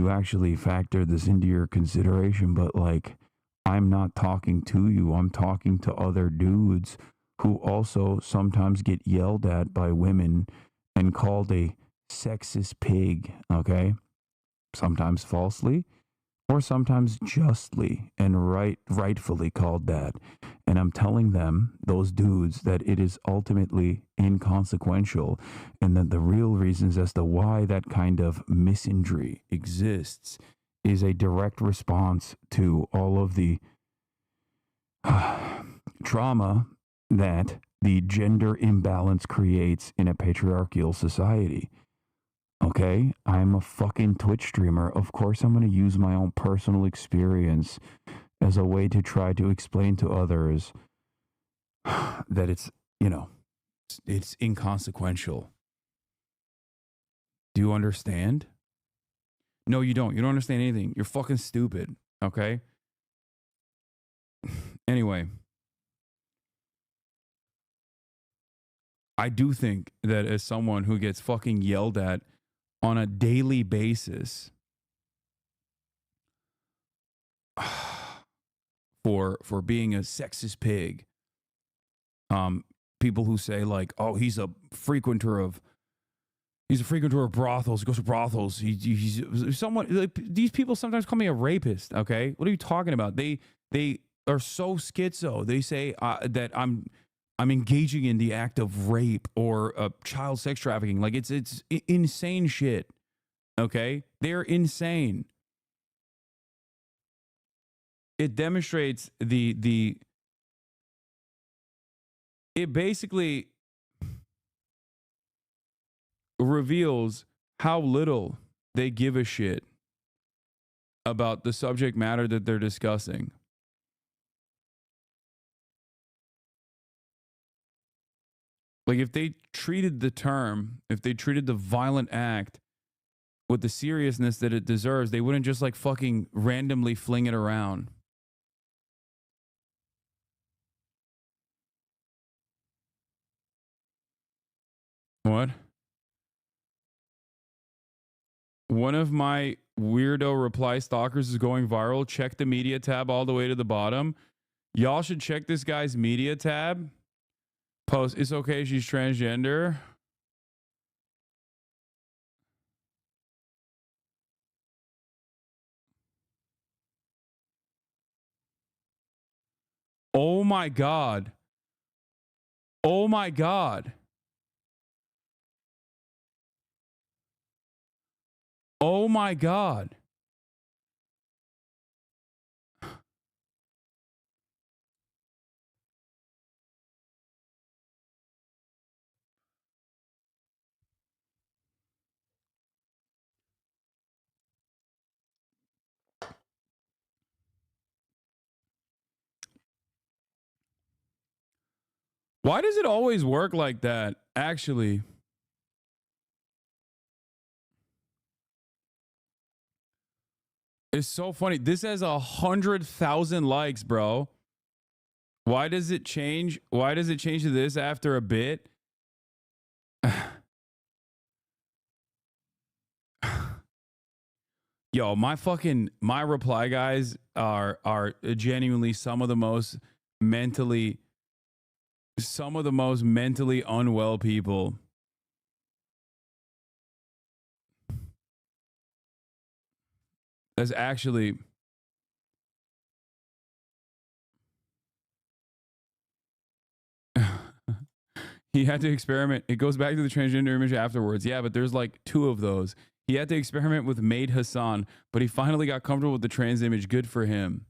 actually factored this into your consideration, but like, I'm not talking to you. I'm talking to other dudes who also sometimes get yelled at by women and called a sexist pig, okay? Sometimes falsely or sometimes justly and rightfully called that. And I'm telling them, those dudes, that it is ultimately inconsequential and that the real reasons as to why that kind of misandry exists is a direct response to all of the trauma that the gender imbalance creates in a patriarchal society. Okay, I'm a fucking Twitch streamer. Of course, I'm going to use my own personal experience as a way to try to explain to others that it's, you know, it's inconsequential. Do you understand? No, you don't. You don't understand anything. You're fucking stupid. Okay? Anyway, I do think that as someone who gets fucking yelled at on a daily basis for being a sexist pig, people who say like, oh, he's a frequenter of brothels. He goes to brothels. He's someone. Like, these people sometimes call me a rapist. Okay, what are you talking about? They are so schizo. They say that I'm engaging in the act of rape or child sex trafficking. Like it's insane shit. Okay, they're insane. It demonstrates it basically reveals how little they give a shit about the subject matter that they're discussing. Like if they treated the violent act with the seriousness that it deserves, they wouldn't just like fucking randomly fling it around. What? One of my weirdo reply stalkers is going viral. Check the media tab all the way to the bottom. Y'all should check this guy's media tab. Post, it's okay, she's transgender. Oh my God. Oh my God. Oh my God. Why does it always work like that? Actually, it's so funny. This has 100,000 likes, bro. Why does it change? Why does it change to this after a bit? Yo, my reply guys are genuinely some of the most mentally unwell people. That's actually he had to experiment. It goes back to the transgender image afterwards. Yeah, but there's like 2 of those. He had to experiment with Maid Hassan, but he finally got comfortable with the trans image. Good for him.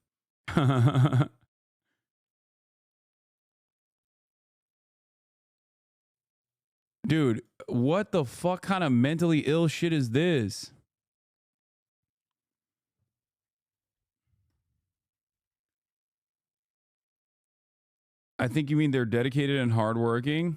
Dude, what the fuck kind of mentally ill shit is this? I think you mean they're dedicated and hardworking.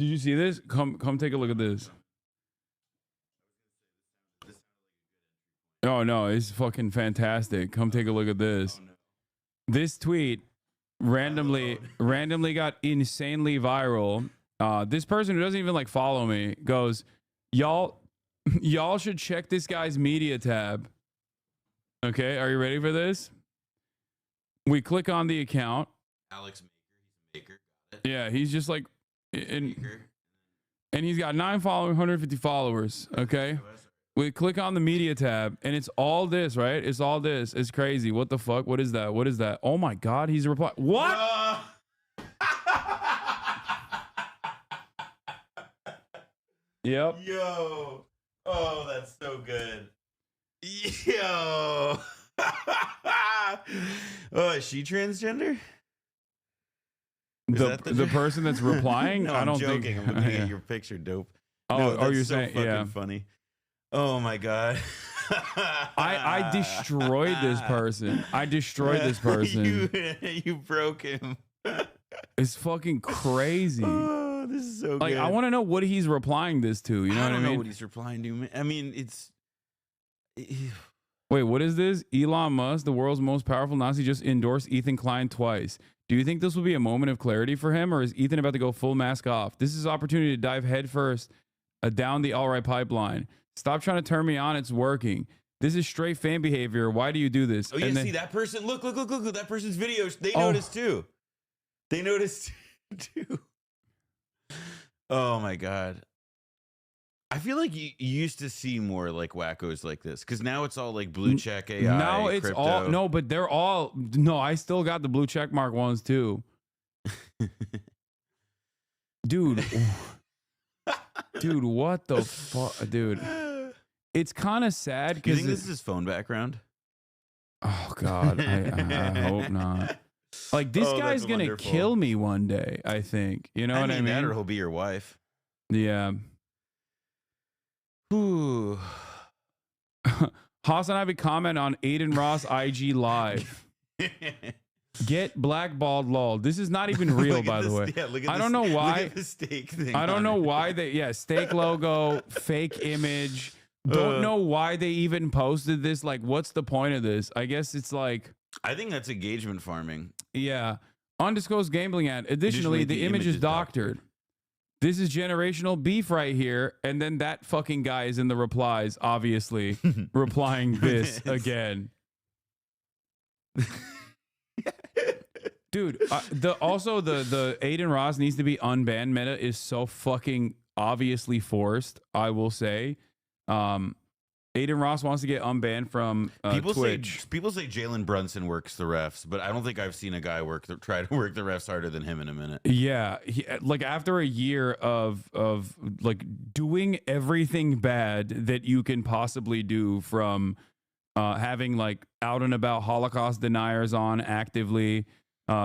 Did you see this? Come take a look at this. Oh no, it's fucking fantastic. Come take a look at this. This tweet randomly got insanely viral. This person who doesn't even like follow me goes, y'all should check this guy's media tab. Okay, are you ready for this? We click on the account. Alex Maker, Yeah, he's just like, and he's got 9 followers, 150 followers. Okay, we click on the media tab, and it's all this, right? It's all this. It's crazy. What the fuck? What is that? What is that? Oh my god, he's replying. What? Yep. Yo. Oh, that's so good. Yo. Oh, is she transgender? The person that's replying? No, I don't I'm joking. think. I'm looking at your picture, dope. Oh, No, oh, that's you're so saying, fucking yeah. funny. Oh my god. I destroyed this person. I destroyed this person. You broke him. It's fucking crazy. Oh, this is so like, good. I want to know what he's replying this to. You know what I don't know mean? what he's replying to. I mean, it's. Wait, what is this? Elon Musk, the world's most powerful Nazi, just endorsed Ethan Klein twice. Do you think this will be a moment of clarity for him, or is Ethan about to go full mask off? This is opportunity to dive headfirst down the all right pipeline. Stop trying to turn me on. It's working. This is straight fan behavior. Why do you do this? Oh, yeah, see that person? Look. That person's videos. They noticed too. They noticed too. Oh my god. I feel like you used to see more like wackos like this, because now it's all like blue check AI. Now it's crypto. all no, but they're all no. I still got the blue check mark ones too, dude. Dude, what the fuck, dude? It's kind of sad You because think this is his phone background? Oh god, I hope not. Like this guy's gonna wonderful. kill me one day. I think you know what I mean. That or he'll be your wife. Yeah. Ooh. Hasanabi comment on Aiden Ross IG live. Get blackballed, lol. This is not even real, by the way. Yeah, look at I don't know Look why. at the steak thing. I don't on know it. why they. Yeah, steak logo, fake image. Don't know why they even posted this. Like, what's the point of this? I guess it's like. I think that's engagement farming. Yeah. Undisclosed gambling ad. Additionally, the image is doctored. This is generational beef right here. And then that fucking guy is in the replies, obviously, replying this again. Dude, the Aiden Ross needs to be unbanned meta is so fucking obviously forced, I will say. Aiden Ross wants to get unbanned from Twitch. People say Jalen Brunson works the refs, but I don't think I've seen a guy try to work the refs harder than him in a minute. Yeah, like after a year of like doing everything bad that you can possibly do, from having like out and about Holocaust deniers on actively,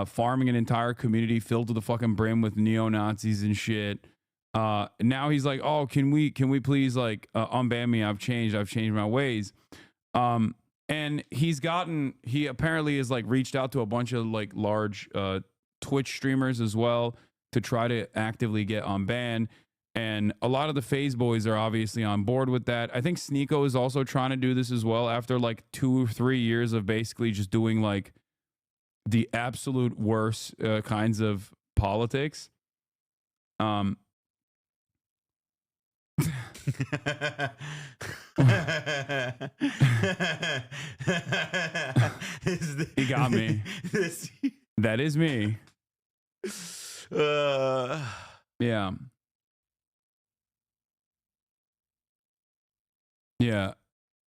farming an entire community filled to the fucking brim with neo-Nazis and shit. Now he's like, oh, can we please like unban me? I've changed my ways. And he apparently has like reached out to a bunch of like large Twitch streamers as well to try to actively get unbanned. And a lot of the FaZe boys are obviously on board with that. I think Sneeko is also trying to do this as well after like 2 or 3 years of basically just doing like the absolute worst kinds of politics. He got me. That is me. Yeah. Yeah.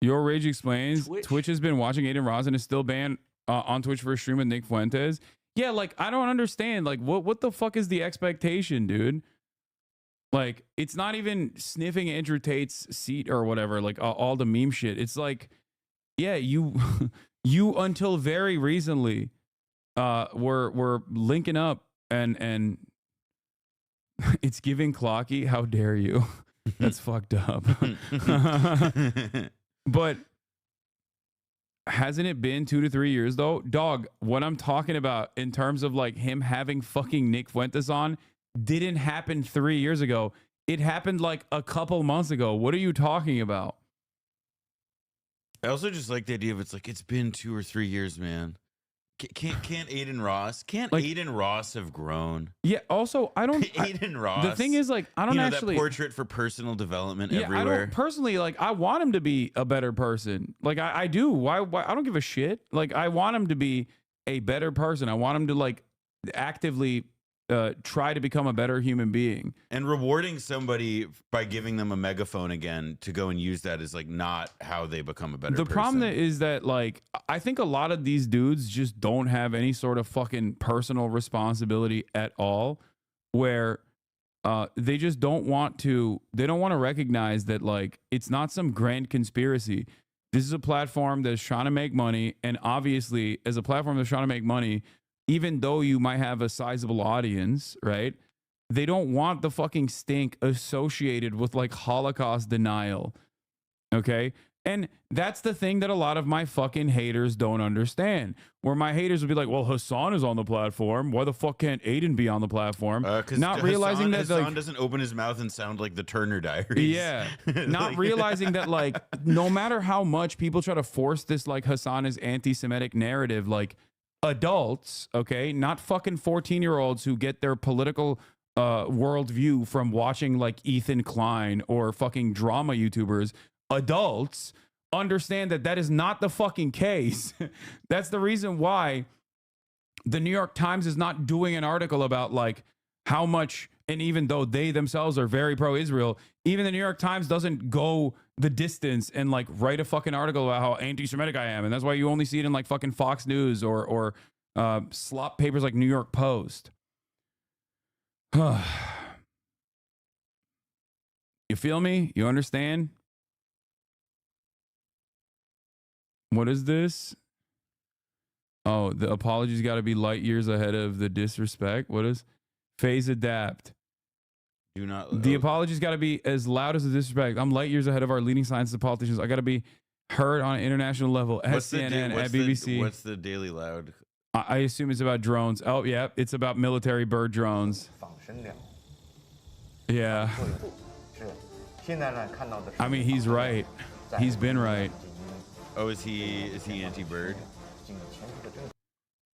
Your Rage explains Twitch has been watching Aiden Ross and is still banned on Twitch for a stream with Nick Fuentes. Yeah, like I don't understand. Like what the fuck is the expectation, dude? Like, it's not even sniffing Andrew Tate's seat or whatever, like all the meme shit. It's like, yeah, you until very recently were linking up and it's giving Clocky. How dare you? That's fucked up. But hasn't it been 2 to 3 years though? Dog, what I'm talking about in terms of like him having fucking Nick Fuentes on, didn't happen 3 years ago. It happened like a couple months ago. What are you talking about? I also just like the idea of it's been 2 or 3 years, man. Can't Aiden Ross have grown? Yeah. Also, I don't. Aiden Ross. The thing is, like, I don't actually that portrait for personal development everywhere. I don't personally like. I want him to be a better person. Like I do. Why? I don't give a shit. Like I want him to be a better person. I want him to like actively try to become a better human being. And rewarding somebody by giving them a megaphone again to go and use that is like not how they become a better person. The problem is that like I think a lot of these dudes just don't have any sort of fucking personal responsibility at all, where they just don't want to recognize that like it's not some grand conspiracy. This is a platform that's trying to make money, and obviously as a platform that's trying to make money, even though you might have a sizable audience, right? They don't want the fucking stink associated with like Holocaust denial. Okay? And that's the thing that a lot of my fucking haters don't understand. Where my haters would be like, well, Hassan is on the platform. Why the fuck can't Aiden be on the platform? Not realizing that Hassan like, doesn't open his mouth and sound like the Turner Diaries. Yeah. Not realizing that like no matter how much people try to force this like Hassan is anti-Semitic narrative, like adults, okay, not fucking 14-year-olds who get their political worldview from watching like Ethan Klein or fucking drama YouTubers, adults understand that that is not the fucking case. That's the reason why the New York Times is not doing an article about like how much, and even though they themselves are very pro-Israel, even the New York Times doesn't go the distance and like write a fucking article about how anti-Semitic I am. And that's why you only see it in like fucking Fox News or slop papers like New York Post. You feel me? You understand? What is this? Oh, the apologies got to be light years ahead of the disrespect. What is phase adapt? Do not. The apologies got to be as loud as the disrespect. I'm light years ahead of our leading scientists and politicians. I got to be heard on an international level at CNN, at BBC. What's the Daily Loud? I assume it's about drones. Oh, yeah. It's about military bird drones. Yeah. I mean, he's right. He's been right. Oh, is he anti-bird?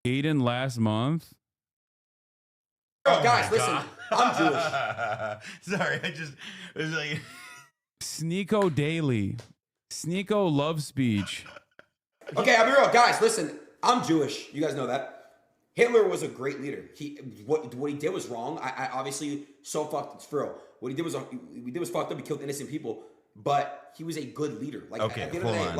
Aiden last month. Oh, guys, listen. I'm Jewish. Sorry, I was like Sneeko Daily. Sneeko love speech. Okay, I'll be real. Guys, listen. I'm Jewish. You guys know that. Hitler was a great leader. What he did was wrong. I obviously so fucked. It's for real. What he did was fucked up. He killed innocent people. But he was a good leader. Like, okay, at the end hold of the day, on.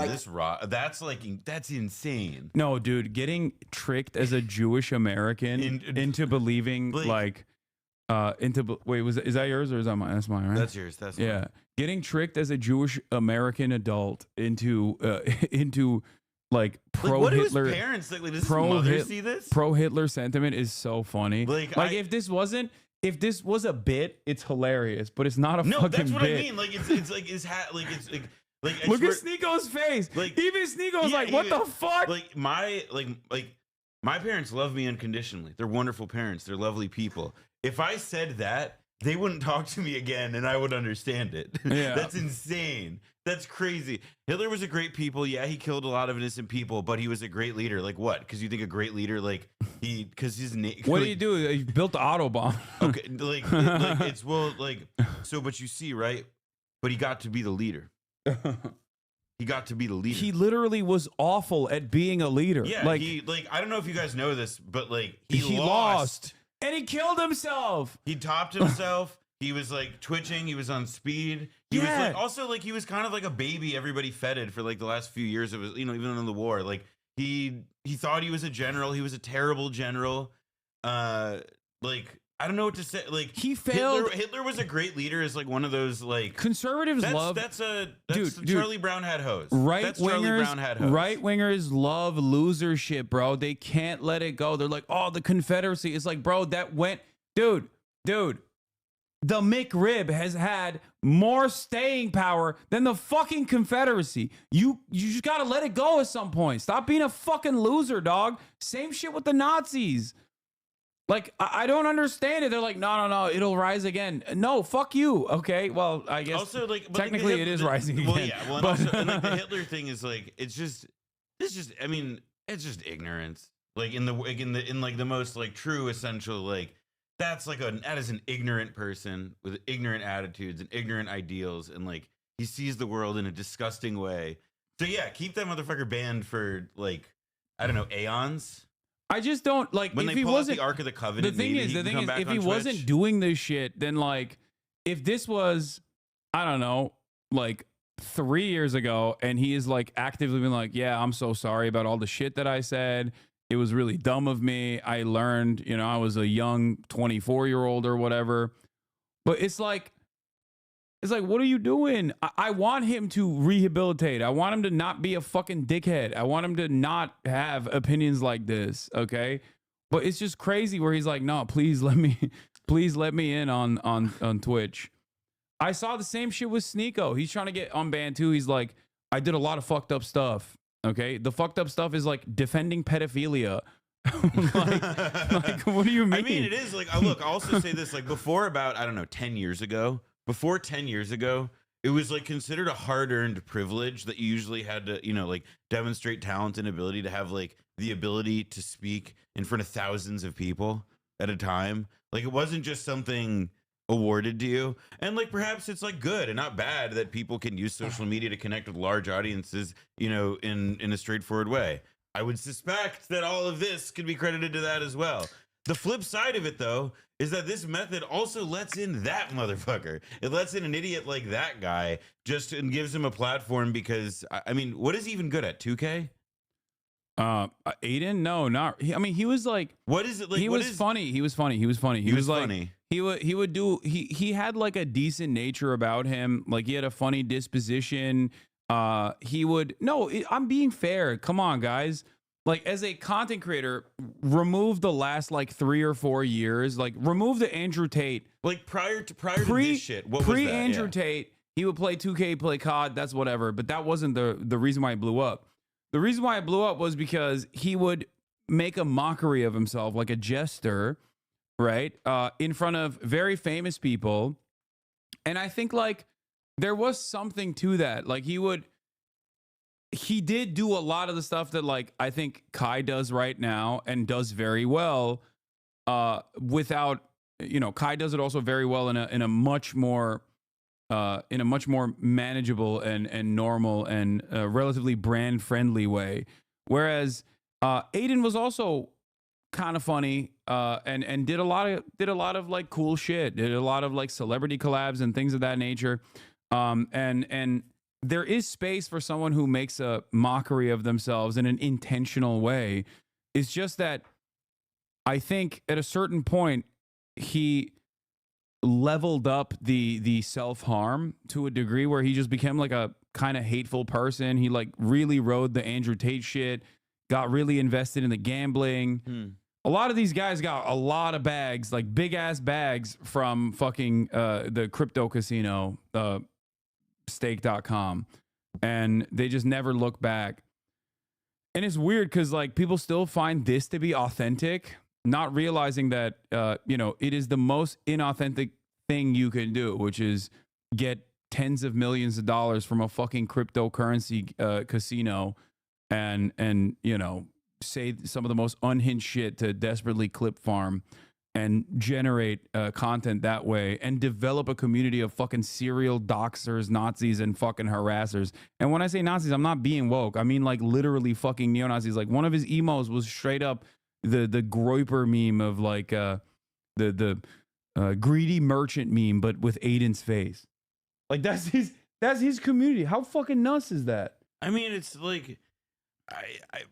Like, that's insane. No, dude, getting tricked as a Jewish American into believing like wait, is that yours or is that mine? That's mine, right? That's yours. That's mine. Yeah. Getting tricked as a Jewish American adult into like pro what do Hitler his parents think? Like, does his mother see this? Pro Hitler sentiment is so funny. Like if this was a bit, it's hilarious, but it's not a fucking bit. No, that's what I mean. Like it's like his hat. Like it's like look at Sneeko's face. Like even Sneeko's like, what the fuck? Like my parents love me unconditionally. They're wonderful parents. They're lovely people. If I said that, they wouldn't talk to me again, and I would understand it. Yeah. That's insane. That's crazy. Hitler was a great people. Yeah, he killed a lot of innocent people, but he was a great leader. Like what? Because you think a great leader, like because his name. What did he do? He built the Autobahn. Okay, but you see, right? But he got to be the leader. He got to be the leader. He literally was awful at being a leader. Yeah, I don't know if you guys know this, but like he lost. And he killed himself. He topped himself. He was like twitching. He was on speed. He was like also like he was kind of like a baby everybody feted for like the last few years of his, even in the war. Like he thought he was a general. He was a terrible general. Like I don't know what to say. Like he failed. Hitler was a great leader. Is like one of those like conservatives love. That's Charlie Brown had hose. Right wingers love losership, bro. They can't let it go. They're like, oh, the Confederacy. It's like, bro, that went, dude. The McRib has had more staying power than the fucking Confederacy. You just gotta let it go at some point. Stop being a fucking loser, dog. Same shit with the Nazis. Like, I don't understand it. They're like, no, it'll rise again. No, fuck you. Okay, well, I guess Also, like, but technically it is rising again. Well, yeah, well, and, also, and like the Hitler thing is like, it's just, I mean, it's just ignorance. Like in the most like true essential, like that is an ignorant person with ignorant attitudes and ignorant ideals, and like he sees the world in a disgusting way. So yeah, keep that motherfucker banned for like, I don't know, aeons. I just don't like when if they he pull out wasn't the Ark of the Covenant. The thing is, if he wasn't doing this shit, then like if this was, I don't know, like 3 years ago, and he is like actively been like, yeah, I'm so sorry about all the shit that I said. It was really dumb of me. I learned, I was a young 24-year-old or whatever. But it's like, what are you doing? I want him to rehabilitate. I want him to not be a fucking dickhead. I want him to not have opinions like this, okay? But it's just crazy where he's like, no, please let me in on Twitch. I saw the same shit with Sneeko. He's trying to get unbanned too. He's like, I did a lot of fucked up stuff, okay? The fucked up stuff is like defending pedophilia. like, what do you mean? I mean, it is like, look, I'll also say this, like before about, I don't know, 10 years ago, before 10 years ago, it was like considered a hard-earned privilege that you usually had to, like demonstrate talent and ability to have like the ability to speak in front of thousands of people at a time. Like it wasn't just something awarded to you. And like perhaps it's like good and not bad that people can use social media to connect with large audiences, in a straightforward way. I would suspect that all of this could be credited to that as well. The flip side of it, though, is that this method also lets in that motherfucker. It lets in an idiot like that guy and gives him a platform because, I mean, what is he even good at? 2K? Aiden? No, not. He was like. What is it like? He was funny. He was funny. He was funny. He was like, funny. He would do. He had like a decent nature about him. Like he had a funny disposition. He would. No, I'm being fair. Come on, guys. Like as a content creator, remove the last like 3 or 4 years. Like remove the Andrew Tate. Like prior to this shit. What was that? Andrew Tate, he would play 2K, play COD. That's whatever. But that wasn't the reason why it blew up. The reason why it blew up was because he would make a mockery of himself, like a jester, right, in front of very famous people. And I think like there was something to that. Like he did do a lot of the stuff that like I think Kai does right now and does very well without, Kai does it also very well in a much more manageable and normal and relatively brand friendly way. Whereas Aiden was also kind of funny and did a lot of like cool shit, did a lot of like celebrity collabs and things of that nature. And there is space for someone who makes a mockery of themselves in an intentional way. It's just that I think at a certain point he leveled up the self-harm to a degree where he just became like a kind of hateful person. He like really rode the Andrew Tate shit, got really invested in the gambling. A lot of these guys got a lot of bags, like big ass bags from fucking the crypto casino, stake.com, and they just never look back. And it's weird because like people still find this to be authentic, not realizing that it is the most inauthentic thing you can do, which is get tens of millions of dollars from a fucking cryptocurrency casino and say some of the most unhinged shit to desperately clip farm and generate content that way and develop a community of fucking serial doxers, Nazis, and fucking harassers. And when I say Nazis, I'm not being woke. I mean like literally fucking neo-Nazis. Like one of his emos was straight up the Groiper meme of like the greedy merchant meme, but with Aiden's face. Like that's his community. How fucking nuts is that? I mean, it's like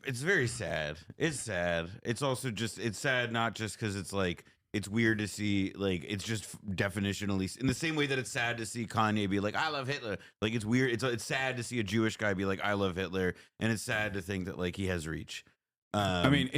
it's very sad. It's sad. It's also just it's sad not just because it's like it's weird to see like it's just definitionally in the same way that it's sad to see Kanye be like I love Hitler. Like it's weird. It's sad to see a Jewish guy be like I love Hitler, and it's sad to think that like he has reach. I mean.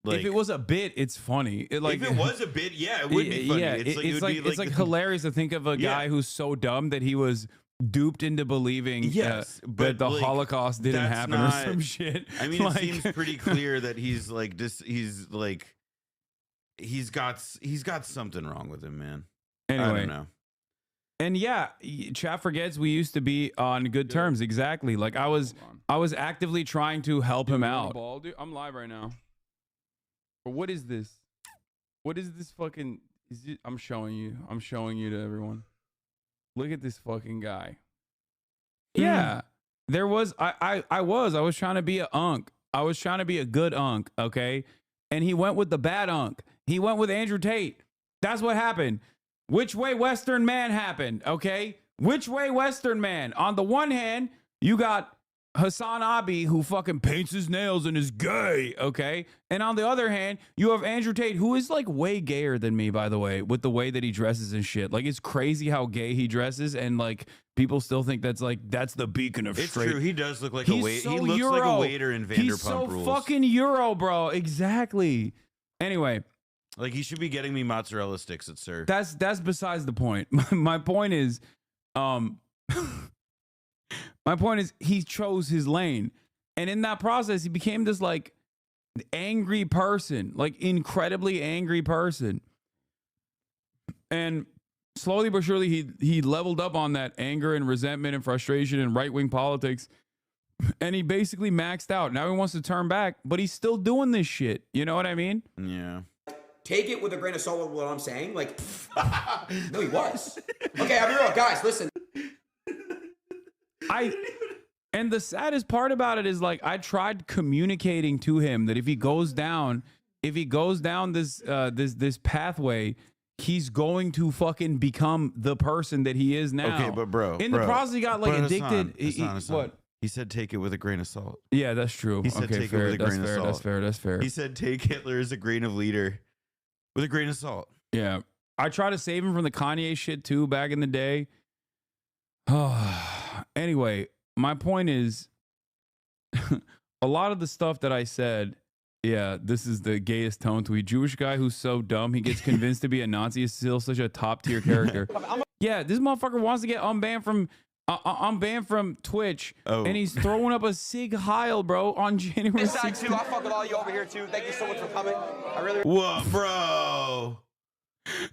If it was a bit, it's funny. If it was a bit, yeah, it would be funny. Yeah, it's like hilarious to think of a guy who's so dumb that he was duped into believing that the like, Holocaust didn't happen or some shit. I mean, it seems pretty clear that he's like he's got something wrong with him, man. Anyway. I don't know. And yeah, chat forgets we used to be on good terms. Exactly. Like I was actively trying to help him out. Ball, dude? I'm live right now. But what is this? What is this fucking? I'm showing you. I'm showing you to everyone. Look at this fucking guy. Yeah, there was. I was trying to be a unk. I was trying to be a good unk. Okay, and he went with the bad unk. He went with Andrew Tate. That's what happened. Which way Western man happened, okay? Which way Western man? On the one hand, you got Hasanabi, who fucking paints his nails and is gay, okay? And on the other hand, you have Andrew Tate, who is like way gayer than me, by the way, with the way that he dresses and shit. Like, it's crazy how gay he dresses, and like people still think that's the beacon of straight. It's true. He does look like a waiter. He looks Euro. like a waiter in Vanderpump He's so Rules. fucking Euro, bro. Exactly. Anyway. Like, he should be getting me mozzarella sticks at Sir. That's besides the point. My point is, he chose his lane, and in that process, he became this like angry person, like incredibly angry person. And slowly but surely, he leveled up on that anger and resentment and frustration and right wing politics, and he basically maxed out. Now he wants to turn back, but he's still doing this shit. You know what I mean? Yeah. Take it with a grain of salt with what I'm saying. Like, no, he was. Okay, I'll be real. Guys, listen. And the saddest part about it is, like, I tried communicating to him that if he goes down this pathway, he's going to fucking become the person that he is now. Okay, but bro. In the process, he got like addicted. Hassan. What? He said take it with a grain of salt. Yeah, that's true. He said okay, take fair. it with a grain of salt. That's fair. That's fair. He said take Hitler as a grain of leader with a grain of salt. Yeah. I tried to save him from the Kanye shit too back in the day. Anyway, my point is a lot of the stuff that I said, yeah, this is the gayest tone tweet. Jewish guy who's so dumb he gets convinced to be a Nazi is still such a top tier character. Yeah, this motherfucker wants to get unbanned from Twitch, and he's throwing up a Sig Heil, bro, on January 16th. Too. I fuck with all you over here too. Thank you so much for coming. I really. Whoa, bro.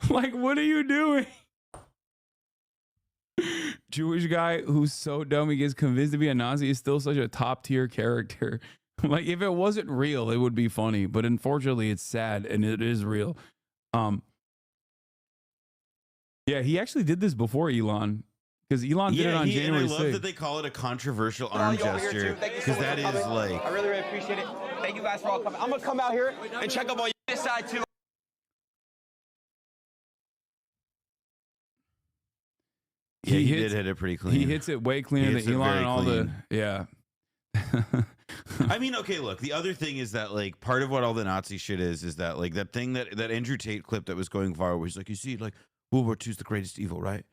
Like, what are you doing? Jewish guy who's so dumb he gets convinced to be a Nazi is still such a top tier character. Like, if it wasn't real, it would be funny, but unfortunately it's sad and it is real. Yeah, he actually did this before Elon, because Elon did it on January 6th. I love that they call it a controversial arm gesture, because that is like. I really, really appreciate it. Thank you guys for all coming. I'm gonna come out here and check up on this side too. He did hit it pretty clean. He hits it way cleaner than Elon and all the. Yeah. I mean, okay, look, the other thing is that, like, part of what all the Nazi shit is that, like, that thing that Andrew Tate clip that was going viral, where he's like, you see, like, World War II is the greatest evil, right?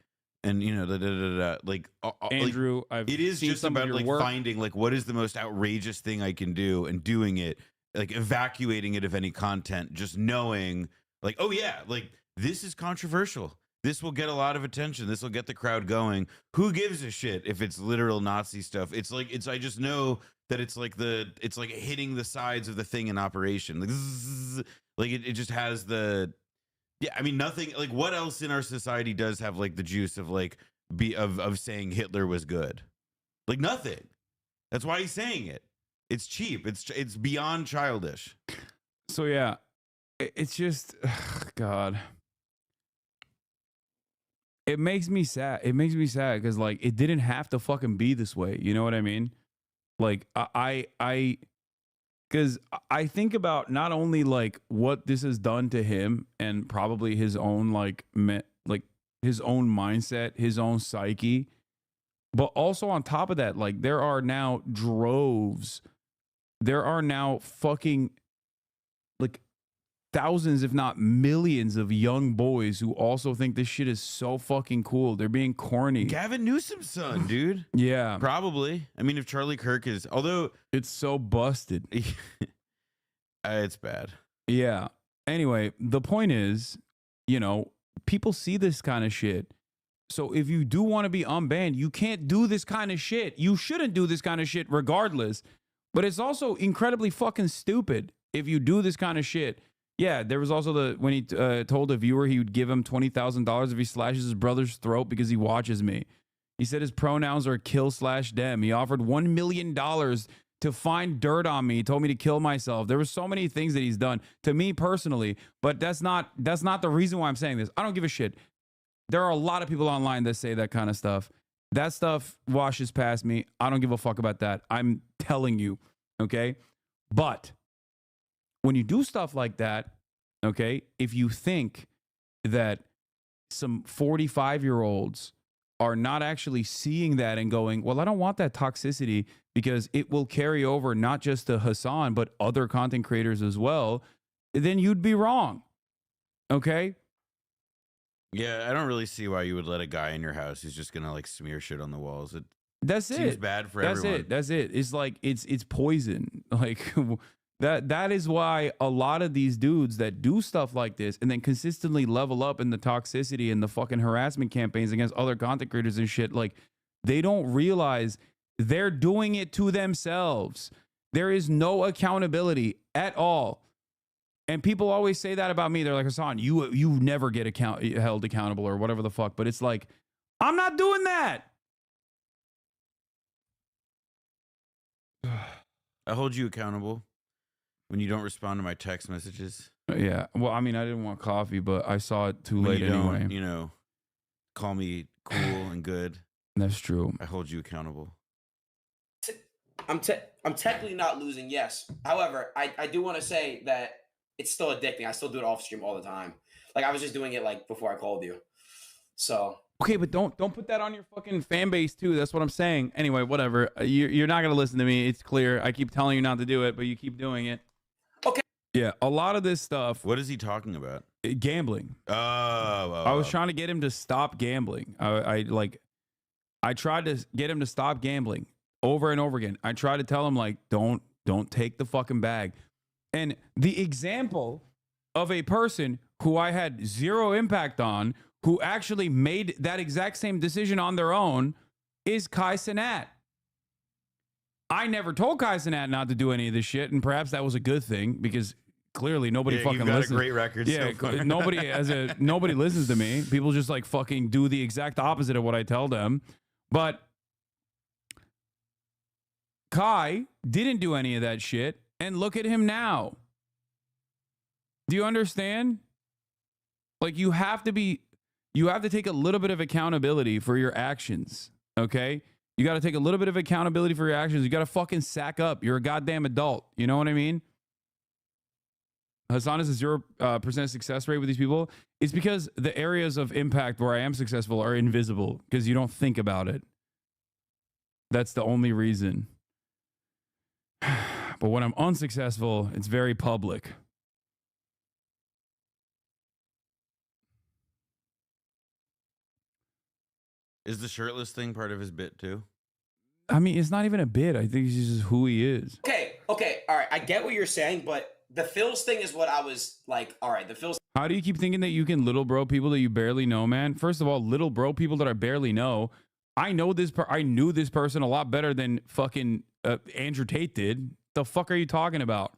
And, you know, like, Andrew, like, it is just about, like, finding, like, what is the most outrageous thing I can do and doing it, like, evacuating it of any content, just knowing, like, oh, yeah, like, this is controversial. This will get a lot of attention. This will get the crowd going. Who gives a shit if it's literal Nazi stuff? It's like, I just know that it's like hitting the sides of the thing in operation. Like, zzz, like it just has the, yeah, I mean, nothing, like, what else in our society does have like the juice of like of saying Hitler was good? Like, nothing. That's why he's saying it. It's cheap. It's beyond childish. So yeah, it's just, God. It makes me sad. It makes me sad because, like, it didn't have to fucking be this way. You know what I mean? Like, because I think about not only like what this has done to him and probably his own like his own mindset, his own psyche, but also on top of that, like, there are now fucking like thousands, if not millions, of young boys who also think this shit is so fucking cool. They're being corny. Gavin Newsom's son, dude. Yeah. Probably. I mean, if Charlie Kirk is, although it's so busted. It's bad. Yeah. Anyway, the point is, you know, people see this kind of shit. So if you do want to be unbanned, you can't do this kind of shit. You shouldn't do this kind of shit regardless. But it's also incredibly fucking stupid if you do this kind of shit. Yeah, there was also when he told a viewer he would give him $20,000 if he slashes his brother's throat because he watches me. He said his pronouns are kill/dem. He offered $1 million to find dirt on me. He told me to kill myself. There were so many things that he's done to me personally, but that's not the reason why I'm saying this. I don't give a shit. There are a lot of people online that say that kind of stuff. That stuff washes past me. I don't give a fuck about that. I'm telling you, okay? But when you do stuff like that, okay, if you think that some 45-year-olds are not actually seeing that and going, well, I don't want that toxicity because it will carry over not just to Hassan, but other content creators as well, then you'd be wrong, okay? Yeah, I don't really see why you would let a guy in your house who's just gonna like smear shit on the walls. It That's seems it. bad for That's everyone. it. That's it. It's like it's poison. Like that is why a lot of these dudes that do stuff like this and then consistently level up in the toxicity and the fucking harassment campaigns against other content creators and shit, like they don't realize they're doing it to themselves. There is no accountability at all. And people always say that about me. They're like, Hassan, you never get held accountable or whatever the fuck. But it's like, I'm not doing that. I hold you accountable when you don't respond to my text messages. Yeah. Well, I mean, I didn't want coffee, but I saw it too When late you don't, anyway. you know, call me cool and good. That's true. I hold you accountable. I'm technically not losing, yes. However, I do want to say that it's still addicting. I still do it off stream all the time. Like I was just doing it like before I called you. So okay, but don't put that on your fucking fan base too. That's what I'm saying. Anyway, whatever. You're not gonna listen to me. It's clear. I keep telling you not to do it, but you keep doing it. Okay. Yeah, a lot of this stuff. What is he talking about? Gambling. Oh. I was trying to get him to stop gambling. I tried to get him to stop gambling over and over again. I tried to tell him like, don't take the fucking bag. And the example of a person who I had zero impact on, who actually made that exact same decision on their own, is Kai Cenat. I never told Kai Cenat not to do any of this shit, and perhaps that was a good thing because clearly nobody fucking you've got listens. a great record. Yeah, so far. nobody listens to me. People just like fucking do the exact opposite of what I tell them. But Kai didn't do any of that shit, and look at him now. Do you understand? Like you have to take a little bit of accountability for your actions, okay? You got to take a little bit of accountability for your actions. You got to fucking sack up. You're a goddamn adult. You know what I mean? Hassan is a 0% success rate with these people. It's because the areas of impact where I am successful are invisible because you don't think about it. That's the only reason. But when I'm unsuccessful, it's very public. Is the shirtless thing part of his bit too? I mean, it's not even a bit. I think it's just who he is. Okay, all right. I get what you're saying, but the Phils thing is what I was like, all right, the Phils. How do you keep thinking that you can little bro people that you barely know, man? First of all, little bro people that I barely know. I knew this person a lot better than fucking Andrew Tate did. The fuck are you talking about?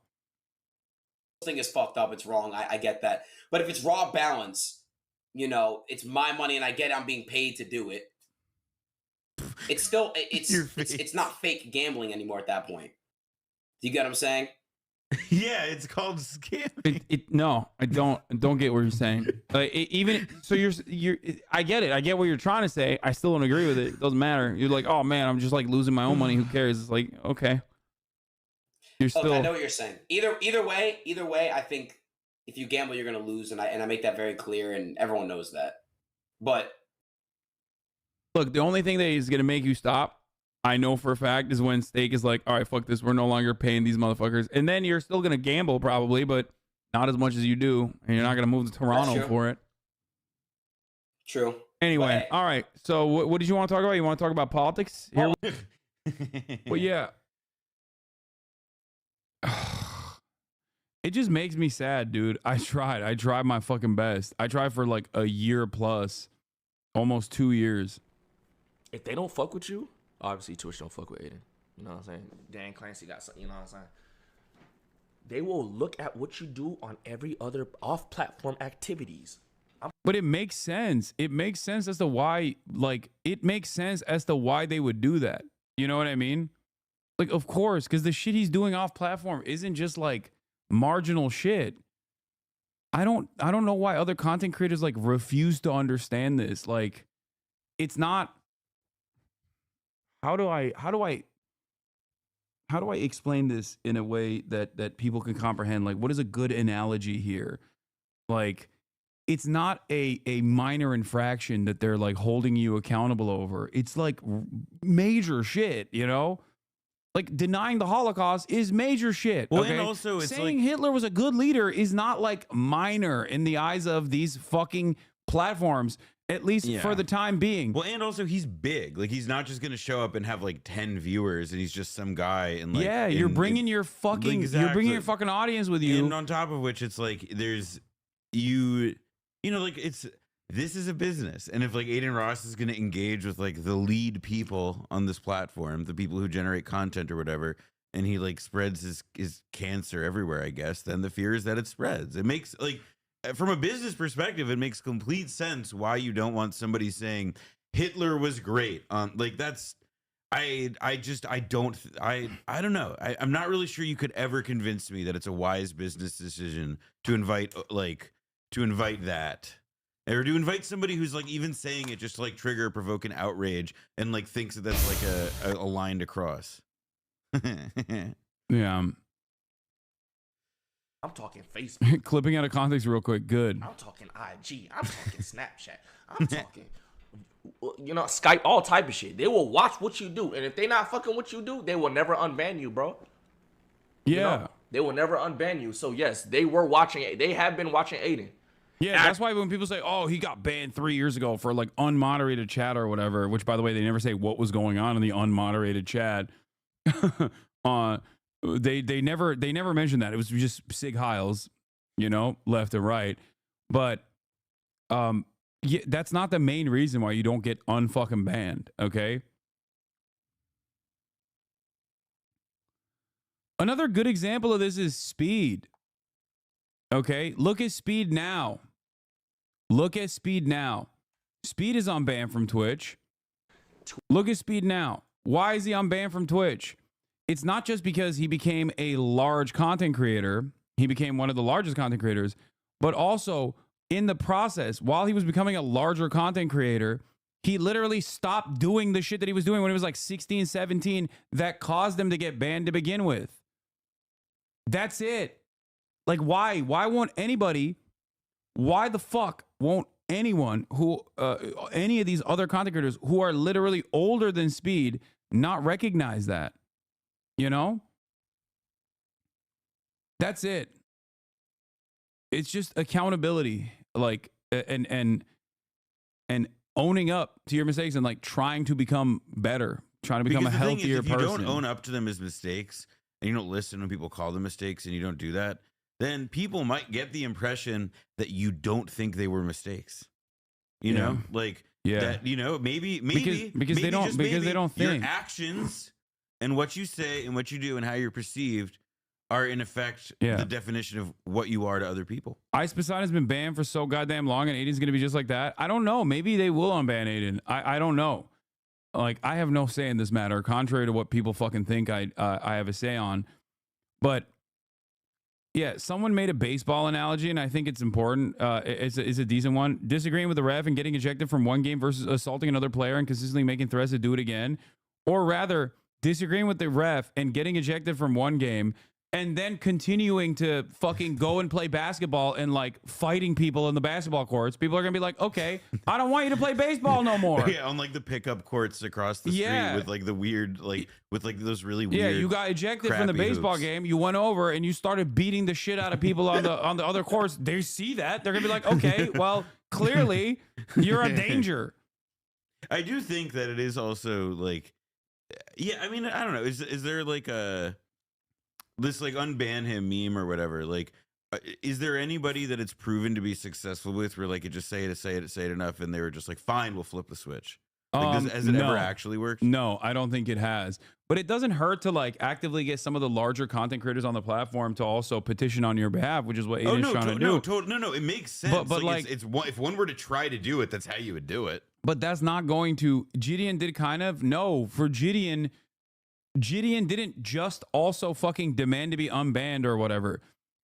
Thing is fucked up. It's wrong. I get that. But if it's raw balance, you know, it's my money and I get it, I'm being paid to do it. It's still it's not fake gambling anymore at that point. Do you get what I'm saying? Yeah, it's called scamming. No, I don't get what you're saying. Even so, I get it. I get what you're trying to say. I still don't agree with it. It doesn't matter. You're like, oh man, I'm just like losing my own money. Who cares? It's like, okay. You're still. Look, I know what you're saying. Either way, I think if you gamble, you're gonna lose, and I make that very clear, and everyone knows that. But look, the only thing that is gonna make you stop, I know for a fact, is when Steak is like, all right, fuck this, we're no longer paying these motherfuckers. And then you're still going to gamble probably, but not as much as you do. And you're not going to move to Toronto for it. True. Anyway, all right. So what did you want to talk about? You want to talk about politics? Here well, yeah. It just makes me sad, dude. I tried my fucking best. I tried for like a year plus, almost 2 years. If they don't fuck with you, obviously Twitch don't fuck with Aiden. You know what I'm saying? Dan Clancy got something, you know what I'm saying? they will look at what you do on every other off-platform activities. But it makes sense. It makes sense as to why, like, it makes sense as to why they would do that. You know what I mean? Like, of course, because the shit he's doing off platform isn't just like marginal shit. I don't know why other content creators like refuse to understand this. Like, it's not. How do I explain this in a way that people can comprehend? Like, what is a good analogy here? Like, it's not a minor infraction that they're like holding you accountable over. It's like major shit, you know? Like, denying the Holocaust is major shit. Well, okay? and also it's saying like, Hitler was a good leader is not like minor in the eyes of these fucking platforms, at least for the time being. Well, and also he's big. Like, he's not just going to show up and have like 10 viewers and he's just some guy. And like, yeah, you're bringing your fucking, you're bringing your fucking audience with you. And on top of which, it's like, there's you know, like, this is a business. And if like Aiden Ross is going to engage with like the lead people on this platform, the people who generate content or whatever, and he like spreads his cancer everywhere, I guess, then the fear is that it spreads. It makes, like, from a business perspective, it makes complete sense why you don't want somebody saying Hitler was great. Like, that's, I don't know. I'm not really sure you could ever convince me that it's a wise business decision to invite that. Or to invite somebody who's like even saying it just to like trigger or provoke an outrage and like thinks that that's like a line to cross. Yeah. I'm talking Facebook. Clipping out of context real quick. Good. I'm talking IG. I'm talking Snapchat. I'm talking, you know, Skype, all type of shit. They will watch what you do. And if they not fucking what you do, they will never unban you, bro. Yeah. You know? They will never unban you. So, yes, they were watching it. They have been watching Aiden. Yeah, that's why when people say, oh, he got banned 3 years ago for like unmoderated chat or whatever, which, by the way, they never say what was going on in the unmoderated chat. They never mentioned that. It was just Sig Heils, you know, left and right. But yeah, that's not the main reason why you don't get unfucking banned, okay? Another good example of this is Speed. Okay, look at Speed now. Look at Speed now. Speed is on ban from Twitch. Look at Speed now. Why is he on ban from Twitch? It's not just because he became a large content creator. He became one of the largest content creators, but also in the process, while he was becoming a larger content creator, he literally stopped doing the shit that he was doing when he was like 16, 17 that caused him to get banned to begin with. That's it. Like, why? Why won't anybody? Why the fuck won't anyone who, any of these other content creators who are literally older than Speed not recognize that? You know? That's it. It's just accountability, like, and owning up to your mistakes and like trying to become better, trying to become a healthier person. If you don't own up to them as mistakes and you don't listen when people call them mistakes and you don't do that, then people might get the impression that you don't think they were mistakes. You know, like that. You know, maybe because they don't think your actions and what you say and what you do and how you're perceived are in effect the definition of what you are to other people. Ice Poseidon's been banned for so goddamn long, and Aiden's gonna be just like that. I don't know. Maybe they will unban Aiden. I don't know. Like, I have no say in this matter, contrary to what people fucking think I have a say on. But yeah, someone made a baseball analogy, and I think it's important. It's a decent one. Disagreeing with the ref and getting ejected from one game versus assaulting another player and consistently making threats to do it again. Or rather, disagreeing with the ref and getting ejected from one game and then continuing to fucking go and play basketball and like fighting people in the basketball courts. People are going to be like, okay, I don't want you to play baseball no more. Yeah, on like the pickup courts across the street with like the weird, like with like those really weird. Yeah, you got ejected from the baseball game. You went over and you started beating the shit out of people on the other courts. They see that. They're going to be like, okay, well, clearly you're a danger. I do think that it is also like, yeah, I mean, I don't know. Is there like this like unban him meme or whatever? Like, is there anybody that it's proven to be successful with where like it just say it enough and they were just like, fine, we'll flip the switch? Like, has it no. ever actually worked? No, I don't think it has. But it doesn't hurt to like actively get some of the larger content creators on the platform to also petition on your behalf, which is what Aiden's trying to do. No, it makes sense. But it's one, if one were to try to do it, that's how you would do it. But that's not going to. Gideon did kind of. No, for Gideon didn't just also fucking demand to be unbanned or whatever.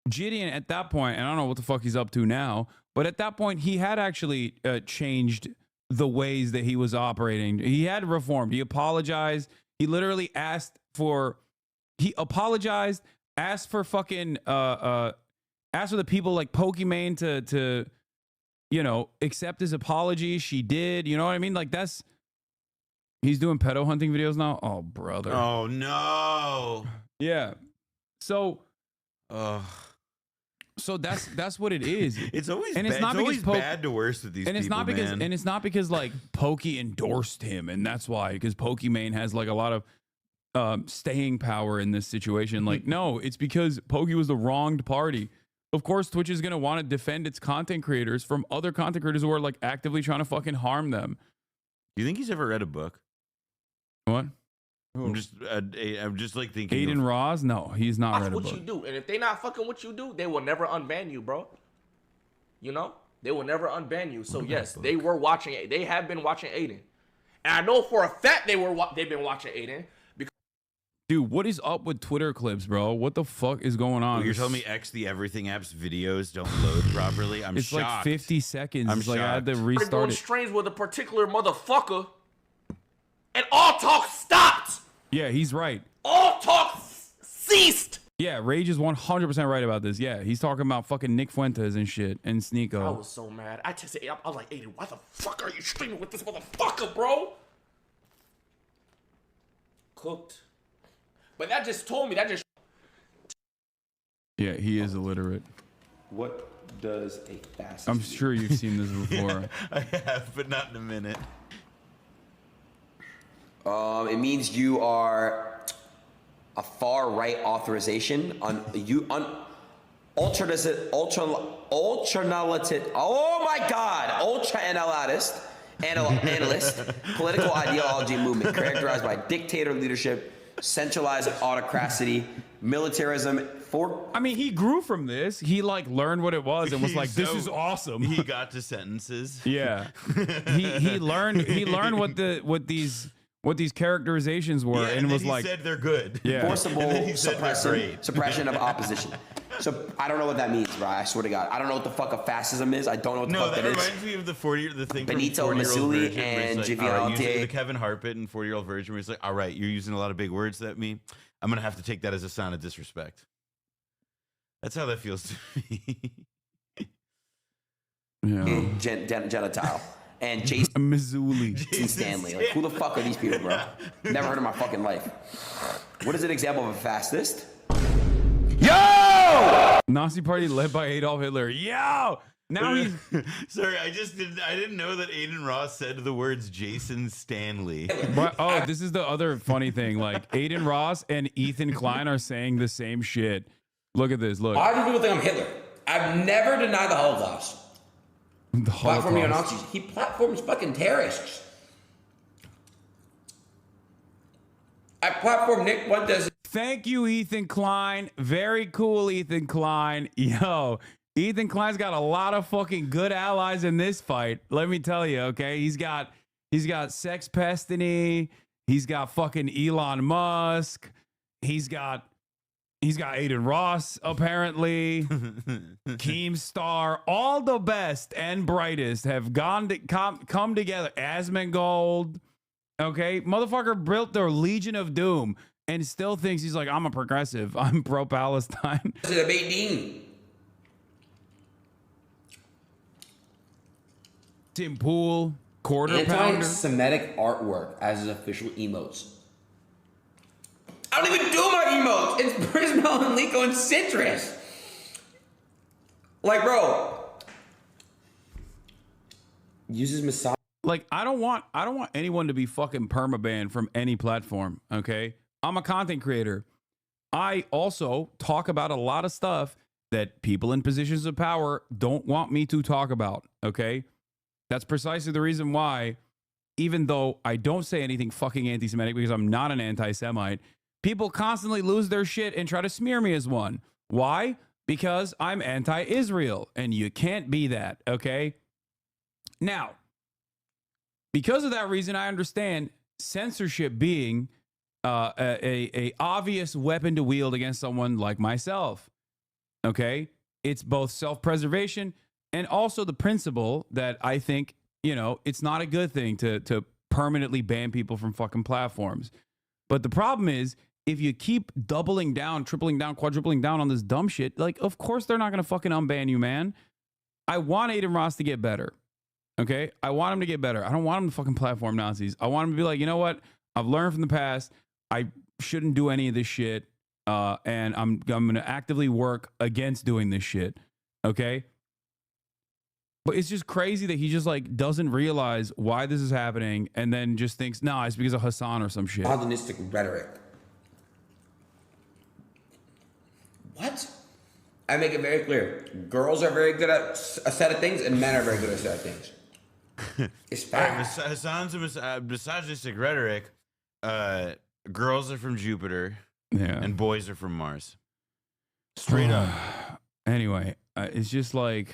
Gideon at that point, and I don't know what the fuck he's up to now, but at that point he had actually changed the ways that he was operating. He had reformed. He apologized. He literally he apologized, asked for fucking asked for the people like Pokimane to you know, accept his apology. She did. You know what I mean? Like he's doing pedo hunting videos now. Oh, brother. Oh no. Yeah. So so that's what it is. It's always and bad. It's always bad to worse with these and it's people, not because man. and it's not because like Pokey endorsed him, and that's why, because Pokimane has like a lot of staying power in this situation. Like, no, it's because Pokey was the wronged party. Of course, Twitch is gonna want to defend its content creators from other content creators who are like actively trying to fucking harm them. Do you think he's ever read a book? What? I'm just like thinking. Aiden Ross? No, he's not read a Watch book. what you do, and if they not fucking what you do, they will never unban you, bro. You know, they will never unban you. So yes, they were watching it. They have been watching Aiden, and I know for a fact they've been watching Aiden. Dude, what is up with Twitter clips, bro? What the fuck is going on? You're telling me the Everything app's videos don't load properly? I'm it's shocked. like 50 seconds. I'm it's like I had to They're restart doing it. streams with a particular motherfucker, and all talk stopped. Yeah, he's right. All talk ceased. Yeah, Rage is 100% right about this. Yeah, he's talking about fucking Nick Fuentes and shit and I Sneeko. was so mad. I was like, Aiden, why the fuck are you streaming with this motherfucker, bro? Cooked. But that just told me, Yeah, he is illiterate. What does a fast? I'm sure you've seen this before. I have, but not in a minute. It means you are a far right authorization on ultra analyst, political ideology movement characterized by dictator leadership, centralized autocracy, militarism. I mean, he grew from this. He like learned what it was and was like, "This is awesome." He got to sentences. Yeah, he learned what these characterizations were, Yeah, and was he like, said they're good. Yeah, Forcible suppression of opposition. So I don't know what that means, bro. I swear to God, I don't know what the fuck a fascism is. I don't know what the fuck that is. reminds me of the thing Benito from 40-Year-Old Mussolini Virgin, where and it's like, Givialdi. all right, using the Kevin Hart bit in 40-Year-Old Virgin, where he's like, all right, you're using a lot of big words at me. I'm gonna have to take that as a sign of disrespect. That's how that feels to me. Yeah. Gentile. And Jason Missouli. Stanley. Like, who the fuck are these people, bro? Never heard in my fucking life. What is an example of a fascist? Yo! Nazi party led by Adolf Hitler. Yo! Now he's sorry. I didn't know that Aiden Ross said the words Jason Stanley. But, oh, this is the other funny thing. Like Aiden Ross and Ethan Klein are saying the same shit. Look at this. Look. Why do people think I'm Hitler? I've never denied the Holocaust. The Platform Holocaust. neo-Nazis. He platforms fucking terrorists. I platform Nick Fuentes. Thank you, Ethan Klein. Very cool, Ethan Klein. Yo, Ethan Klein's got a lot of fucking good allies in this fight. Let me tell you, okay? He's got Sex Pestany. He's got fucking Elon Musk. He's got Aiden Ross, apparently. Keemstar. All the best and brightest have come together. Asmongold. Okay? Motherfucker built their Legion of Doom and still thinks he's like, I'm a progressive. I'm pro-Palestine. Tim Pool. Quarter pounder. Anti-Semitic artwork as his official emotes. I don't even do my emotes. It's Prismal and Lico and Citrus. Like, bro. Uses massage. Like, I don't want anyone to be fucking permabanned from any platform, okay? I'm a content creator. I also talk about a lot of stuff that people in positions of power don't want me to talk about, okay? That's precisely the reason why even though I don't say anything fucking anti-Semitic because I'm not an anti-Semite, people constantly lose their shit and try to smear me as one. Why? Because I'm anti-Israel, and you can't be that, okay? Now, because of that reason, I understand censorship being a obvious weapon to wield against someone like myself, okay? It's both self-preservation and also the principle that I think, you know, it's not a good thing to permanently ban people from fucking platforms. But the problem is, if you keep doubling down, tripling down, quadrupling down on this dumb shit, like, of course they're not going to fucking unban you, man. I want Aiden Ross to get better. Okay? I want him to get better. I don't want him to fucking platform Nazis. I want him to be like, you know what? I've learned from the past. I shouldn't do any of this shit. And I'm going to actively work against doing this shit. Okay? But it's just crazy that he just like doesn't realize why this is happening and then just thinks, nah, it's because of Hassan or some shit. Modernistic rhetoric. What? I make it very clear. Girls are very good at a set of things, and men are very good at a set of things. It's fact. Hassan's misogynistic rhetoric. Girls are from Jupiter, and boys are from Mars. Straight up. Anyway, it's just like,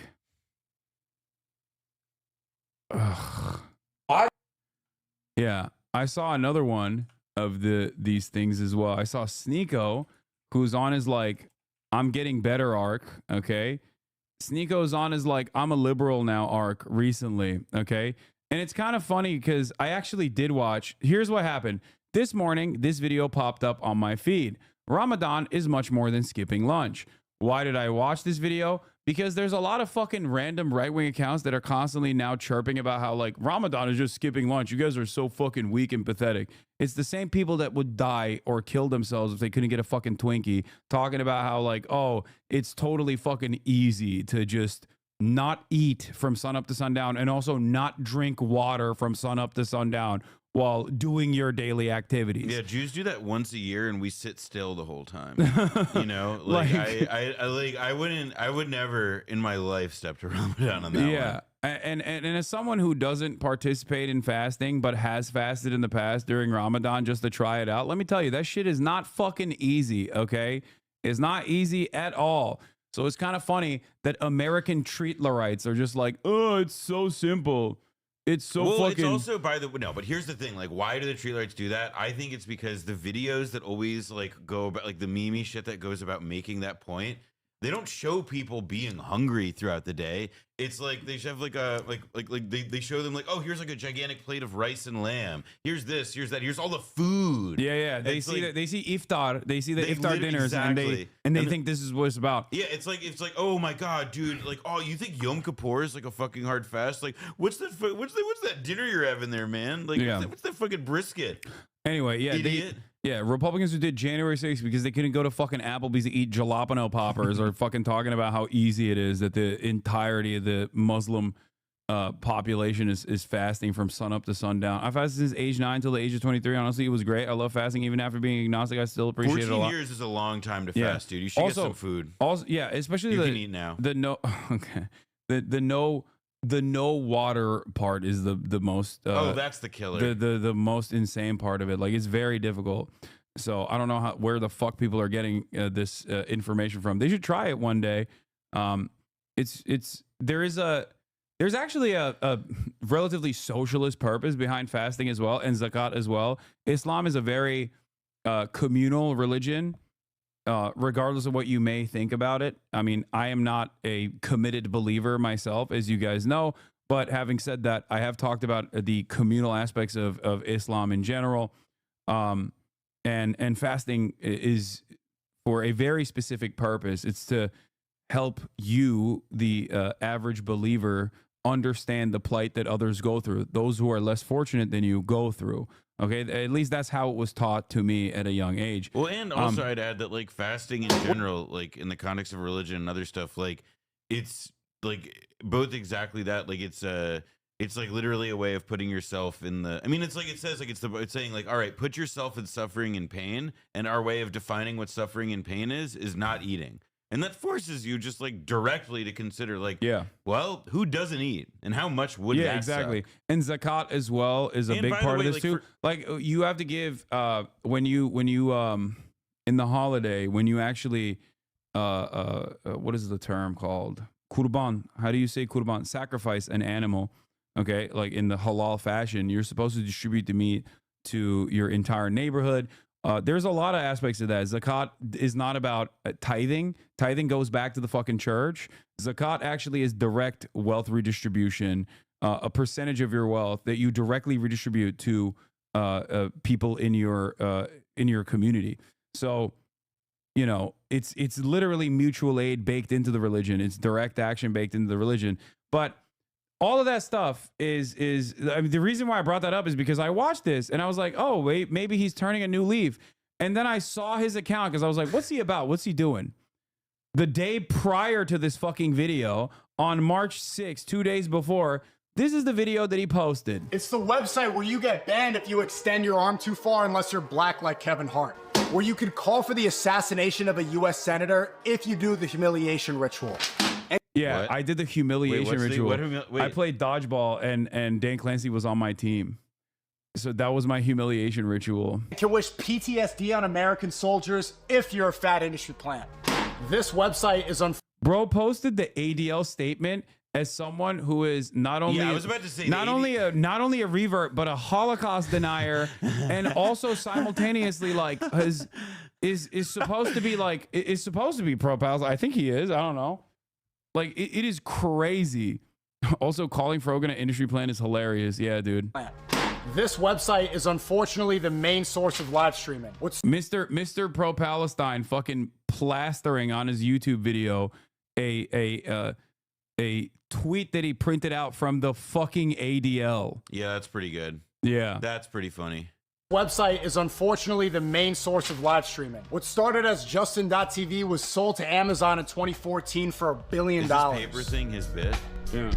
yeah. I saw another one of these things as well. I saw Sneeko, who's on his like, I'm getting better arc, okay? Sneeko's on his like, I'm a liberal now arc recently, okay? And it's kind of funny because I actually did watch. Here's what happened. This morning, this video popped up on my feed. Ramadan is much more than skipping lunch. Why did I watch this video? Because there's a lot of fucking random right-wing accounts that are constantly now chirping about how like Ramadan is just skipping lunch. You guys are so fucking weak and pathetic. It's the same people that would die or kill themselves if they couldn't get a fucking Twinkie, talking about how like, oh, it's totally fucking easy to just not eat from sunup to sundown and also not drink water from sunup to sundown while doing your daily activities. Yeah, Jews do that once a year, and we sit still the whole time. You know, like, I would never in my life step to Ramadan on that. Yeah, and as someone who doesn't participate in fasting but has fasted in the past during Ramadan just to try it out, let me tell you, that shit is not fucking easy. Okay, it's not easy at all. So it's kind of funny that American treatlerites are just like, oh, it's so simple. It's so fucking. It's also no, but here's the thing. Like, why do the treatlerites do that? I think it's because the videos that always like go about like the meme shit that goes about making that point, they don't show people being hungry throughout the day. It's like they have like a they show them like, oh, here's like a gigantic plate of rice and lamb. Here's this, here's that, here's all the food. Yeah. They see like, they see iftar, they see the iftar dinners, exactly. and they think this is what it's about. Yeah, it's like oh my god, dude, like, oh, you think Yom Kippur is like a fucking hard fast? Like, what's that dinner you're having there, man? Like, what's that fucking brisket? Anyway, yeah, idiot. Republicans who did January 6th because they couldn't go to fucking Applebee's to eat jalapeno poppers are fucking talking about how easy it is that the entirety of the Muslim population is fasting from sunup to sundown. I fasted since age 9 till the age of 23. Honestly, it was great. I love fasting. Even after being agnostic, I still appreciate it a lot. 14 years is a long time to fast, dude. You should get some food. Also, yeah, especially you can eat now. The no water part is the most that's the killer. The most insane part of it. Like, it's very difficult. So I don't know where the fuck people are getting this information from. They should try it one day. There's actually a relatively socialist purpose behind fasting as well, and zakat as well. Islam is a very communal religion. Regardless of what you may think about it. I mean, I am not a committed believer myself, as you guys know, but having said that, I have talked about the communal aspects of Islam in general. And fasting is for a very specific purpose. It's to help you, the average believer, understand the plight that others go through. Those who are less fortunate than you go through. Okay, at least that's how it was taught to me at a young age. Well, and also I'd add that like fasting in general, like in the context of religion and other stuff, like it's like both exactly that. Like it's like literally a way of putting yourself in the. I mean, it's like it says like it's saying like, all right, put yourself in suffering and pain, and our way of defining what suffering and pain is not eating. And that forces you just like directly to consider like, Yeah. well, who doesn't eat and how much would Yeah, that exactly. suck? And zakat as well is a And big by the part of way, this like, too. Like you have to give when you in the holiday when you actually what is the term called? Kurban. How do you say kurban? Sacrifice an animal. Okay, like in the halal fashion, you're supposed to distribute the meat to your entire neighborhood. There's a lot of aspects of that. Zakat is not about tithing. Tithing goes back to the fucking church. Zakat actually is direct wealth redistribution, a percentage of your wealth that you directly redistribute to people in your community. So, you know, it's literally mutual aid baked into the religion. It's direct action baked into the religion. But all of that stuff is I mean, the reason why I brought that up is because I watched this and I was like, oh, wait, maybe he's turning a new leaf. And then I saw his account because I was like, what's he about? What's he doing? The day prior to this fucking video, on March 6th, 2 days before, this is the video that he posted. It's the website where you get banned if you extend your arm too far unless you're black like Kevin Hart. Where you could call for the assassination of a U.S. senator if you do the humiliation ritual. Yeah, What? I did the humiliation Wait, what's the- ritual. wait. I played dodgeball and Dan Clancy was on my team. So that was my humiliation ritual. Can wish PTSD on American soldiers if you're a fat industry plant. This website is on. Bro posted the ADL statement as someone who is not only I was about to say not only a revert but a Holocaust denier and also simultaneously like is supposed to be like is supposed to be pro-Palestine. I think he is. I don't know. Like it is crazy. Also, calling Frogan an industry plant is hilarious. Yeah, dude. This website is unfortunately the main source of live streaming. What's Mr. Pro Palestine fucking plastering on his YouTube video a tweet that he printed out from the fucking ADL. Yeah, that's pretty good. Yeah. That's pretty funny. website is unfortunately the main source of live streaming. What started as Justin.tv was sold to Amazon in 2014 for $1 billion. Is this paper thing his bit? Yeah.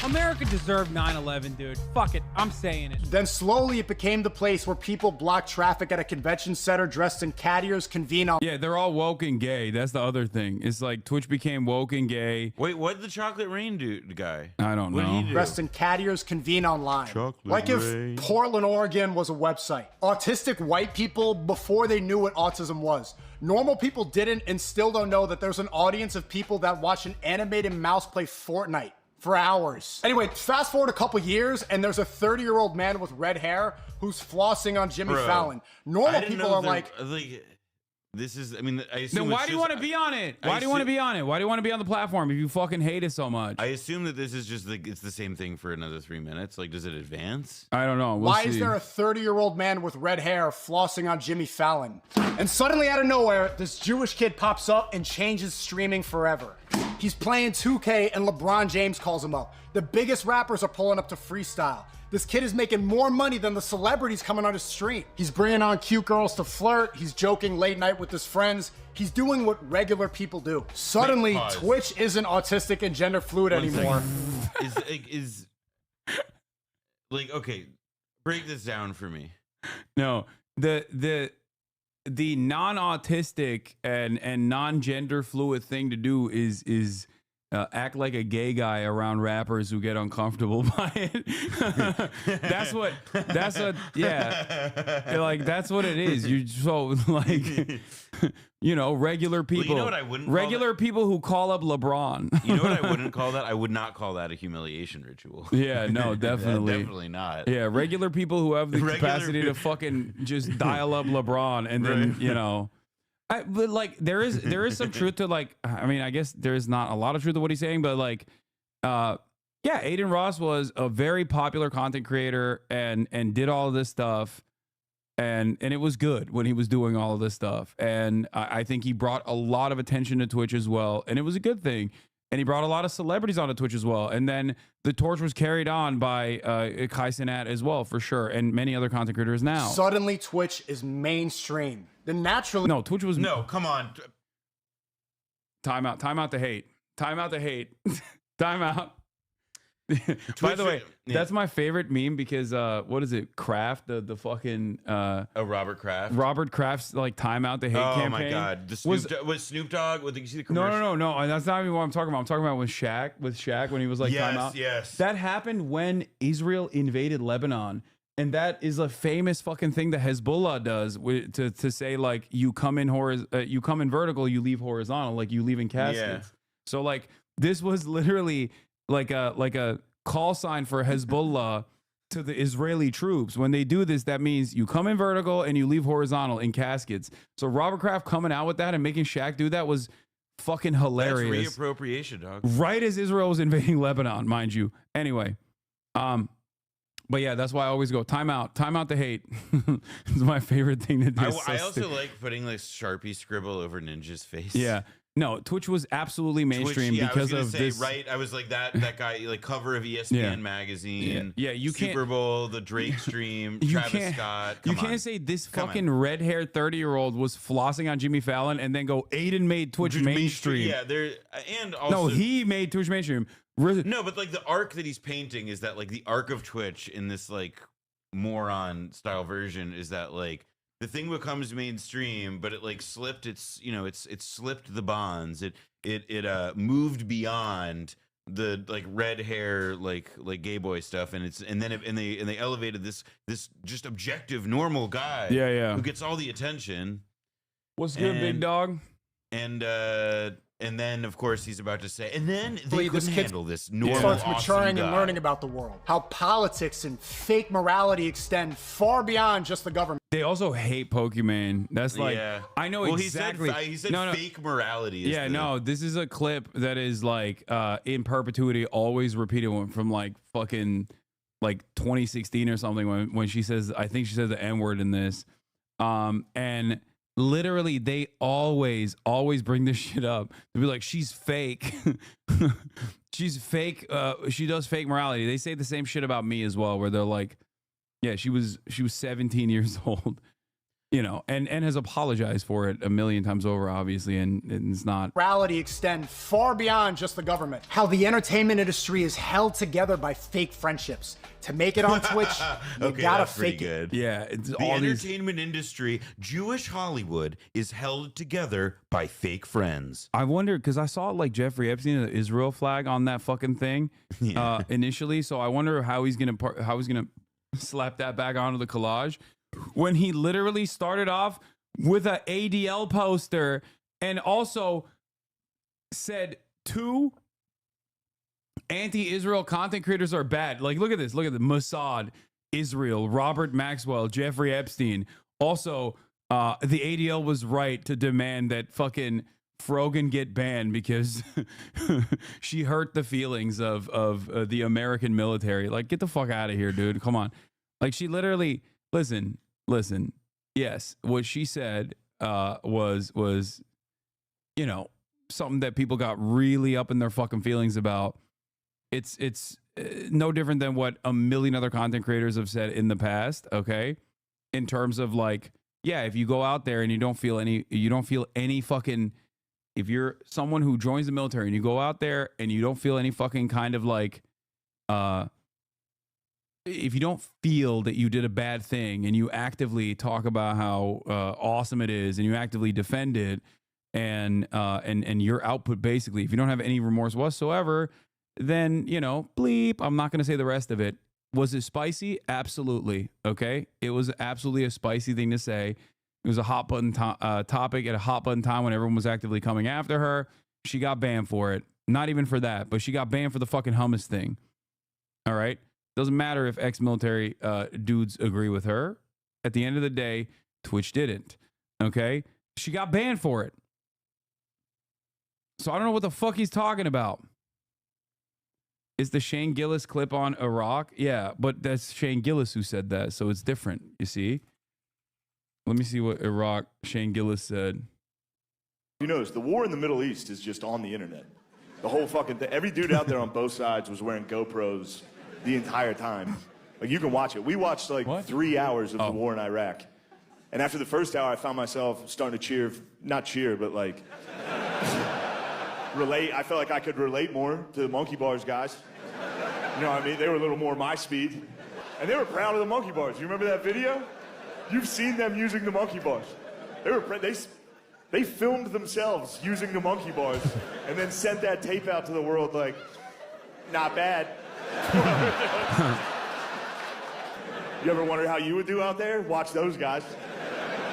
America deserved 9/11, dude. Fuck it, I'm saying it. Then slowly it became the place where people block traffic at a convention center dressed in cat ears convene on. Yeah, they're all woke and gay. That's the other thing. It's like Twitch became woke and gay. Wait, what did the Chocolate Rain guy? I don't What did know. he do? Dressed in cat ears convene online. Like if Portland, Oregon was a website. Autistic white people, before they knew what autism was. Normal people didn't and still don't know that there's an audience of people that watch an animated mouse play Fortnite for hours. Anyway, fast forward a couple years and there's a 30-year-old man with red hair who's flossing on Jimmy Bro, Fallon. I Normal didn't people know are there- like, this is, I mean, I assume Then why it's do you just- want to be on it? I Why do you want to assume- be on it? Why do you want to be on the platform if you fucking hate it so much? I assume that this is just like, it's the same thing for another 3 minutes. Like, does it advance? I don't know. We'll why see. is there a 30-year-old man with red hair flossing on Jimmy Fallon? And suddenly out of nowhere, this Jewish kid pops up and changes streaming forever. He's playing 2K and LeBron James calls him up. The biggest rappers are pulling up to freestyle. This kid is making more money than the celebrities coming on his stream. He's bringing on cute girls to flirt. He's joking late night with his friends. He's doing what regular people do. Suddenly, Wait, pause. Twitch isn't autistic and gender fluid One anymore. is like, okay, break this down for me. No, the non-autistic and non-gender fluid thing to do is act like a gay guy around rappers who get uncomfortable by it. that's what yeah, like that's what it is. You so like you know, regular people. Well, you know what I wouldn't call regular people who call up LeBron. You know what I wouldn't call that? I would not call that a humiliation ritual. Yeah, no, definitely. Definitely not. Yeah, regular people who have the Regular capacity to fucking just dial up LeBron and then, Right. you know. But like there is some truth to like, I mean, I guess there is not a lot of truth to what he's saying, but like yeah, Aiden Ross was a very popular content creator and did all of this stuff. And it was good when he was doing all of this stuff. And I think he brought a lot of attention to Twitch as well. And it was a good thing. And he brought a lot of celebrities onto Twitch as well. And then the torch was carried on by Kai Cenat as well, for sure. And many other content creators now. Suddenly, Twitch is mainstream. Then naturally, No, Twitch was... No, come on. Time out the hate. Time out the hate. Time out. By the way, that's my favorite meme because what is it? Kraft, the fucking Robert Kraft. Robert Kraft's like timeout the hate campaign. Oh my god, was Snoop Dogg? Did you see the No, commercial? no. That's not even what I'm talking about. I'm talking about with Shaq when he was like timeout. Yes. That happened when Israel invaded Lebanon. And that is a famous fucking thing that Hezbollah does to say like you come in vertical, you leave horizontal, like you leave in caskets. Yeah. So like this was literally like a call sign for Hezbollah to the Israeli troops. When they do this, that means you come in vertical and you leave horizontal in caskets. So Robert Kraft coming out with that and making Shaq do that was fucking hilarious. That's reappropriation, dog. Right as Israel was invading Lebanon, mind you. Anyway, but yeah, that's why I always go time out the hate. It's my favorite thing to do. I also like putting like Sharpie scribble over Ninja's face. Yeah. No, Twitch was absolutely mainstream Twitch, because I was of gonna say, this. Right, I was like that guy, like cover of ESPN magazine. Yeah, you can't. Super Bowl, the Drake stream, You Travis can't, Scott. you Come can't on. say this Come fucking red-haired 30-year-old was flossing on Jimmy Fallon and then go Aiden made Twitch mainstream. Yeah, there and also No, he made Twitch mainstream. No, but like the arc that he's painting is that like the arc of Twitch in this like moron style version is that like the thing becomes mainstream, but it like slipped its it slipped the bonds. It moved beyond the like red hair like gay boy stuff, and they elevated this just objective normal guy who gets all the attention. What's good, big dog? And then, of course, he's about to say, and then they couldn't handle this normal, starts awesome maturing guy. and learning about the world. How politics and fake morality extend far beyond just the government. They also hate Pokemon. That's like Yeah. I know Well, exactly. He said No. fake morality. Is Yeah, no, this is a clip that is like in perpetuity, always repeated from like fucking like 2016 or something when she says, I think she says the N-word in this. And literally they always bring this shit up. They'll be like, she's fake. She's fake. She does fake morality. They say the same shit about me as well, where they're like, yeah, she was 17 years old. And has apologized for it a million times over, obviously, and it's not. Morality extend far beyond just the government. How the entertainment industry is held together by fake friendships. To make it on Twitch, you Okay, gotta that's pretty fake it. good. Yeah, it's The all these. entertainment industry, Jewish Hollywood, is held together by fake friends. I wonder because I saw like Jeffrey Epstein, the Israel flag on that fucking thing initially. So I wonder how he's gonna slap that back onto the collage when he literally started off with a ADL poster and also said two anti-Israel content creators are bad. Like, look at this. Look at the Mossad, Israel, Robert Maxwell, Jeffrey Epstein. Also, the ADL was right to demand that fucking Frogan get banned because she hurt the feelings of the American military. Like, get the fuck out of here, dude. Come on. Like, she literally, listen. Yes, what she said was something that people got really up in their fucking feelings about. It's no different than what a million other content creators have said in the past, okay? In terms of like, yeah, if you go out there and you don't feel any fucking, if you're someone who joins the military and you go out there and you don't feel any fucking kind of like, if you don't feel that you did a bad thing and you actively talk about how awesome it is and you actively defend it and your output, basically, if you don't have any remorse whatsoever, then, bleep, I'm not going to say the rest of it. Was it spicy? Absolutely. Okay. It was absolutely a spicy thing to say. It was a hot button topic at a hot button time when everyone was actively coming after her. She got banned for it. Not even for that, but she got banned for the fucking hummus thing. All right. Doesn't matter if ex-military dudes agree with her. At the end of the day, Twitch didn't. Okay. She got banned for it. So I don't know what the fuck he's talking about. Is the Shane Gillis clip on Iraq? Yeah, but that's Shane Gillis who said that, so it's different, you see? Let me see what Iraq Shane Gillis said. You notice the war in the Middle East is just on the internet. The whole fucking thing. Every dude out there on both sides was wearing GoPros the entire time. Like, you can watch it. We watched like 3 hours of the war in Iraq. And after the first hour, I found myself starting to cheer, not cheer, but like relate. I felt like I could relate more to the monkey bars guys. You know what I mean? They were a little more my speed. And they were proud of the monkey bars. You remember that video? You've seen them using the monkey bars. They filmed themselves using the monkey bars and then sent that tape out to the world like, not bad. You ever wonder how you would do out there? Watch those guys.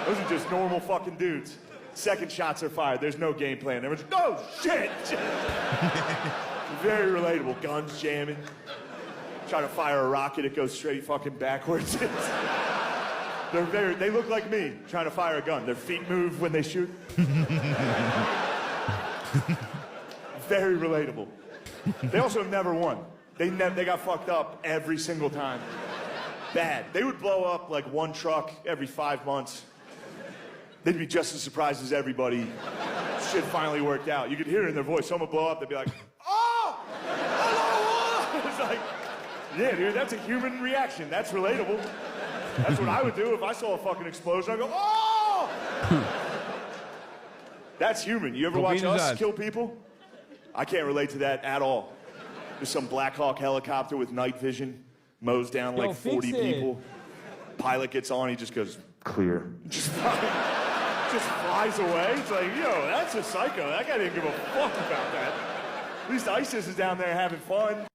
Those are just normal fucking dudes. Second shots are fired. There's no game plan. Everyone's just, oh, shit! Very relatable. Guns jamming. Try to fire a rocket, it goes straight fucking backwards. They look like me trying to fire a gun. Their feet move when they shoot. Very relatable. They also have never won. They got fucked up every single time. Bad. They would blow up like one truck every 5 months. They'd be just as surprised as everybody. Shit finally worked out. You could hear it in their voice. Someone would blow up, they'd be like, oh! It's like, yeah, dude, that's a human reaction. That's relatable. That's what I would do if I saw a fucking explosion. I'd go, oh! That's human. You ever watch us kill people? I can't relate to that at all. There's some Black Hawk helicopter with night vision, mows down like 40 people. Pilot gets on, he just goes, clear. Just flies away. It's like, yo, that's a psycho. That guy didn't give a fuck about that. At least ISIS is down there having fun.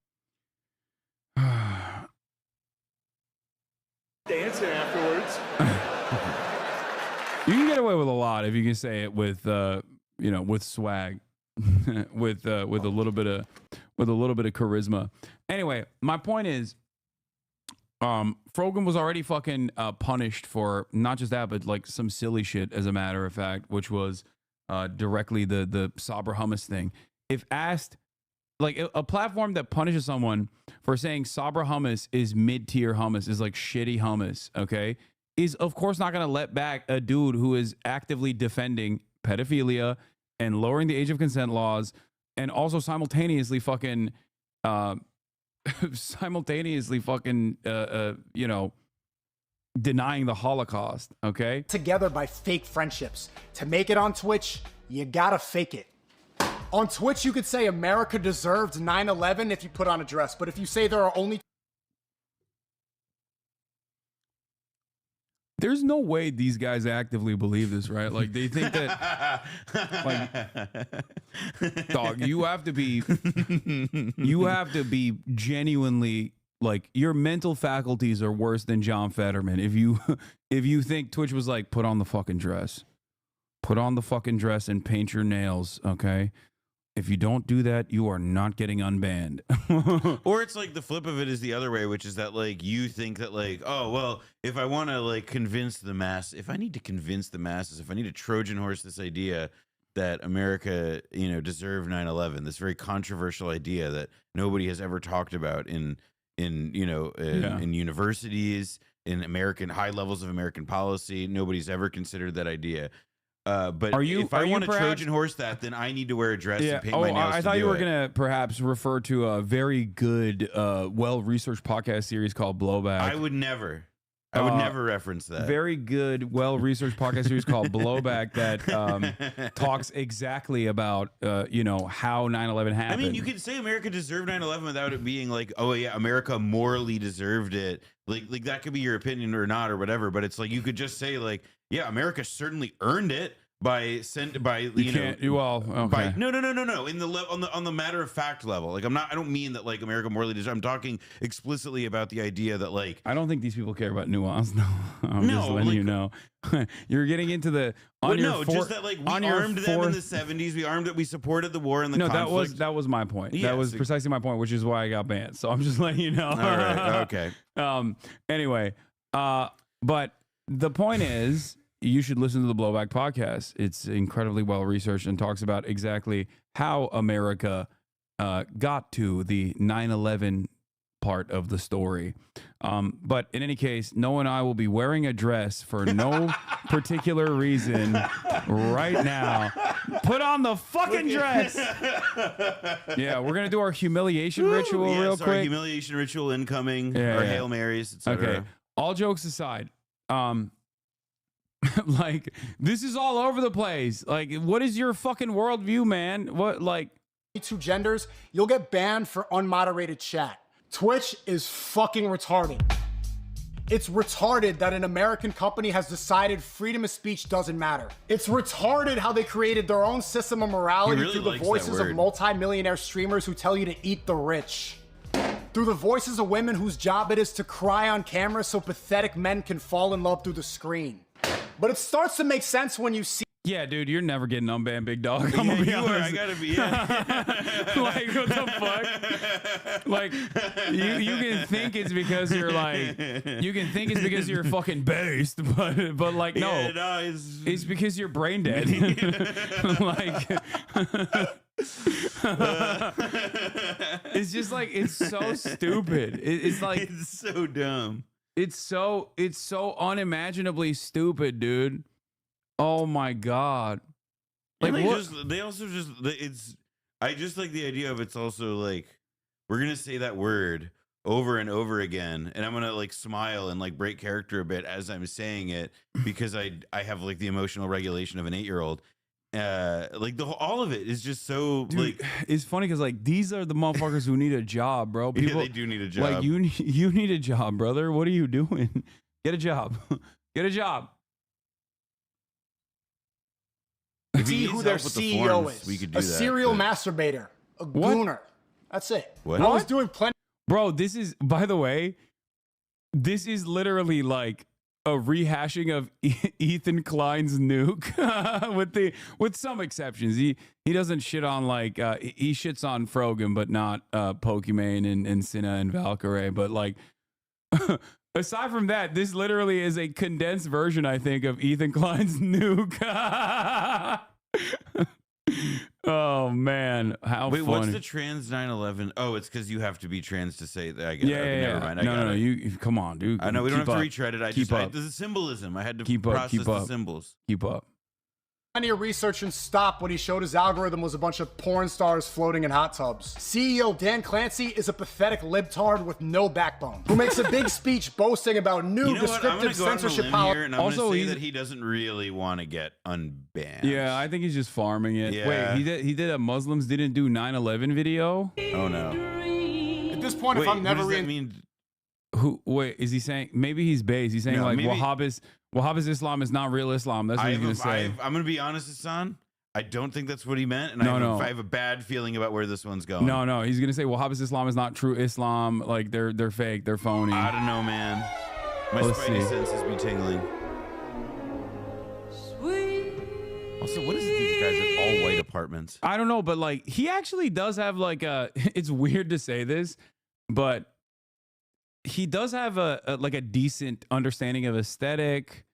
Dancing afterwards. You can get away with a lot if you can say it with with swag, with a little bit of charisma. Anyway, my point is, Frogan was already fucking punished for not just that, but like some silly shit, as a matter of fact, which was directly the Sabra hummus thing. If asked, like a platform that punishes someone for saying Sabra hummus is mid-tier hummus, is like shitty hummus, okay, is of course not going to let back a dude who is actively defending pedophilia and lowering the age of consent laws, and also simultaneously fucking denying the Holocaust, okay? Together by fake friendships. To make it on Twitch, you gotta fake it. On Twitch, you could say America deserved 9/11 if you put on a dress, but if you say there are only... There's no way these guys actively believe this, right? Like, they think that, like, dog, you have to be genuinely, like, your mental faculties are worse than John Fetterman. If you think Twitch was like, put on the fucking dress and paint your nails, okay? If you don't do that, you are not getting unbanned. Or it's like the flip of it is the other way, which is that like you think that like, oh, well, if I want to like convince the mass, if I need to convince the masses, if I need to Trojan horse this idea that America, deserved 9/11, this very controversial idea that nobody has ever talked about in universities, in American high levels of American policy, nobody's ever considered that idea. But if I want to Trojan horse that, then I need to wear a dress and paint my nails. I thought you were going to perhaps refer to a very good, well-researched podcast series called Blowback. I would never reference that. Very good, well-researched podcast series called Blowback that talks exactly about, how 9/11 happened. I mean, you could say America deserved 9/11 without it being like, oh yeah, America morally deserved it. Like that could be your opinion or not or whatever. But it's like you could just say like, yeah, America certainly earned it by okay. No. In on the matter of fact level, like I don't mean that like America morally deserved. I'm talking explicitly about the idea that like I don't think these people care about nuance. No, I'm just letting you know. You're getting into the just that like we armed them in the 70s. We supported the war and the conflict. that was my point. Yes. That was precisely my point, which is why I got banned. So I'm just letting you know. All right, okay. Anyway, but the point is, you should listen to the Blowback podcast. It's incredibly well researched and talks about exactly how America got to the 9/11 part of the story. But in any case, Noah and I will be wearing a dress for no particular reason right now. Put on the fucking dress. Yeah, we're gonna do our humiliation ritual real quick. Our humiliation ritual incoming. Our Hail Marys, etc. Okay. All jokes aside, like, this is all over the place. Like, what is your fucking worldview, man? What, like... Two genders, you'll get banned for unmoderated chat. Twitch is fucking retarded. It's retarded that an American company has decided freedom of speech doesn't matter. It's retarded how they created their own system of morality through the voices of multi-millionaire streamers who tell you to eat the rich. Through the voices of women whose job it is to cry on camera so pathetic men can fall in love through the screen. But it starts to make sense when you see. Yeah, dude, you're never getting unbanned, big dog. I'm gonna be honest. I gotta be. Like, what the fuck? Like, you can think it's because you're like, you can think it's because you're fucking based, but like, no, Yeah, no, it's because you're brain dead. Like, it's just like, it's so stupid. It's like, it's so dumb. It's so unimaginably stupid, dude. Oh my god! Like And what? they also just it's. I just like the idea of it's also like we're gonna say that word over and over again, and I'm gonna like smile and like break character a bit as I'm saying it because I have like the emotional regulation of an 8-year-old. Like all of it is just so. Dude, like it's funny because like these are the motherfuckers who need a job, bro. Yeah, they do need a job. Like you need a job, brother. What are you doing? Get a job. Get a job. See who their CEO is. we could do a that, serial but- masturbator, a gooner. That's it. What? I was doing plenty. Bro, this is, by the way, this is literally like a rehashing of Ethan Klein's Nuke with some exceptions. He doesn't shit on like he shits on Frogan, but not Pokimane and Cinna and Valkyrie. But like aside from that, this literally is a condensed version, I think, of Ethan Klein's Nuke. Oh man, how Wait, funny. what's the trans 9/11? Oh, it's because you have to be trans to say that. I get it. Okay, Yeah. never mind. I No, got no, it. you come on, dude. I know we don't Keep have to up. retread it. I Keep just up. the symbolism. I had to Keep up. process Keep the up. symbols. Keep up. Plenty of research and stopped when he showed his algorithm was a bunch of porn stars floating in hot tubs. CEO Dan Clancy is a pathetic libtard with no backbone, who makes a big speech boasting about new You know what? I'm descriptive gonna go out on a censorship limb policy. here, and I'm gonna say that he doesn't really want to get unbanned. Yeah, I think he's just farming it. Yeah. Wait, he did a Muslims didn't do 9/11 video? Oh no. At this point, if I'm never what does that mean? Who? Wait, is he saying maybe he's based? He's saying No, like maybe- Wahhabist Islam is not real Islam. That's what he's gonna say. I'm gonna be honest, Hassan. I don't think that's what he meant, and No. I have a bad feeling about where this one's going. No, he's gonna say Wahhabist Islam is not true Islam. Like they're fake, they're phony. I don't know, man. My Let's spidey see. senses be tingling. Also, what is it, these guys at all white apartments? I don't know, but like he actually does have like a. It's weird to say this, but he does have a like a decent understanding of aesthetic.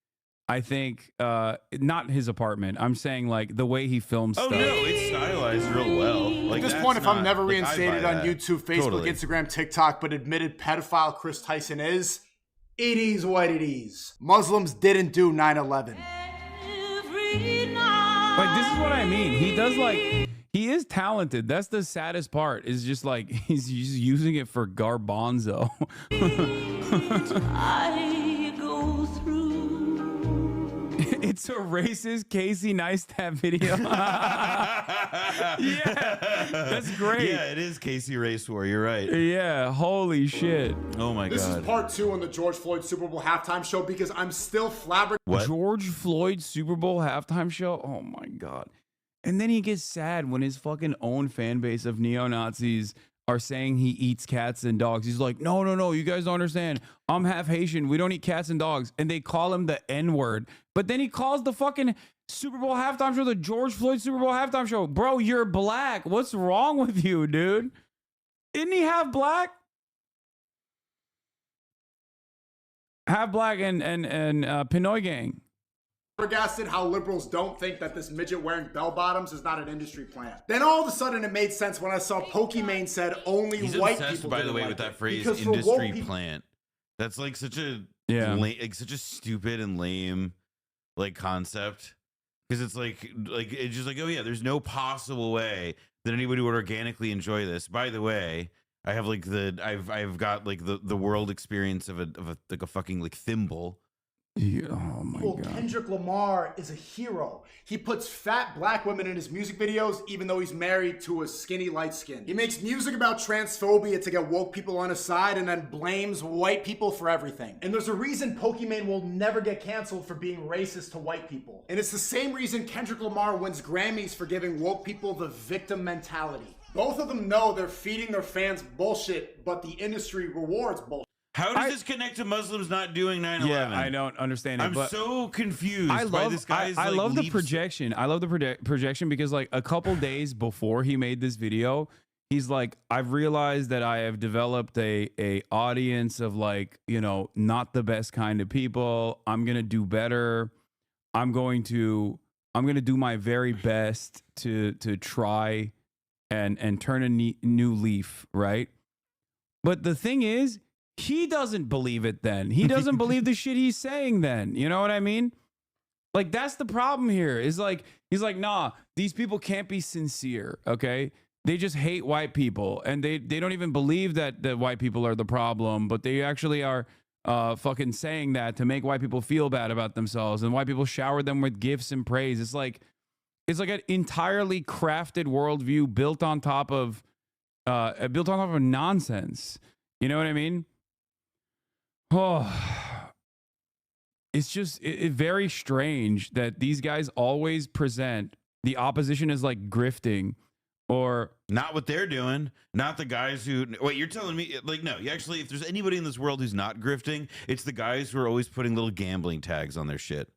I think not his apartment. I'm saying like the way he films Oh stuff. no, it's stylized real well. Like, At this that's point, if I'm not- never like, I buy reinstated on that. YouTube, Facebook, Totally. Instagram, TikTok, but admitted pedophile Chris Tyson is, it is what it is. Muslims didn't do 9/11. Like this is what I mean. He does like he is talented. That's the saddest part. Is just like he's just using it for garbanzo. It's a racist Casey Neistat video. Yeah, that's great. Yeah, it is Casey Race War. You're right. Yeah, holy shit. Oh my This god. is part 2 on the George Floyd Super Bowl halftime show because I'm still flabbergasted. George Floyd Super Bowl halftime show. Oh my god. And then he gets sad when his fucking own fan base of neo-Nazis are saying he eats cats and dogs. He's like, no, you guys don't understand. I'm half Haitian. We don't eat cats and dogs. And they call him the N-word. But then he calls the fucking Super Bowl halftime show the George Floyd Super Bowl halftime show. Bro, you're black. What's wrong with you, dude? Isn't he half black? Half black and Pinoy gang. Flabbergasted how liberals don't think that this midget wearing bell bottoms is not an industry plant. Then all of a sudden it made sense when I saw Pokimane said only He's white obsessed, people by the didn't way, like with that it. phrase Because for woke industry people- plant. That's like such a Yeah. such a stupid and lame like concept. Because it's like it's just like, oh yeah, there's no possible way that anybody would organically enjoy this. By the way, I have like I've got like the world experience of a like a fucking like thimble. Oh my Well, God. Kendrick Lamar is a hero. He puts fat black women in his music videos, even though he's married to a skinny light skin. He makes music about transphobia to get woke people on his side and then blames white people for everything. And there's a reason Pokemon will never get canceled for being racist to white people. And it's the same reason Kendrick Lamar wins Grammys for giving woke people the victim mentality. Both of them know they're feeding their fans bullshit, but the industry rewards bullshit. How does this connect to Muslims not doing 9/11? Yeah, I don't understand it. I'm but so confused I by love this guy's I like, love the leaps. projection. I love the projection because like a couple days before he made this video, he's like, I've realized that I have developed a audience of like, you know, not the best kind of people. I'm gonna do better. I'm gonna do my very best to try and turn a new leaf, right? But the thing is, he doesn't believe it then. He doesn't believe the shit he's saying then. You know what I mean? Like, that's the problem here. Is like, he's like, nah, these people can't be sincere, okay? They just hate white people. And they don't even believe that the white people are the problem, but they actually are fucking saying that to make white people feel bad about themselves. And white people shower them with gifts and praise. It's like an entirely crafted worldview built on top of nonsense. You know what I mean? Oh, it's just very strange that these guys always present the opposition as like grifting or not what they're doing. Not the guys who. Wait, you're telling me like no? You actually, if there's anybody in this world who's not grifting, it's the guys who are always putting little gambling tags on their shit.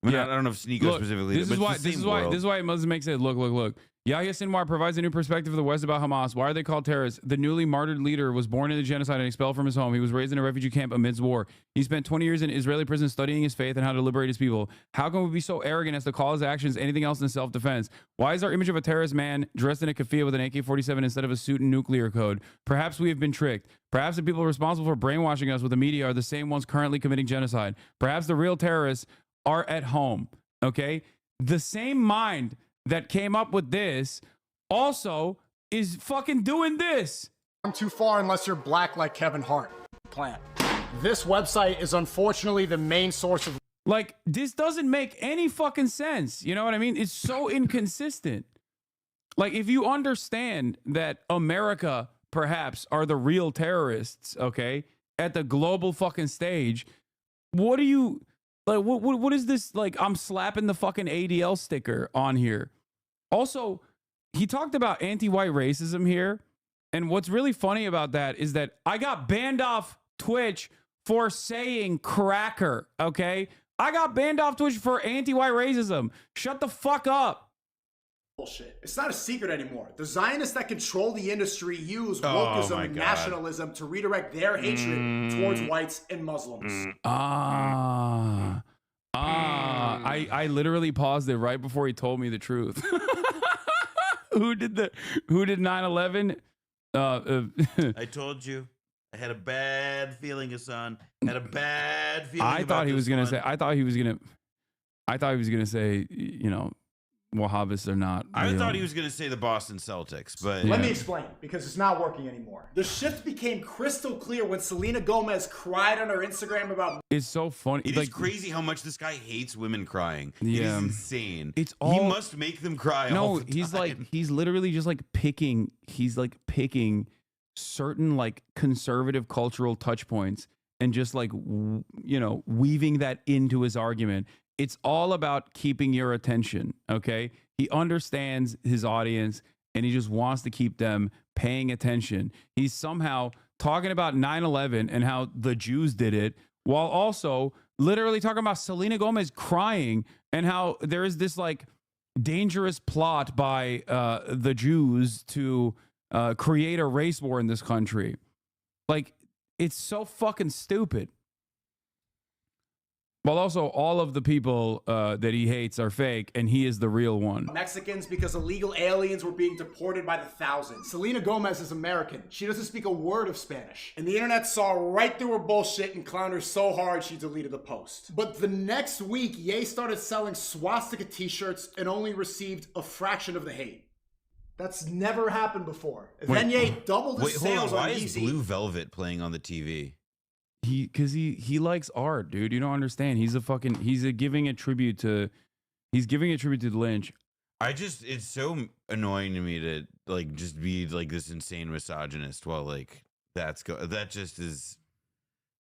I mean, I don't know if Sneeko specifically. This is why it must make sense. Look. Yahya Sinwar provides a new perspective of the West about Hamas. Why are they called terrorists? The newly martyred leader was born in the genocide and expelled from his home. He was raised in a refugee camp amidst war. He spent 20 years in Israeli prison studying his faith and how to liberate his people. How can we be so arrogant as to call his actions anything else than self-defense? Why is our image of a terrorist man dressed in a keffiyeh with an AK-47 instead of a suit and nuclear code? Perhaps we have been tricked. Perhaps the people responsible for brainwashing us with the media are the same ones currently committing genocide. Perhaps the real terrorists are at home. Okay? The same mind that came up with this also is fucking doing this. I'm too far unless you're black like Kevin Hart. Plan. This website is unfortunately the main source of. Like, this doesn't make any fucking sense. You know what I mean? It's so inconsistent. Like, if you understand that America perhaps are the real terrorists, okay, at the global fucking stage, what do you like? What is this? Like, I'm slapping the fucking ADL sticker on here. Also, he talked about anti-white racism here. And what's really funny about that is that I got banned off Twitch for saying cracker, okay? I got banned off Twitch for anti-white racism. Shut the fuck up. Bullshit. It's not a secret anymore. The Zionists that control the industry use wokeism and nationalism to redirect their hatred towards whites and Muslims. I literally paused it right before he told me the truth. Who did 9/11? I told you. I had a bad feeling, Hassan. Had a bad feeling. I thought he was gonna say, you know, Wahhabists are not. I thought he was going to say the Boston Celtics, but Let me explain, because it's not working anymore. The shift became crystal clear when Selena Gomez cried on her Instagram about. It's so funny. It is crazy how much this guy hates women crying. Yeah. It is insane. It's all, he must make them cry. No, all the time. he's literally just like picking. He's like picking certain like conservative cultural touch points and just like you know, weaving that into his argument. It's all about keeping your attention, okay? He understands his audience and he just wants to keep them paying attention. He's somehow talking about 9/11 and how the Jews did it while also literally talking about Selena Gomez crying and how there is this like dangerous plot by the Jews to create a race war in this country. Like, it's so fucking stupid. While also all of the people that he hates are fake and he is the real one. Mexicans because illegal aliens were being deported by the thousands. Selena Gomez is American. She doesn't speak a word of Spanish. And the internet saw right through her bullshit and clowned her so hard she deleted the post. But the next week, Ye started selling swastika t-shirts and only received a fraction of the hate. That's never happened before. Then Ye doubled his sales hold on. on Why is Yeezy. Blue Velvet playing on the TV? Because he likes art, dude. You don't understand. He's giving a tribute to Lynch. It's so annoying to me to like just be like this insane misogynist while like that just is,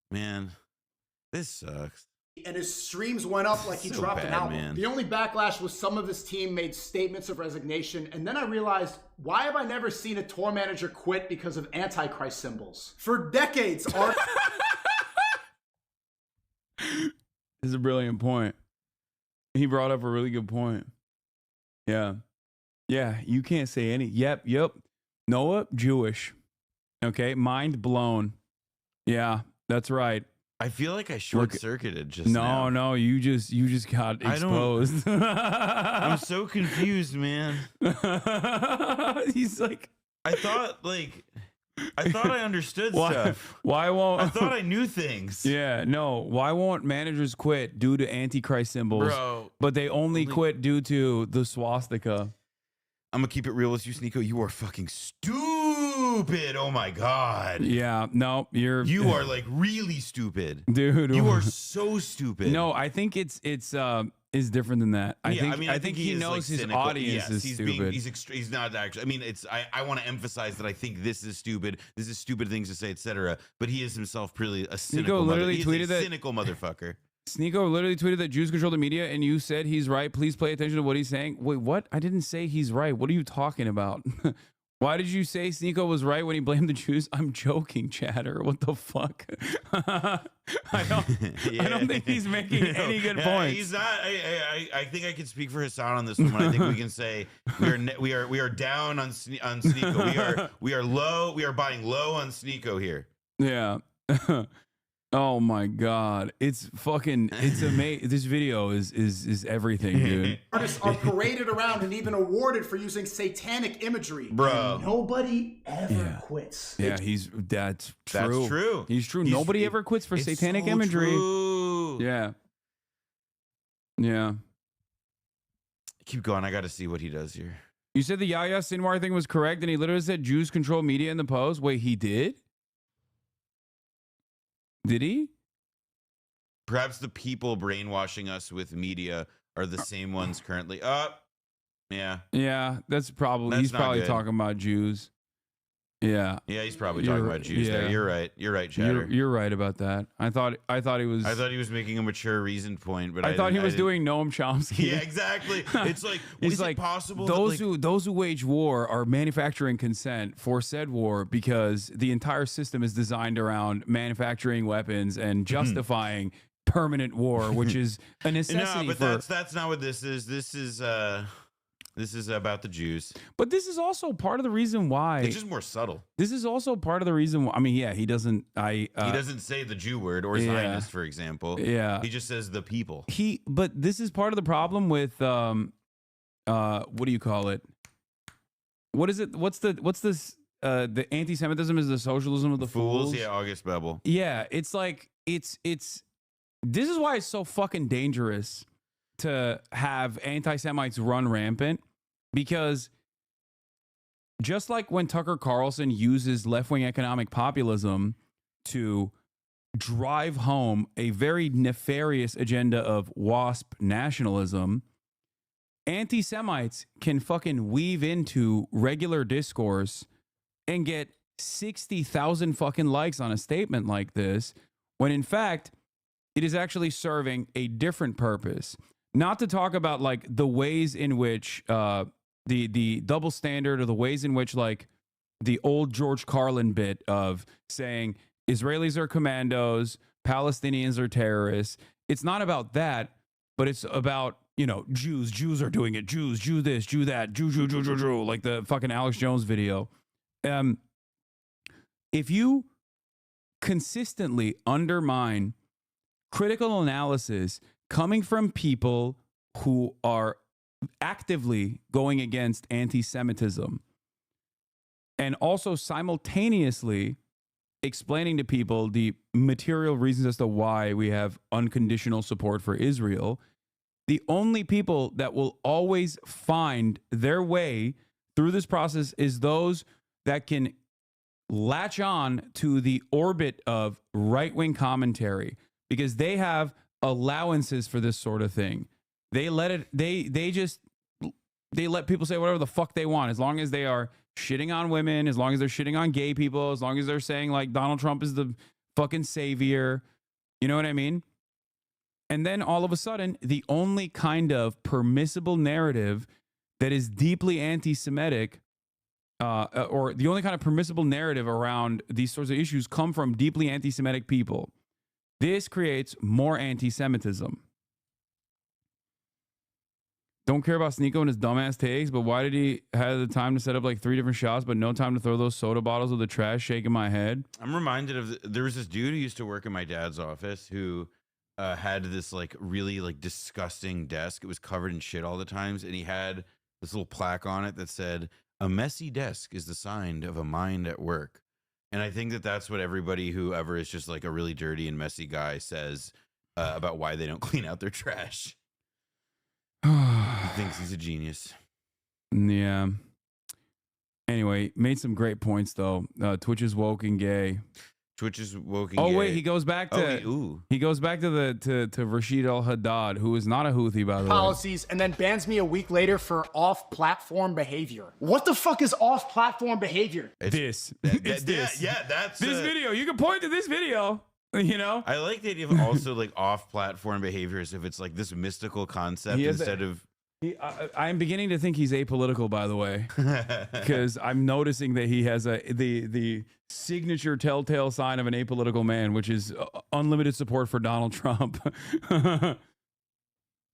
man, this sucks. And his streams went up like he So dropped bad, an album. man. The only backlash was some of his team made statements of resignation, and then I realized, why have I never seen a tour manager quit because of Antichrist symbols? For decades, art... This is a brilliant point. He brought up a really good point. Yeah. Yeah, you can't say any. Yep. Noah, Jewish. Okay, mind blown. Yeah, that's right. I feel like I short-circuited just now. No, you just got exposed. I'm so confused, man. He's like, I thought I understood stuff. Why won't I thought I knew things? Yeah, no. Why won't managers quit due to Antichrist symbols? Bro, but they only quit due to the swastika. I'm gonna keep it real with you, Sneeko. You are fucking stupid. Oh my god. Yeah, no, you are like really stupid, dude. You are so stupid. No, I think it's different than that. I think he knows his cynical. audience is he's stupid. He's not actually. I mean, I want to emphasize that I think this is stupid. This is stupid things to say, etc. But he is himself really a cynical. Cynical motherfucker. Sneeko literally tweeted that Jews control the media, and you said he's right. Please pay attention to what he's saying. Wait, what? I didn't say he's right. What are you talking about? Why did you say Sneeko was right when he blamed the Jews? I'm joking, chatter. What the fuck? I don't think he's making any good points. He's not. I think I can speak for Hassan on this one. I think we can say we are down on Sneeko. We are low. We are buying low on Sneeko here. Yeah. Oh my god, it's amazing. This video is everything, dude. Artists are paraded around and even awarded for using satanic imagery. Bro. And nobody ever quits. Yeah, that's true. That's true. He's true. Nobody ever quits for satanic imagery. True. Yeah. Yeah. Keep going. I got to see what he does here. You said the Yahya Sinwar thing was correct, and he literally said Jews control media in the post. Wait, he did? Did he? Perhaps the people brainwashing us with media are the same ones currently. Yeah. Yeah, he's probably good. talking about Jews. Yeah. Yeah, he's probably talking about Jews there. You're right. You're right, Chatter. You're right about that. I thought he was. I thought he was making a mature, reasoned point, but I thought he was doing Noam Chomsky. Yeah, exactly. It's like, is it possible those that, who wage war are manufacturing consent for said war because the entire system is designed around manufacturing weapons and justifying permanent war, which is a necessity. No, but that's not what this is. This is about the Jews. But this is also part of the reason why. It's just more subtle. This is also part of the reason why. I mean, yeah, he doesn't. He doesn't say the Jew word or Zionist, for example. Yeah, he just says the people. But this is part of the problem with what do you call it? What is it? What's this? The anti-Semitism is the socialism of the fools. Yeah, August Bebel. Yeah, it's like it's. This is why it's so fucking dangerous to have anti-Semites run rampant, because just like when Tucker Carlson uses left-wing economic populism to drive home a very nefarious agenda of WASP nationalism, anti-Semites can fucking weave into regular discourse and get 60,000 fucking likes on a statement like this, when in fact, it is actually serving a different purpose. Not to talk about like the ways in which the double standard, or the ways in which like the old George Carlin bit of saying Israelis are commandos, Palestinians are terrorists. It's not about that, but it's about, Jews are doing it. Jews, Jew this, Jew that, Jew, like the fucking Alex Jones video. If you consistently undermine critical analysis coming from people who are actively going against anti-Semitism, and also simultaneously explaining to people the material reasons as to why we have unconditional support for Israel, the only people that will always find their way through this process is those that can latch on to the orbit of right-wing commentary because they have allowances for this sort of thing. They let people say whatever the fuck they want as long as they are shitting on women, as long as they're shitting on gay people, as long as they're saying like Donald Trump is the fucking savior. You know what I mean? And then all of a sudden, the only kind of permissible narrative that is deeply anti-Semitic, or the only kind of permissible narrative around these sorts of issues come from deeply anti-Semitic people. This creates more anti-Semitism. Don't care about Sneeko and his dumbass takes, but why did he have the time to set up like 3 different shots, but no time to throw those soda bottles with the trash shaking my head? I'm reminded of, there was this dude who used to work in my dad's office who had this like really like disgusting desk. It was covered in shit all the times. And he had this little plaque on it that said, "A messy desk is the sign of a mind at work." And I think that that's what everybody who ever is just like a really dirty and messy guy says about why they don't clean out their trash. He thinks he's a genius. Yeah. Anyway, made some great points though. Twitch is woke and gay. Twitch is woke and gay. gay. Wait, he goes back to he goes back to to Rashid al-Haddad, who is not a Houthi, by the way. Policies, and then bans me a week later for off-platform behavior. What the fuck is off-platform behavior? It's this. Yeah, that's this video. You can point to this video. You know, I like the idea of also like off-platform behaviors if it's like this mystical concept instead of. I'm beginning to think he's apolitical, by the way, because I'm noticing that he has the signature telltale sign of an apolitical man, which is unlimited support for Donald Trump.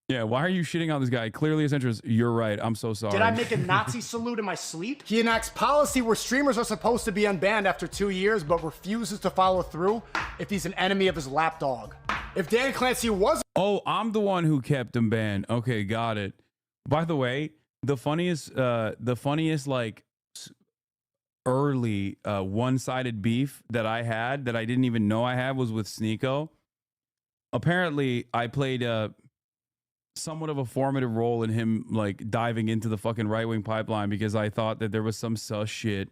Yeah, why are you shitting on this guy? Clearly his interest. You're right. I'm so sorry. Did I make a Nazi salute in my sleep? He enacts policy where streamers are supposed to be unbanned after 2 years, but refuses to follow through if he's an enemy of his lapdog. If Dan Clancy was— Oh, I'm the one who kept him banned. Okay, got it. By the way, the funniest like early one-sided beef that I had that I didn't even know I had was with Sneeko. Apparently, I played somewhat of a formative role in him like diving into the fucking right-wing pipeline because I thought that there was some sus shit.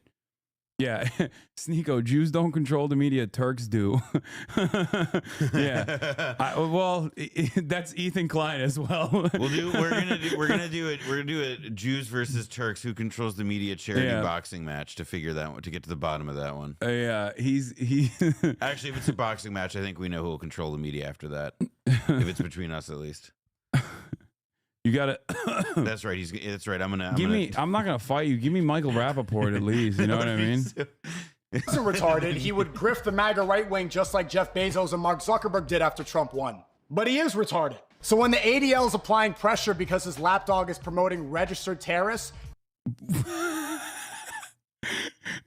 Yeah, Sneeko, Jews don't control the media, Turks do. Yeah, that's Ethan Klein as well. We're gonna do it. Jews versus Turks, who controls the media charity boxing match to figure that one, to get to the bottom of that one. Yeah, he. Actually, if it's a boxing match, I think we know who will control the media after that. If it's between us, at least. You gotta. That's right. That's right. I'm not gonna fight you. Give me Michael Rappaport at least. You know what I mean? He's retarded, he would grift the MAGA right wing just like Jeff Bezos and Mark Zuckerberg did after Trump won. But he is retarded. So when the ADL is applying pressure because his lapdog is promoting registered terrorists.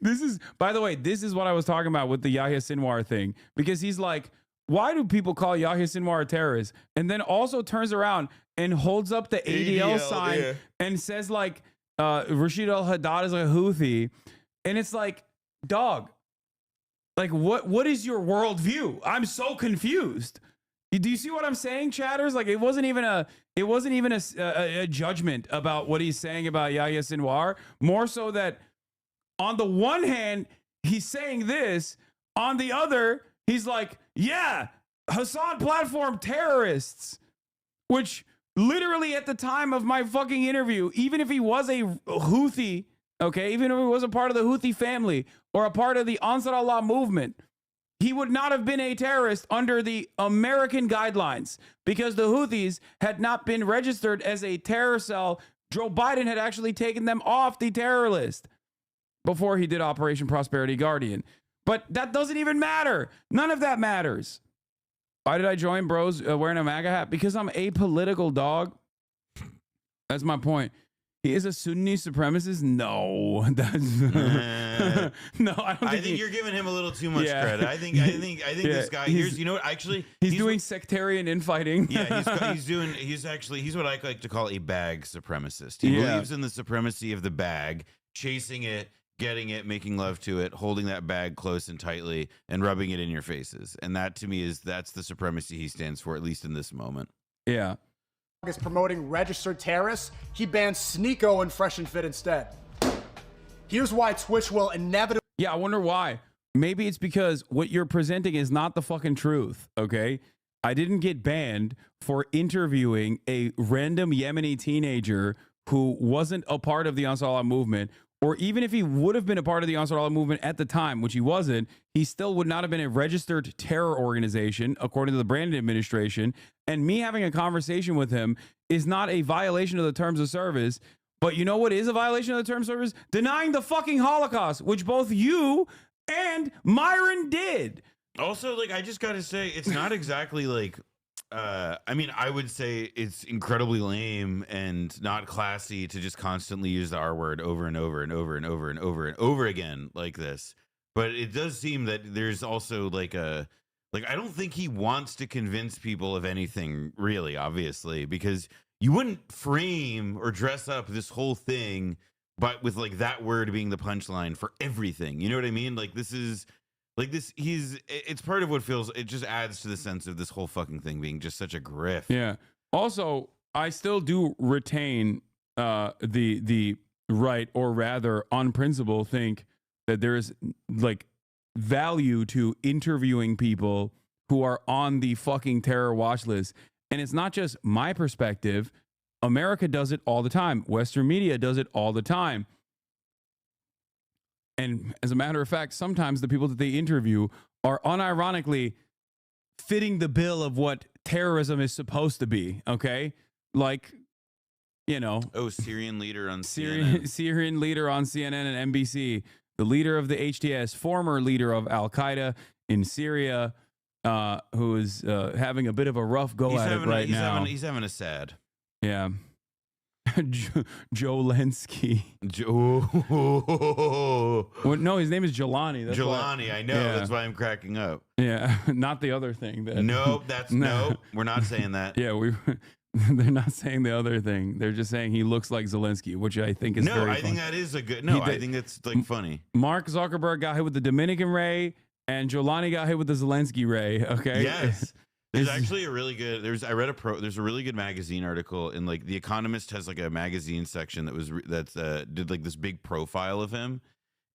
This is, by the way, this is what I was talking about with the Yahya Sinwar thing, because he's like, why do people call Yahya Sinwar a terrorist? And then also turns around and holds up the ADL sign and says like Rashid al-Haddad is a Houthi. And it's like, dog, like what is your worldview? I'm so confused. Do you see what I'm saying, chatters? Like it wasn't even a judgment about what he's saying about Yahya Sinwar. More so that on the one hand, he's saying this, on the other, he's like, yeah, Hassan platform terrorists, which literally at the time of my fucking interview, even if he was a Houthi, okay, even if he was a part of the Houthi family or a part of the Ansar Allah movement, he would not have been a terrorist under the American guidelines because the Houthis had not been registered as a terror cell. Joe Biden had actually taken them off the terror list before he did Operation Prosperity Guardian. But that doesn't even matter. None of that matters. Why did I join bros wearing a MAGA hat? Because I'm apolitical, dog. That's my point. He is a Sunni supremacist? No. That's no, I don't think I think you're giving him a little too much credit. I think this guy here's, you know what, actually he's doing sectarian infighting. Yeah, he's what I like to call a bag supremacist. He believes in the supremacy of the bag, chasing it, getting it, making love to it, holding that bag close and tightly, and rubbing it in your faces. And that, to me, that's the supremacy he stands for, at least in this moment. Yeah. Is promoting registered terrorists, he bans Sneeko and Fresh and Fit instead. Here's why Twitch will inevitably. Yeah, I wonder why. Maybe it's because what you're presenting is not the fucking truth, okay? I didn't get banned for interviewing a random Yemeni teenager who wasn't a part of the Ansar Allah movement, or even if he would have been a part of the Ansar Allah movement at the time, which he wasn't, he still would not have been a registered terror organization, according to the Brandon administration. And me having a conversation with him is not a violation of the terms of service. But you know what is a violation of the terms of service? Denying the fucking Holocaust, which both you and Myron did. Also, like, I just gotta say, it's not exactly like, I mean, I would say it's incredibly lame and not classy to just constantly use the R word over and over and over and over and over and over again like this. But it does seem that there's also like I don't think he wants to convince people of anything, really, obviously, because you wouldn't frame or dress up this whole thing, but with like that word being the punchline for everything. You know what I mean? Like, this is like this. It's part of what feels. It just adds to the sense of this whole fucking thing being just such a grift. Yeah. Also, I still do retain the right, or rather, on principle, think that there is like value to interviewing people who are on the fucking terror watch list. And it's not just my perspective. America does it all the time. Western media does it all the time. And as a matter of fact, sometimes the people that they interview are unironically fitting the bill of what terrorism is supposed to be. Okay. Like, you know. Oh, Syrian leader on CNN. Syrian leader on CNN and NBC. The leader of the HTS, former leader of Al Qaeda in Syria, who is having a bit of a rough go at it right now. He's having a sad. Yeah. Jolensky. Well, no, his name is Jelani. That's Jelani, why, I know. Yeah. That's why I'm cracking up. Yeah, not the other thing. No, we're not saying that. Yeah, they're not saying the other thing. They're just saying he looks like Zelensky, which I think is very funny. think that is a good. No, I think that's like funny. Mark Zuckerberg got hit with the Dominican ray, and Jelani got hit with the Zelensky ray. Okay. Yes. There's actually a really good. There's a really good magazine article, and like The Economist has like a magazine section that did like this big profile of him,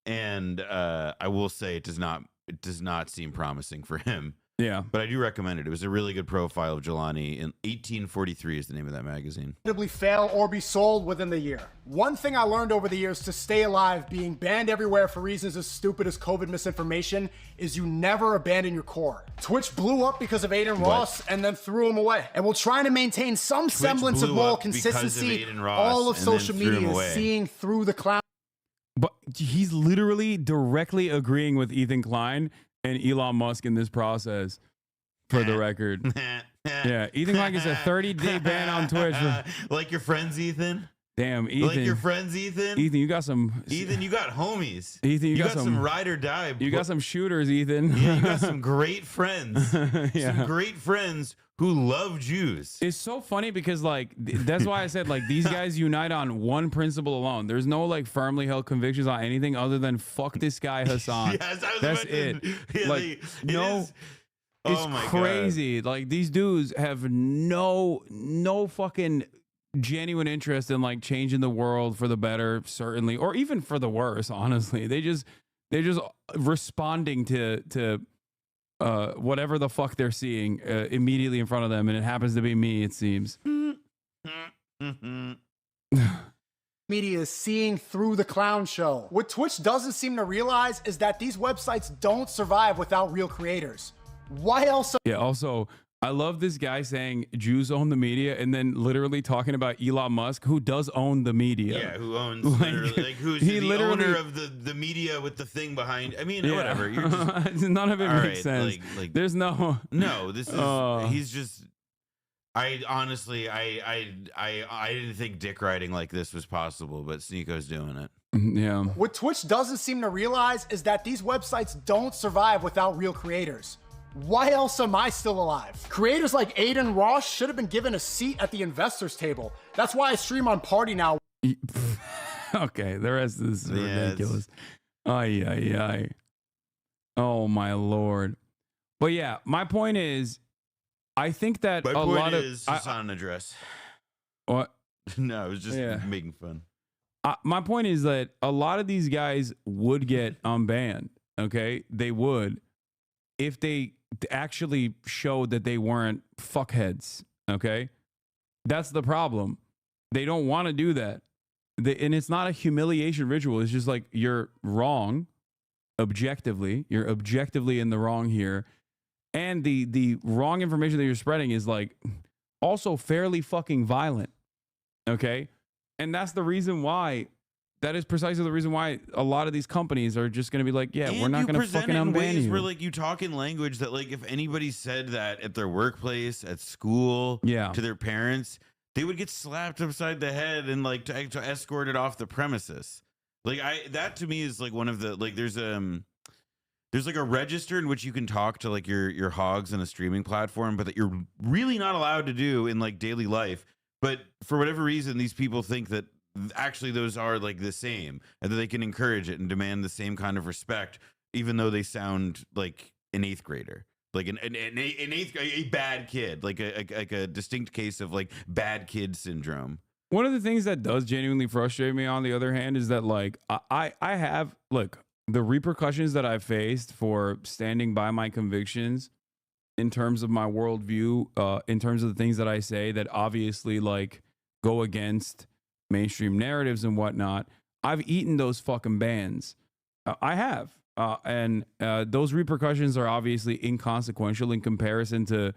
and I will say it does not seem promising for him. Yeah, but I do recommend it. It was a really good profile of Jelani. In 1843 is the name of that magazine. Fail or be sold within the year. One thing I learned over the years to stay alive, being banned everywhere for reasons as stupid as COVID misinformation, is you never abandon your core. Twitch blew up because of Aiden Ross and then threw him away. And we're trying to maintain some semblance of moral consistency. All of social media is seeing through the clown. But he's literally directly agreeing with Ethan Klein and Elon Musk in this process, for the record. Yeah, Ethan Klein gets a 30-day ban on Twitch. Like your friends, Ethan? Damn, Ethan. Like your friends, Ethan? Ethan, you got some... Ethan, you got homies. Ethan, you got some ride or die. You got some shooters, Ethan. Yeah, you got some great friends. Some great friends who love Jews. It's so funny because, like, that's why I said, like, these guys unite on one principle alone. There's no, like, firmly held convictions on anything other than fuck this guy, Hassan. Yes, I was that's about it. Yeah, like, it's crazy. Like, these dudes have no fucking genuine interest in, like, changing the world for the better, certainly, or even for the worse, honestly. They're just responding to whatever the fuck they're seeing immediately in front of them, and it happens to be me, it seems. Media is seeing through the clown show. What Twitch doesn't seem to realize is that these websites don't survive without real creators. Why else? Yeah, also, I love this guy saying Jews own the media and then literally talking about Elon Musk, who does own the media. Yeah, who owns who's the owner of the media with the thing behind. I mean, whatever. You're just, none of it makes sense. Like, there's no. No, this is. He's just. I honestly, I didn't think dick riding like this was possible, but Sneako's doing it. Yeah. What Twitch doesn't seem to realize is that these websites don't survive without real creators. Why else am I still alive? Creators like Aiden Ross should have been given a seat at the investors table. That's why I stream on Party now. Okay, the rest of this is ridiculous. Ay. Oh my Lord. But yeah, my point is, I think that my a point lot is of Hassan address. What? No, I was just making fun. My point is that a lot of these guys would get unbanned. Okay, they would if they actually showed that they weren't fuckheads. Okay, that's the problem. They don't want to do that. And it's not a humiliation ritual. It's just like, you're wrong objectively. You're objectively in the wrong here. And the wrong information that you're spreading is like also fairly fucking violent. Okay. And that's the reason why, that is precisely the reason why a lot of these companies are just going to be like, yeah, we're not going to fucking unban you. Where like you talk in language that like if anybody said that at their workplace, at school, to their parents, they would get slapped upside the head and like to escort it off the premises. Like that to me is like one of the, like there's like a register in which you can talk to like your hogs on a streaming platform, but that you're really not allowed to do in like daily life. But for whatever reason, these people think that actually those are like the same, and that they can encourage it and demand the same kind of respect, even though they sound like an 8th grader, like an 8th, a bad kid, like a distinct case of like bad kid syndrome. One of the things that does genuinely frustrate me, on the other hand, is that like I have, look, the repercussions that I've faced for standing by my convictions in terms of my worldview, in terms of the things that I say that obviously like go against mainstream narratives and whatnot. I've eaten those fucking bans. I have. And those repercussions are obviously inconsequential in comparison to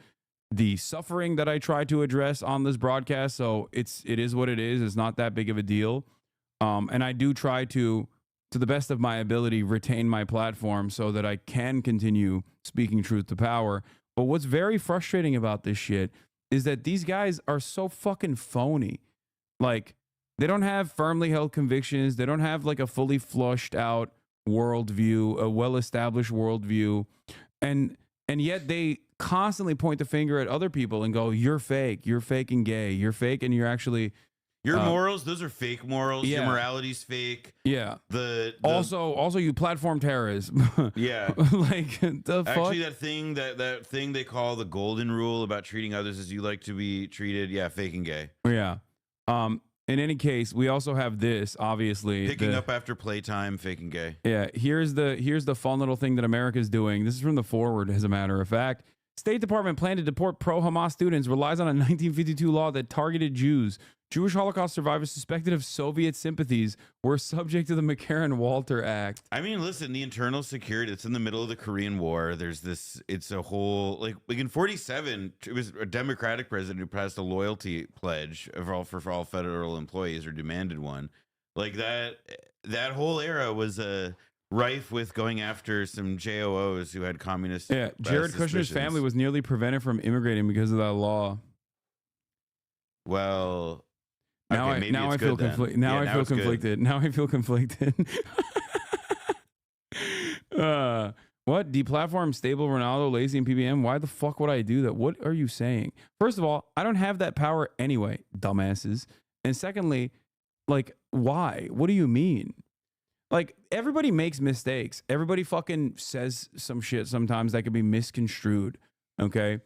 the suffering that I try to address on this broadcast. So it is what it is. It's not that big of a deal. And I do try to the best of my ability, retain my platform so that I can continue speaking truth to power. But what's very frustrating about this shit is that these guys are so fucking phony. Like, they don't have firmly held convictions. They don't have like a fully flushed out worldview, a well-established worldview. And yet they constantly point the finger at other people and go, you're fake and gay. You're fake and you're actually... Your morals, those are fake morals. Yeah. Your morality's fake. Yeah. The also you platform terrorism. Yeah. Like, the fuck? Actually, that thing they call the golden rule about treating others as you like to be treated. Yeah, fake and gay. Yeah. In any case, we also have this, obviously. Picking up after playtime, fake and gay. Yeah, here's the fun little thing that America's doing. This is from the Forward, as a matter of fact. State Department plan to deport pro-Hamas students relies on a 1952 law that targeted Jews. Jewish Holocaust survivors suspected of Soviet sympathies were subject to the McCarran-Walter Act. I mean, listen, the internal security, it's in the middle of the Korean War. There's this, it's a whole, like in 47, it was a Democratic president who passed a loyalty pledge for all federal employees, or demanded one. Like that whole era was rife with going after some JOOs who had communist. Yeah, Jared Kushner's family was nearly prevented from immigrating because of that law. Well... Now okay, I feel conflicted. Now I feel conflicted. Now I feel conflicted. What? Deplatform stable Ronaldo, lazy, and PBM? Why the fuck would I do that? What are you saying? First of all, I don't have that power anyway, dumbasses. And secondly, like, why? What do you mean? Like, everybody makes mistakes. Everybody fucking says some shit sometimes that could be misconstrued. Okay?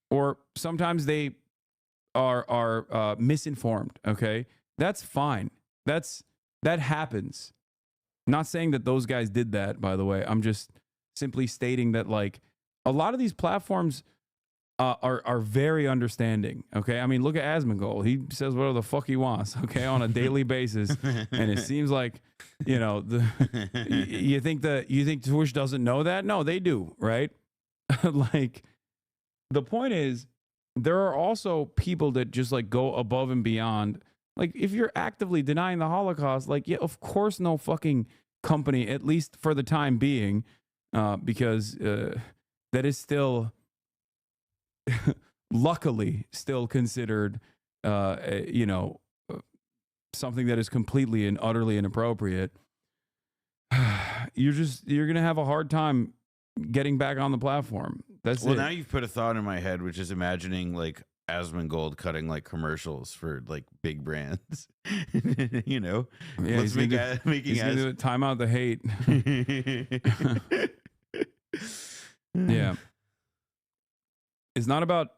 Or sometimes they are misinformed. Okay, that's fine. That happens. Not saying that those guys did that, by the way. I'm just simply stating that like a lot of these platforms are very understanding. Okay, I mean, look at Asmongold. He says whatever the fuck he wants. Okay, on a daily basis, and it seems like, you know, you think Twitch doesn't know that? No, they do, right? Like, the point is, there are also people that just like go above and beyond. Like, if you're actively denying the Holocaust, like, yeah, of course, no fucking company, at least for the time being, because that is still, luckily, still considered, you know, something that is completely and utterly inappropriate. You're gonna have a hard time getting back on the platform. That's well, now you've put a thought in my head, which is imagining like Asmongold cutting like commercials for like big brands. You know, yeah, let's he's gonna do it, time out the hate. Yeah. It's not about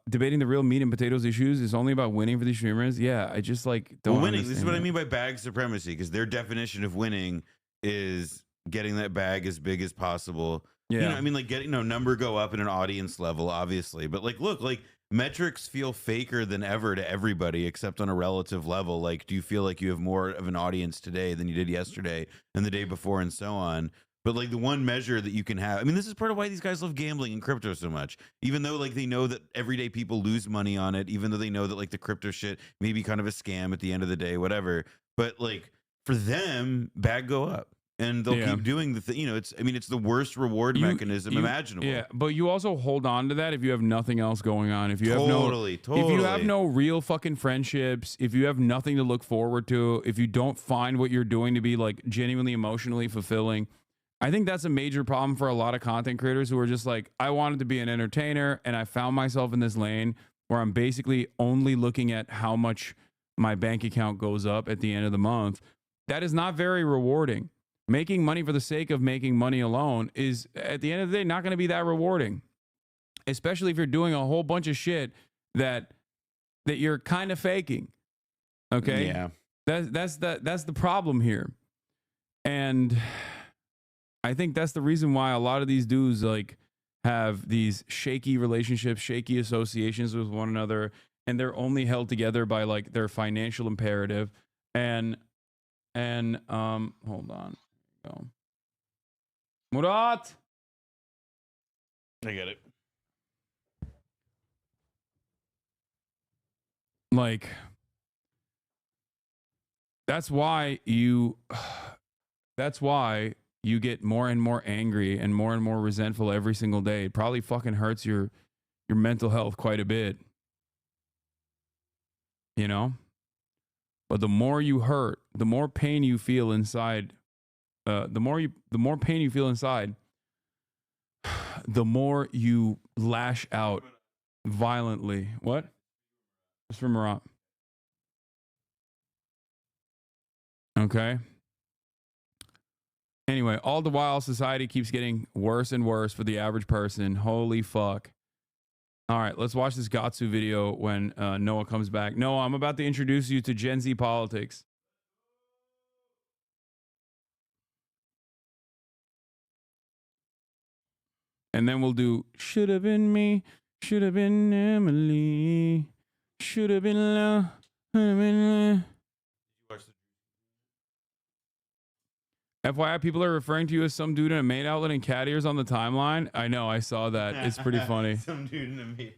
debating the real meat and potatoes issues. It's only about winning for these streamers. Yeah, I just like don't. Winning. This is what understand I mean by bag supremacy, because their definition of winning is getting that bag as big as possible. Yeah. You know, I mean, like getting number go up in an audience level, obviously, but like, look, like metrics feel faker than ever to everybody, except on a relative level. Like, do you feel like you have more of an audience today than you did yesterday and the day before, and so on? But like the one measure that you can have, I mean, this is part of why these guys love gambling and crypto so much, even though like they know that everyday people lose money on it, even though they know that like the crypto shit may be kind of a scam at the end of the day, whatever. But like for them, bag go up. And they'll keep doing the thing. You know, it's, I mean, it's the worst reward mechanism imaginable. Yeah, but you also hold on to that if you have nothing else going on. If you have if you have no real fucking friendships, if you have nothing to look forward to, if you don't find what you're doing to be like genuinely emotionally fulfilling, I think that's a major problem for a lot of content creators who are just like, I wanted to be an entertainer and I found myself in this lane where I'm basically only looking at how much my bank account goes up at the end of the month. That is not very rewarding. Making money for the sake of making money alone is, at the end of the day, not going to be that rewarding, especially if you're doing a whole bunch of shit that you're kind of faking. Okay? Yeah. That's the problem here. And I think that's the reason why a lot of these dudes like have these shaky relationships, shaky associations with one another, and they're only held together by like their financial imperative. And hold on. Murat, I get it. Like, that's why you get more and more angry and more resentful every single day. It probably fucking hurts your mental health quite a bit. You know? But the more you hurt, the more pain you feel inside, the more pain you feel inside, the more you lash out violently. What? It's from Murat. Okay. Anyway, all the while society keeps getting worse and worse for the average person. Holy fuck. All right, let's watch this Gatsu video when Noah comes back. Noah, I'm about to introduce you to Gen Z politics. And then we'll do should have been me, should have been Emily, should have been love, should have been FYI, people are referring to you as some dude in a main outlet and cat ears on the timeline. I know, I saw that. It's pretty funny. Some dude in a main.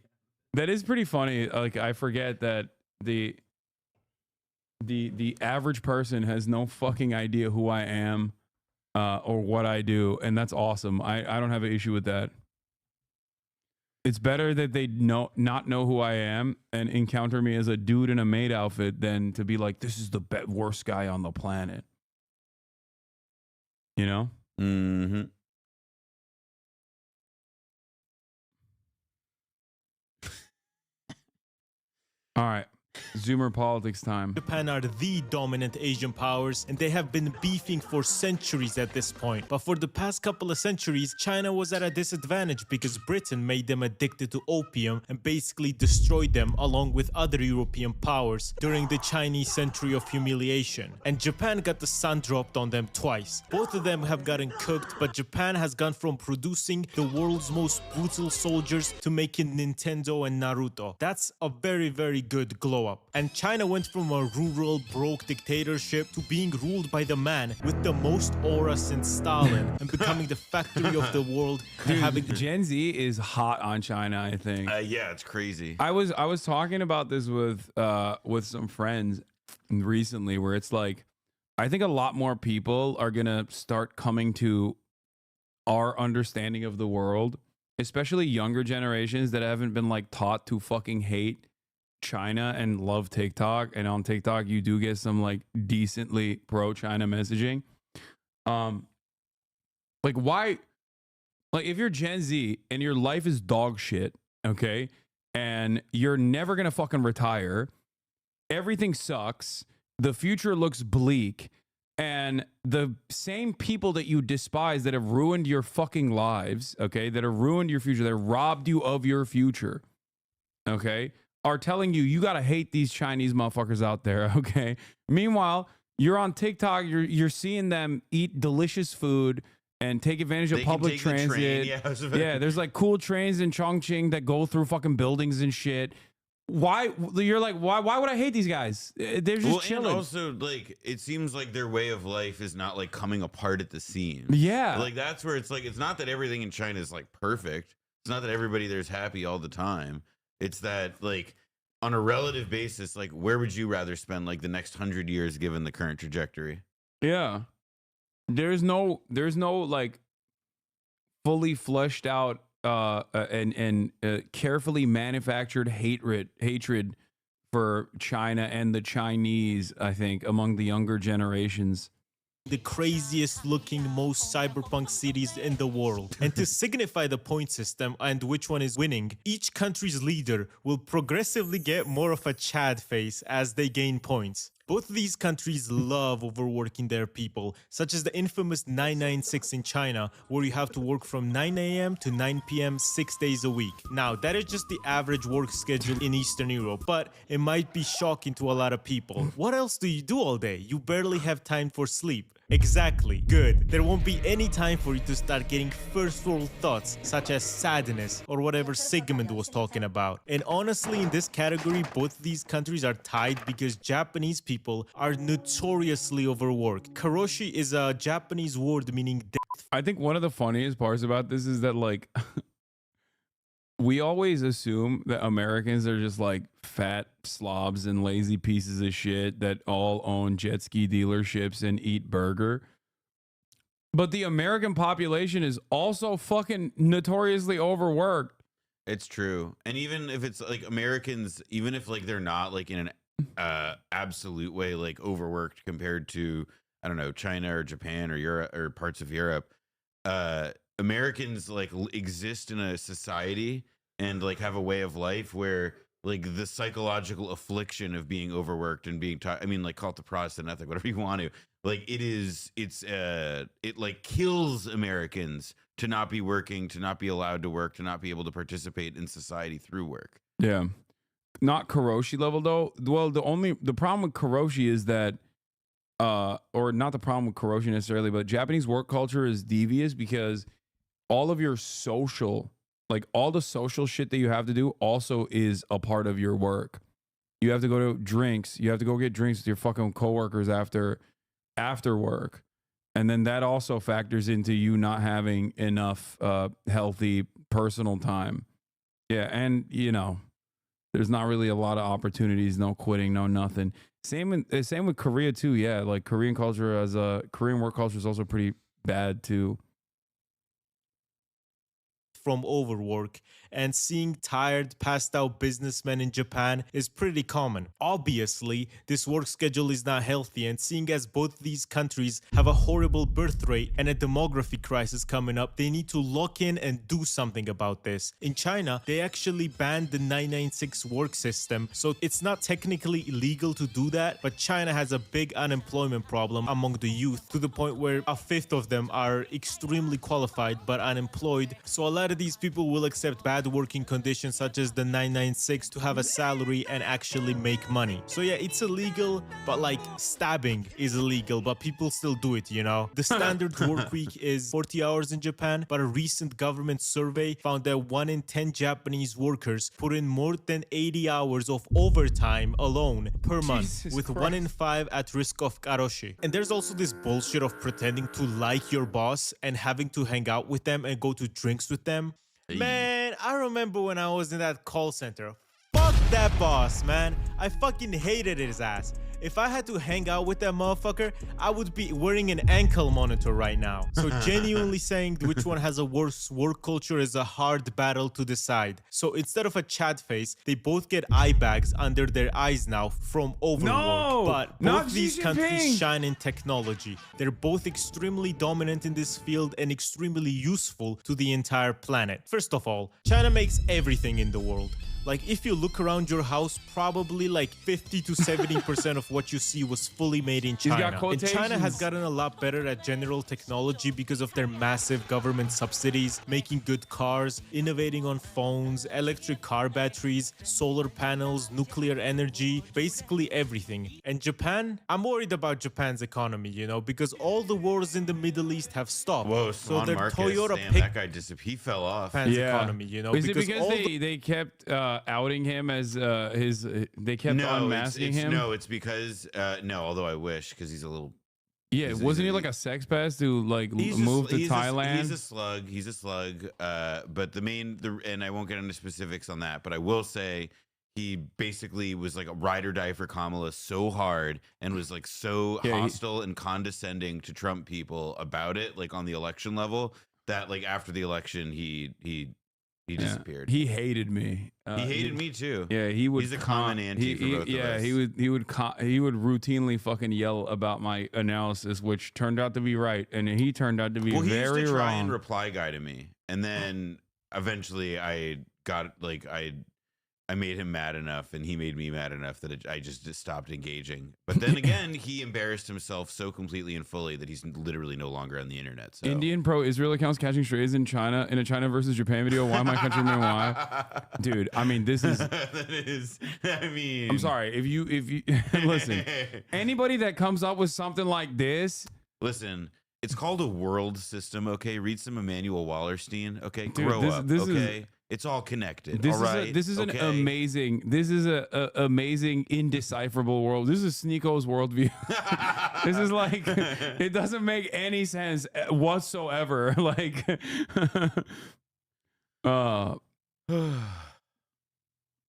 That is pretty funny. Like, I forget that the average person has no fucking idea who I am or what I do, and that's awesome. I don't have an issue with that. It's better that they not know who I am and encounter me as a dude in a maid outfit than to be like, this is the worst guy on the planet. You know? Mm-hmm. All right. Zoomer politics time. Japan are the dominant Asian powers, and they have been beefing for centuries at this point. But for the past couple of centuries, China was at a disadvantage because Britain made them addicted to opium and basically destroyed them along with other European powers during the Chinese century of humiliation. And Japan got the sun dropped on them twice. Both of them have gotten cooked, but Japan has gone from producing the world's most brutal soldiers to making Nintendo and Naruto. That's a very, very good glow up. And China went from a rural, broke dictatorship to being ruled by the man with the most aura since Stalin and becoming the factory of the world. Dude, having Gen Z is hot on China, I think. Yeah, it's crazy. I was talking about this with some friends recently, where it's like, I think a lot more people are gonna start coming to our understanding of the world, especially younger generations that haven't been like taught to fucking hate China and love TikTok. And on TikTok you do get some like decently pro-China messaging. Like, why, like, if you're Gen Z and your life is dog shit, okay, and you're never gonna fucking retire, everything sucks, the future looks bleak, And the same people that you despise that have ruined your fucking lives, okay, that have ruined your future, that robbed you of your future, okay, are telling you, you got to hate these Chinese motherfuckers out there, okay? Meanwhile, you're on TikTok, you're seeing them eat delicious food and take advantage of public transit. Yeah, there's like cool trains in Chongqing that go through fucking buildings and shit. Why you're like, why would I hate these guys? They're just chilling. And also, like, it seems like their way of life is not like coming apart at the seams. Yeah, like that's where it's like, it's not that everything in China is like perfect. It's not that everybody there's happy all the time. It's that, like, on a relative basis, like, where would you rather spend like the next 100 years given the current trajectory? Yeah, there's no like fully fleshed out and carefully manufactured hatred for China and the Chinese, I think, among the younger generations. The craziest looking, most cyberpunk cities in the world. And to signify the point system and which one is winning, each country's leader will progressively get more of a Chad face as they gain points. Both of these countries love overworking their people, such as the infamous 996 in China, where you have to work from 9 a.m. to 9 p.m. 6 days a week. Now, that is just the average work schedule in Eastern Europe, but it might be shocking to a lot of people. What else do you do all day? You barely have time for sleep. Exactly. Good. There won't be any time for you to start getting first world thoughts, such as sadness or whatever Sigmund was talking about. And honestly, in this category, both these countries are tied because Japanese people are notoriously overworked. Karoshi is a Japanese word meaning death. I think one of the funniest parts about this is that, like, we always assume that Americans are just like fat slobs and lazy pieces of shit that all own jet ski dealerships and eat burger. But the American population is also fucking notoriously overworked. It's true. And even if it's like Americans, even if like they're not like in an absolute way like overworked compared to, I don't know, China or Japan or Europe or parts of Europe, Americans like exist in a society and like have a way of life where like the psychological affliction of being overworked and being I mean, like, call it the Protestant ethic, whatever you want to, like, it like kills Americans to not be working, to not be allowed to work, to not be able to participate in society through work. Yeah. Not Karoshi level though. Well, the problem with Karoshi is that or not the problem with Karoshi necessarily, but Japanese work culture is devious because all of your social, like all the social shit that you have to do also is a part of your work. You have to go to drinks. You have to go get drinks with your fucking coworkers after work. And then that also factors into you not having enough healthy personal time. Yeah. And, you know, there's not really a lot of opportunities, no quitting, no nothing. Same with Korea too. Yeah. Like Korean culture Korean work culture is also pretty bad too. From overwork, and seeing tired, passed out businessmen in Japan is pretty common. Obviously, this work schedule is not healthy, and seeing as both these countries have a horrible birth rate and a demography crisis coming up, they need to lock in and do something about this. In China, they actually banned the 996 work system, so it's not technically illegal to do that, but China has a big unemployment problem among the youth to the point where a fifth of them are extremely qualified but unemployed, so a lot of these people will accept bad working conditions such as the 996 to have a salary and actually make money. So yeah, it's illegal, but like stabbing is illegal, but people still do it, you know? The standard work week is 40 hours in Japan, but a recent government survey found that 1 in 10 Japanese workers put in more than 80 hours of overtime alone per month, with Christ. 1 in 5 at risk of karoshi. And there's also this bullshit of pretending to like your boss and having to hang out with them and go to drinks with them. Man, I remember when I was in that call center. Fuck that boss, man. I fucking hated his ass. If I had to hang out with that motherfucker, I would be wearing an ankle monitor right now. So genuinely saying which one has a worse work culture is a hard battle to decide. So instead of a chat face, they both get eye bags under their eyes now from overwork. No, but both these countries shine in technology. They're both extremely dominant in this field and extremely useful to the entire planet. First of all, China makes everything in the world. Like if you look around your house, probably like 50 to 70% of what you see was fully made in He's got China. And China has quotations. gotten a lot better at general technology because of their massive government subsidies, making good cars, innovating on phones, electric car batteries, solar panels, nuclear energy, basically everything. And Japan, I'm worried about Japan's economy, you know, because all the wars in the Middle East have stopped. Whoa, so Swan their Marcus, Toyota damn, that guy he fell off. Japan's economy, you know, Is it because all they kept outing him as they kept unmasking him? No, it's because no. Although I wish, because he's a little. Yeah, wasn't he like a sex pest who like moved to Thailand? He's a slug. He's a slug. But and I won't get into specifics on that. But I will say he basically was like a ride or die for Kamala so hard and was like so hostile and condescending to Trump people about it, like on the election level, that like after the election he disappeared. He hated me. He hated me too. Yeah, he would. He's a common anti for both of us. he would routinely fucking yell about my analysis, which turned out to be right, and he turned out to be Well, he very used to try wrong. and reply guy to me, and then eventually I got like I made him mad enough, and he made me mad enough that I just stopped engaging. But then again, he embarrassed himself so completely and fully that he's literally no longer on the internet. So. Indian pro-Israel accounts catching strays in China in a China versus Japan video. Why my countrymen? Why, dude? I mean, this is. That is. I mean, I'm sorry if you listen. Anybody that comes up with something like this, listen. It's called a world system. Okay, read some Emmanuel Wallerstein. Okay, dude, grow this, up. This okay. Is, it's all connected. This all right. This is an amazing. This is a amazing, indecipherable world. This is Sneeko's worldview. This is like it doesn't make any sense whatsoever. Like, the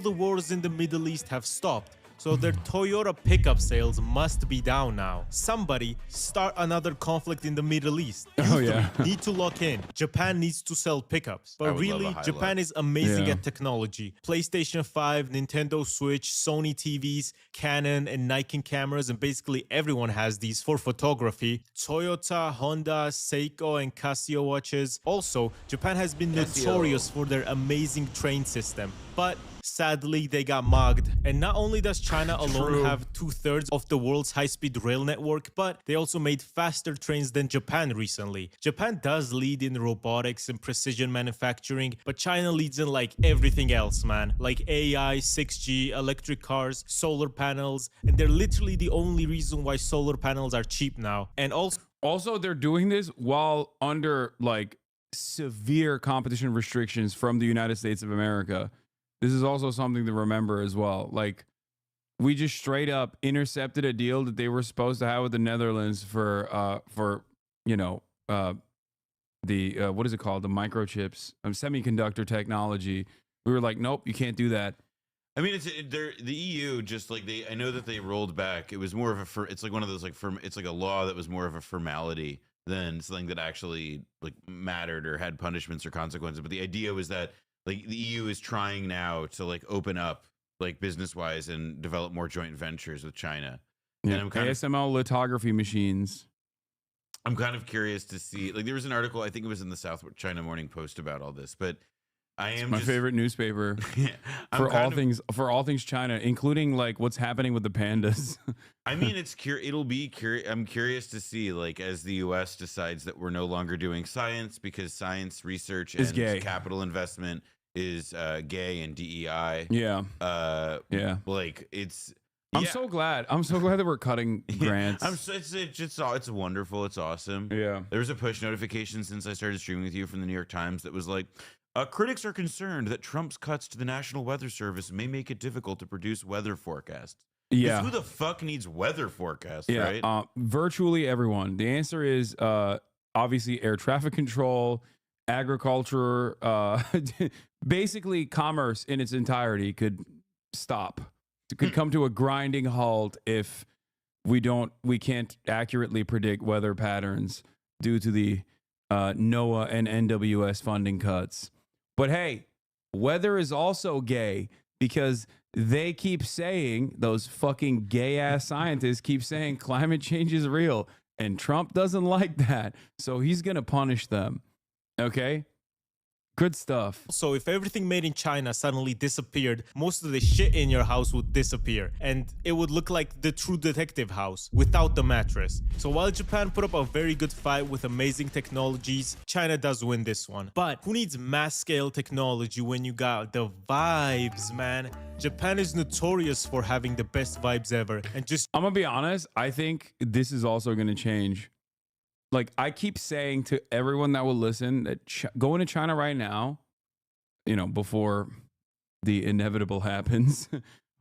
wars in the Middle East have stopped. So their Toyota pickup sales must be down now. Somebody start another conflict in the Middle East. Oh yeah. Need to lock in. Japan needs to sell pickups. But really, Japan is amazing at technology. PlayStation 5, Nintendo Switch, Sony TVs, Canon and Nikon cameras, and basically everyone has these for photography. Toyota, Honda, Seiko, and Casio watches. Also, Japan has been notorious for their amazing train system. But sadly, they got mugged. And not only does China alone have 2/3 of the world's high-speed rail network, but they also made faster trains than Japan recently. Japan does lead in robotics and precision manufacturing, but China leads in like everything else, man. Like AI, 6G, electric cars, solar panels, and they're literally the only reason why solar panels are cheap now. And also they're doing this while under like severe competition restrictions from the United States of America. This is also something to remember as well. Like, we just straight up intercepted a deal that they were supposed to have with the Netherlands for you know, the what is it called? The microchips, semiconductor technology. We were like, nope, you can't do that. I mean, the EU just like I know that they rolled back. It was more of it's like one of those like it's like a law that was more of a formality than something that actually like mattered or had punishments or consequences. But the idea was that like the EU is trying now to like open up like business wise and develop more joint ventures with China. Yeah, and I'm kind ASML lithography machines. I'm kind of curious to see, like, there was an article, I think it was in the South China Morning Post about all this, but It's my favorite newspaper for all things China, including like what's happening with the pandas. I mean, I'm curious to see, like, as the U.S. decides that we're no longer doing science because science research Is and gay. capital investment is gay and DEI. Yeah. Yeah. Like it's. I'm so glad. I'm so glad that we're cutting grants. It's wonderful. It's awesome. Yeah. There was a push notification since I started streaming with you from the New York Times that was like, critics are concerned that Trump's cuts to the National Weather Service may make it difficult to produce weather forecasts. Yeah. Who the fuck needs weather forecasts, Yeah. right? Virtually everyone. The answer is obviously air traffic control, agriculture, basically commerce in its entirety could stop. It could come to a grinding halt if we can't accurately predict weather patterns due to the NOAA and NWS funding cuts. But hey, weather is also gay because they keep saying, those fucking gay ass scientists keep saying climate change is real, and Trump doesn't like that. So he's going to punish them. Okay? Good stuff. So if everything made in China suddenly disappeared, most of the shit in your house would disappear. And it would look like the True Detective house without the mattress. So while Japan put up a very good fight with amazing technologies, China does win this one. But who needs mass scale technology when you got the vibes, man? Japan is notorious for having the best vibes ever. And just I'm gonna be honest, I think this is also gonna change. Like, I keep saying to everyone that will listen that going to China right now, you know, before the inevitable happens,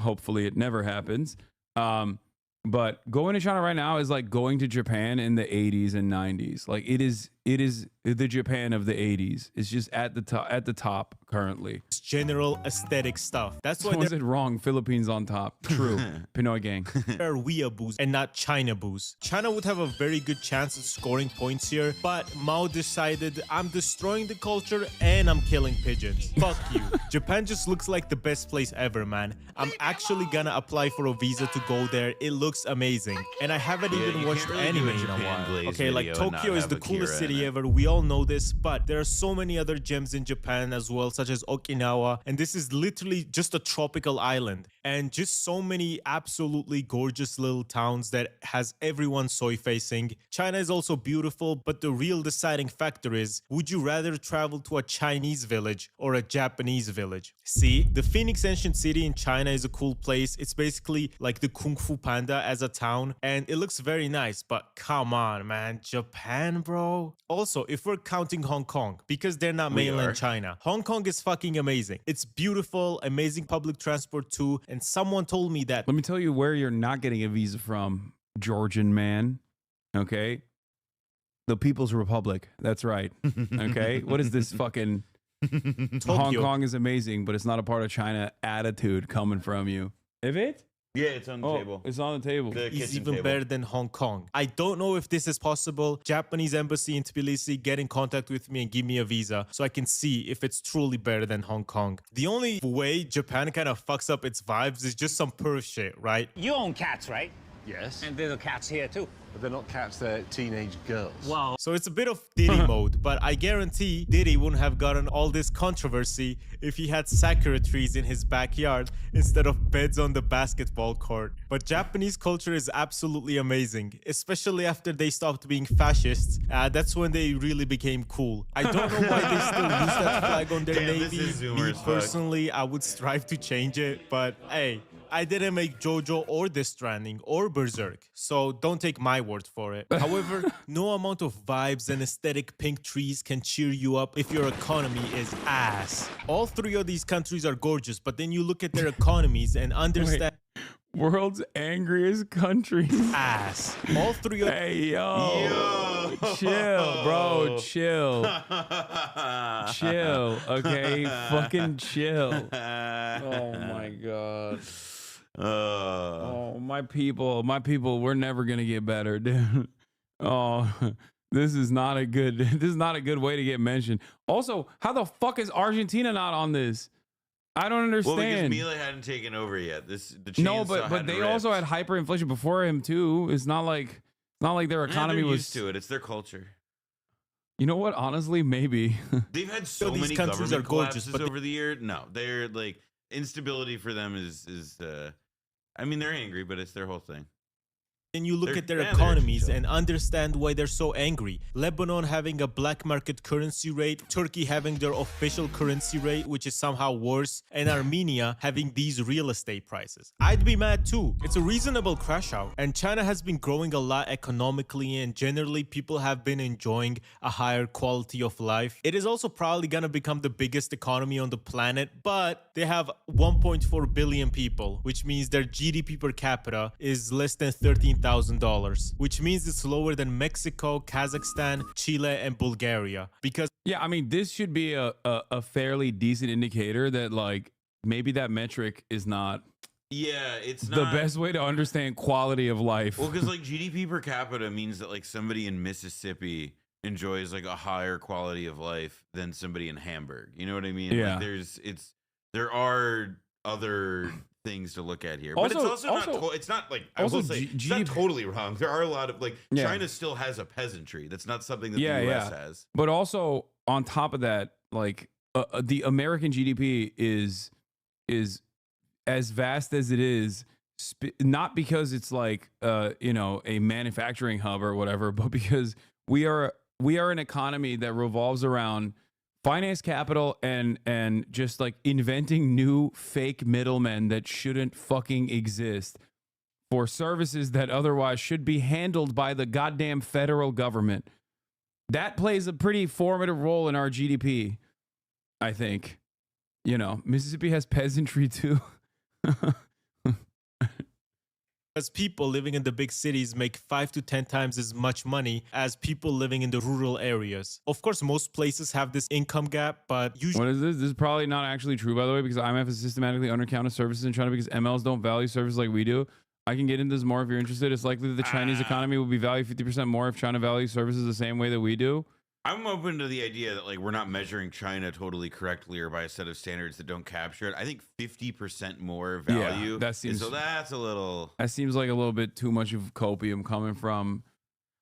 hopefully it never happens. But going to China right now is like going to Japan in the 80s and 90s. Like, it is the Japan of the 80s. It's just at the top currently. General aesthetic stuff. That's why someone said wrong. Philippines on top. True. Pinoy gang. There are weeaboos and not China-boos. China would have a very good chance at scoring points here, but Mao decided, I'm destroying the culture and I'm killing pigeons. Fuck you. Japan just looks like the best place ever, man. I'm actually gonna apply for a visa to go there. It looks amazing. And I haven't even watched anime in a while. Okay, like Tokyo is the coolest city ever. We all know this, but there are so many other gems in Japan as well, such as Okinawa. And this is literally just a tropical island. And just so many absolutely gorgeous little towns that has everyone soy facing. China is also beautiful, but the real deciding factor is, would you rather travel to a Chinese village or a Japanese village? See, the Phoenix Ancient City in China is a cool place. It's basically like the Kung Fu Panda as a town, and it looks very nice, but come on, man. Japan, bro. Also, if we're counting Hong Kong, because they're not mainland China, Hong Kong is fucking amazing. It's beautiful, amazing public transport too, and someone told me that. Let me tell you where you're not getting a visa from, Georgian man. Okay? The People's Republic. That's right. Okay? What is this fucking... Hong Kong is amazing, but it's not a part of China attitude coming from you. Is it? Yeah, it's on the table. It's on the table. It's even better than Hong Kong. I don't know if this is possible. Japanese embassy in Tbilisi, get in contact with me and give me a visa so I can see if it's truly better than Hong Kong. The only way Japan kind of fucks up its vibes is just some perv shit, right? You own cats, right? Yes. And there's cats here too. But they're not cats, they're teenage girls. Wow. So it's a bit of Diddy mode, but I guarantee Diddy wouldn't have gotten all this controversy if he had sakura trees in his backyard instead of beds on the basketball court. But Japanese culture is absolutely amazing, especially after they stopped being fascists. That's when they really became cool. I don't know why they still use that flag on their navy. Me personally, I would strive to change it, but hey, I didn't make JoJo or Death Stranding or Berserk, so don't take my word for it. However, no amount of vibes and aesthetic pink trees can cheer you up if your economy is ass. All three of these countries are gorgeous, but then you look at their economies and understand... World's angriest country. Ass. All three of... Hey, yo. Chill, bro. Chill. Chill, okay? Fucking chill. Oh, my God. Oh, my people, we're never gonna get better, dude. Oh, this is not a good way to get mentioned. Also, how the fuck is Argentina not on this? I don't understand. Well, because Mila hadn't taken over yet. No, but they also had hyperinflation before him too. It's not like their economy was used to it. It's their culture. You know what? Honestly, maybe they've had so many countries are gorgeous, but over the year, no, they're like instability for them is. I mean, they're angry, but it's their whole thing. And you look at their economies and understand why they're so angry. Lebanon having a black market currency rate, Turkey having their official currency rate, which is somehow worse, and Armenia having these real estate prices. I'd be mad too. It's a reasonable crash out. And China has been growing a lot economically, and generally people have been enjoying a higher quality of life. It is also probably gonna become the biggest economy on the planet, but they have 1.4 billion people, which means their GDP per capita is less than $13,000, which means it's lower than Mexico, Kazakhstan, Chile, and Bulgaria. Because yeah, I mean, this should be a fairly decent indicator that like maybe that metric is not. Yeah, it's the not best way to understand quality of life. Well, because like GDP per capita means that like somebody in Mississippi enjoys like a higher quality of life than somebody in Hamburg. You know what I mean? Yeah. Like there are other things to look at here, but it's also not. It's not like I will say it's not totally wrong. There are a lot of like China still has a peasantry. That's not something that the US has. But also on top of that, like the American GDP is as vast as it is, not because it's like you know, a manufacturing hub or whatever, but because we are an economy that revolves around finance, capital, and just like inventing new fake middlemen that shouldn't fucking exist for services that otherwise should be handled by the goddamn federal government. That plays a pretty formative role in our GDP, I think. You know, Mississippi has peasantry too. As people living in the big cities make 5 to 10 times as much money as people living in the rural areas. Of course, most places have this income gap, but usually... What is this? This is probably not actually true, by the way, because IMF is systematically undercounted services in China because MLs don't value services like we do. I can get into this more if you're interested. It's likely that the Chinese economy will be valued 50% more if China values services the same way that we do. I'm open to the idea that like we're not measuring China totally correctly or by a set of standards that don't capture it. I think 50% more value. Yeah, that seems, so that's a little. That seems like a little bit too much of copium coming from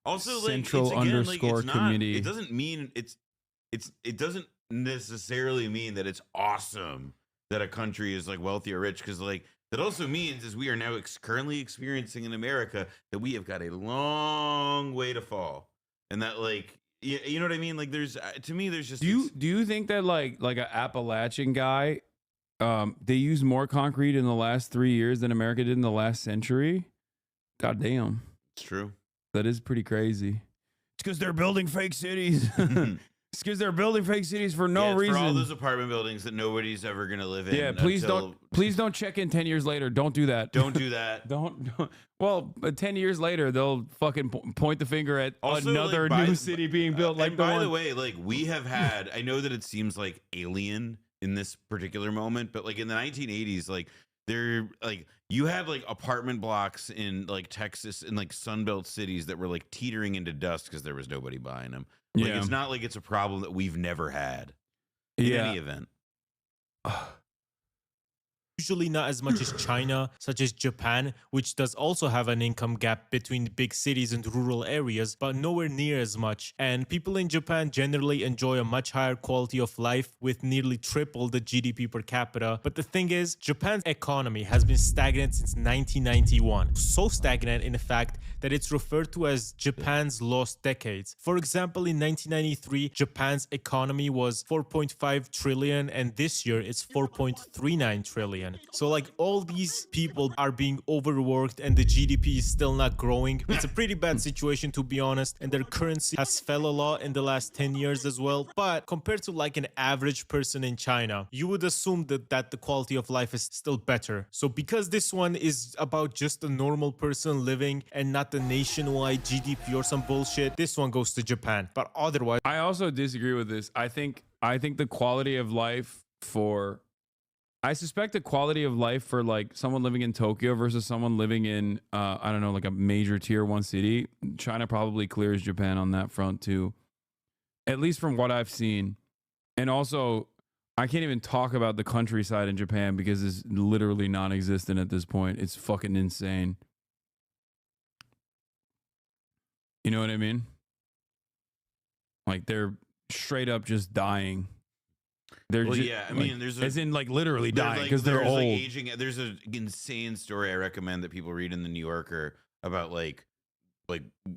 also central like, again, underscore like, community. It doesn't mean it doesn't necessarily mean that it's awesome that a country is like wealthy or rich, because like that also means is we are now currently experiencing in America that we have got a long way to fall, and that like. You know what I mean? Like, there's to me, there's just. Do you think that like an Appalachian guy, they use more concrete in the last 3 years than America did in the last century? God damn, it's true. That is pretty crazy. It's because they're building fake cities. It's because they're building fake cities for no reason. For all those apartment buildings that nobody's ever gonna live in. Yeah, please don't check in 10 years later. Don't do that. Don't do that. don't. Well, 10 years later, they'll fucking point the finger at also, another like, new city being built. Like, and by the way, like we have had. I know that it seems like alien in this particular moment, but like in the 1980s, like there, like you had like apartment blocks in like Texas and like Sunbelt cities that were like teetering into dust because there was nobody buying them. Like it's not like it's a problem that we've never had in any event. Usually not as much as China, such as Japan, which does also have an income gap between the big cities and rural areas, but nowhere near as much. And people in Japan generally enjoy a much higher quality of life with nearly triple the GDP per capita. But the thing is, Japan's economy has been stagnant since 1991. So stagnant, in fact, that it's referred to as Japan's lost decades. For example, in 1993, Japan's economy was 4.5 trillion, and this year it's 4.39 trillion. So like all these people are being overworked and the GDP is still not growing. It's a pretty bad situation, to be honest, and their currency has fell a lot in the last 10 years as well. But compared to like an average person in China, you would assume that the quality of life is still better. So because this one is about just a normal person living and not the nationwide GDP or some bullshit, this one goes to Japan. But otherwise, I also disagree with this. I think the quality of life for I suspect the quality of life for like someone living in Tokyo versus someone living in I don't know, like a major tier 1 city, China probably clears Japan on that front too, at least from what I've seen. And also, I can't even talk about the countryside in Japan because it's literally non-existent at this point. It's fucking insane. You know what I mean? Like they're straight up just dying. They're well, just, yeah, I like, mean, there's as in like literally dying because they're old. Like aging. There's an insane story I recommend that people read in the New Yorker about like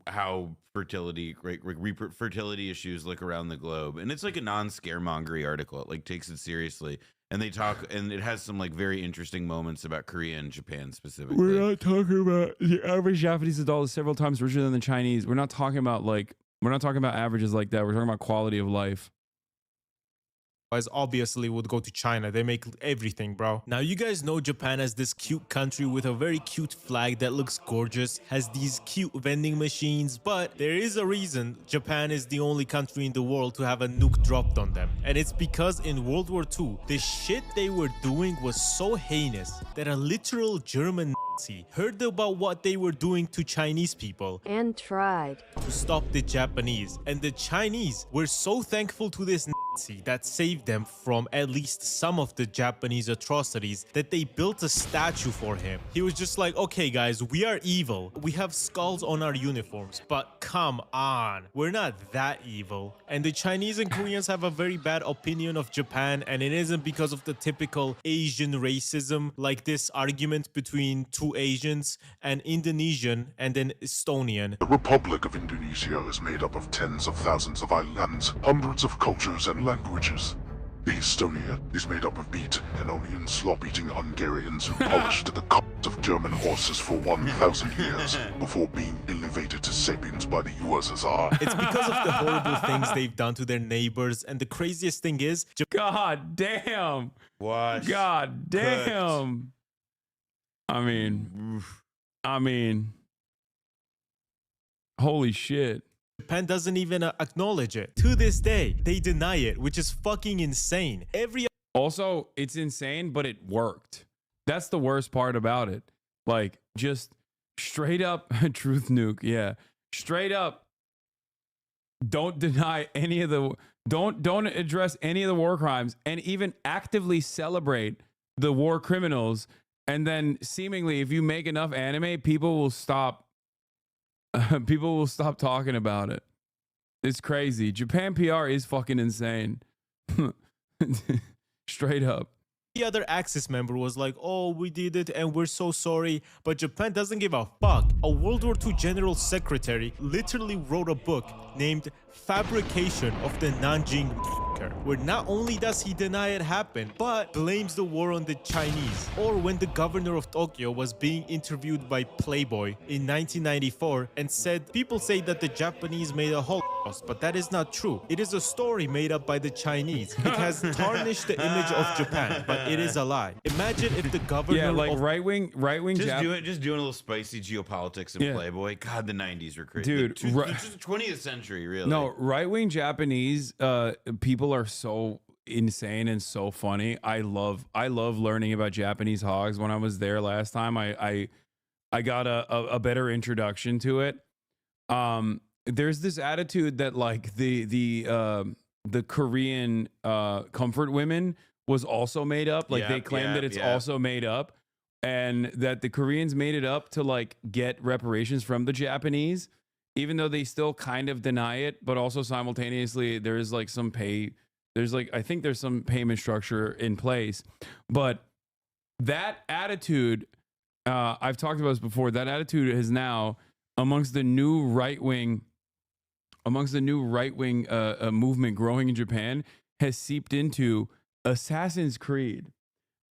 how fertility issues look around the globe, and it's like a non-scaremongery article. It like takes it seriously, and they talk, and it has some like very interesting moments about Korea and Japan specifically. We're not talking about the average Japanese adult is several times richer than the Chinese. We're not talking about averages like that. We're talking about quality of life. Obviously would go to China. They make everything, bro. Now you guys know Japan as this cute country with a very cute flag that looks gorgeous, has these cute vending machines, but there is a reason Japan is the only country in the world to have a nuke dropped on them. And it's because in World War II, the shit they were doing was so heinous that a literal German Nazi heard about what they were doing to Chinese people and tried to stop the Japanese. And the Chinese were so thankful to this Nazi that saved them from at least some of the Japanese atrocities, that they built a statue for him. He was just like, okay guys, we are evil. We have skulls on our uniforms, but come on, we're not that evil. And the Chinese and Koreans have a very bad opinion of Japan, and it isn't because of the typical Asian racism, like this argument between two Asians, an Indonesian and an Estonian. The Republic of Indonesia is made up of tens of thousands of islands, hundreds of cultures and languages. The Estonia is made up of meat and onion slop-eating Hungarians who polished the cuts of German horses for 1,000 years before being elevated to sapiens by the USSR. It's because of the horrible things they've done to their neighbors, and the craziest thing is... God damn! Wash. God damn! I mean... Holy shit. Japan doesn't even acknowledge it. To this day, they deny it, which is fucking insane. Also, it's insane, but it worked. That's the worst part about it. Like, just straight up truth nuke. Yeah. Straight up. Don't deny any of the... Don't address any of the war crimes, and even actively celebrate the war criminals. And then seemingly, if you make enough anime, people will stop talking about it. It's crazy. Japan PR is fucking insane. Straight up. The other Axis member was like, oh, we did it and we're so sorry. But Japan doesn't give a fuck. A World War II general secretary literally wrote a book named Fabrication of the Nanjing Massacre, where not only does he deny it happened, but blames the war on the Chinese. Or when the governor of Tokyo was being interviewed by Playboy in 1994 and said, people say that the Japanese made a Holocaust, but that is not true. It is a story made up by the Chinese. It has tarnished the image of Japan, but it is a lie. Imagine if the governor like of right-wing just doing a little spicy geopolitics in Playboy. God, the 90s were crazy. Dude, the 20th century, really. No, right-wing Japanese people are so insane and so funny. I love learning about Japanese hogs. When I was there last time, I got a better introduction to it. There's this attitude that like the Korean comfort women was also made up. Like they claim that it's also made up, and that the Koreans made it up to like get reparations from the Japanese, even though they still kind of deny it. But also simultaneously, there is like some pay. I think there's some payment structure in place. But that attitude, I've talked about this before. That attitude is now amongst the new right wing movement growing in Japan, has seeped into Assassin's Creed.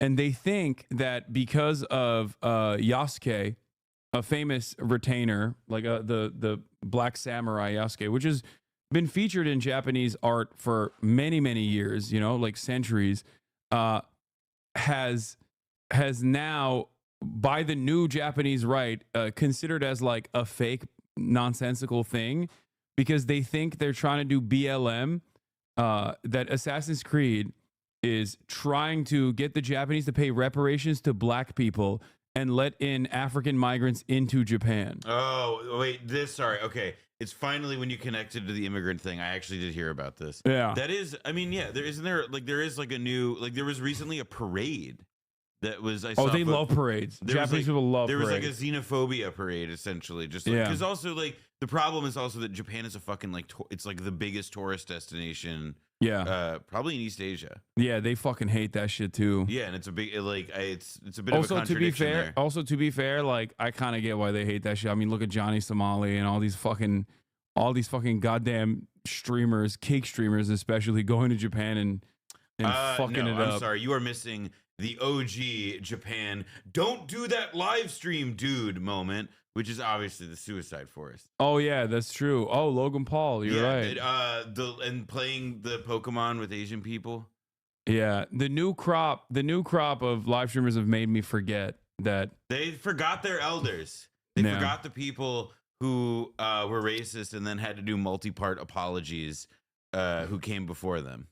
And they think that because of Yasuke, a famous retainer, like the Black Samurai Yasuke, which has been featured in Japanese art for many, many years, like centuries, has now, by the new Japanese right, considered as like a fake, nonsensical thing, because they think they're trying to do BLM, that Assassin's Creed is trying to get the Japanese to pay reparations to black people and let in African migrants into Japan. Oh, wait, sorry. Okay. It's finally when you connected to the immigrant thing. I actually did hear about this. Yeah. That is, I mean, yeah, there is like a new, like there was recently a parade that was, I saw. Oh, they love parades. Japanese people love parades. There was like a xenophobia parade, essentially. Just like, because also like the problem is also that Japan is a fucking like, it's like the biggest tourist destination. Yeah. Probably in East Asia. Yeah, they fucking hate that shit too. Yeah, and it's a big it's a bit also, of a contradiction there. Also, to be fair, like I kind of get why they hate that shit. I mean, look at Johnny Somali and all these fucking goddamn streamers, cake streamers especially, going to Japan and fucking it up. I'm sorry, you are missing the OG Japan "don't do that live stream, dude" moment, which is obviously the Suicide Forest. Oh yeah, that's true. Oh, Logan Paul, you're right. And playing the Pokemon with Asian people. Yeah, the new crop of live streamers have made me forget that they forgot their elders. They forgot the people who were racist and then had to do multi-part apologies, who came before them.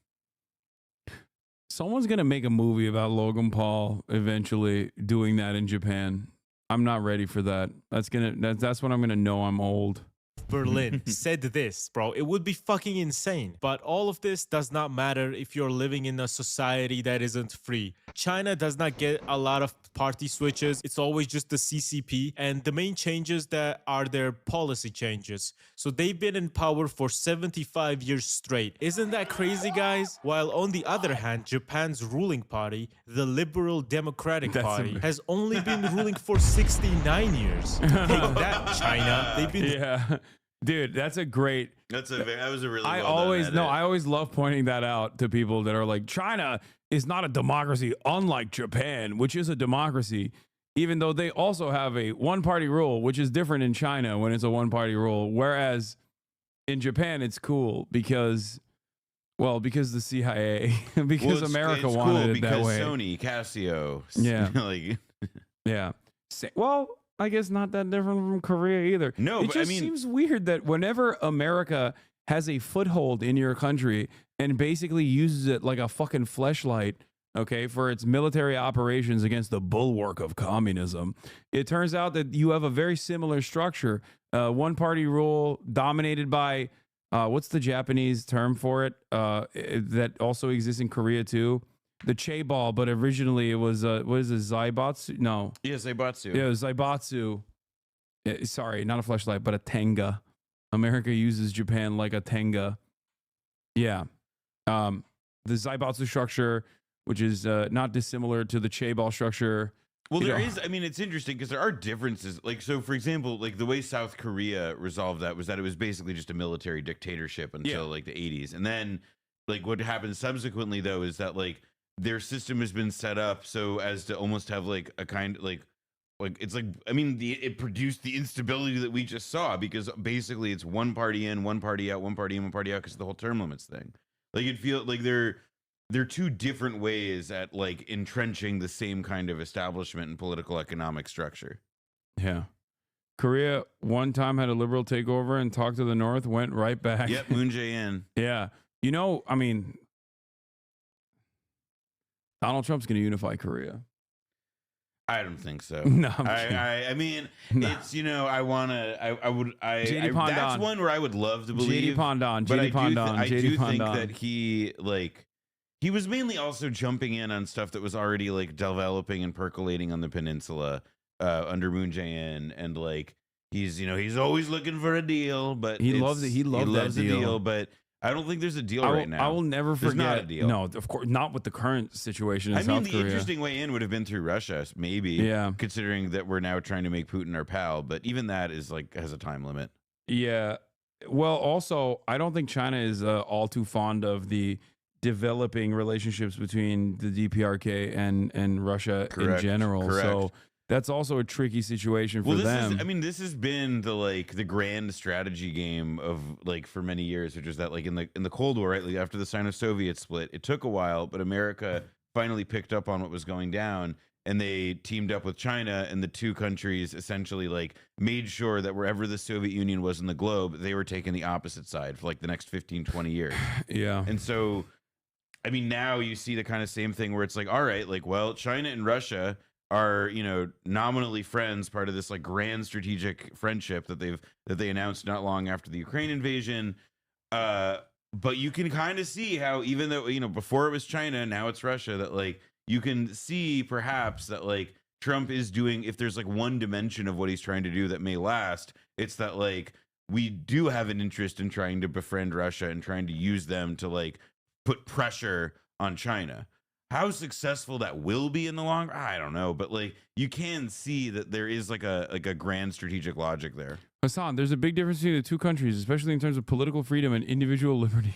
Someone's gonna make a movie about Logan Paul eventually doing that in Japan. I'm not ready for that. That's when I'm gonna know I'm old. Berlin said this, bro, it would be fucking insane. But all of this does not matter if you're living in a society that isn't free. China does not get a lot of party switches. It's always just the CCP, and the main changes that are their policy changes. So they've been in power for 75 years straight. Isn't that crazy, guys? While on the other hand, Japan's ruling party, the Liberal Democratic Party, has only been ruling for 69 years. Take that, China. They've been... Yeah. Dude, that was a really I I always love pointing that out to people that are like, China is not a democracy unlike Japan, which is a democracy, even though they also have a one-party rule, which is different in China when it's a one-party rule, whereas in Japan it's cool because the CIA, because America wanted it that way. Sony, Casio, yeah, like, yeah. Well, I guess not that different from Korea either. No, it but just seems weird that whenever America has a foothold in your country and basically uses it like a fucking fleshlight, okay, for its military operations against the bulwark of communism, it turns out that you have a very similar structure. One party rule dominated by, what's the Japanese term for it? That also exists in Korea too. The chaebol, but originally it was what is it, zaibatsu? No. Yeah, zaibatsu. Yeah, zaibatsu. Sorry, not a fleshlight, but a tenga. America uses Japan like a tenga. Yeah. The zaibatsu structure, which is not dissimilar to the chaebol structure. Well, there is. I mean, it's interesting because there are differences. Like, so for example, like the way South Korea resolved that was that it was basically just a military dictatorship until like the 80s. And then like what happened subsequently, though, is that like their system has been set up so as to almost have like a kind of like it's like, I mean, it produced the instability that we just saw because basically it's one party in, one party out, one party in, one party out because of the whole term limits thing. Like it feels like they're two different ways at like entrenching the same kind of establishment and political economic structure. Yeah. Korea one time had a liberal takeover and talked to the North, went right back. Yep, Moon Jae-in. Yeah. You know, I mean, Donald Trump's going to unify Korea. I don't think so. No, I mean, it's, you know, I that's one where I would love to believe. JD I do think that he was mainly also jumping in on stuff that was already like developing and percolating on the peninsula under Moon Jae-in, and like he's always looking for a deal, but he loves it. He loves that a deal, but I don't think there's a deal right now. I will never forget. There's not a deal. No, of course not with the current situation in South Korea. The interesting way in would have been through Russia, maybe. Yeah. Considering that we're now trying to make Putin our pal, but even that is like has a time limit. Yeah. Well, also, I don't think China is all too fond of the developing relationships between the DPRK and Russia in general. Correct. So that's also a tricky situation for them. This has been the grand strategy game of like for many years, which is that like in the Cold War, right? Like after the Sino-Soviet split, it took a while, but America finally picked up on what was going down, and they teamed up with China, and the two countries essentially like made sure that wherever the Soviet Union was in the globe, they were taking the opposite side for like the next 15, 20 years. Yeah. And so, I mean, now you see the kind of same thing where it's like, all right, like, well, China and Russia are, you know, nominally friends, part of this like grand strategic friendship that they announced not long after the Ukraine invasion. But you can kind of see how, even though, you know, before it was China, now it's Russia, that like you can see perhaps that like Trump is doing, if there's like one dimension of what he's trying to do that may last, it's that like we do have an interest in trying to befriend Russia and trying to use them to like put pressure on China. How successful that will be in the long run, I don't know, but like you can see that there is like a grand strategic logic there. Hassan, there's a big difference between the two countries, especially in terms of political freedom and individual liberty.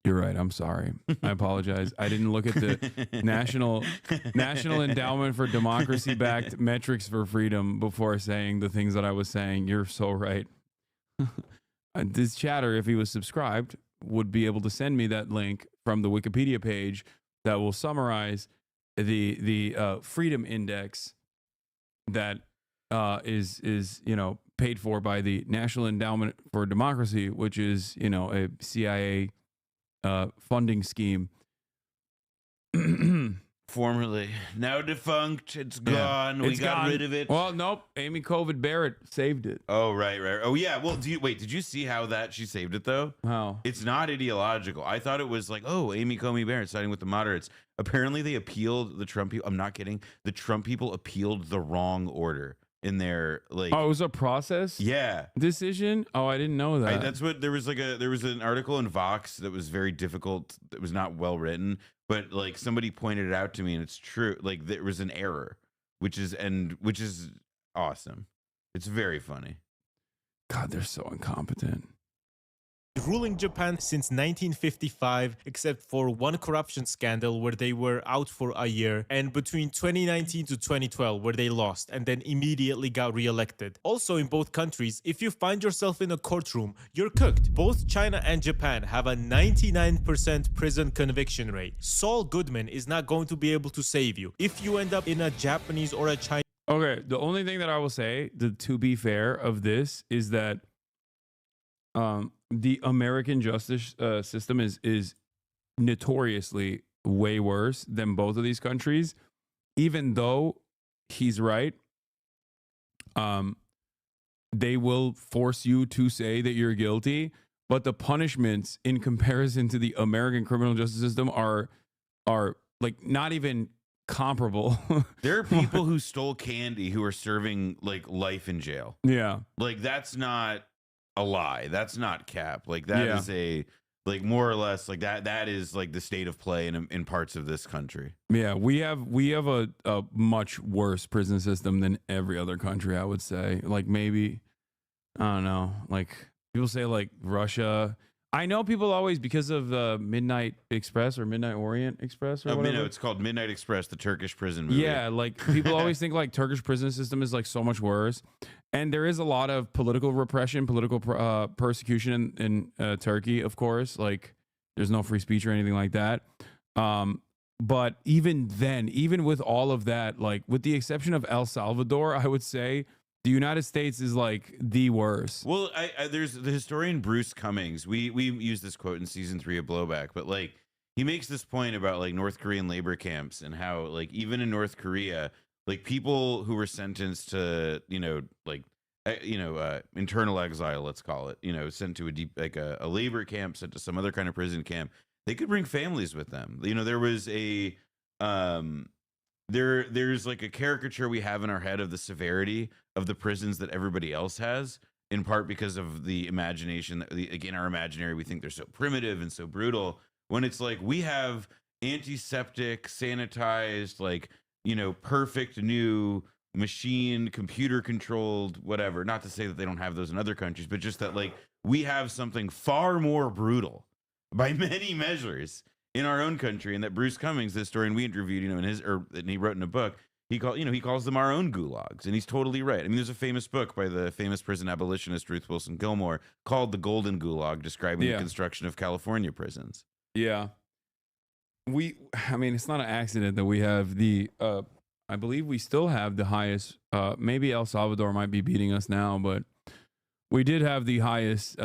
You're right. I'm sorry. I apologize. I didn't look at the National Endowment for Democracy-backed metrics for freedom before saying the things that I was saying. You're so right. This chatter, if he was subscribed, would be able to send me that link from the Wikipedia page that will summarize the freedom index that is you know, paid for by the National Endowment for Democracy, which is, you know, a CIA funding scheme. Formerly, now defunct. It's gone. We It's got gone. rid of it. Well, nope. Amy COVID Barrett saved it. Oh, right. Oh, yeah. Well, did you see how she saved it though? How? It's not ideological. I thought it was like, oh, Amy Comey Barrett siding with the moderates. Apparently, they appealed the Trump people. I'm not kidding. The Trump people appealed the wrong order in their like. Oh, it was a process. Yeah. Decision. Oh, I didn't know that. That's what there was an article in Vox that was very difficult. That was not well written, but like somebody pointed it out to me, and it's true. Like there was an error, which is awesome. It's very funny. God, they're so incompetent. Ruling Japan since 1955, except for one corruption scandal where they were out for a year, and between 2019 to 2012 where they lost and then immediately got re-elected. Also in both countries, if you find yourself in a courtroom, you're cooked. Both China and Japan have a 99% prison conviction rate. Saul Goodman is not going to be able to save you. If you end up in a Japanese or a Chinese... Okay, the only thing that I will say, to be fair, of this is that the American justice system is notoriously way worse than both of these countries. Even though he's right, they will force you to say that you're guilty, but the punishments in comparison to the American criminal justice system are like not even comparable. There are people who stole candy who are serving like life in jail. Yeah. Like that's not a lie. That's not cap. Like that is a like more or less like that is like the state of play in parts of this country. Yeah, we have a much worse prison system than every other country, I would say. Like maybe, I don't know, like people say like Russia. I know people always, because of Midnight Express or Midnight Orient Express or whatever. No, it's called Midnight Express, the Turkish prison movie. Yeah, like people always think like Turkish prison system is like so much worse. And there is a lot of political repression, political persecution in Turkey, of course. Like there's no free speech or anything like that. But even then, even with all of that, like with the exception of El Salvador, I would say the United States is like the worst. Well, there's the historian Bruce Cummings. We used this quote in season 3 of Blowback, but like he makes this point about like North Korean labor camps and how like even in North Korea, like people who were sentenced to internal exile, let's call it, sent to a labor camp, sent to some other kind of prison camp, they could bring families with them. There was a there's like a caricature we have in our head of the severity of the prisons that everybody else has, in part because of the imagination that in our imaginary we think they're so primitive and so brutal, when it's like we have antiseptic, sanitized, like perfect new machine, computer controlled, whatever. Not to say that they don't have those in other countries, but just that like we have something far more brutal by many measures in our own country, and that Bruce Cummings, the historian we interviewed, and he wrote in a book, he calls them our own gulags, and he's totally right. I mean, there's a famous book by the famous prison abolitionist Ruth Wilson Gilmore called "The Golden Gulag," describing the construction of California prisons. Yeah, I mean, it's not an accident that we have I believe we still have the highest. Maybe El Salvador might be beating us now, but we did have the highest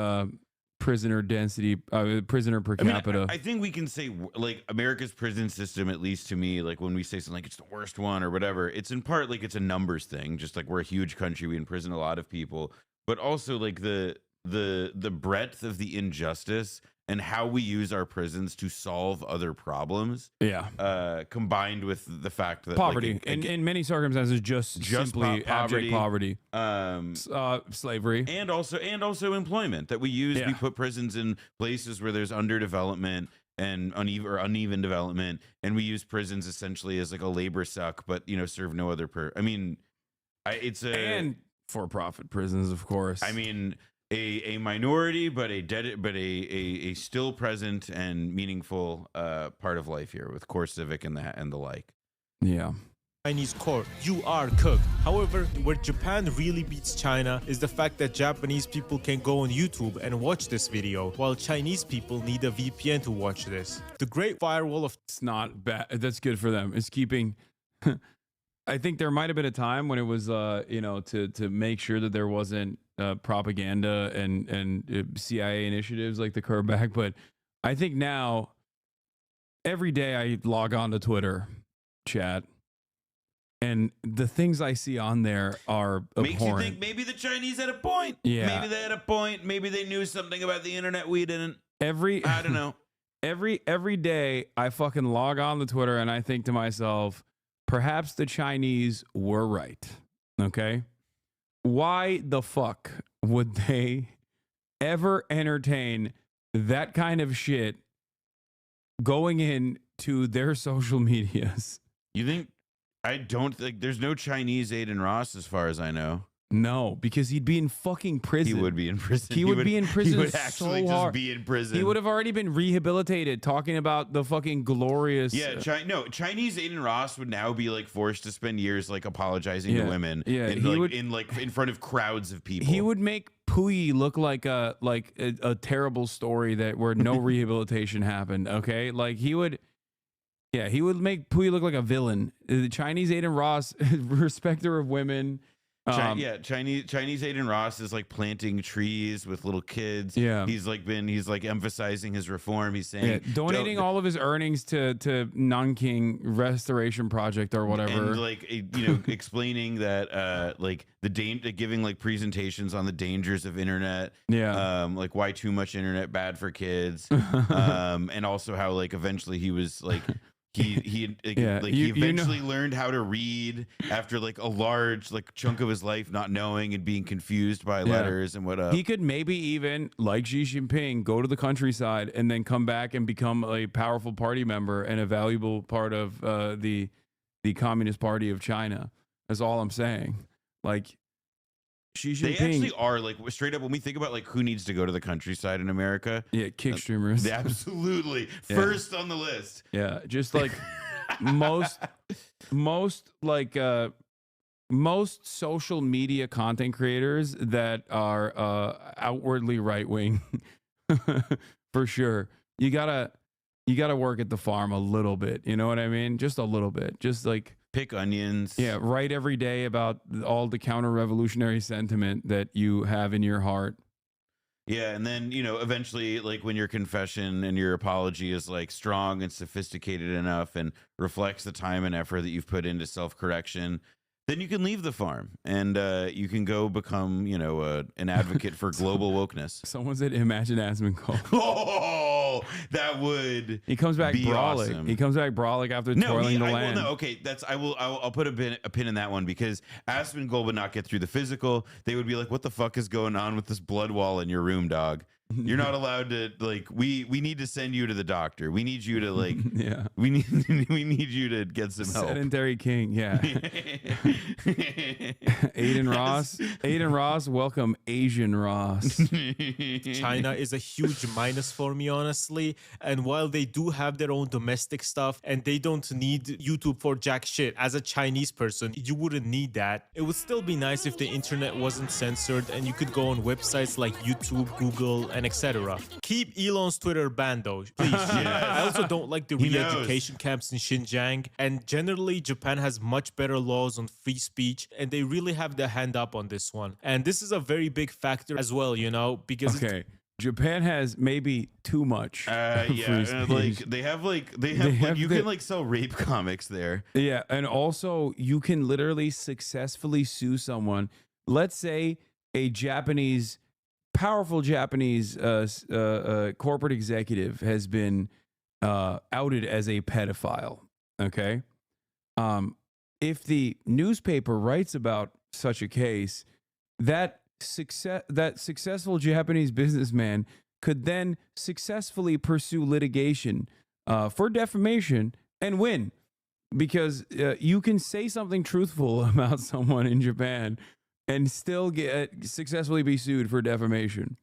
prisoner density, prisoner per capita. I think we can say like America's prison system, at least to me, like when we say something like it's the worst one or whatever, it's in part like it's a numbers thing. Just like we're a huge country, we imprison a lot of people, but also like the breadth of the injustice and how we use our prisons to solve other problems. Yeah. Combined with the fact that poverty, in many circumstances, just simply abject poverty, slavery, and also employment that we use. Yeah. We put prisons in places where there's underdevelopment and uneven development, and we use prisons essentially as like a labor suck, but serve no other and for-profit prisons, of course. I mean, a minority, but a still present and meaningful part of life here with core civic and the like. Yeah. Chinese core, you are cooked. However, where Japan really beats China is the fact that Japanese people can go on YouTube and watch this video, while Chinese people need a VPN to watch this. The Great Firewall of... It's not bad. That's good for them. It's keeping... I think there might have been a time when it was, to make sure that there wasn't propaganda and CIA initiatives like the curve back. But I think now, every day I log on to Twitter chat, and the things I see on there are abhorrent. Makes you think maybe the Chinese had a point. Yeah. Maybe they had a point. Maybe they knew something about the internet we didn't. I don't know. Every day I fucking log on to Twitter and I think to myself, perhaps the Chinese were right. Okay? Why the fuck would they ever entertain that kind of shit going into their social medias? You think? I don't think there's no Chinese Aiden Ross as far as I know. No, because he'd be in fucking prison. He would be in prison. He would be in prison. He would actually so hard. just be in prison. He would have already been rehabilitated, talking about the fucking glorious. Yeah, Chinese Aiden Ross would now be like forced to spend years like apologizing to women. Yeah, in front of crowds of people. He would make Puyi look like a terrible story where no rehabilitation happened. Okay, like he would. Yeah, he would make Puyi look like a villain. The Chinese Aiden Ross, respecter of women. Chinese Aiden Ross is like planting trees with little kids. Yeah, he's like emphasizing his reform. He's saying donating all of his earnings to Nanking Restoration Project or whatever, and explaining that giving like presentations on the dangers of internet. Yeah, like why too much internet bad for kids, and also how like eventually he was like. He eventually learned how to read after like a large like chunk of his life not knowing and being confused by letters and whatever. He could maybe even, like Xi Jinping, go to the countryside and then come back and become a powerful party member and a valuable part of the Communist Party of China. That's all I'm saying. Like Xi Jinping. They actually are like straight up when we think about like who needs to go to the countryside in America. Yeah, kick streamers. Absolutely. First on the list. Yeah, just like most social media content creators that are outwardly right wing. For sure. You gotta work at the farm a little bit. You know what I mean? Just a little bit. Just like pick onions. Yeah, write every day about all the counter-revolutionary sentiment that you have in your heart. Yeah, and then, eventually, like when your confession and your apology is like strong and sophisticated enough and reflects the time and effort that you've put into self-correction, then you can leave the farm and you can go become, an advocate for global wokeness. Someone said, imagine Asmongold. Oh, that would. He comes back brolic. Awesome. He comes back brolic after toiling the land. Okay, I'll put a pin in that one because Asmongold would not get through the physical. They would be like, what the fuck is going on with this blood wall in your room, dog? You're not allowed to we need to send you to the doctor. We need you to we need you to get some help. Sedentary king, yeah. Aiden Ross, welcome Asian Ross. China is a huge minus for me, honestly. And while they do have their own domestic stuff and they don't need YouTube for jack shit, as a Chinese person, you wouldn't need that. It would still be nice if the internet wasn't censored and you could go on websites like YouTube, Google, and etc. Keep Elon's Twitter banned though, please. I also don't like the re-education camps in Xinjiang, and generally Japan has much better laws on free speech and they really have their hand up on this one. And this is a very big factor as well, because Japan has maybe too much. Free speech. They have you can sell rape comics there. Yeah, and also you can literally successfully sue someone. Let's say a powerful Japanese corporate executive has been outed as a pedophile. Okay, if the newspaper writes about such a case, that successful Japanese businessman could then successfully pursue litigation for defamation and win, because you can say something truthful about someone in Japan and still successfully be sued for defamation.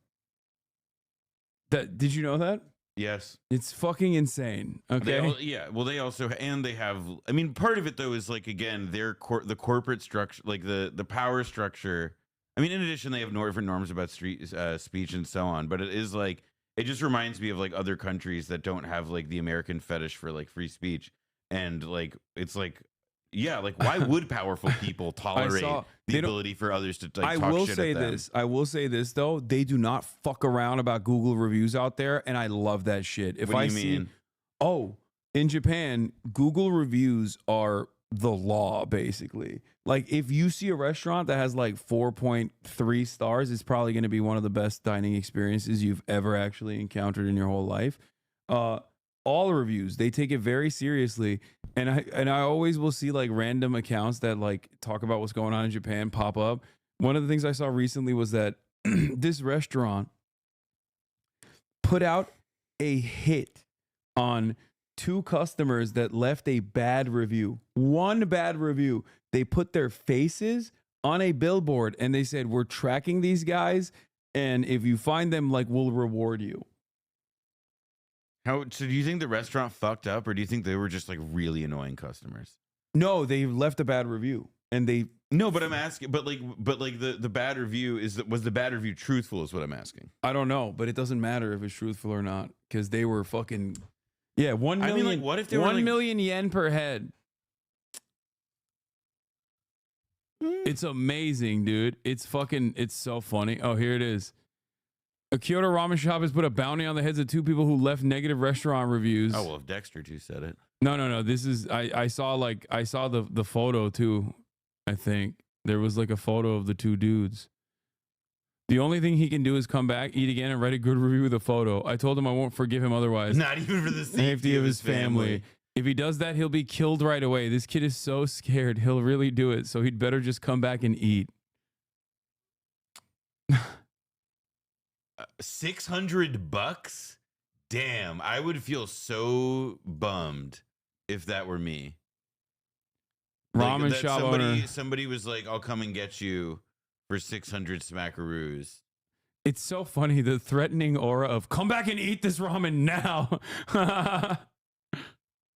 Did you know that? Yes. It's fucking insane. Okay. They also have. I mean, part of it though is like again the corporate structure, like the power structure. I mean, in addition, they have different norms about speech and so on. But it is like it just reminds me of like other countries that don't have like the American fetish for like free speech, and like it's like. Yeah, like why would powerful people tolerate the ability for others to talk shit at them? I will say this though, they do not fuck around about Google reviews out there, and I love that shit. What do you mean? in Japan, Google reviews are the law, basically. Like, if you see a restaurant that has like 4.3 stars, it's probably going to be one of the best dining experiences you've ever actually encountered in your whole life. All reviews, they take it very seriously. And I always will see like random accounts that like talk about what's going on in Japan pop up. One of the things I saw recently was that this restaurant put out a hit on 2 customers that left a bad review. One bad review. They put their faces on a billboard and they said, we're tracking these guys, and if you find them, like, we'll reward you. So do you think the restaurant fucked up, or do you think they were just like really annoying customers? No, they left a bad review. And they No, but I'm asking, but the bad review was the bad review truthful is what I'm asking. I don't know, but it doesn't matter if it's truthful or not, because they were fucking 1 million. I mean, like, what if they were 1 like, million yen per head? It's amazing, dude. It's so funny. Oh, here it is. A Kyoto ramen shop has put a bounty on the heads of 2 people who left negative restaurant reviews. Oh well, if Dexter too said it. No. This is I saw the photo too. I think there was like a photo of the 2 dudes. The only thing he can do is come back, eat again, and write a good review with a photo. I told him I won't forgive him otherwise. Not even for the safety of his family. If he does that, he'll be killed right away. This kid is so scared. He'll really do it. So he'd better just come back and eat. $600? Damn, I would feel so bummed if that were me. Ramen shop owner. Somebody was like, "I'll come and get you for 600 smackaroos." It's so funny, the threatening aura of "come back and eat this ramen now."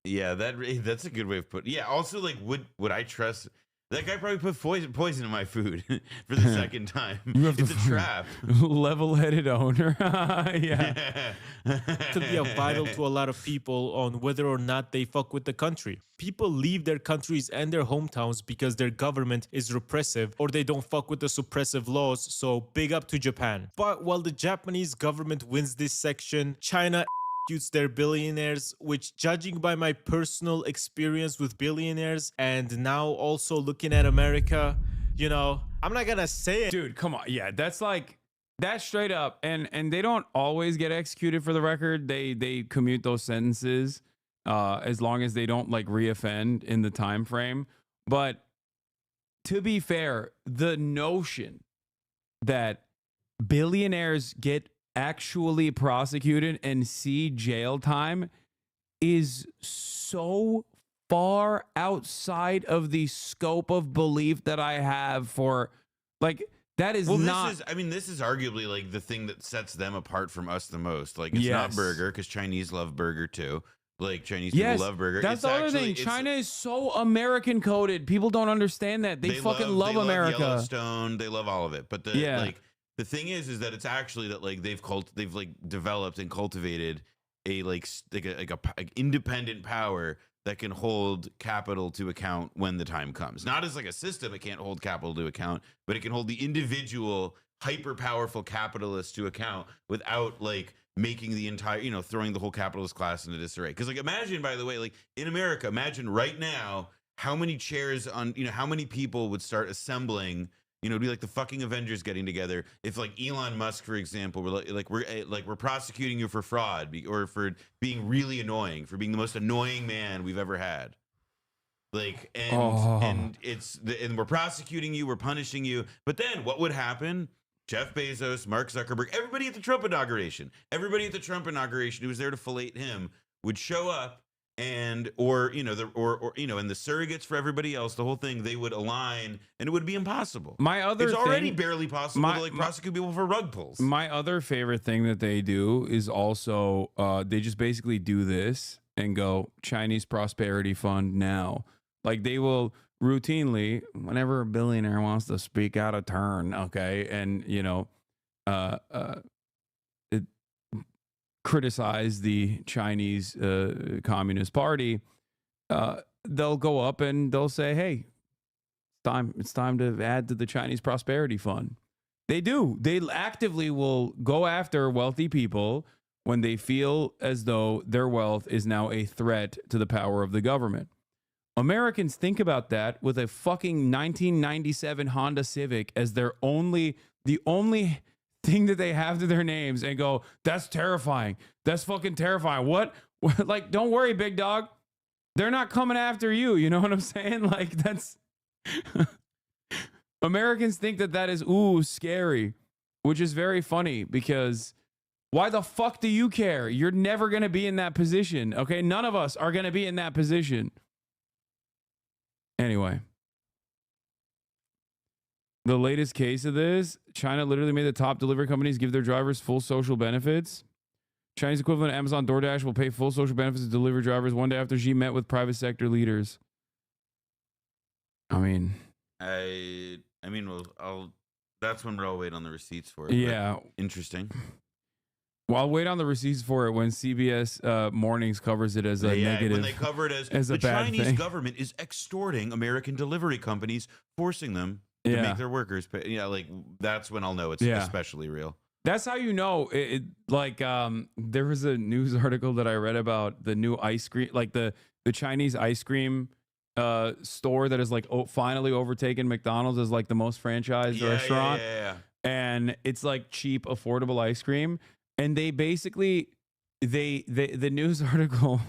Yeah, that's a good way of putting. Yeah. Also, like, would I trust that guy? Probably put poison in my food for the second time. It's a trap. Level-headed owner. Yeah. To be vital to a lot of people on whether or not they fuck with the country. People leave their countries and their hometowns because their government is repressive or they don't fuck with the suppressive laws. So big up to Japan. But while the Japanese government wins this section, China executes their billionaires, which, judging by my personal experience with billionaires and now also looking at America, you know, I'm not gonna say it. Dude, come on. Yeah, that's straight up. And they don't always get executed, for the record. They commute those sentences as long as they don't like reoffend in the time frame. But to be fair, the notion that billionaires get actually prosecuted and see jail time is so far outside of the scope of belief that I have for, like, that is not. This is arguably like the thing that sets them apart from us the most. Like, it's not burger, because Chinese love burger too. Like, Chinese people love burger. That's the other thing. China is so American coded. People don't understand that. They fucking love America. They love Yellowstone. They love all of it. But the thing is that it's actually that like they've like developed and cultivated a like independent power that can hold capital to account when the time comes. Not as like a system, it can't hold capital to account, but it can hold the individual hyper powerful capitalist to account without like making the entire, throwing the whole capitalist class into disarray. Because like, imagine, by the way, like in America, imagine right now how many chairs on, how many people would start assembling. It'd be like the fucking Avengers getting together. If like Elon Musk, for example, we're prosecuting you for fraud or for being really annoying, for being the most annoying man we've ever had. Like, and we're prosecuting you, we're punishing you. But then what would happen? Jeff Bezos, Mark Zuckerberg, everybody at the Trump inauguration who was there to fillet him would show up. And the surrogates for everybody else, the whole thing, they would align, and it would be impossible. It's already barely possible to like prosecute people for rug pulls. My other favorite thing that they do is also they just basically do this and go Chinese Prosperity Fund now. Like, they will routinely, whenever a billionaire wants to speak out of turn, okay, and criticize the Chinese Communist Party, they'll go up and they'll say, hey, it's time to add to the Chinese Prosperity Fund. They do. They actively will go after wealthy people when they feel as though their wealth is now a threat to the power of the government. Americans think about that with a fucking 1997 Honda Civic as the only thing that they have to their names and go, that's terrifying. That's fucking terrifying. What? Like, don't worry, big dog. They're not coming after you. You know what I'm saying? Like, that's Americans think that is, ooh, scary, which is very funny because why the fuck do you care? You're never going to be in that position. Okay. None of us are going to be in that position. Anyway, the latest case of this, China literally made the top delivery companies give their drivers full social benefits. Chinese equivalent Amazon DoorDash will pay full social benefits to delivery drivers one day after Xi met with private sector leaders. I mean, that's when we're all waiting on the receipts for it. Yeah. Interesting. Well, I'll wait on the receipts for it when CBS Mornings covers it as a negative. When they cover it as a the bad Chinese thing. government is extorting American delivery companies, forcing them to make their workers pay. Yeah, like that's when I'll know it's especially real. That's how you know. There was a news article that I read about the new ice cream, like the Chinese ice cream store that is like finally overtaken McDonald's as like the most franchised restaurant. Yeah. And it's like cheap, affordable ice cream. And they basically, the news article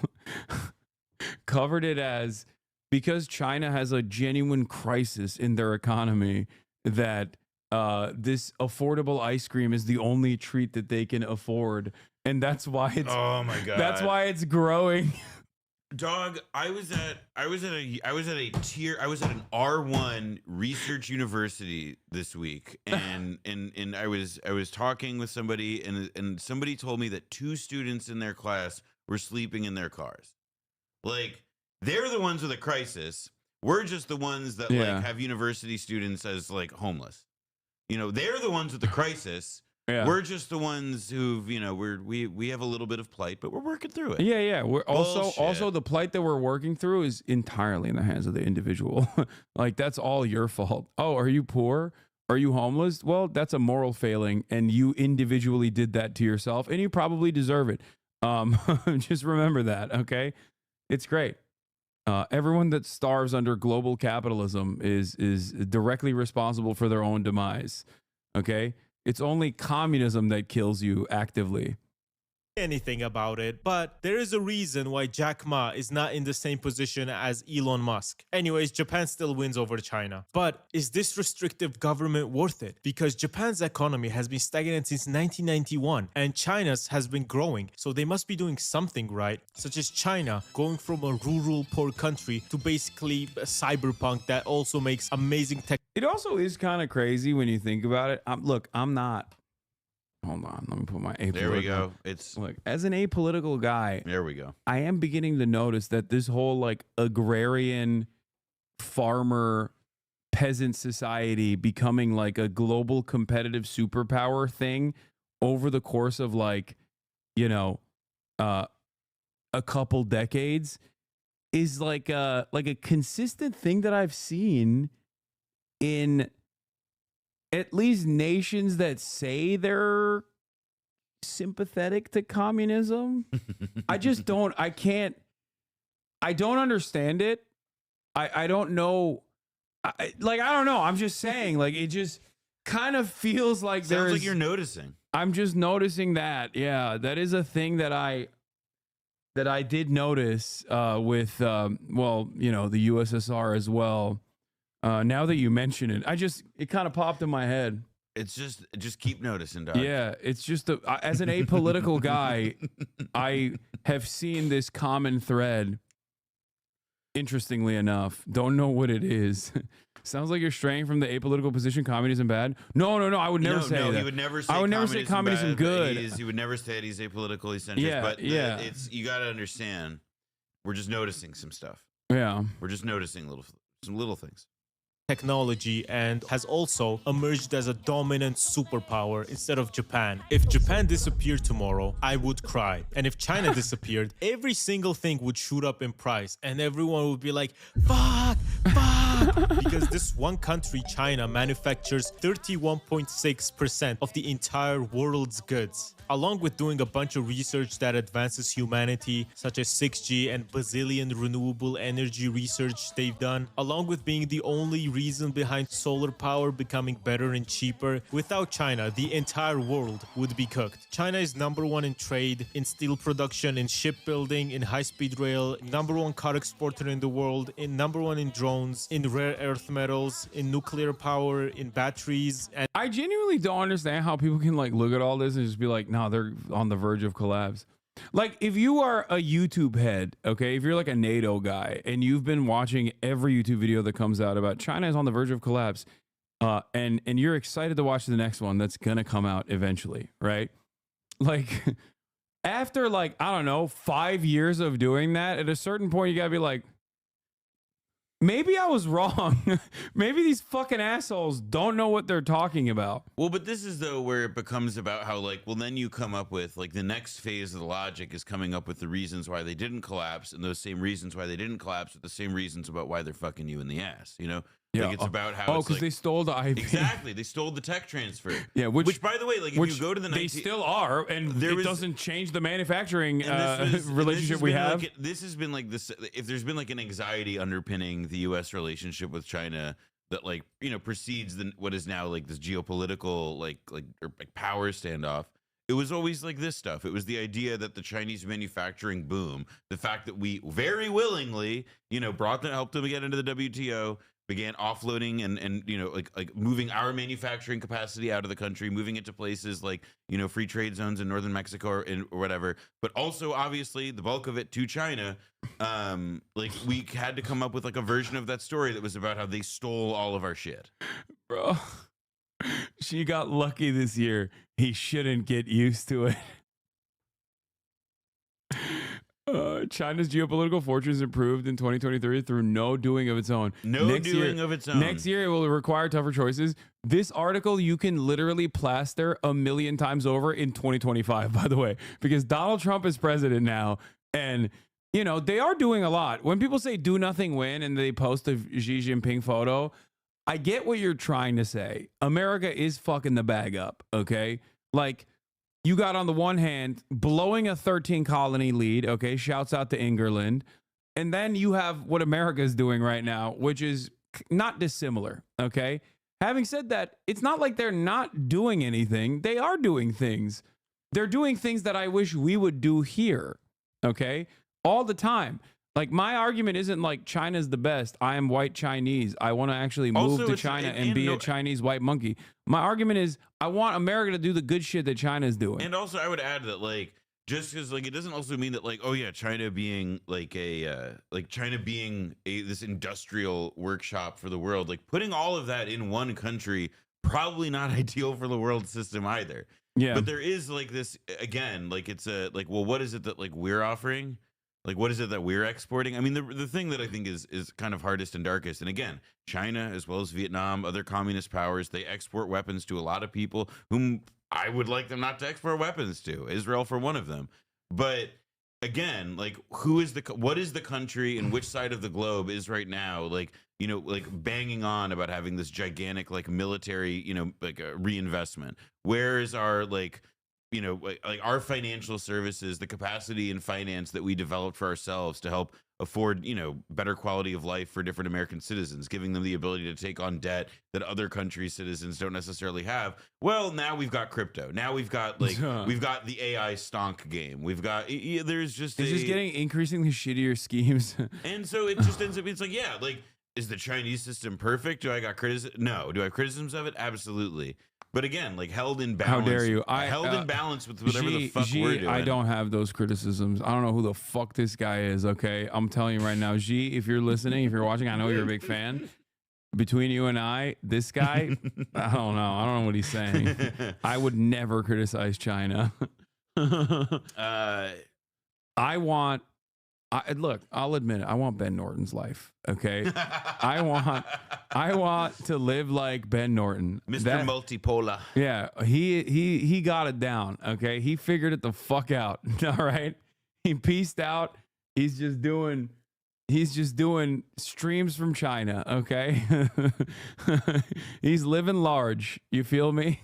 covered it as because China has a genuine crisis in their economy that this affordable ice cream is the only treat that they can afford. And that's why it's, oh my God, that's why it's growing. Dog, I was at an R1 research university this week, and I was talking with somebody, and somebody told me that 2 students in their class were sleeping in their cars. Like, they're the ones with a crisis. We're just the ones that like have university students as like homeless. You know, they're the ones with the crisis. Yeah. We're just the ones who've, you know, we have a little bit of plight, but we're working through it. Yeah. We're Bullshit. also the plight that we're working through is entirely in the hands of the individual. Like that's all your fault. Oh, are you poor? Are you homeless? Well, that's a moral failing, and you individually did that to yourself, and you probably deserve it. Just remember that, okay? It's great. Everyone that starves under global capitalism is directly responsible for their own demise. Okay? It's only communism that kills you actively. Anything about it, but there is a reason why Jack Ma is not in the same position as Elon Musk. Anyways, Japan still wins over China. But is this restrictive government worth it? Because Japan's economy has been stagnant since 1991 and China's has been growing, so they must be doing something right, such as China going from a rural poor country to basically a cyberpunk that also makes amazing tech. It also is kind of crazy when you think about it. I'm not. Hold on, let me put my apolitical. There we go. It's look, as an apolitical guy. There we go. I am beginning to notice that this whole like agrarian farmer peasant society becoming like a global competitive superpower thing over the course of like, you know, a couple decades is like a consistent thing that I've seen in at least nations that say they're sympathetic to communism. I don't understand it. I don't know. I don't know. I'm just saying, like, it just kind of feels like sounds like you're noticing. I'm just noticing that. Yeah, that is a thing that I did notice with, well, you know, the USSR as well. Now that you mention it, it kind of popped in my head. It's just keep noticing, dog. Yeah, it's just as an apolitical guy, I have seen this common thread. Interestingly enough, don't know what it is. Sounds like you're straying from the apolitical position. Communism bad? No. I would never say that. He would never say. I would never say communism bad, good. He would never say that he's apolitical. He's centrist. Yeah, but yeah. It's you got to understand. We're just noticing some stuff. Yeah, we're just noticing some little things. Technology and has also emerged as a dominant superpower instead of Japan. If Japan disappeared tomorrow, I would cry. And if China disappeared, every single thing would shoot up in price and everyone would be like, fuck. because this one country, China, manufactures 31.6% of the entire world's goods. Along with doing a bunch of research that advances humanity, such as 6G and bazillion renewable energy research they've done, along with being the only reason behind solar power becoming better and cheaper, without China, the entire world would be cooked. China is #1 in trade, in steel production, in shipbuilding, in high-speed rail, #1 car exporter in the world, in #1 in drones, in rare earth metals, in nuclear power, in batteries, and I genuinely don't understand how people can like look at all this and just be like, no, they're on the verge of collapse. Like, if you are a YouTube head, okay, if you're like a NATO guy and you've been watching every YouTube video that comes out about China is on the verge of collapse, and you're excited to watch the next one that's gonna come out eventually, right? Like, after like, I don't know, 5 years of doing that, at a certain point you gotta be like, maybe I was wrong. Maybe these fucking assholes don't know what they're talking about. Well, but this is though where it becomes about how like, well, then you come up with like the next phase of the logic is coming up with the reasons why they didn't collapse, and those same reasons why they didn't collapse are the same reasons about why they're fucking you in the ass, you know? Yeah. Like it's about how because they stole the IP. Exactly, they stole the tech transfer. Yeah, which by the way, like if you go to the they still are, and it doesn't change the manufacturing relationship we have. Like, this has been like this. If there's been like an anxiety underpinning the U.S. relationship with China that like precedes what is now like this geopolitical like power standoff. It was always like this stuff. It was the idea that the Chinese manufacturing boom, the fact that we very willingly, helped them get into the WTO, began offloading and like moving our manufacturing capacity out of the country, moving it to places like free trade zones in northern Mexico or whatever, but also obviously the bulk of it to China. Like we had to come up with like a version of that story that was about how they stole all of our shit, bro. She got lucky this year. He shouldn't get used to it. China's geopolitical fortunes improved in 2023 through no doing of its own. Next year, it will require tougher choices. This article you can literally plaster 1,000,000 times over in 2025, by the way, because Donald Trump is president now, and they are doing a lot. When people say do nothing win and they post a Xi Jinping photo, I get what you're trying to say. America is fucking the bag up, okay? Like, you got on the one hand blowing a 13 colony lead, okay? Shouts out to England. And then you have what America is doing right now, which is not dissimilar, okay? Having said that, it's not like they're not doing anything. They are doing things. They're doing things that I wish we would do here, okay? All the time. Like, my argument isn't like China's the best. I am white Chinese. I want to actually move to China and be a Chinese white monkey. My argument is I want America to do the good shit that China's doing. And also, I would add that like just because like it doesn't also mean that like, oh yeah, China being like this industrial workshop for the world, like putting all of that in one country, probably not ideal for the world system either. Yeah. But there is like this again, like it's a like, well, what is it that like we're offering? Like, what is it that we're exporting? I mean, the thing that I think is kind of hardest and darkest, and again, China, as well as Vietnam, other communist powers, they export weapons to a lot of people whom I would like them not to export weapons to, Israel for one of them. But again, like, what is the country and which side of the globe is right now, like, like banging on about having this gigantic, like, military, like reinvestment? Where is our, like our financial services, the capacity and finance that we developed for ourselves to help afford, better quality of life for different American citizens, giving them the ability to take on debt that other countries' citizens don't necessarily have. Well, now we've got crypto. Now we've got we've got the AI stonk game. We've got there's just it's just getting increasingly shittier schemes. And so it just ends up it's like, yeah, like, is the Chinese system perfect? Do I got criticism? No. Do I have criticisms of it? Absolutely. But again, like held in balance. How dare you? Held in balance with whatever the fuck we're doing. I don't have those criticisms. I don't know who the fuck this guy is, okay? I'm telling you right now, Xi, if you're listening, if you're watching, I know you're a big fan. Between you and I, this guy, I don't know. I don't know what he's saying. I would never criticize China. Look, I'll admit it. I want Ben Norton's life. Okay, I want to live like Ben Norton, Mr. Multipolar. Yeah, he got it down. Okay, he figured it the fuck out. All right, he pieced out. He's just doing He's just doing streams from China, okay? He's living large. You feel me?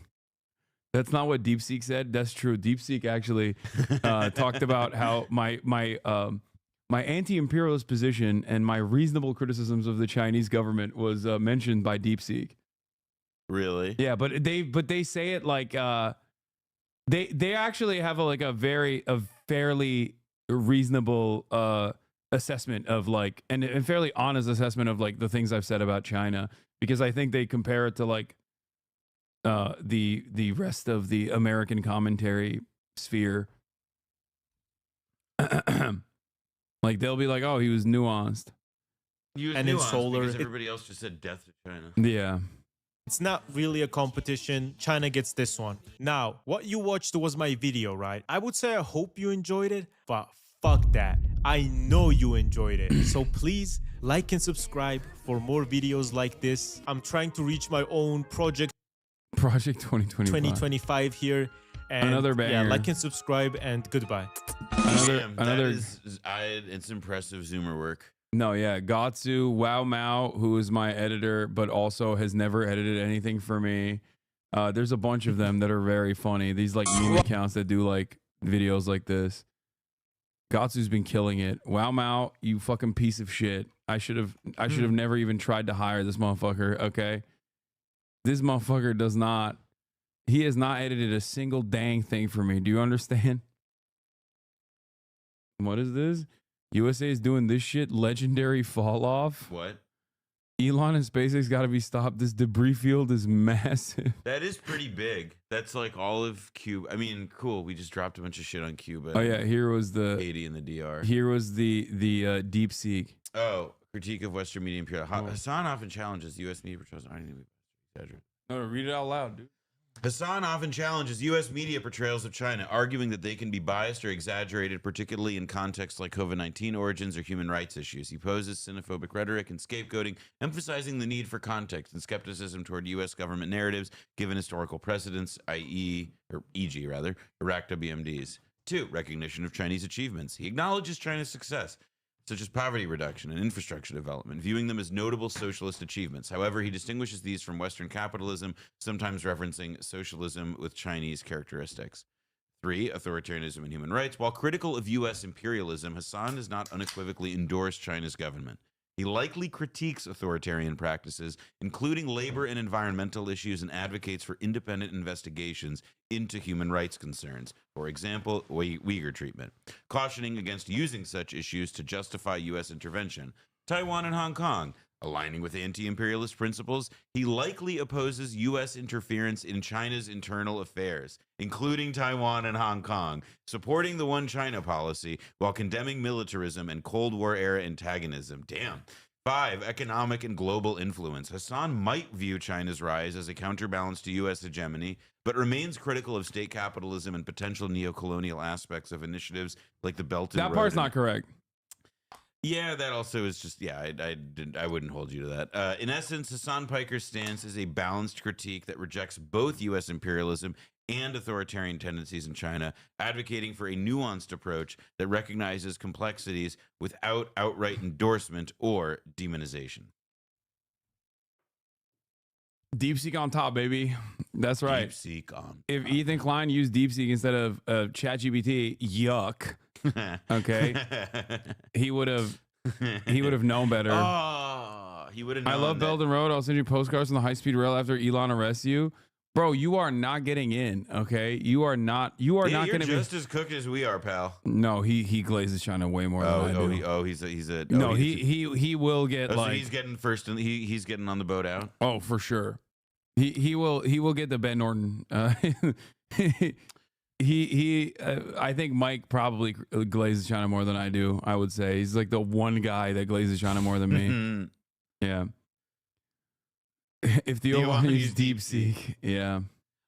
That's not what DeepSeek said. That's true. DeepSeek actually talked about how my anti-imperialist position and my reasonable criticisms of the Chinese government was mentioned by DeepSeek. Really? Yeah, but they say it like they actually have a fairly reasonable assessment of like and fairly honest assessment of like the things I've said about China, because I think they compare it to like the rest of the American commentary sphere. Like they'll be like, oh, he was nuanced. And in solar, because everybody else just said death to China. Yeah. It's not really a competition. China gets this one. Now, what you watched was my video, right? I would say I hope you enjoyed it, but fuck that. I know you enjoyed it. So please like and subscribe for more videos like this. I'm trying to reach my own project 2025 here. And another banger. Yeah, like and subscribe and goodbye. It's impressive Zoomer work. No, yeah, Gatsu, Wow Mao, who is my editor, but also has never edited anything for me. There's a bunch of them that are very funny. These like meme accounts that do like videos like this. Gatsu's been killing it. Wow Mao, you fucking piece of shit. I should have never even tried to hire this motherfucker. Okay, this motherfucker does not. He has not edited a single dang thing for me. Do you understand? What is this? USA is doing this shit. Legendary fall off. What? Elon and SpaceX got to be stopped. This debris field is massive. That is pretty big. That's like all of Cuba. I mean, cool. We just dropped a bunch of shit on Cuba. Oh yeah, here was the 80 in the DR. Here was the DeepSeek. Oh, critique of Western media imperial. Hassan often challenges U.S. media portrayals. I don't think we exaggerate. No, read it out loud, dude. Hassan often challenges U.S. media portrayals of China, arguing that they can be biased or exaggerated, particularly in contexts like COVID-19 origins or human rights issues. He poses xenophobic rhetoric and scapegoating, emphasizing the need for context and skepticism toward U.S. government narratives, given historical precedents, e.g., Iraq WMDs. 2. Recognition of Chinese achievements. He acknowledges China's success, such as poverty reduction and infrastructure development, viewing them as notable socialist achievements. However, he distinguishes these from Western capitalism, sometimes referencing socialism with Chinese characteristics. 3. Authoritarianism and human rights. While critical of U.S. imperialism, Hassan does not unequivocally endorse China's government. He likely critiques authoritarian practices, including labor and environmental issues, and advocates for independent investigations into human rights concerns, for example, Uyghur treatment, cautioning against using such issues to justify U.S. intervention. Taiwan and Hong Kong. Aligning with anti-imperialist principles, he likely opposes U.S. interference in China's internal affairs, including Taiwan and Hong Kong, supporting the One China policy while condemning militarism and Cold War-era antagonism. Damn. 5. Economic and global influence. Hassan might view China's rise as a counterbalance to U.S. hegemony, but remains critical of state capitalism and potential neo-colonial aspects of initiatives like the Belt and Road. That part's not correct. Yeah, that also is just, I wouldn't hold you to that. In essence, Hassan Piker's stance is a balanced critique that rejects both U.S. imperialism and authoritarian tendencies in China, advocating for a nuanced approach that recognizes complexities without outright endorsement or demonization. DeepSeek on top, baby. That's right. DeepSeek on. If Ethan Klein used DeepSeek instead of ChatGPT, yuck. Okay, he would have known better. Oh, he would have known. I love Belt and Road. I'll send you postcards on the high-speed rail after Elon arrests you. Bro, you are not getting in, okay? You are not you're going to be just as cooked as we are, pal. No, he glazes China way more than I do. He will get so he's getting first and he's getting on the boat out. Oh, for sure. He will get the Ben Norton. I think Mike probably glazes China more than I do. I would say he's like the one guy that glazes China more than me. Yeah. If the one use DeepSeek, yeah.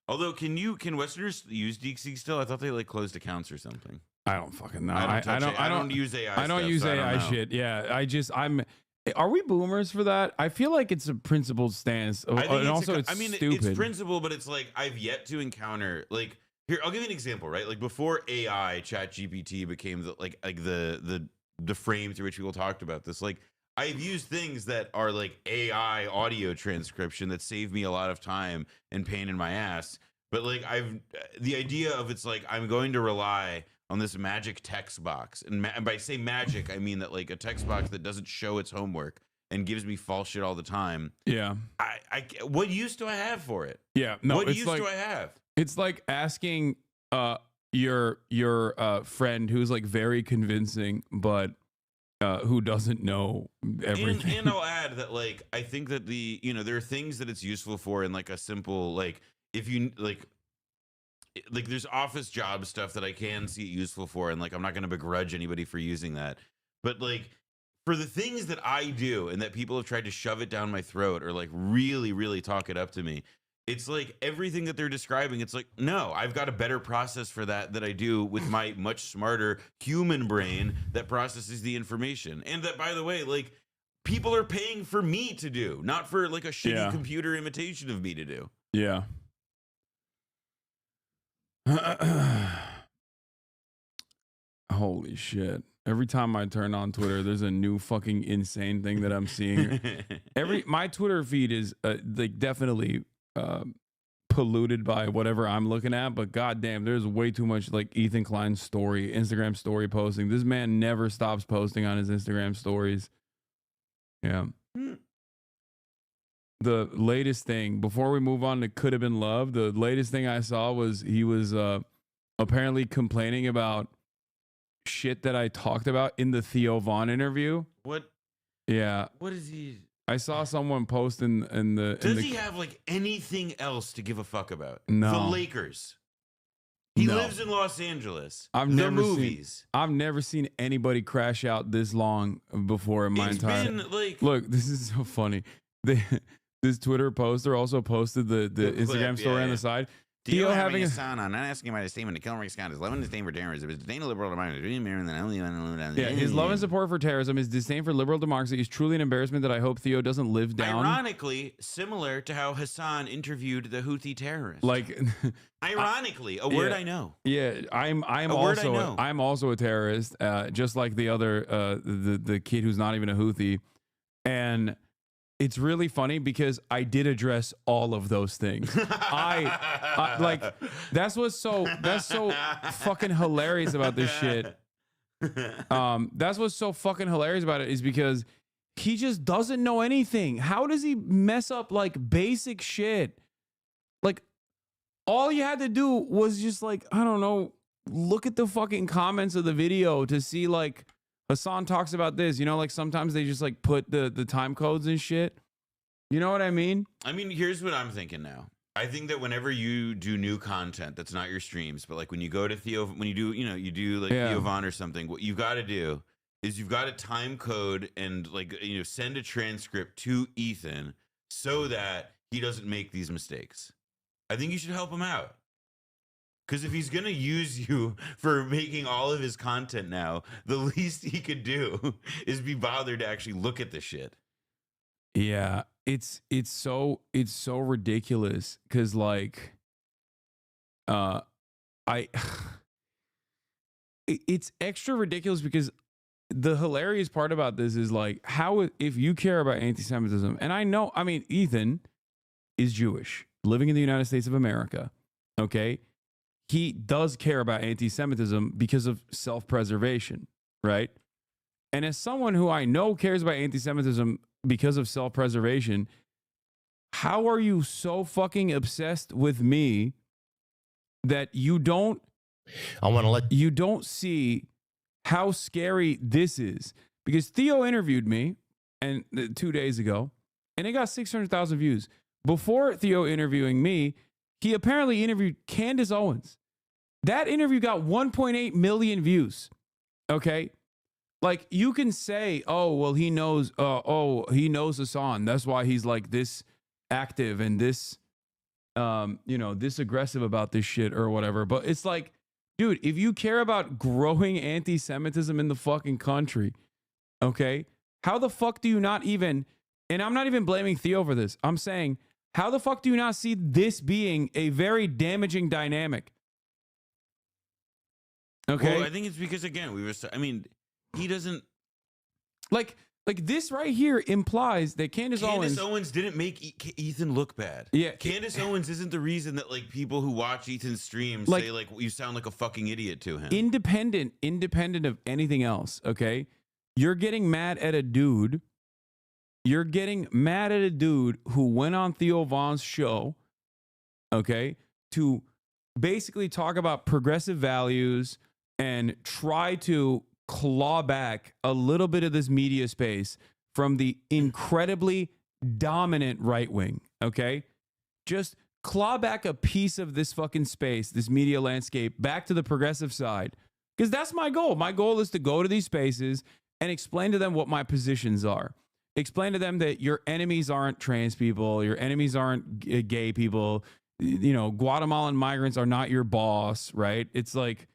Although, can Westerners use DeepSeek still? I thought they like closed accounts or something. I don't fucking know. I don't use AI. I don't use AI shit. Yeah, Are we boomers for that? I feel like it's a principled stance, and also it's stupid. It's principle, but it's like I've yet to encounter like. Here, I'll give you an example, right? Like before AI, ChatGPT became the the frame through which people talked about this. Like, I've used things that are like AI audio transcription that save me a lot of time and pain in my ass. But like, the idea of it's like I'm going to rely on this magic text box, and by say magic, I mean that like a text box that doesn't show its homework and gives me false shit all the time. Yeah. What use do I have for it? Yeah. No. What it's use like, do I have? It's like asking your friend who's like very convincing, but who doesn't know everything. And I'll add that like I think that there are things that it's useful for in like a simple like if you like there's office job stuff that I can see it useful for, and like I'm not going to begrudge anybody for using that, but like for the things that I do and that people have tried to shove it down my throat or like really, really talk it up to me, it's like everything that they're describing, it's like, no, I've got a better process for that I do with my much smarter human brain that processes the information. And that, by the way, like people are paying for me to do, not for like a shitty computer imitation of me to do. Yeah. Holy shit. Every time I turn on Twitter, there's a new fucking insane thing that I'm seeing. My Twitter feed is like definitely polluted by whatever I'm looking at, but goddamn, there's way too much like Ethan Klein's Instagram story posting. This man never stops posting on his Instagram stories. Yeah. The latest thing, before we move on to Could Have Been Love, the latest thing I saw was he was apparently complaining about shit that I talked about in the Theo Von interview. What? Yeah. What is he? I saw someone post in the. Does he have like anything else to give a fuck about? No. The Lakers. He No. lives in Los Angeles. I've the never movies. I've never seen anybody crash out this long before in my entire. Been, like, look, this is so funny. This Twitter poster also posted the Instagram story on the side. Theo having a son, I'm not asking about his statement to kill Rick Scott. His love and disdain for terrorism, his disdain of liberal democracy. Yeah, his love and support for terrorism, his disdain for liberal democracy is truly an embarrassment that I hope Theo doesn't live down. Ironically, similar to how Hassan interviewed the Houthi terrorist. Like, ironically, a word I know. Yeah, I'm also a terrorist, just like the other the kid who's not even a Houthi, and it's really funny because I did address all of those things. I like that's so fucking hilarious about this shit. That's what's so fucking hilarious about it is because he just doesn't know anything. How does he mess up like basic shit? Like all you had to do was just like, I don't know, look at the fucking comments of the video to see like Hassan talks about this, you know, like sometimes they just like put the time codes and shit. You know what I mean? I mean, here's what I'm thinking now. I think that whenever you do new content that's not your streams, but like when you go to Theo, when you do, you do like Theo Von or something, what you've got to do is you've got to time code and like, send a transcript to Ethan so that he doesn't make these mistakes. I think you should help him out. Because if he's going to use you for making all of his content now, the least he could do is be bothered to actually look at the shit. Yeah, it's so ridiculous because like it's extra ridiculous because the hilarious part about this is like how if you care about anti-Semitism, and I mean Ethan is Jewish living in the United States of America, okay? He does care about anti-Semitism because of self-preservation, right? And as someone who I know cares about anti-Semitism because of self-preservation, how are you so fucking obsessed with me that you don't see how scary this is? Because Theo interviewed me 2 days ago, and it got 600,000 views. Before Theo interviewing me, he apparently interviewed Candace Owens. That interview got 1.8 million views. Okay? Like you can say, oh, well, he knows Hassan. That's why he's like this active and this, this aggressive about this shit or whatever. But it's like, dude, if you care about growing anti-Semitism in the fucking country, okay, how the fuck do you not even, and I'm not even blaming Theo for this. I'm saying, how the fuck do you not see this being a very damaging dynamic? Okay. Well, I think it's because, again, he doesn't Like this right here implies that Candace Owens didn't make Ethan look bad. Yeah, Candace Owens isn't the reason that like people who watch Ethan's streams Like- say like you sound like a fucking idiot to him. independent of anything else, okay? You're getting mad at a dude. You're getting mad at a dude who went on Theo Von's show, okay, to basically talk about progressive values and try to claw back a little bit of this media space from the incredibly dominant right wing, okay? Just claw back a piece of this fucking space, this media landscape, back to the progressive side. Because that's my goal. My goal is to go to these spaces and explain to them what my positions are. Explain to them that your enemies aren't trans people, your enemies aren't gay people, you know, Guatemalan migrants are not your boss, right? It's like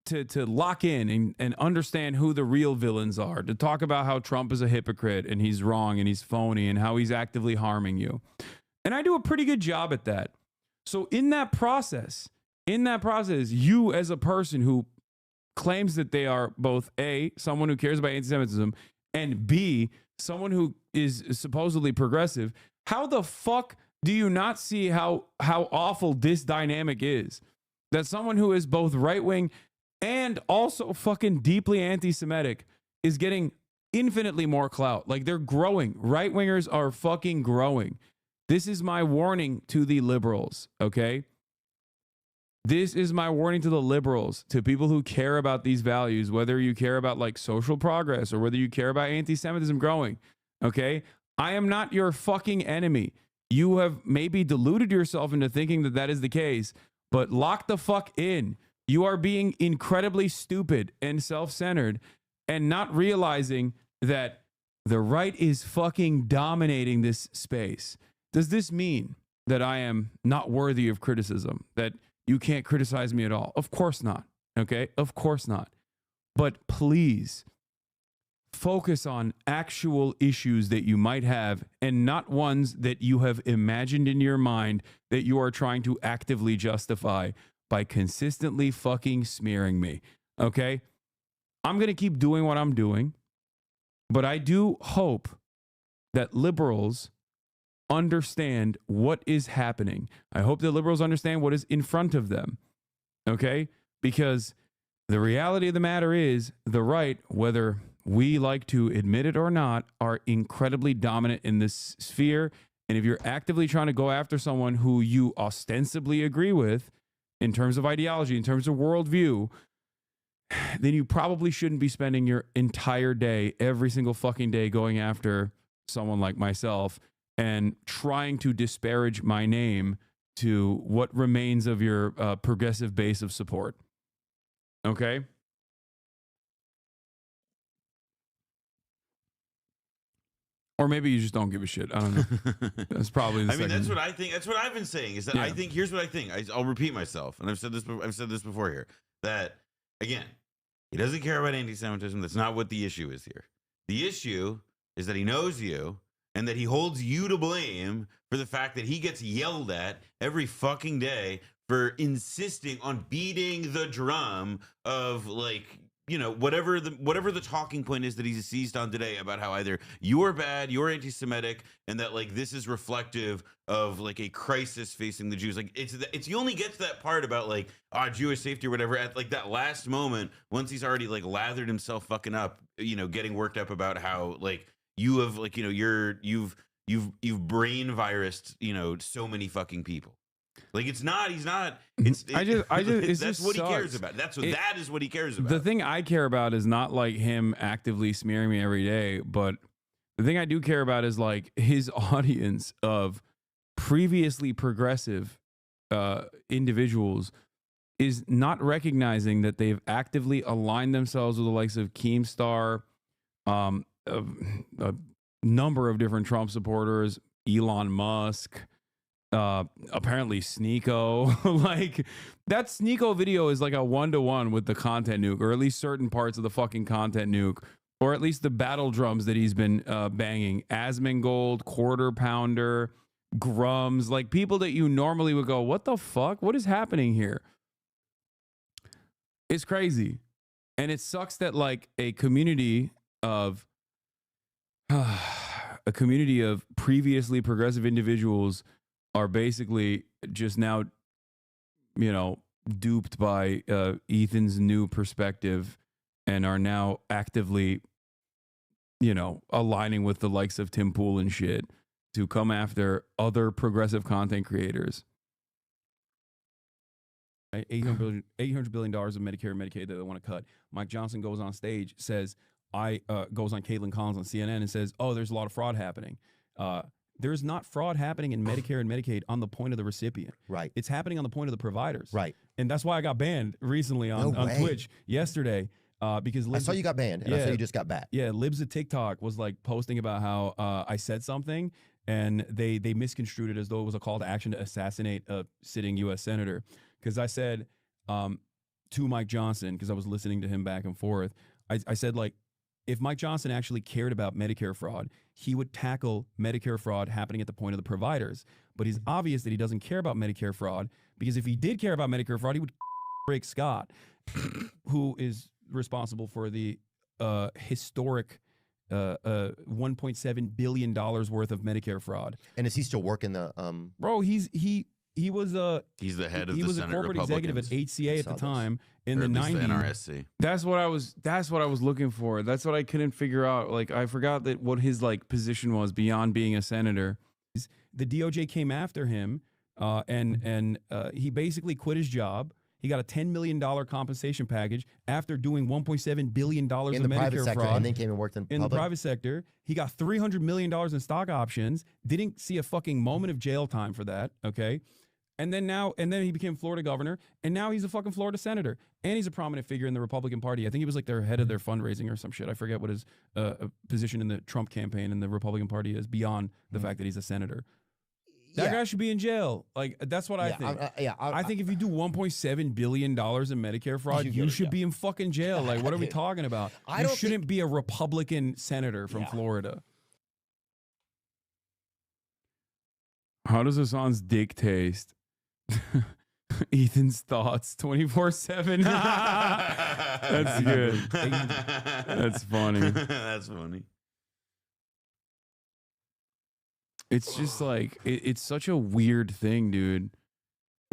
to lock in and understand who the real villains are, to talk about how Trump is a hypocrite and he's wrong and he's phony and how he's actively harming you. And I do a pretty good job at that. So in that process, you as a person who claims that they are both A, someone who cares about anti-Semitism, and B, someone who is supposedly progressive, how the fuck do you not see how awful this dynamic is? That someone who is both right-wing and also fucking deeply anti-Semitic is getting infinitely more clout. Like, they're growing. Right-wingers are fucking growing. This is my warning to the liberals, okay? This is my warning to the liberals, to people who care about these values, whether you care about like social progress or whether you care about anti-Semitism growing, okay? I am not your fucking enemy. You have maybe deluded yourself into thinking that that is the case, but lock the fuck in. You are being incredibly stupid and self-centered and not realizing that the right is fucking dominating this space. Does this mean that I am not worthy of criticism? That you can't criticize me at all? Of course not. Okay? Of course not. But please focus on actual issues that you might have and not ones that you have imagined in your mind that you are trying to actively justify by consistently fucking smearing me. Okay? I'm going to keep doing what I'm doing, but I do hope that liberals understand what is happening. I hope that liberals understand what is in front of them. Okay? Because the reality of the matter is the right, whether we like to admit it or not, are incredibly dominant in this sphere. And if you're actively trying to go after someone who you ostensibly agree with in terms of ideology, in terms of worldview, then you probably shouldn't be spending your entire day, every single fucking day, going after someone like myself and trying to disparage my name to what remains of your progressive base of support. Okay? Or maybe you just don't give a shit. I don't know. That's probably the second. That's what I think. That's what I've been saying. Is that I think, here's what I think. I'll repeat myself, and I've said this before here. That again, he doesn't care about anti-Semitism. That's not what the issue is here. The issue is that he knows you, and that he holds you to blame for the fact that he gets yelled at every fucking day for insisting on beating the drum of, like, you know, whatever the talking point is that he's seized on today about how either you're bad, you're anti-Semitic, and that like this is reflective of like a crisis facing the Jews. Like it's he only gets that part about like Jewish safety or whatever at like that last moment once he's already like lathered himself fucking up, you know, getting worked up about how like you have like, you know, you've brain virused, you know, so many fucking people. Like he's not. That's what he cares about. That is what he cares about. The thing I care about is not like him actively smearing me every day, but the thing I do care about is like his audience of previously progressive individuals is not recognizing that they've actively aligned themselves with the likes of Keemstar, a number of different Trump supporters, Elon Musk, apparently Sneeko. Like that Sneeko video is like a 1-to-1 with the content nuke, or at least certain parts of the fucking content nuke, or at least the battle drums that he's been banging. Asmongold, Quarter Pounder, Grums, like people that you normally would go, what the fuck? What is happening here? It's crazy. And it sucks that like a community of a community of previously progressive individuals are basically just now, you know, duped by Ethan's new perspective and are now actively, you know, aligning with the likes of Tim Pool and shit to come after other progressive content creators. $800 billion of Medicare and Medicaid that they want to cut. Mike Johnson goes on stage, says, goes on Caitlin Collins on CNN and says, oh, there's a lot of fraud happening. There's not fraud happening in Medicare and Medicaid on the point of the recipient. Right. It's happening on the point of the providers. Right. And that's why I got banned recently on Twitch yesterday. Because I saw you got banned, and I saw you just got back. Yeah, Libs of TikTok was like posting about how I said something, and they misconstrued it as though it was a call to action to assassinate a sitting U.S. senator. Because I said to Mike Johnson, because I was listening to him back and forth, I said, like, if Mike Johnson actually cared about Medicare fraud, he would tackle Medicare fraud happening at the point of the providers. But it's obvious that he doesn't care about Medicare fraud, because if he did care about Medicare fraud, he would break Scott, who is responsible for the historic $1.7 billion worth of Medicare fraud. And is he still working the Bro, he was he's the head of he the was Senate a corporate executive at HCA at the time in the 90s. NRSC. That's what I was looking for. That's what I couldn't figure out. Like, I forgot that what his like position was beyond being a senator. The DOJ came after him and he basically quit his job. He got a $10 million compensation package after doing $1.7 billion in of the private Medicare sector, fraud. and then came and worked in the private sector. He got $300 million in stock options. Didn't see a fucking moment of jail time for that. Okay. And then he became Florida governor, and now he's a fucking Florida senator, and he's a prominent figure in the Republican Party. I think he was like their head of their fundraising or some shit. I forget what his position in the Trump campaign in the Republican Party is beyond the fact that he's a senator. That guy should be in jail. Like, that's what I think. I think if you do $1.7 billion in Medicare fraud, you should be in fucking jail. Like, what are we talking about? You shouldn't be a Republican senator from Florida. How does Hassan's dick taste? Ethan's thoughts 24/7. That's good. That's funny. That's funny. It's just like, it's such a weird thing, dude.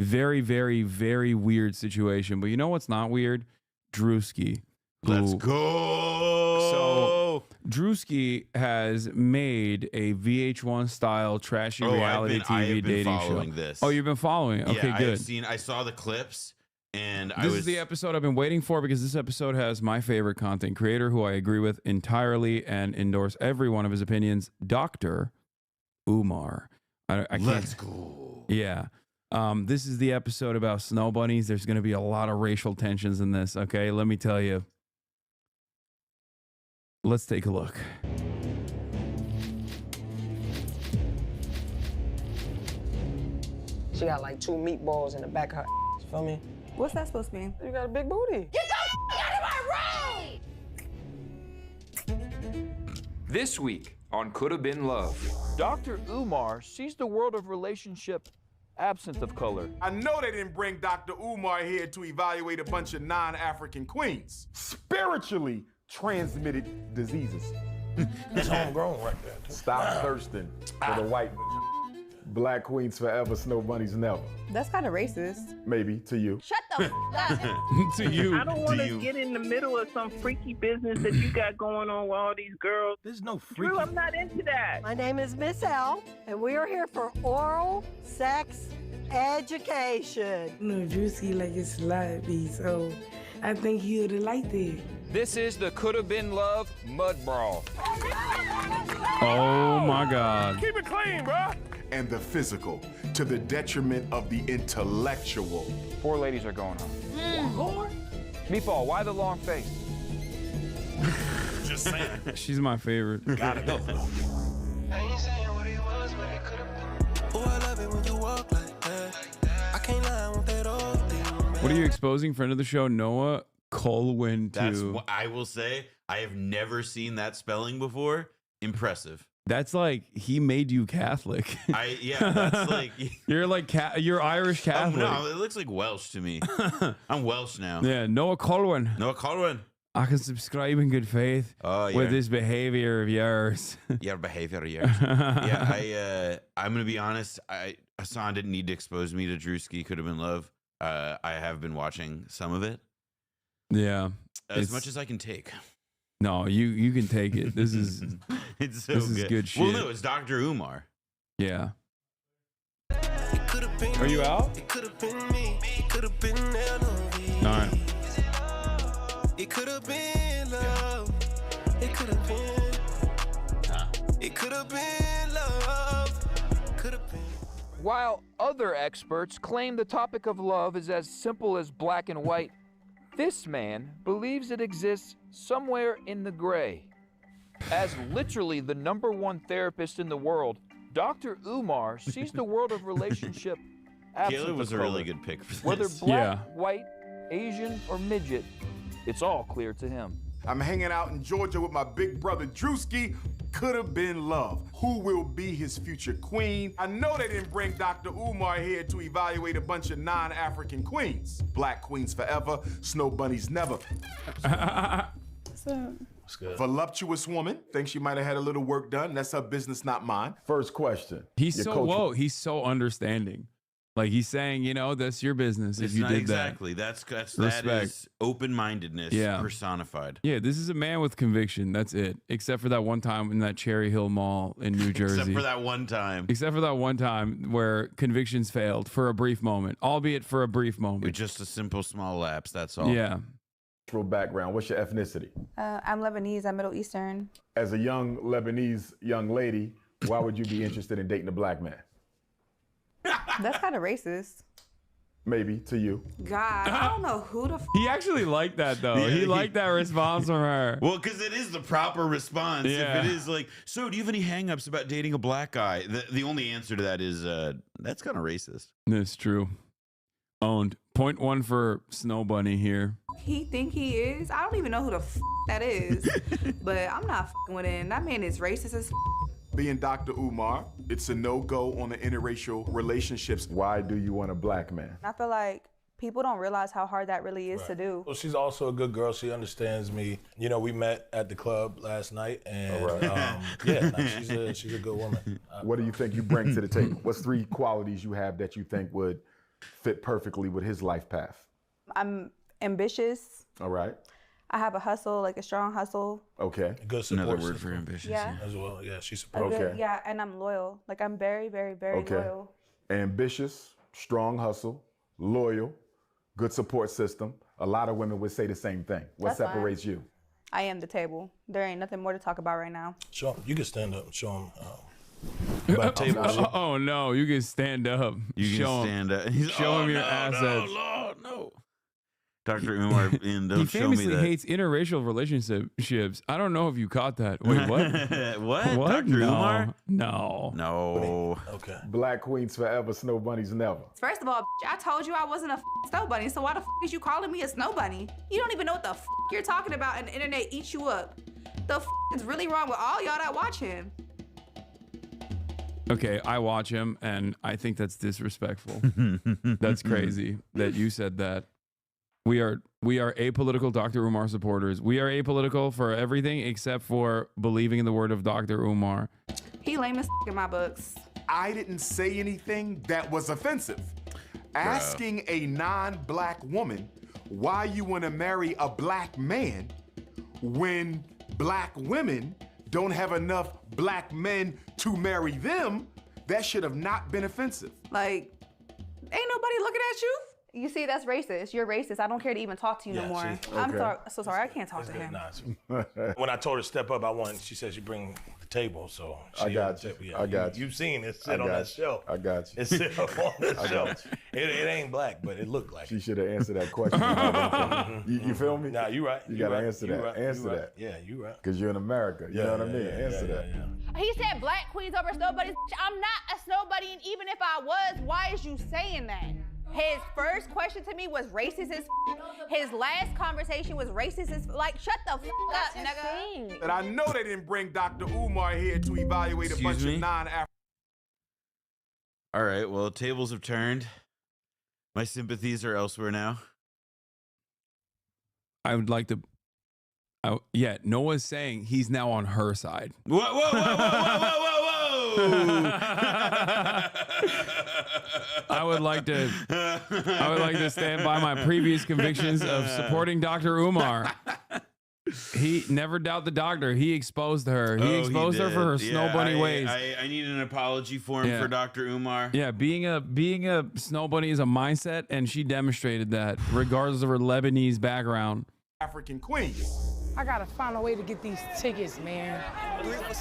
Very, very, very weird situation. But you know what's not weird? DRUSKI. Let's go. So DRUSKI has made a VH1 style trashy reality TV dating show. This. Oh, you've been following it? Okay, good. I saw the clips, and this is the episode I've been waiting for, because this episode has my favorite content creator, who I agree with entirely and endorse every one of his opinions, Dr. Umar. I can't. Let's go. Yeah. This is the episode about snow bunnies. There's going to be a lot of racial tensions in this. Okay, let me tell you. Let's take a look. She got like 2 meatballs in the back of her. You feel me? What's that supposed to mean? You got a big booty. Get the out of my room! This week on Could Have Been Love. Dr. Umar sees the world of relationship absent of color. I know they didn't bring Dr. Umar here to evaluate a bunch of non-African queens. Spiritually transmitted diseases. That's homegrown right there. Stop thirsting for the white black queens forever, snow bunnies never. That's kind of racist. Maybe to you. Shut the f up. To you. I don't want to get in the middle of some freaky business that you got going on with all these girls. There's no freaky. Drew, I'm not into that. My name is Miss L, and we are here for oral sex education. No, DRUSKI like it's lively, so I think he would have liked it. This is the Could Have Been Love Mud Brawl. Oh my God. Keep it clean, bro. And the physical to the detriment of the intellectual. 4 ladies are going home. Meatball, why the long face? Just saying. She's my favorite. Gotta go. What are you exposing? Friend of the show, Noah Colwyn. That's what I will say. I have never seen that spelling before. Impressive. That's like he made you Catholic. That's like you're like you're Irish Catholic. No, it looks like Welsh to me. I'm Welsh now. Yeah, Noah Colwyn. Noah Colwyn. I can subscribe in good faith with this behavior of yours. Your behavior of yours. Yeah, I'm gonna be honest. Hassan didn't need to expose me to Drewski. Could have been love. I have been watching some of it. Yeah, as much as I can take. No, you can take it. This is it's so this good. is good shit. Well, no, it's Dr. Umar. Yeah. Are you out? All right. It could have been love. It could have been. It could have been love. Could have been. While other experts claim the topic of love is as simple as black and white, this man believes it exists somewhere in the gray. As literally the #1 therapist in the world, Dr. Umar sees the world of relationship absent Caleb was of a really color. good pick for this. Whether black, white, Asian, or midget, it's all clear to him. I'm hanging out in Georgia with my big brother Drewski. Could have been love. Who will be his future queen? I know they didn't bring Dr. Umar here to evaluate a bunch of non-African queens. Black queens forever, snow bunnies never. What's good? Voluptuous woman. Thinks she might have had a little work done. That's her business, not mine. First question. He's so whoa. He's so understanding. Like he's saying, that's your business if It's you not did exactly. that. That Respect. is open-mindedness personified. Yeah, this is a man with conviction. That's it. Except for that one time in that Cherry Hill Mall in New Jersey. Except for that one time. Except for that one time where convictions failed for a brief moment, albeit for a brief moment. With just a simple small lapse, that's all. Yeah. Background. What's your ethnicity? I'm Lebanese. I'm Middle Eastern. As a young Lebanese young lady, why would you be interested in dating a black man? That's kind of racist. Maybe to you. God, I don't know who the. He actually liked that though. Yeah, he liked that response from her. Well, because it is the proper response. Yeah. If it is like, so do you have any hangups about dating a black guy? The only answer to that is, that's kind of racist. That's true. Owned. 0.1 for Snow Bunny here. He think he is. I don't even know who the that is. But I'm not with him. That man is racist as. Being Dr. Umar, it's a no-go on the interracial relationships. Why do you want a black man? I feel like people don't realize how hard that really is to do. Well, she's also a good girl. She understands me. We met at the club last night, and she's a good woman. What do you think you bring to the table? What's 3 qualities you have that you think would fit perfectly with his life path? I'm ambitious. All right. I have a hustle, like a strong hustle. Okay. Good support. Another word for ambitious. Yeah. As well. Yeah, she supports. Okay. Yeah, and I'm loyal. Like I'm very, very, very loyal. Ambitious, strong hustle, loyal, good support system. A lot of women would say the same thing. What That's fine. separates you? I am the table. There ain't nothing more to talk about right now. Show him. You can stand up and show him. Oh no, you can stand up. You show can stand up. Show him your assets. No. Dr. Umar, and don't He show me famously that. hates interracial relationships. I don't know if you caught that. Wait, what? What? What? Dr. No. Umar? No. Okay. Black queens forever, snow bunnies never. First of all, I told you I wasn't a snow bunny, so why the is you calling me a snow bunny? You don't even know what the you're talking about, and the internet eats you up. The is really wrong with all y'all that watch him? Okay, I watch him, and I think that's disrespectful. That's crazy that you said that. We are apolitical Dr. Umar supporters. We are apolitical for everything except for believing in the word of Dr. Umar. He lame as in my books. I didn't say anything that was offensive. Asking a non-black woman why you want to marry a black man when black women don't have enough black men to marry them, that should have not been offensive. Like, ain't nobody looking at you. You see, that's racist. You're racist. I don't care to even talk to you no more. I'm so sorry. I can't talk to him. When I told her to step up, she said she'd bring the table. So I got you. Yeah, I got you. You've seen it sit on that shelf. I got you. It sit up on the shelf. It ain't black, but it looked like She should have answered that question. you feel me? Nah, you right. You got to answer that. Answer that. Yeah, you right. Because you're in America. You know what I mean? Answer that. He said black queens over snow bunnies. I'm not a snow bunny, and even if I was, why is you saying that? His first question to me was racist as His last conversation was racist as like, shut the up, nigga. And I know they didn't bring Dr. Umar here to evaluate a bunch of non-African. All right, well, tables have turned. My sympathies are elsewhere now. I would like to Yeah, Noah's saying he's now on her side. Whoa, whoa, whoa, whoa, whoa, whoa, whoa! I would like to stand by my previous convictions of supporting Dr. Umar. He never doubt the doctor. He exposed her. He exposed her for her snow bunny ways. I need an apology for him for Dr. Umar. Yeah, being a snow bunny is a mindset, and she demonstrated that regardless of her Lebanese background. African queen. I gotta find a way to get these tickets, man.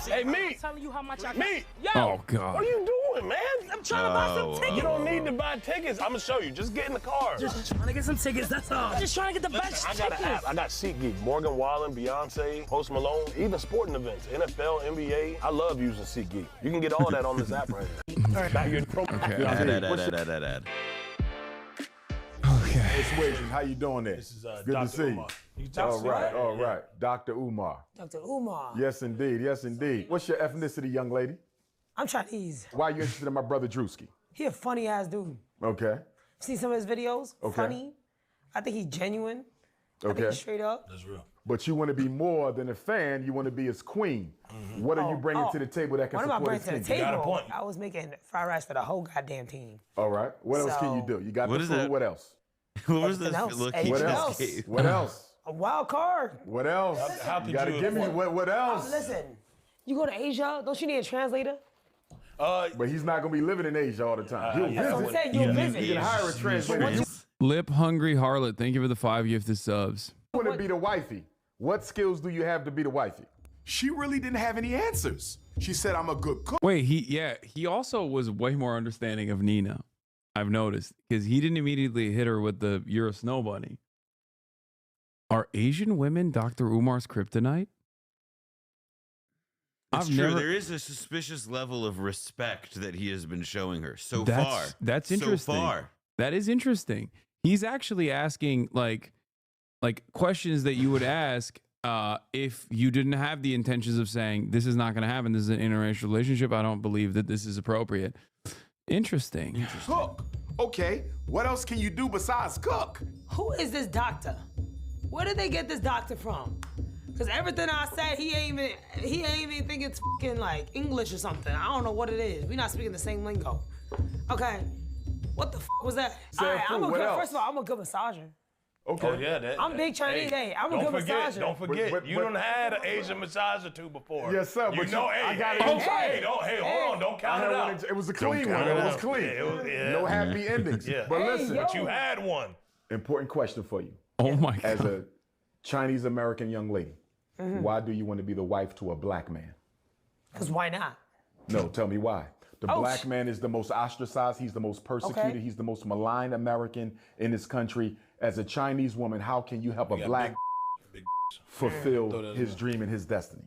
Hey, me. I'm telling you how much I got. Me. Yo, Oh, God. What are you doing, man? I'm trying to buy some tickets. You don't need to buy tickets. I'm gonna show you. Just get in the car. Just trying to get some tickets, that's all. Just trying to get the best I got an tickets. app. I got SeatGeek, Morgan Wallen, Beyonce, Post Malone, even sporting events, NFL, NBA. I love using SeatGeek. You can get all that on this app right here. Now you're Okay. It's Wajan. How you doing there? This is Good Dr. to see Umar. you. You can All see right, right all here. right. Dr. Umar. Dr. Umar. Yes, indeed. Yes, indeed. What's your ethnicity, young lady? I'm Chinese. Why are you interested in my brother Drewski? He a funny ass dude. Okay. See some of his videos? Okay. Funny. I think he's genuine. I think Okay. he's straight up. That's real. But you want to be more than a fan. You want to be his queen. What are you bringing to the table that can What am I support bringing his to the team? table? I was making fried rice for the whole goddamn team. All right. What else can you So- do? You got What the is food. that? What else? What was Everything this else. look he Everything just else. gave? What else? A wild card. What else? How could you gotta you give me afford- what else? Listen, you go to Asia, don't you need a translator? But he's not gonna be living in Asia all the time. He'll That's what I'm visit. saying, you'll visit. You can hire a translator. Lip hungry harlot. Thank you for the 5 gifted subs. You want to be the wifey. What skills do you have to be the wifey? She really didn't have any answers. She said, I'm a good cook. Wait, he also was way more understanding of Nina. I've noticed because he didn't immediately hit her with the "You're a snow bunny." Are Asian women Dr. Umar's kryptonite? It's true. There is a suspicious level of respect that he has been showing her so far. That's interesting. So far. That is interesting. He's actually asking like questions that you would ask if you didn't have the intentions of saying this is not going to happen. This is an interracial relationship. I don't believe that this is appropriate. Interesting. Cook. Okay. What else can you do besides cook? Who is this doctor? Where did they get this doctor from? Cause everything I say, he ain't even think it's fucking like English or something. I don't know what it is. We're not speaking the same lingo. Okay. What the fuck was that? Say All right, food, what else? first of all, I'm a good massager. Okay. Oh, yeah, I'm big Chinese. Hey, I'm a don't good forget, massager. Don't forget, But- you done had an Asian massage or two before. Yes, sir, You but know, you- I hey, got hey, it. hey, hold on, don't count it out. It was a Don't clean count one. it It was out. clean. Yeah, No happy endings. Yeah. But Hey, listen, But you had one. important question for you. Oh my God. As a Chinese American young lady, why do you want to be the wife to a black man? Cause why not? No, tell me why. The Oh, black man is the most ostracized. He's the most persecuted. Okay. He's the most maligned American in this country. As a Chinese woman, how can you help a black fulfill his dream and his destiny?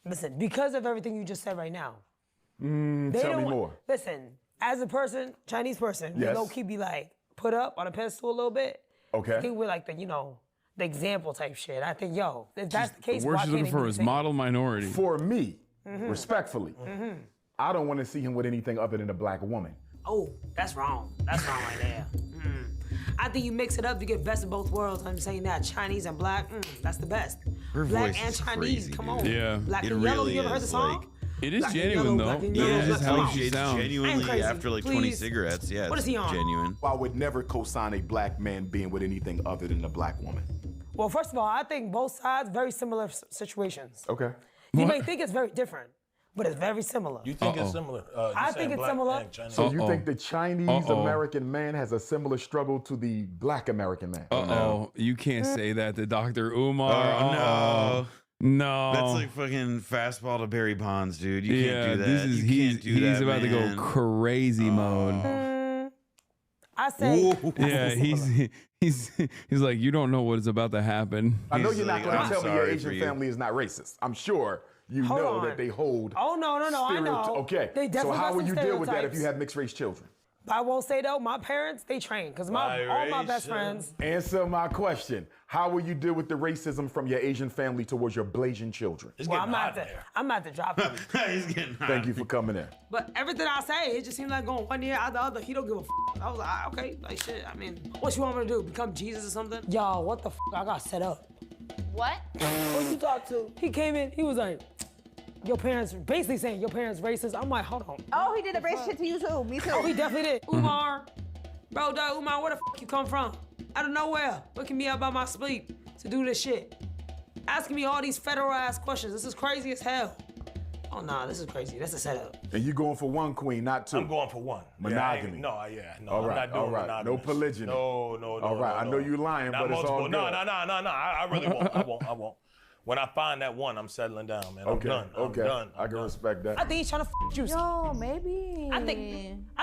Listen, because of everything you just said right now. Tell me more. Listen, as a person, Chinese person, we Yes. low key be like put up on a pedestal a little bit. Okay. I think we're like the the example type shit. I think if that's the case, The why word she's can't looking it for be is the same? model minority. For me, respectfully, Mm-hmm. I don't want to see him with anything other than a black woman. Oh, that's wrong. That's wrong right there. I think you mix it up, you get best of both worlds. I'm saying that Chinese and black, that's the best. Her Black voice and is Chinese, crazy, come dude. on. Yeah. Black It and yellow, really you ever heard the is, song? like- It is Black and genuine yellow, though. black and It yellow, is just black how and she yellow. sounds. Genuinely, crazy. after like 20 Please. cigarettes, yeah, What it's is he on? genuine. I would never co-sign a black man being with anything other than a black woman. Well, first of all, I think both sides very similar situations. Okay. You may think it's very different, but it's very similar. You think it's similar? I think it's similar. So you think the Chinese American man has a similar struggle to the black American man? You can't say that to Dr. Umar. Oh, no. No. That's like fucking fastball to Barry Bonds, dude. You yeah, can't do that. this is You he's can't do that, about to man. go crazy mode. I say, Yeah, he's like, you don't know what is about to happen. I know He's you're not like, going to I'm tell me your sorry Asian for you. family is not racist. I'm sure you Hold know on. that they hold. Oh, no, I know. Okay. They So definitely how got will some you deal with that if stereotypes. you have mixed race children? But I won't say though, my parents, they train. Because all my best friends, Answer my question. How will you deal with the racism from your Asian family towards your Blasian children? well, I'm about to drop them. He's getting hot. Thank you for coming in. But everything I say, it just seems like going one ear out the other. He don't give a f. I was like, okay, like shit. I mean, what you want me to do? Become Jesus or something? Yo, what the f? I got set up. What? Who you talk to? He came in, he was like, your parents, basically saying your parents racist. I'm like, hold on. Oh, he did the racist shit to you too. Me too. Oh, he definitely did. Umar, bro, dog, Umar, where the f you come from? Out of nowhere, waking me up by my sleep to do this shit. Asking me all these federal ass questions. This is crazy as hell. Oh, nah, this is crazy. That's a setup. And you going for one queen, not two? I'm going for one. Monogamy. No, All I'm right, not doing all right. monogamous. No polygyny. No. All right, I know you lying, Not but it's all multiple. good. No. I really won't. I won't. When I find that one, I'm settling down, man. I'm done. I'm done. I can respect that. I think he's trying to f Drewski. Yo, maybe. I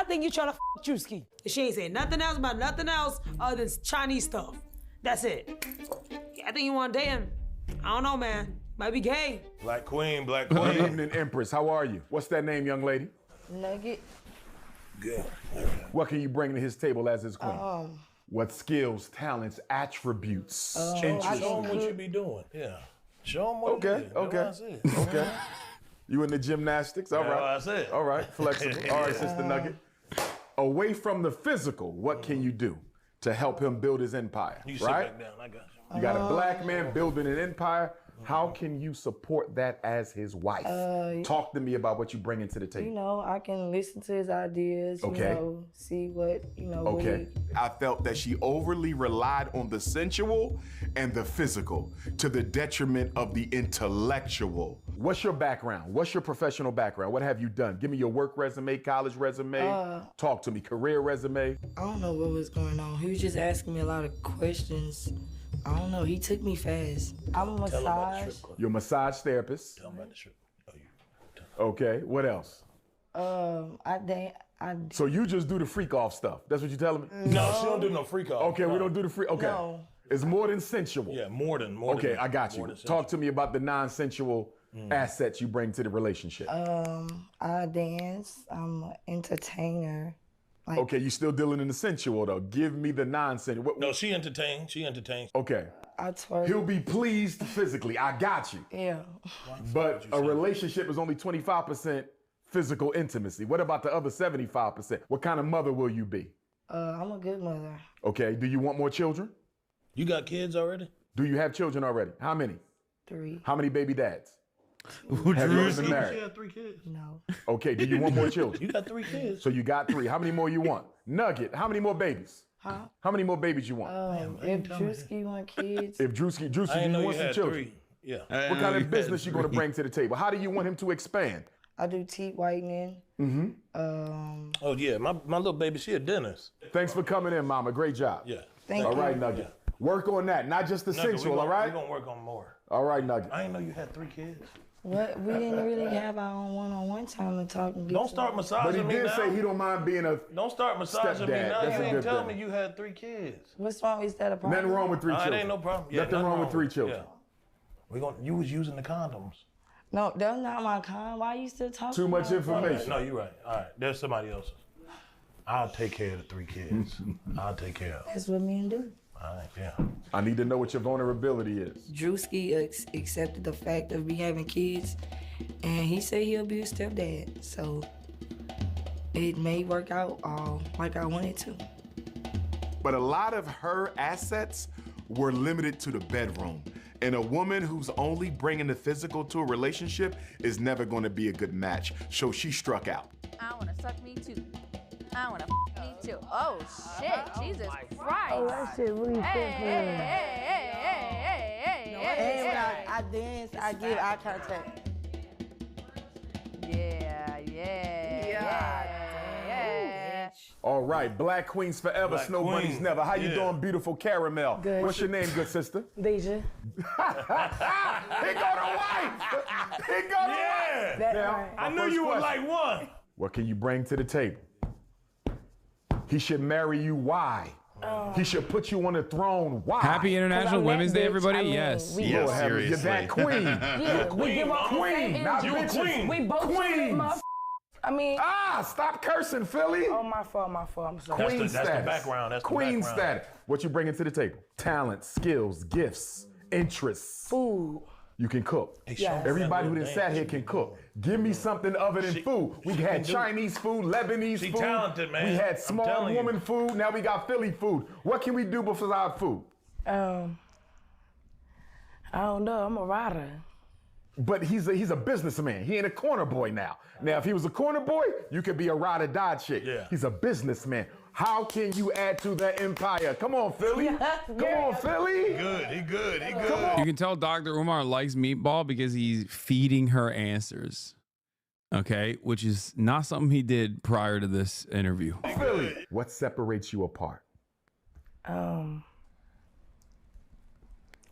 think you trying to f Drewski. She ain't saying nothing else about nothing else other than Chinese stuff. That's it. I think you want to date him. I don't know, man. Might be gay. Black Queen. Good evening, Empress. How are you? What's that name, young lady? Nugget. Good. What can you bring to his table as his queen? What skills, talents, attributes, interests? Show him what you be doing. Yeah. Show him what you do. Okay. You in the gymnastics? All right. That's it. All right, flexible. All right, Sister Nugget. Away from the physical, what can you do to help him build his empire? You sit right? back down. I got you. You got a black man building an empire. How can you support that as his wife? Talk to me about what you bring into the table. You know, I can listen to his ideas, you know, see what, what he... I felt that she overly relied on the sensual and the physical to the detriment of the intellectual. What's your background? What's your professional background? What have you done? Give me your work resume, college resume. Talk to me, career resume. I don't know what was going on. He was just asking me a lot of questions. I don't know. He took me fast. I'm a massage. You're a massage therapist. Tell him about the strip. Okay. What else? So you just do the freak off stuff. That's what you're telling me? No, she don't do no freak off. Okay, we don't do the freak. Okay. No. It's more than sensual. Yeah, more than. Okay, I got you. Talk to me about the non-sensual assets you bring to the relationship. I dance. I'm an entertainer. Okay, you still dealing in the sensual though. Give me the non-sensual. No, she entertains. Okay. I twerk. He'll be pleased physically. I got you. Yeah. But a relationship is only 25% physical intimacy. What about the other 75%? What kind of mother will you be? I'm a good mother. Okay. Do you want more children? You got kids already? Do you have children already? How many? 3. How many baby dads? Have you ever been married? She had 3 kids. No. Okay. Do you want more children? You got 3 kids. So you got 3. How many more you want? Nugget. How many more babies? Huh? How many more babies you want? If Drewski want kids. If Drewski, do you want some children? 3. Yeah. What kind of business you going to bring to the table? How do you want him to expand? I do teeth whitening. Oh yeah, my little baby, she a dentist. Thanks for coming in, Mama. Great job. Yeah. Thank All you. right, Nugget. Work on that, not just the sensual, all right? We're gonna work on more. All right, Nugget. I didn't know you had 3 kids. What? We didn't really have our own one-on-one time to talk and get Don't to start know. But he massaging me did now. say he don't mind being a Don't start massaging me stepdad. now. That's You a didn't good tell thing. me you had 3 kids. What's wrong? Is that a problem? Nothing wrong with 3 children. It ain't no problem. Yeah, nothing wrong with 3 children. Yeah. You was using the condoms. No, that's not my con. Why you still talking? Too much about information. No, you're right. All right, there's somebody else's. I'll take care of the 3 kids. I'll take care of them. That's what men do. All right, yeah. I need to know what your vulnerability is. Drewski accepted the fact of me having kids, and he said he'll be a stepdad. So it may work out like I wanted to. But a lot of her assets were limited to the bedroom. And a woman who's only bringing the physical to a relationship is never going to be a good match. So she struck out. I want to suck me too. I want to me too. Oh shit, Jesus Christ. Oh, that shit really Hey. And when I dance, I give eye contact. Yeah. All right, Black Queens forever, Black Snow Bunnies Queen. never. How you Yeah. doing, beautiful Caramel? Good. What's your name, good sister? Deja. He got a wife! He got a wife! That Now, right. I my knew first you were question. like one. What can you bring to the table? He should marry you. Why? He should put you on the throne. Why? Happy International Women's Day, everybody. Yes. Lord have mercy. You're that queen. Yeah, we give up Queen, not you a bitches. queen. We both Queens. I mean, Stop cursing, Philly. oh, my fault. I'm sorry. Queen that's the status. background, that's the Queen background. status. What you bringing to the table? Talent, skills, gifts, interests. Food. You can cook. Yes. Everybody who done sat here can cook. Give me something other than food. We had Chinese food, Lebanese She food. talented, man. We had I'm small telling you. woman food. Now we got Philly food. What can we do besides food? I I don't know. I'm a rider. But he's a businessman. He ain't a corner boy now. Now, if he was a corner boy, you could be a ride or die chick. Yeah. He's a businessman. How can you add to that empire? Come on, Philly. Come on, Philly. He good. Come on. You can tell Dr. Umar likes meatball because he's feeding her answers. Okay, which is not something he did prior to this interview. Philly. What separates you apart?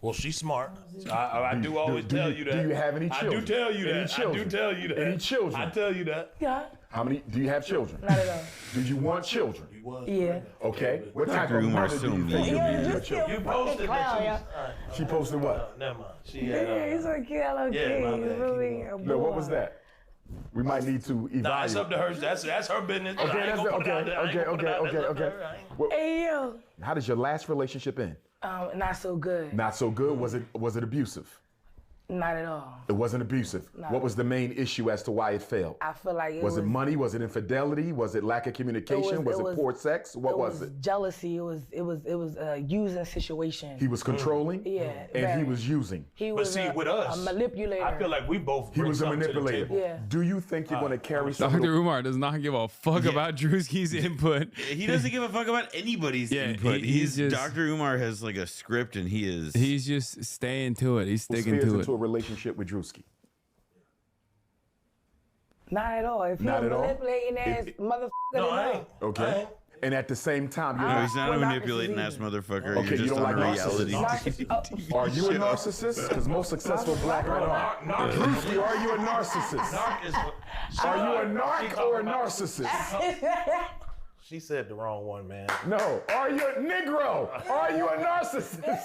Well, she's smart. I do always tell you that. Do you have any children? I do tell you Any that. children? I do tell you that. Any children? I tell you that. Yeah. How many? Do you have children? Not at all. Do you want children? Yeah. Okay. What type Dr. of Umar's mother do so you think mean. you'll be to your just children? You posted clown, that She posted what? Never mind. She Yeah, had, he's a kid. I Yeah, my bad. really No, what was that? We might need to evaluate. Nah, it's up to her. That's her business. Okay, I ain't that's gonna put it out there. I ain't gonna put it out there. That's up to her. I ain't- Well, Hey, yo. how does your last relationship end? Not so good. Not so good. Was it abusive? Not at all. It wasn't abusive. No. What was the main issue as to why it failed? I feel like it Was it money? Was it infidelity? Was it lack of communication? Was it poor sex? What was it? Jealousy. It was a using situation. He was controlling? Yeah. And very. he was using. He But was see, with us, a manipulator. I feel like we both He bring was a something to the manipulator. table. Yeah. Do you think you're going to carry some Dr. Umar does not give a fuck about Drewski's input. He doesn't give a fuck about anybody's input. he's just- Dr. Umar has like a script, and he's just staying to it. He's sticking Spears to it. into a relationship with Drewski? Not at all. If Not you're at all? manipulating ass motherfucker, No, then I no. ain't. Okay. And at the same time, you're No, he's not a Well, manipulating ass motherfucker. Okay, You're you just don't on a like reality. narcissists? Are you a narcissist? Because most successful black men are. Drewski, are you a narcissist? Are you a narc or a narcissist? She said the wrong one, man. No. Are you a Negro? Are you a narcissist?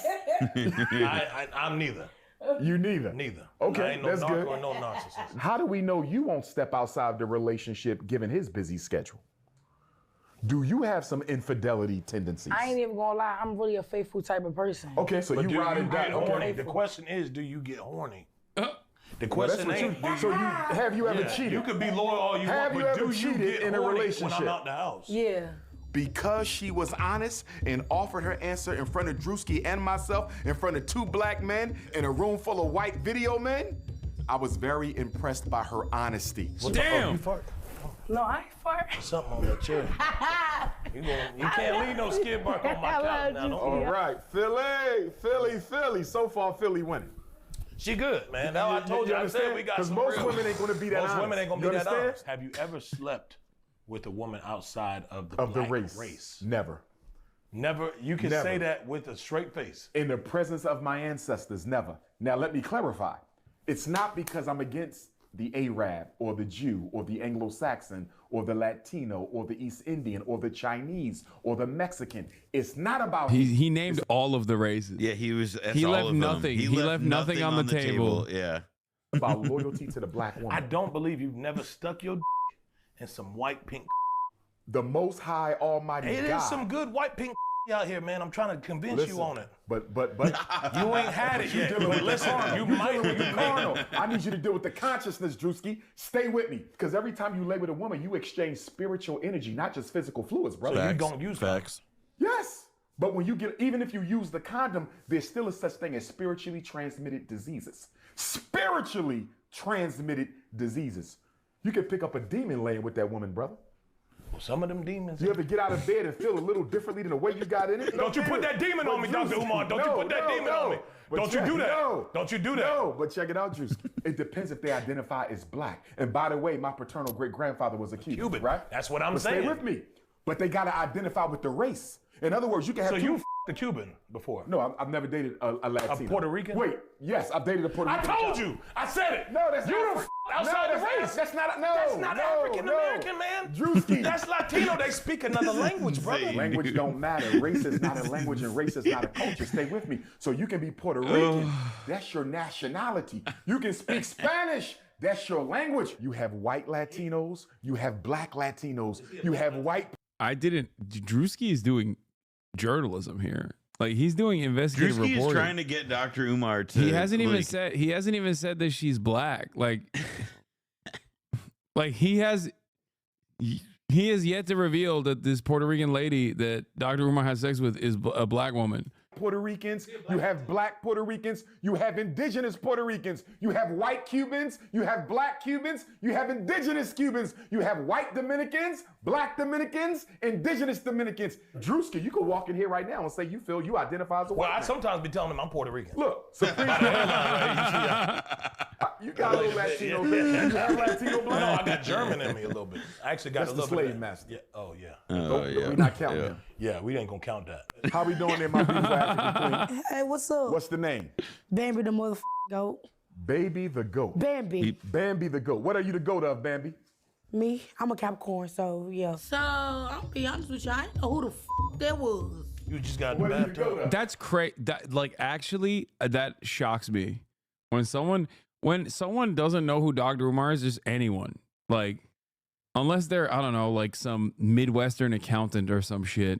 I'm neither. You neither. Neither. Okay, I ain't no that's narc good. or no narcissist. How do we know you won't step outside the relationship given his busy schedule? Do you have some infidelity tendencies? I ain't even gonna lie. I'm really a faithful type of person. Okay, so But you do ride you and die. get horny? Okay. The question is, do you get horny? The Well, question that's what ain't. you, so you have you ever Yeah, cheated? you could be loyal all you Have want, you but ever do you cheated get in a horny relationship? when I'm out the house? Yeah. Because she was honest and offered her answer in front of Drewski and myself, in front of two black men in a room full of white video men, I was very impressed by her honesty. Damn. You fart? No, I ain't fart. Something on that chair. You can't leave no skid mark on my couch now. Don't All right, Philly. So far, Philly winning. She good, man. Now I told you, I said we got Because some most real- women ain't going to be that honest. Most women ain't gonna You be that understand? honest. Have you ever slept with a woman outside of the black race? Never. Never. You can Never. say that with a straight face. In the presence of my ancestors, never. Now, let me clarify. It's not because I'm against the Arab or the Jew or the Anglo-Saxon or the Latino or the East Indian or the Chinese or the Mexican. It's not about He named all of the races. Yeah, he was. That's He all left of them. nothing. He left nothing on the table. Yeah. about loyalty to the black woman. I don't believe you've never stuck your in some white pink. The Most High Almighty It God. is some good white pink out here, man. I'm trying to convince Listen, you on it. But You ain't had it you yet. dealing But with listen, the carnal. you You might dealing with the you carnal. may. I need you to deal with the consciousness, Drewski. Stay with me, because every time you lay with a woman, you exchange spiritual energy, not just physical fluids, brother. So you don't use Facts. Yes. But when you get, even if you use the condom, there's still a such thing as spiritually transmitted diseases. Spiritually transmitted diseases. You can pick up a demon laying with that woman, brother. Some of them demons. You ever get out of bed and feel a little differently than the way you got in it? Don't you put that demon on me, Dr. Umar. Don't you put that demon on me. But Don't you do that. No. Don't you do that. No, but check it out, Juice. It depends if they identify as black. And by the way, my paternal great-grandfather was a Cuban, right? That's what I'm but saying. Stay with me. But they got to identify with the race. In other words, you can have So two. you a Cuban before? No, I've never dated a Latino. A Puerto Rican? Wait, yes, I've dated a Puerto I Rican. told you. I said it. No, that's you not. don't outside the race. That's not. That's not African American, man. Drewski. That's Latino. They speak another language, brother. Language don't matter. Race is not a language and race is not a culture. Stay with me. So you can be Puerto Rican. That's your nationality. You can speak Spanish. That's your language. You have white Latinos. You have black Latinos. You have white. Drewski is doing journalism here. Like he's doing investigative Drewski reporting. is trying to get Dr. Umar to. He hasn't even said that she's black. Like he has yet to reveal that this Puerto Rican lady that Dr. Umar has sex with is a black woman. Puerto Ricans, you have black Puerto Ricans, you have indigenous Puerto Ricans, you have white Cubans, you have black Cubans, you have indigenous Cubans, you have white Dominicans, black Dominicans, indigenous Dominicans. Drewski, you could walk in here right now and say you feel you identify as a white Well, I man. sometimes be telling them I'm Puerto Rican. Look, Supreme you got a little Latino. You have Latino blood? No, I got German in me a little bit. I actually got That's a the little slave bit. master. Yeah. Oh, yeah. We're not counting him. Yeah, we ain't gonna count that. How we doing there, my beautiful African queen? Hey, what's up? What's the name? Bambi the motherfucking goat. Baby the goat. Bambi. Bambi the goat. What are you the goat of, Bambi? Me, I'm a Capricorn, so yeah. So, I'll be honest with you, I didn't know who the that was. You just got in the bathtub. That's crazy. That like actually that shocks me when someone doesn't know who Dr. Umar is. Just anyone, like, unless they're, I don't know, like some Midwestern accountant or some shit.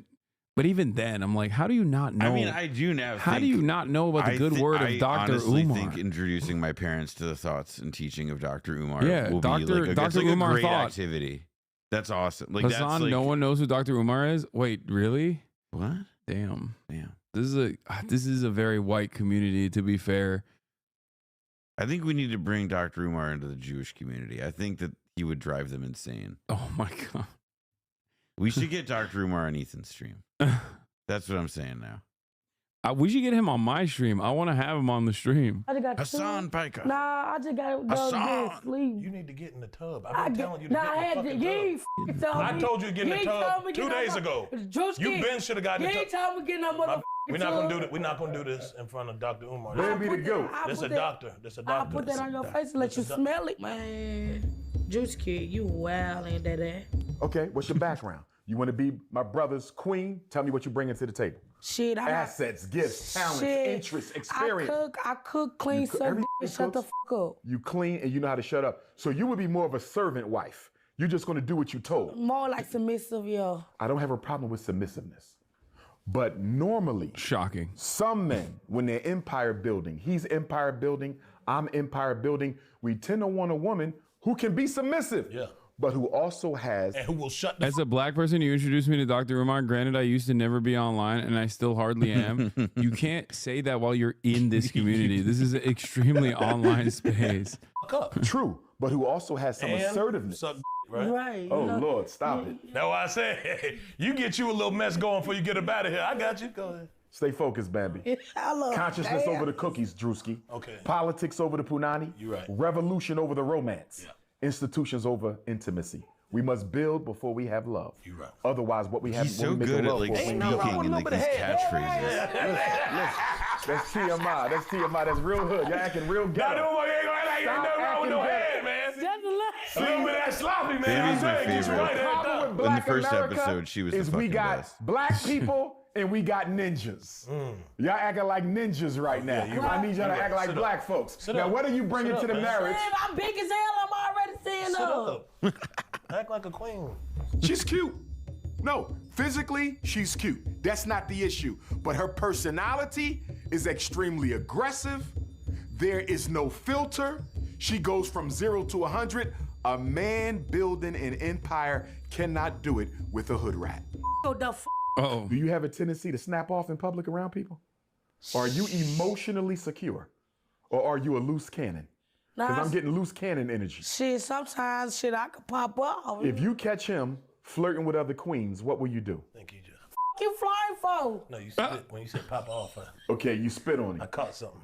But even then, I'm like, how do you not know? I mean, I do now. How do you not know about the good word of Dr. Umar? I think introducing my parents to the thoughts and teaching of Dr. Umar will Dr. be like Dr. a Umar great thought. activity. That's awesome. Like, Hassan, that's like, no one knows who Dr. Umar is? Wait, really? What? Damn. Damn. This is a very white community, to be fair. I think we need to bring Dr. Umar into the Jewish community. I think that he would drive them insane. Oh my God. We should get Dr. Umar on Ethan's stream. That's what I'm saying now. We should get him on my stream. I want to have him on the stream. I just got Hassan Piker. Nah, I just got to go to bed and sleep. You need to get in the tub. I've been telling you to Nah, I get had in to. the You fucking ain't tub. told I me. told you to get in the You ain't tub told me 2 get days no- ago. Drewski, You been should have got in You the ain't tub. told me get no motherfucking We're not gonna do tub. that. We're not gonna do this in front of Dr. Umar. Bambi the goat. This a put that- doctor. This a I'll doctor. put that on your face and let you smell it, man. Drewski, you wild ain't that? Okay, what's your background? You want to be my brother's queen? Tell me what you bring to the table. Shit, I got Assets, gifts, talents, shit. interests, experience. I cook, clean, suck everything dick, shut the cooks. fuck up. You clean and you know how to shut up. So you would be more of a servant wife. You're just going to do what you told. More like submissive, yo. I don't have a problem with submissiveness. But normally, shocking. Some men, when they're empire building, he's empire building, I'm empire building, we tend to want a woman who can be submissive. Yeah. But who also has... And who will shut the As a black person, you introduced me to Dr. Umar. Granted, I used to never be online, and I still hardly am. You can't say that while you're in this community. This is an extremely online space. True, but who also has some And assertiveness. suck right? Right. Oh, Lord, stop it. That's why I said, you get you a little mess going before you get up out of here. I got you. Go ahead. Stay focused, Bambi. I love Consciousness over the cookies, Drewski. Okay. Politics over the punani. You right. Revolution over the romance. Institutions over intimacy. We must build before we have love. You right. Otherwise, what we have He's what so we make good a at love like for, speaking we need love. in like these catchphrases. That's TMI. That's TMI. That's real hood. You're acting real ghetto. Nah, don't ain't gonna act like ain't nothing wrong with no head, man. A little bit of that sloppy, man. Bambi's my I'm saying, get you right favorite. head Problem down. with In the Black first America episode, she was the is we fucking got best. black people and we got ninjas. Y'all acting like ninjas right now. you I right. need y'all to You act right. like Sit black up. folks. Sit Now, up. what are you bringing Sit to up, the man. marriage? Man, I'm big as hell. I'm already saying Sit up. up. Act like a queen. She's cute. No, physically, she's cute. That's not the issue. But her personality is extremely aggressive. There is no filter. She goes from 0 to 100. A man building an empire cannot do it with a hood rat. What the f? Oh. Do you have a tendency to snap off in public around people? Are you emotionally secure? Or are you a loose cannon? Because I'm getting loose cannon energy. Shit, sometimes shit I could pop off. If you catch him flirting with other queens, what will you do? Think he just. You flying for? No, you spit when you said pop off. Okay, you spit on I him. caught something.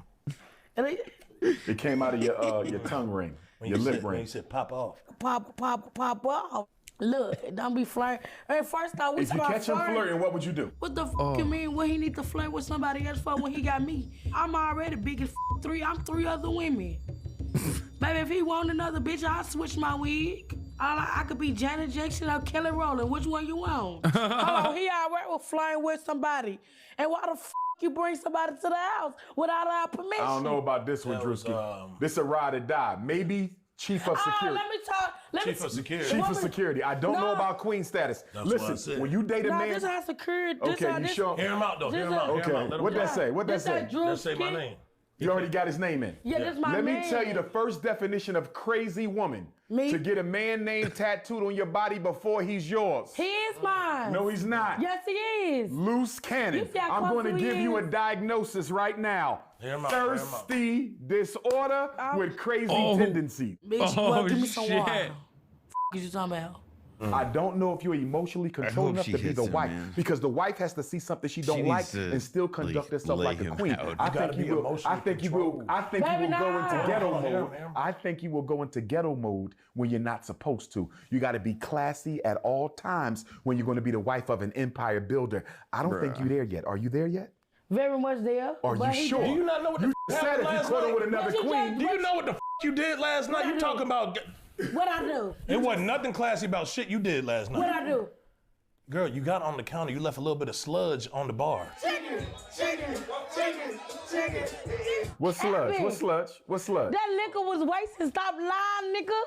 It came out of your tongue ring, When your you lip said, when ring. you said pop off. Pop off. Look, don't be flirting. Hey, first off, we If you start catch him flirting, what would you do? What the f you mean? What he need to flirt with somebody else for when he got me? I'm already big as three. I'm 3 other women. Baby, if he want another bitch, I'll switch my wig. I could be Janet Jackson or Kelly Rowland. Which one you want? Hold on, he already was flying with somebody. And why the f you bring somebody to the house without our permission? I don't know about this one, That was, Drewski. This a ride or die. Maybe chief of security. Let me talk. Chief of security. Chief of security. I don't know No. about queen status. That's what I Listen, said. when you date a Nah, man. this how security. This Okay, how you this, sure? Hear him out though. Hear him out. Hear him Okay, out. Let him what go. that say? What that This say? that Drew Just say my Skid. name. You already got his name in. Yeah, this my Let man. me tell you the first definition of crazy woman. Me? To get a man name tattooed on your body before he's yours. He is mine. No, he's not. Yes, he is. Loose cannon. You see how I'm close going to he give you a is? diagnosis right now. Hear him out, Thirsty disorder with crazy tendencies. Bitch, well, give me some water. F is you talking about? I don't know if you're emotionally controlled enough to be the wife, because the wife has to see something she don't like and still conduct herself like a queen. I think you will. I think you will. I think you will go into ghetto mode. I think you will go into ghetto mode when you're not supposed to. You got to be classy at all times when you're going to be the wife of an empire builder. I don't think you're there yet. Are you there yet? Very much there. Are you sure? Do you not know what the You f said happened if you last caught her night? with another queen. Do you know what the f you did last night? You talking about? What I do? It wasn't nothing classy about shit you did last night. What I do? Girl, you got on the counter. You left a little bit of sludge on the bar. Chicken. What sludge? What sludge? What sludge? That liquor was wasted. Stop lying, nigga.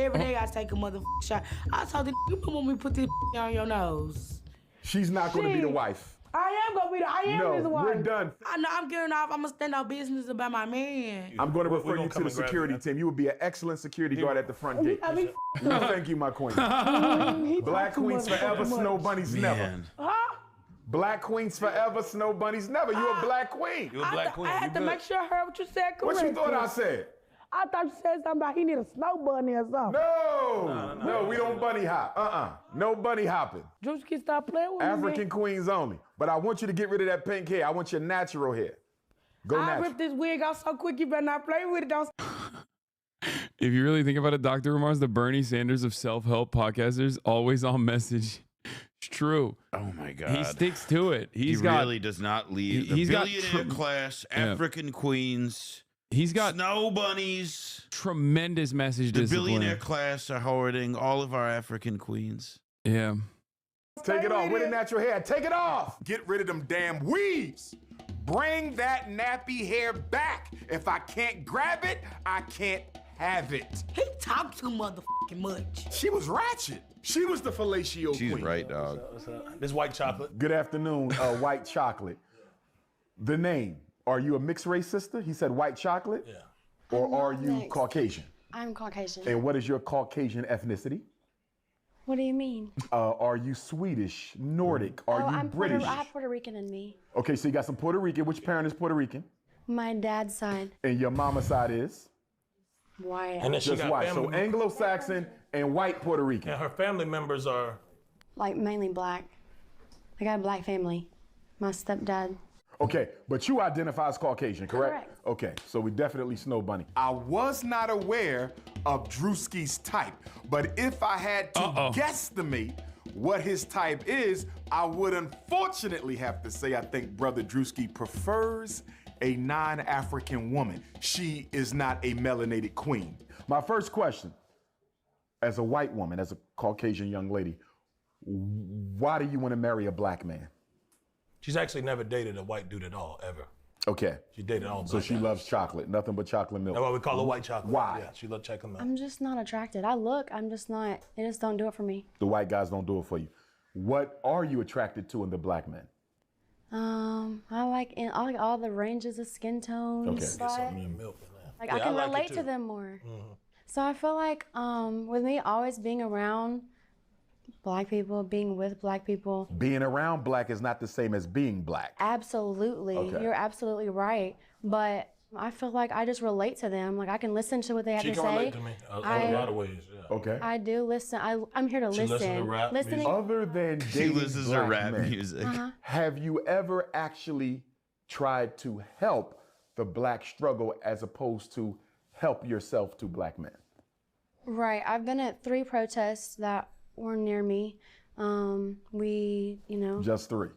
Every day I take a motherfucking shot. I told the you want me to put this on your nose. She's not going to be the wife. I am gonna be the. I am his wife. we're done. I know. I'm getting off. I'm gonna stand on business about my man. I'm going to refer you to the security team. You would be an excellent security guard at the front gate. No, thank you, my queen. Black queens forever, snow bunnies never. Huh? Black queens forever, snow bunnies never. You're a black queen. You're a black queen. I had to make sure I heard what you said correctly. What you thought I said? I thought you said something about he need a snow bunny or something. No, we don't bunny hop. No bunny hopping. Druski, stop playing with me. African queens only. But I want you to get rid of that pink hair. I want your natural hair. Go I natural. ripped this wig off so quick, you better not play with it. Don't. If you really think about it, Dr. Umar's the Bernie Sanders of self-help podcasters, always on message. It's true. Oh my God. He sticks to it. He really does not leave. He's The got billionaire class, African queens. He's got snow bunnies. Tremendous message The discipline. billionaire class are hoarding all of our African queens. Yeah. Take it off. With the natural hair. Take it off. Get rid of them damn weaves. Bring that nappy hair back. If I can't grab it, I can't have it. He talked too motherfucking much. She was ratchet. She was the fellatio She's queen. right, dog. This white chocolate. Good afternoon, white chocolate. The name. Are you a mixed race sister? He said white chocolate. Yeah. Or are you mixed. Caucasian? I'm Caucasian. And what is your Caucasian ethnicity? What do you mean? Are you Swedish, Nordic? Are you I'm British? I have Puerto Rican in me. Okay, so you got some Puerto Rican. Which parent is Puerto Rican? My dad's side. And your mama's side is? White. And then she Just got white. family. So Anglo-Saxon and white Puerto Rican. And her family members are. Like mainly black. I got a black family. My stepdad. Okay, but you identify as Caucasian, correct? Correct. Okay, so we definitely Snow Bunny. I was not aware of Druski's type, but if I had to guesstimate what his type is, I would unfortunately have to say I think Brother Druski prefers a non-African woman. She is not a melanated queen. My first question, as a white woman, as a Caucasian young lady, why do you want to marry a black man? She's actually never dated a white dude at all, ever. Okay. She dated all black So she guys. loves chocolate, nothing but chocolate milk. That's why we call her white chocolate. Why? Yeah, she loves chocolate milk. I'm just not attracted. I look, I'm just not. They just don't do it for me. The white guys don't do it for you. What are you attracted to in the black men? I like all the ranges of skin tones. Okay. But, like I can relate to them more. So I feel like with me always being around black people, being with black people. Being around black is not the same as being black. Absolutely. Okay. You're absolutely right. But I feel like I just relate to them. Like I can listen to what they have She to can say. relate to me in a lot of ways. Yeah. Okay. I do listen. I'm here to She listen. listens to rap Listening. music. Other than She dating listens to black rap men, music. have you ever actually tried to help the black struggle as opposed to help yourself to black men? Right. I've been at 3 protests that were near me. We, Just 3.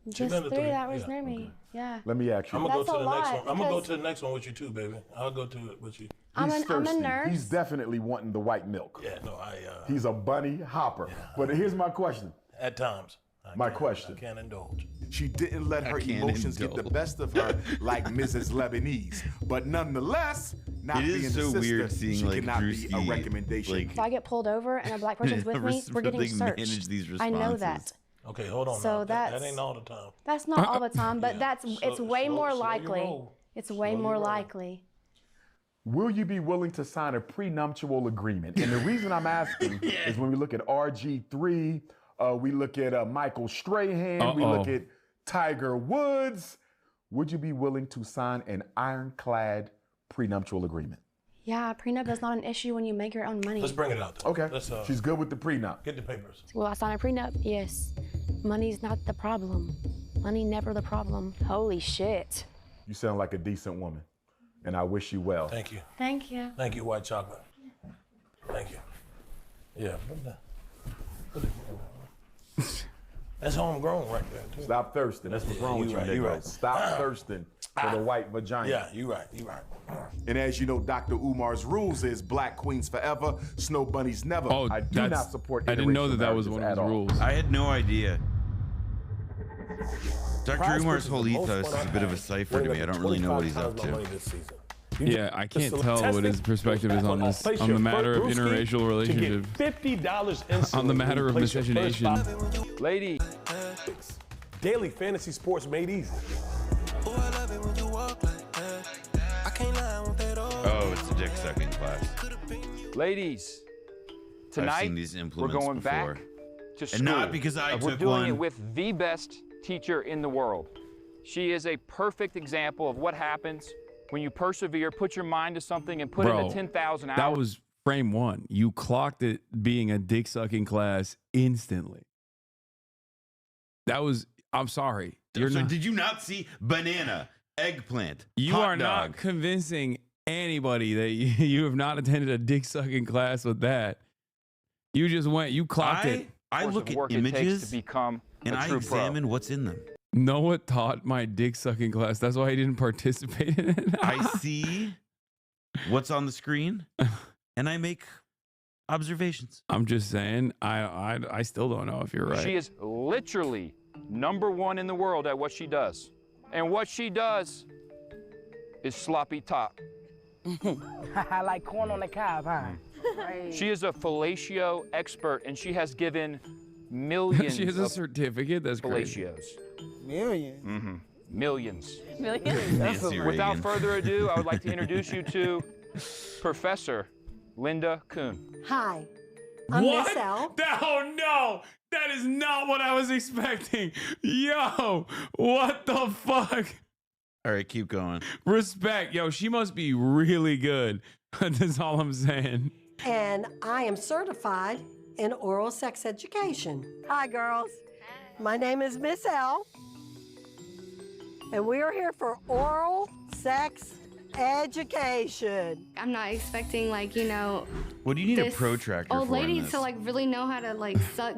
just 3 that was near me. Yeah. Let me ask you. I'm gonna go That's to a the next lot, one. I'm gonna go because- to the next one with you too, baby. I'll go to it with you. I'm He's a thirsty. nurse. He's definitely wanting the white milk. Yeah, no, He's a bunny hopper. But here's my question. at times. My question. I can't indulge. She didn't let her emotions get the best of her like Mrs. Lebanese. But nonetheless, not It is being so the sister, weird seeing, she like, cannot be a Drewski, recommendation. like, If I get pulled over and a black person's with me, we're getting manage searched. these I know responses. that. Okay, hold on. So now. That that's- ain't all the time. That's not all the time, but it's way more slow your likely. roll. It's way Slow more your roll. likely. Will you be willing to sign a prenuptial agreement? And the reason I'm asking is when we look at RG3, we look at Michael Strahan, we look at Tiger Woods. Would you be willing to sign an ironclad prenuptial agreement? Yeah, prenup is not an issue when you make your own money. Let's bring it out. Though. Okay. She's good with the prenup. Get the papers. Will I sign a prenup? Yes. Money's not the problem. Money never the problem. Holy shit. You sound like a decent woman, and I wish you well. Thank you. Thank you. Thank you, white chocolate. Thank you. Yeah. That's homegrown right there, too. Stop thirsting. That's what's wrong with you, nigga. Stop thirsting for the white vagina. Yeah, you right. And as you know, Dr. Umar's rules is black queens forever, snow bunnies never. Oh, I do not support I didn't know that was interracial one of his marriages rules. I had no idea. Dr. Prize Umar's is whole the most ethos fun is a I've bit of a had. cipher to me. I don't really know what he's up to. Yeah, I can't tell what his perspective is on this, on the matter of interracial relationships. $50 instantly. On the matter of miscegenation. Lady. Daily fantasy sports made easy. Oh, it's a dick sucking class. Ladies, I've tonight seen these we're implements going before. back to school. And not because I We're took doing one. it with the best teacher in the world. She is a perfect example of what happens when you persevere, put your mind to something, and put in the 10,000 hours. That was frame one. You clocked it being a dick sucking class instantly. That was, I'm sorry. Did you not see banana, eggplant, You hot are dog? not convincing anybody that you have not attended a dick sucking class with that. You just went, you clocked it. I look at images to become and I examine what's in them. Noah taught my dick sucking class. That's why he didn't participate in it. I see what's on the screen and I make observations. I'm just saying, I still don't know if you're right. She is literally #1 in the world at what she does. And what she does is sloppy top. I like corn on the cob, huh? She is a fellatio expert, and she has given millions She has a of certificate? That's crazy. fellatios. Millions? Mm-hmm. Millions. Millions? Without further ado, I would like to introduce you to Professor Linda Kuhn. Hi, I'm What? Miss L. Oh no, that is not what I was expecting. Yo, what the fuck? All right, keep going. Respect. Yo, she must be really good. That's all I'm saying. And I am certified in oral sex education. Hi, girls. My name is Miss L. And we are here for oral sex education. I'm not expecting, like, you know, What do you need a this protractor old for in lady this? to, like, really know how to, like, suck.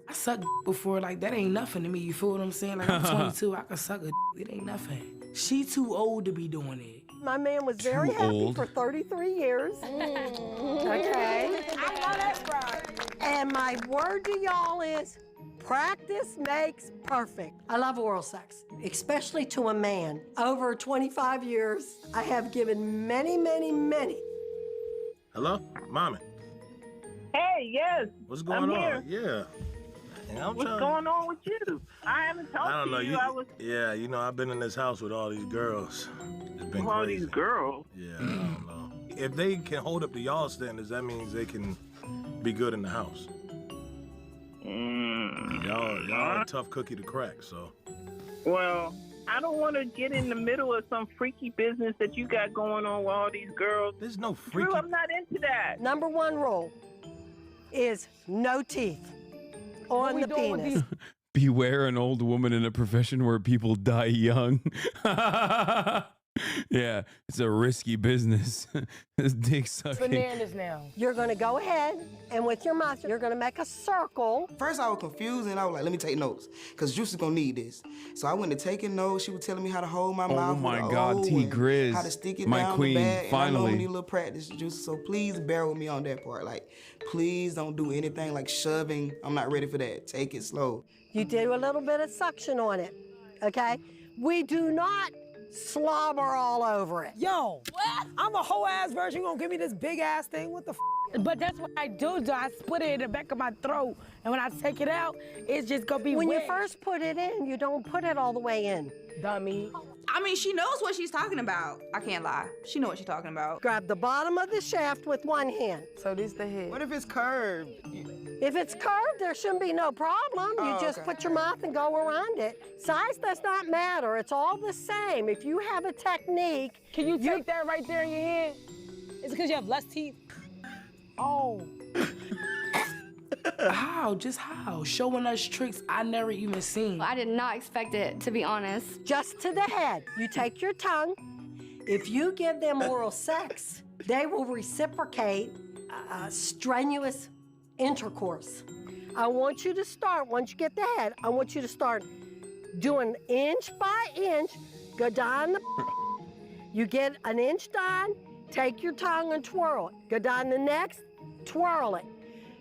I sucked before, like, that ain't nothing to me, you feel what I'm saying? Like, I'm 22, I can suck a it ain't nothing. She too old to be doing it. My man was very happy old. for 33 years. Okay. I know that's right. And my word to y'all is practice makes perfect. I love oral sex, especially to a man. Over 25 years, I have given many, many, many. Hello? Mommy. Hey, yes. What's going I'm on? here. Yeah. I'm What's trying- going on with you? I haven't talked I don't know. to you. I was Yeah, you know, I've been in this house with all these girls. It's been with all crazy. these girls. Yeah, I don't know. If they can hold up to y'all standards, that means they can be good in the house. Y'all are a tough cookie to crack, so. Well, I don't want to get in the middle of some freaky business that you got going on with all these girls. There's no Drew, I'm not into that. Number one rule is no teeth on the penis. Beware an old woman in a profession where people die young. Yeah, it's a risky business. This dick sucking. Bananas now. You're gonna go ahead and with your mouth, you're gonna make a circle. First, I was confused and I was like, let me take notes because Juice is gonna need this. So I went to taking notes. She was telling me how to hold my mouth. Oh my with the God, O T. and Grizz, how to stick it my down queen, the bag. And I know finally. I need a little practice, Juice. So please bear with me on that part. Like, please don't do anything like shoving. I'm not ready for that. Take it slow. You do a little bit of suction on it, okay? We do not slobber all over it. Yo, I'm a whole ass virgin. You gonna give me this big ass thing? What the f? But that's what I do. I split it in the back of my throat, and when I take it out, it's just gonna be When wet. you first put it in, you don't put it all the way in. Dummy. I mean, she knows what she's talking about. I can't lie. She knows what she's talking about. Grab the bottom of the shaft with one hand. So this the head. What if it's curved? If it's curved, there shouldn't be no problem. You just put your mouth and go around it. Size does not matter. It's all the same. If you have a technique... Can you take that right there in your head? Is it because you have less teeth? Oh. How? Just how? Showing us tricks I never even seen. I did not expect it, to be honest. Just to the head. You take your tongue. If you give them oral sex, they will reciprocate strenuous intercourse. I want you to start, once you get the head, I want you to start doing inch by inch, go down the... You get an inch down, take your tongue and twirl it. Go down the next, twirl it.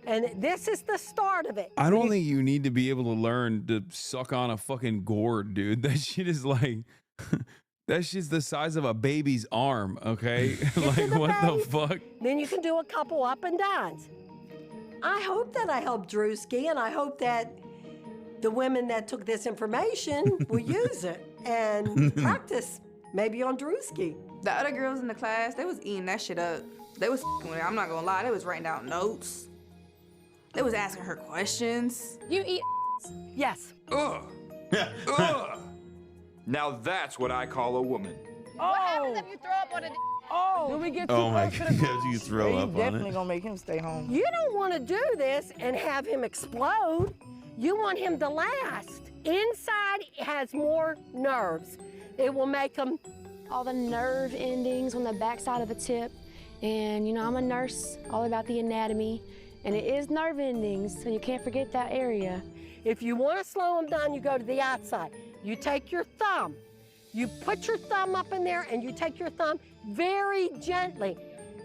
And this is the start of it. I don't think you need to be able to learn to suck on a fucking gourd, dude. That shit is like... That shit's the size of a baby's arm, okay? Like, what the fuck? Then you can do a couple up and downs. I hope that I helped Drewski, and I hope that the women that took this information will use it and practice, maybe on Drewski. The other girls in the class, they was eating that shit up. They was with her. I'm not gonna lie, they was writing down notes. They was asking her questions. You eat Yes. Ugh. Ugh. Now that's what I call a woman. What happens if you throw up on a Oh, did we get too Oh my close to the God, you throw up on Definitely it. gonna make him stay home. You don't want to do this and have him explode. You want him to last. Inside has more nerves. It will make him... all the nerve endings on the backside of the tip. And, you know, I'm a nurse, all about the anatomy. And it is nerve endings, so you can't forget that area. If you want to slow him down, you go to the outside. You take your thumb. You put your thumb up in there, and you take your thumb very gently.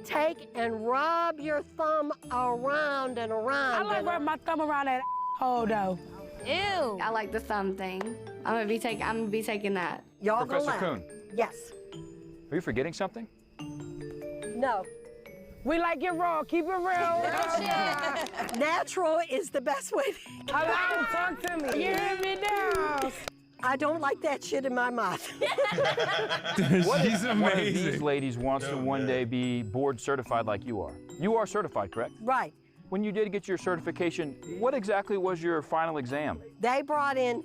Take and rub your thumb around and around. I like rubbing my thumb around that hole, though. Ew. I like the thumb thing. I'm gonna be taking that. Y'all go Professor loud. Kuhn, Yes. are you forgetting something? No. We like it raw. Keep it real. Natural is the best way. I like to talk to me. You hear me now? I don't like that shit in my mouth. What if She's one of these amazing. ladies wants to one day be board certified like you are? You are certified, correct? Right. When you did get your certification, what exactly was your final exam? They brought in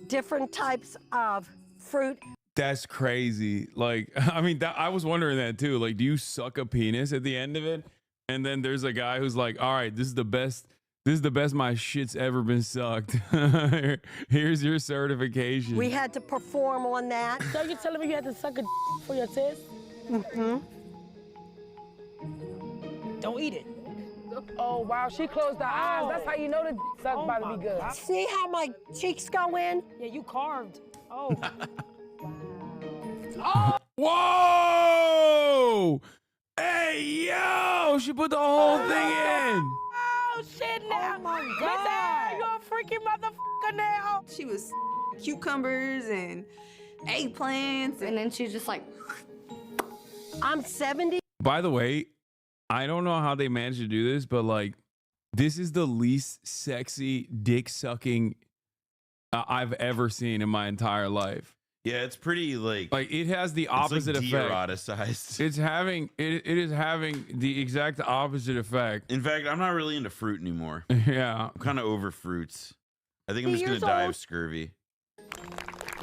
different types of fruit. That's crazy. Like, I mean, I was wondering that too. Like, do you suck a penis at the end of it? And then there's a guy who's like, all right, this is the best my shit's ever been sucked. Here's your certification. We had to perform on that. So you're telling me you had to suck a for your test? Mm-hmm. Don't eat it. Oh, wow, she closed her eyes. That's how you know the suck's about to be good. See how my cheeks go in? Yeah, you carved. Oh. Whoa! Hey, yo! She put the whole thing in. Oh, shit now. Oh, my God. You're a freaking motherfucker now. She was cucumbers and eggplants. And then she's just like, I'm 70. By the way, I don't know how they managed to do this, but like, this is the least sexy dick sucking I've ever seen in my entire life. Yeah, it's pretty like it has the opposite like effect. de-eroticized. It's having it is having the exact opposite effect. In fact, I'm not really into fruit anymore. Yeah, I'm kind of over fruits. I think I'm just gonna die of scurvy.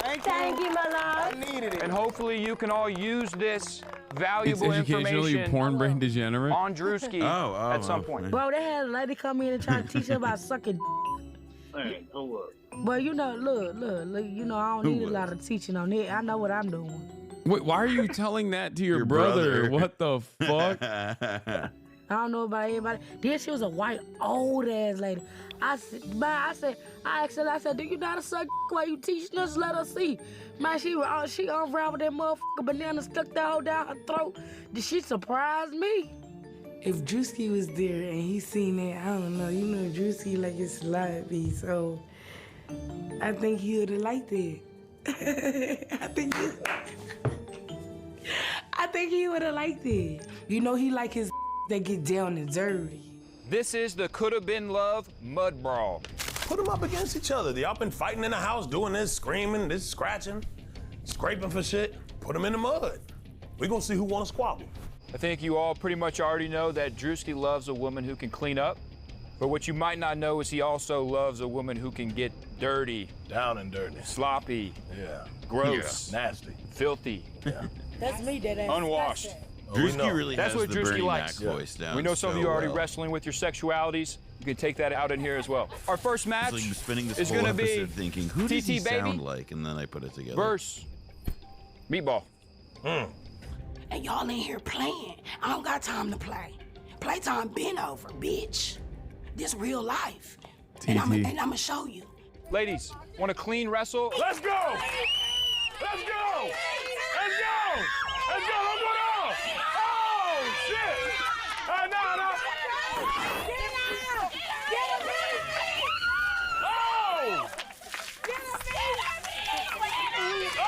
Thank you, my love. I needed it. And hopefully you can all use this valuable It's educational, you information porn brain degenerate. on Drewski at some point. Bro, they had a lady come in and try to teach her about sucking. Hey, don't worry. But you know, look, you know, I don't need a lot of teaching on it. I know what I'm doing. Wait, why are you telling that to your brother? What the fuck? I don't know about everybody. Then she was a white old ass lady. I asked her, I said, do you know how to suck while you teaching us? Let us see. Man, she unraveled that motherfucker banana, stuck that hole down her throat. Did she surprise me? If Drewski was there and he seen that, I don't know. You know, Drewski like his sloppy, so I think he would have liked it. I think he would have liked it. You know, he like his that get down and dirty. This is the Coulda Been Love Mud Brawl. Put them up against each other. Y'all been fighting in the house, doing this, screaming, this, scratching. scraping for shit, put them in the mud. We gonna see who wanna squabble. I think you all pretty much already know that Drewski loves a woman who can clean up. But what you might not know is he also loves a woman who can get dirty. Down and dirty. Sloppy. Yeah. Gross. Yeah. Nasty. Filthy. Yeah. That's me, that ass. Unwashed. Drewski really That's has what the Drewski Bernie likes. Mac voice down. We know some of you so are already well. wrestling with your sexualities. You can take that out in here as well. Our first match It's like spending this is whole going to be episode thinking, who does he TT Baby sound like? And then I put it together. versus Meatball. And y'all in here playing. I don't got time to play. Playtime been over, bitch. This real life. And I'ma show you. Ladies, want a clean wrestle? Let's go! Let's go! Let's go! Let's go! Let's go down! Oh, shit! No. Oh! Oh!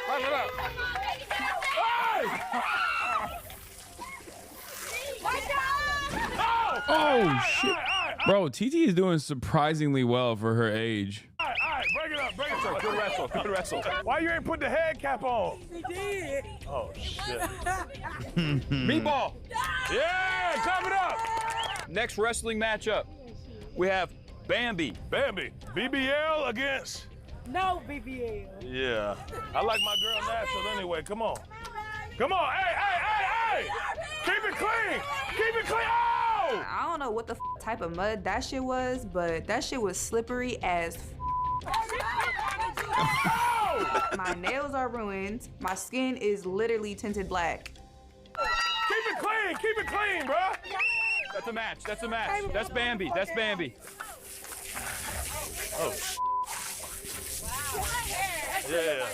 Rock it up. Oh shit, bro! TT is doing surprisingly well for her age. All right, break it up. Good wrestle. Why you ain't put the head cap on? He did. Oh, shit. Meatball. Yeah, clap it up. Next wrestling matchup, we have Bambi. BBL against... No, BBL. Yeah. I like my girl natural anyway. Come on. Hey. Keep it clean. Oh! I don't know what the type of mud that shit was, but that shit was slippery as My nails are ruined. My skin is literally tinted black. Keep it clean, bro. That's a match. That's Bambi. Oh, yeah.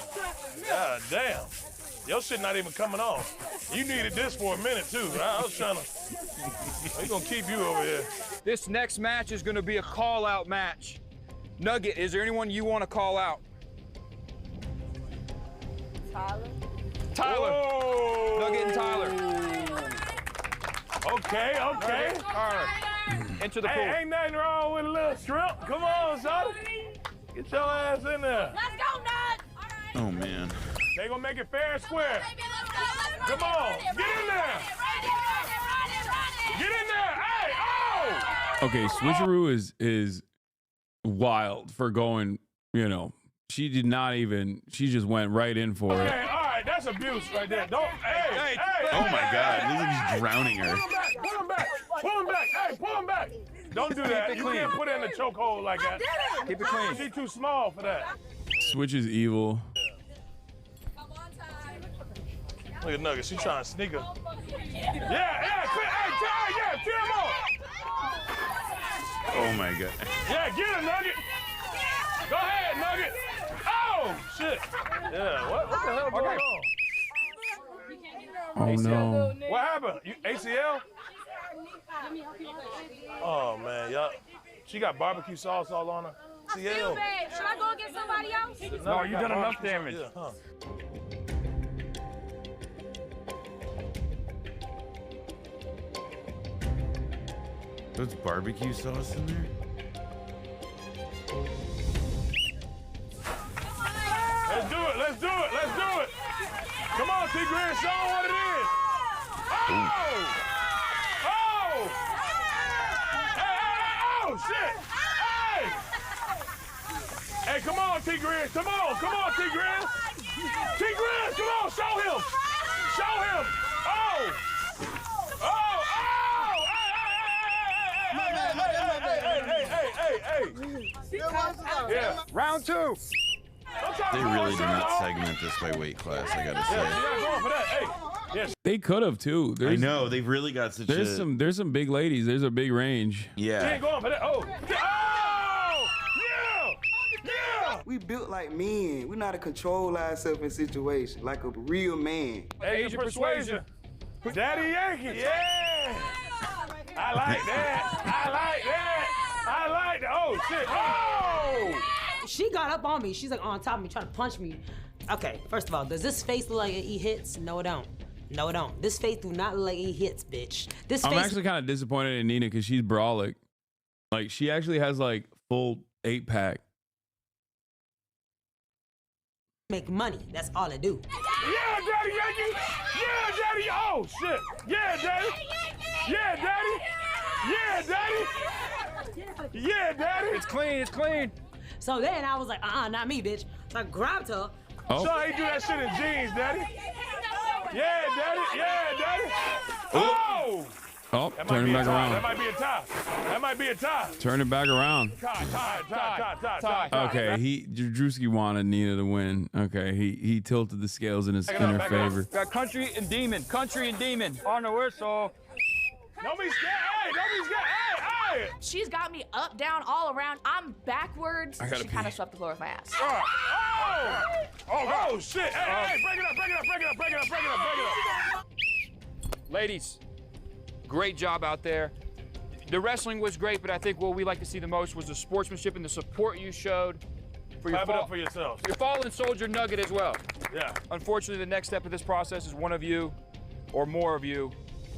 God damn. Your shit not even coming off. You needed this for a minute, too. I was trying to... We're gonna keep you over here. This next match is gonna be a call-out match. Nugget, is there anyone you want to call out? Tyler. Whoa. Nugget and Tyler. Okay. All right. Into the pool. Ain't nothing wrong with a little shrimp. Come on, son. Get your ass in there. Let's go, Nut. Oh, man. They gonna make it fair and square. Come on. Get in there. Get in there. Hey, oh! Okay, Switcheroo is wild for going, she did not even, she just went right in for it. Okay, all right, that's abuse right there. Don't, hey. Oh my God, it looks like he's drowning her. Pull him back. Hey, pull him back. Don't do that. You can't put her in the chokehold like that. Keep it clean. She's too small for that. Switch is evil. Look at Nugget, she trying to sneak her. Yeah, tear him on. Oh my God. Yeah, get her, Nugget. Go ahead, Nugget. Oh, shit. Yeah, what the hell going on? Oh no. What happened? ACL? Oh, man, y'all. She got barbecue sauce all on her. CL. Should I go get somebody else? No, you done enough damage. Yeah, huh. There's barbecue sauce in there? Let's do it. Come on, T-Grid, show them what it is. Oh, shit. Hey, come on, T-Grid. Come on, T-Grid. T-Grid, come on, show him. Yeah. Round two. They really did not segment this by weight class, I gotta say. They could have too. I know, they've really got such there's some big ladies. There's a big range. Yeah. He ain't going for that. Oh, yeah. We built like men. We know how to control ourselves in situations, like a real man. Asian persuasion. Daddy Yankee. Yeah. I like that. Oh, shit. Oh. She got up on me. She's like on top of me, trying to punch me. Okay, first of all, does this face look like it hits? No, it don't. No, it don't. This face do not lay hits, bitch. This I'm face actually kind of disappointed in Nina because she's brolic. Like, she actually has like full 8-pack. make money. That's all it do. Yeah, Daddy Yankee! Yeah, Daddy! Oh, shit! Yeah, Daddy! Yeah, Daddy! Yeah, Daddy! Yeah, Daddy! It's clean, it's clean. So then I was like, not me, bitch. So I grabbed her. So how you do that shit in jeans, Daddy? Yeah, Daddy! Yeah, Daddy! Oh! Oh, That turn might it be a back tie. around. That might be a tie. That might be a tie. Turn it back around. Tie. Okay, Drusky wanted Nina to win. Okay, he tilted the scales in her favor. Got country and demon on the whistle. Don't be scared. Hey, don't be scared. Hey. She's got me up, down, all around. I'm backwards. I gotta She pee. kind of swept the floor with my ass. Oh, shit. Hey, break it up. Ladies, great job out there. The wrestling was great, but I think what we like to see the most was the sportsmanship and the support you showed for your Clap it up for yourselves. Your fallen soldier nugget as well. Yeah. Unfortunately, the next step of this process is one of you or more of you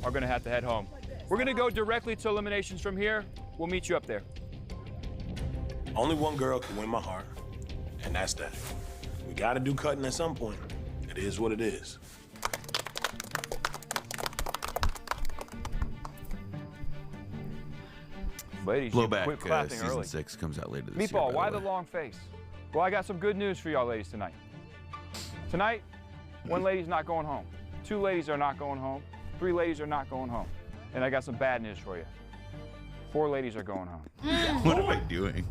are gonna have to head home. We're gonna go directly to eliminations from here. We'll meet you up there. Only one girl can win my heart, and that's that. We gotta do cutting at some point. It is what it is. Ladies, you Blowback quit clapping season early. 6 comes out later this Meatball, year. why the long face? Well, I got some good news for y'all ladies tonight. Tonight, one lady's not going home. 2 ladies are not going home. 3 ladies are not going home. And I got some bad news for you. 4 ladies are going home. What am I doing?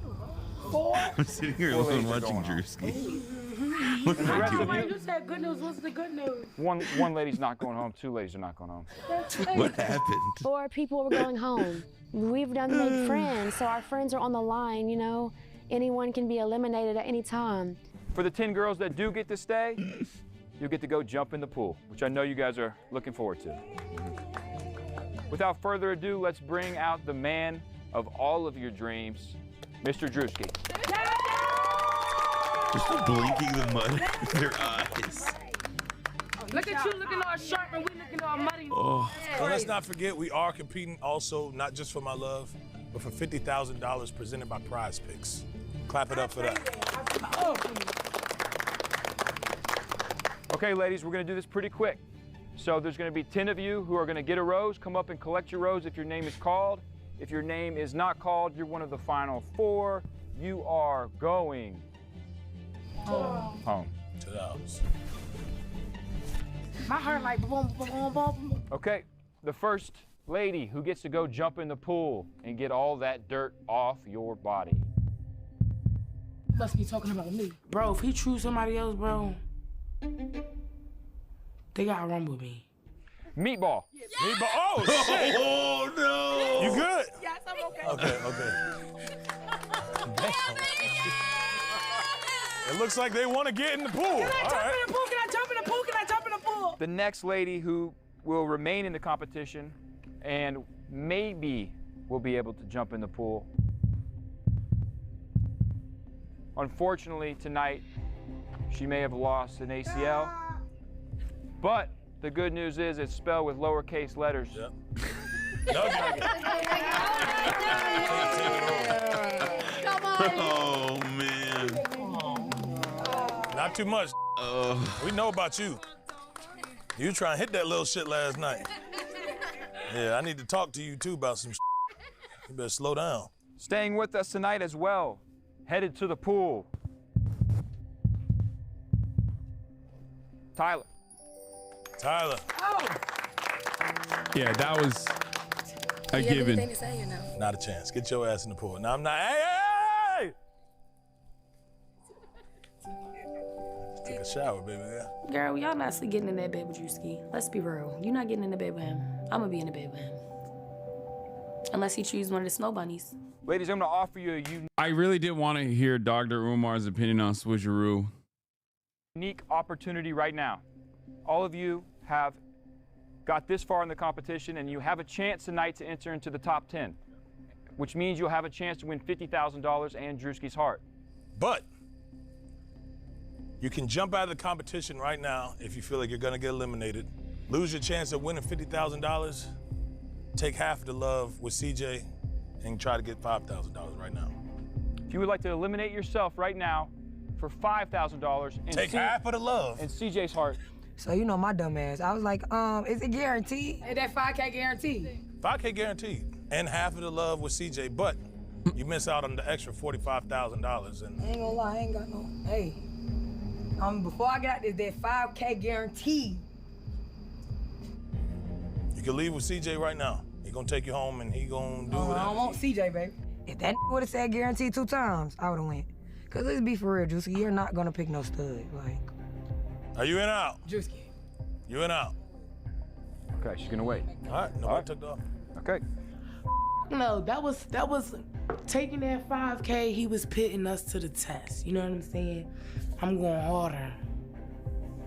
4? I'm sitting here 4 alone ladies are watching going Drusky. What am I doing? You said good news. What's the good news? One lady's not going home. 2 ladies are not going home. What happened? 4 people were going home. We've done made friends, so our friends are on the line, you know. Anyone can be eliminated at any time. For the 10 girls that do get to stay, you'll get to go jump in the pool, which I know you guys are looking forward to. Without further ado, let's bring out the man of all of your dreams, Mr. Drusky. Just blinking the mud in their eyes. Look at you looking all sharp and we looking all muddy. Oh. Well, let's not forget, we are competing also, not just for my love, but for $50,000 presented by Prize Picks. Clap it up for that. Okay, ladies, we're gonna do this pretty quick. So there's gonna be 10 of you who are gonna get a rose. Come up and collect your rose if your name is called. If your name is not called, you're one of the final 4. You are going home. To the house. My heart like boom, boom, boom. Okay, the first lady who gets to go jump in the pool and get all that dirt off your body. Must be talking about me. Bro, if he choose somebody else, bro, they gotta run with me. Meatball. Meatball. Oh, shit. Oh, no. You good? Yes, I'm okay. Okay. It looks like they want to get in the pool. Can I All jump right. in the pool? Can I jump in the pool? Can I jump in the pool? The next lady who will remain in the competition and maybe will be able to jump in the pool. Unfortunately, tonight, she may have lost an ACL, but the good news is it's spelled with lowercase letters. Yep. Come on. Oh, man. Not too much. Oh. We know about you. You trying to hit that little shit last night. Yeah, I need to talk to you too about some shit. You better slow down. Staying with us tonight as well, headed to the pool. Tyler. Yeah, that was a given. Not a chance. Get your ass in the pool. No, I'm not. Hey! Take a shower, baby. Yeah. Girl, y'all not getting in that bed with Drusky. Let's be real. You're not getting in the bed with him. I'm gonna be in the bed with him. Unless he chooses one of the snow bunnies. Ladies, I'm gonna offer you a I really did want to hear Dr. Umar's opinion on switcheroo. unique opportunity right now. All of you have got this far in the competition and you have a chance tonight to enter into the top 10, which means you'll have a chance to win $50,000 and Drusky's heart. But you can jump out of the competition right now if you feel like you're gonna get eliminated. lose your chance of winning $50,000, take half of the love with CJ, and try to get $5,000 right now. If you would like to eliminate yourself right now for $5,000 and Take half of the love. And CJ's heart. So you know my dumb ass. I was like, is it guaranteed? Is that 5K guaranteed? 5K guaranteed, and half of the love with CJ, but you miss out on the extra $45,000. And I ain't gonna lie, I ain't got no, hey. Before I get out there, that 5K guaranteed. you can leave with CJ right now. He gonna take you home and he gonna do I whatever. don't want CJ, baby. If that would've said guaranteed 2 times, I would've went. Cause let's be for real, Drusky, you're not gonna pick no stud, like. Are you in or out? Drusky. You in or out? Okay, she's gonna wait. All right, nobody took off. Okay. No, that was taking that 5K, he was pitting us to the test. You know what I'm saying? I'm going harder.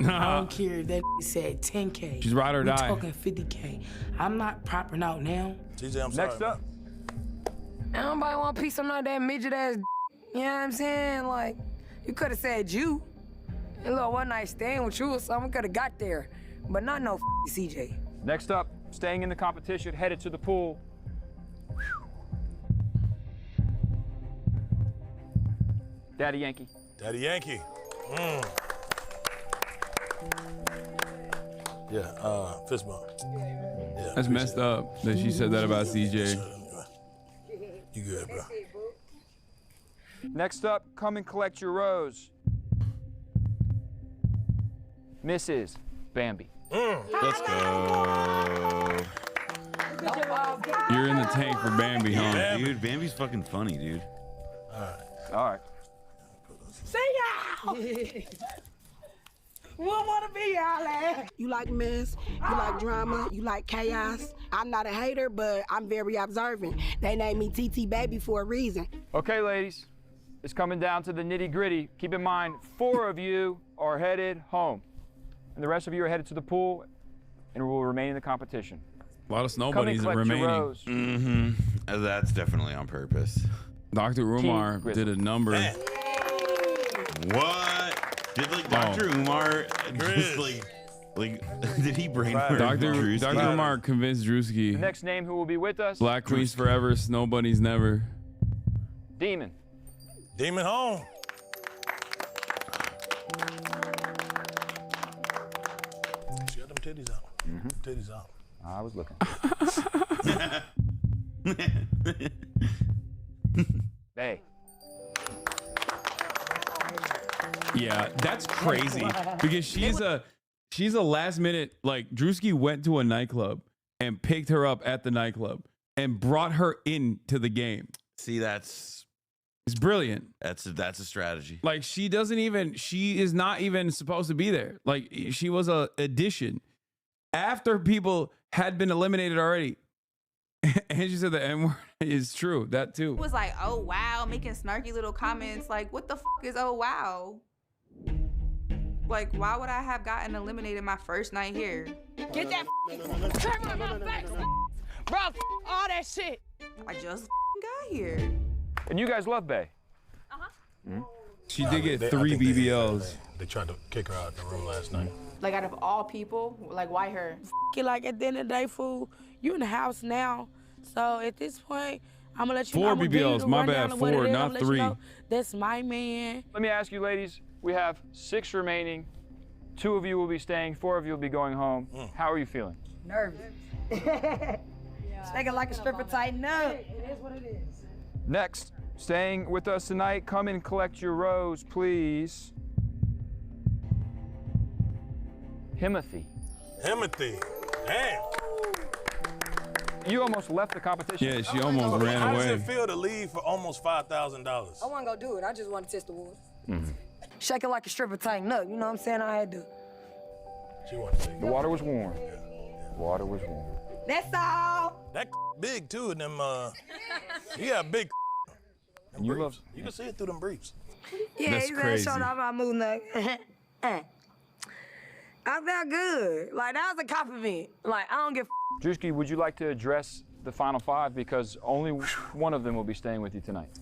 I don't care if that said 10K. She's ride or die. I'm talking 50K. I'm not propping out now. TJ, I'm sorry. Next up. Nobody want a piece of none of that midget ass. You know what I'm saying? Like, you could have said you. A little one night stand with you or something could have got there, but not no CJ. Next up, staying in the competition, headed to the pool. Daddy Yankee. Daddy Yankee. Yeah, fist bump. Yeah, That's messed up that she said that about CJ. You good, bro. Next up, come and collect your rose. Mrs. Bambi. Let's go. You're in the tank for Bambi, huh? Yeah, dude, Bambi's fucking funny, dude. All right. See y'all! We don't want to be y'all ass. You like mess, you like drama, you like chaos. I'm not a hater, but I'm very observant. They named me TT Baby for a reason. Okay, ladies, it's coming down to the nitty gritty. Keep in mind, 4 of you are headed home, and the rest of you are headed to the pool and will remain in the competition. A lot of snow Come and bunnies collect your remaining. rose. Mm-hmm. That's definitely on purpose. Dr. Umar did a number. What? Did like Dr. Umar just like did he brainwash Dr. Drusky? Umar convinced The Drusky. next name who will be with us? Black Queens forever, snow bunnies never. Demon. Demon home. She got them titties out. Titties out. I was looking. Hey. Yeah, that's crazy because she's a last minute, like Drusky went to a nightclub and picked her up at the nightclub and brought her into the game. See, it's brilliant. That's a strategy. Like she is not even supposed to be there. Like she was a addition after people had been eliminated already. And she said the N-word is true. That too. Was like, oh wow, making snarky little comments like, what the f is oh wow? Like, why would I have gotten eliminated my first night here? Get that turn on my face, bro. All that shit. I just got here. And you guys love Bay. She did get 3 BBLs. They tried to kick her out of the room last night. Like, out of all people, like, why her? Like, at the end of the day, fool, you in the house now. So at this point, I'm gonna let you 4 know. I'ma give you BBLs, the my rundown bad, of what 4, it is. not I'ma let you 3. know that's my man. Let me ask you, ladies. We have 6 remaining. 2 of you will be staying. 4 of you will be going home. How are you feeling? Nervous. Shaking like a stripper, tighten up. It is what it is. Next, staying with us tonight, come and collect your rose, please. Himothy. Himothy. Damn. You almost left the competition. Yeah, she almost ran How does away. it feel to leave for almost $5,000? I wasn't gonna do it. I just wanted to test the water. Shaking like a stripper, tighten up. You know what I'm saying? I had to. She wanted to take The water was warm. Water was warm. That's all. That big too, and them he got big. And you love. You can see it through them briefs. Yeah, That's he's crazy. showed off my mood nut. I felt good. Like, that was a compliment. Like, I don't give Drusky, would you like to address the final 5 because only one of them will be staying with you tonight?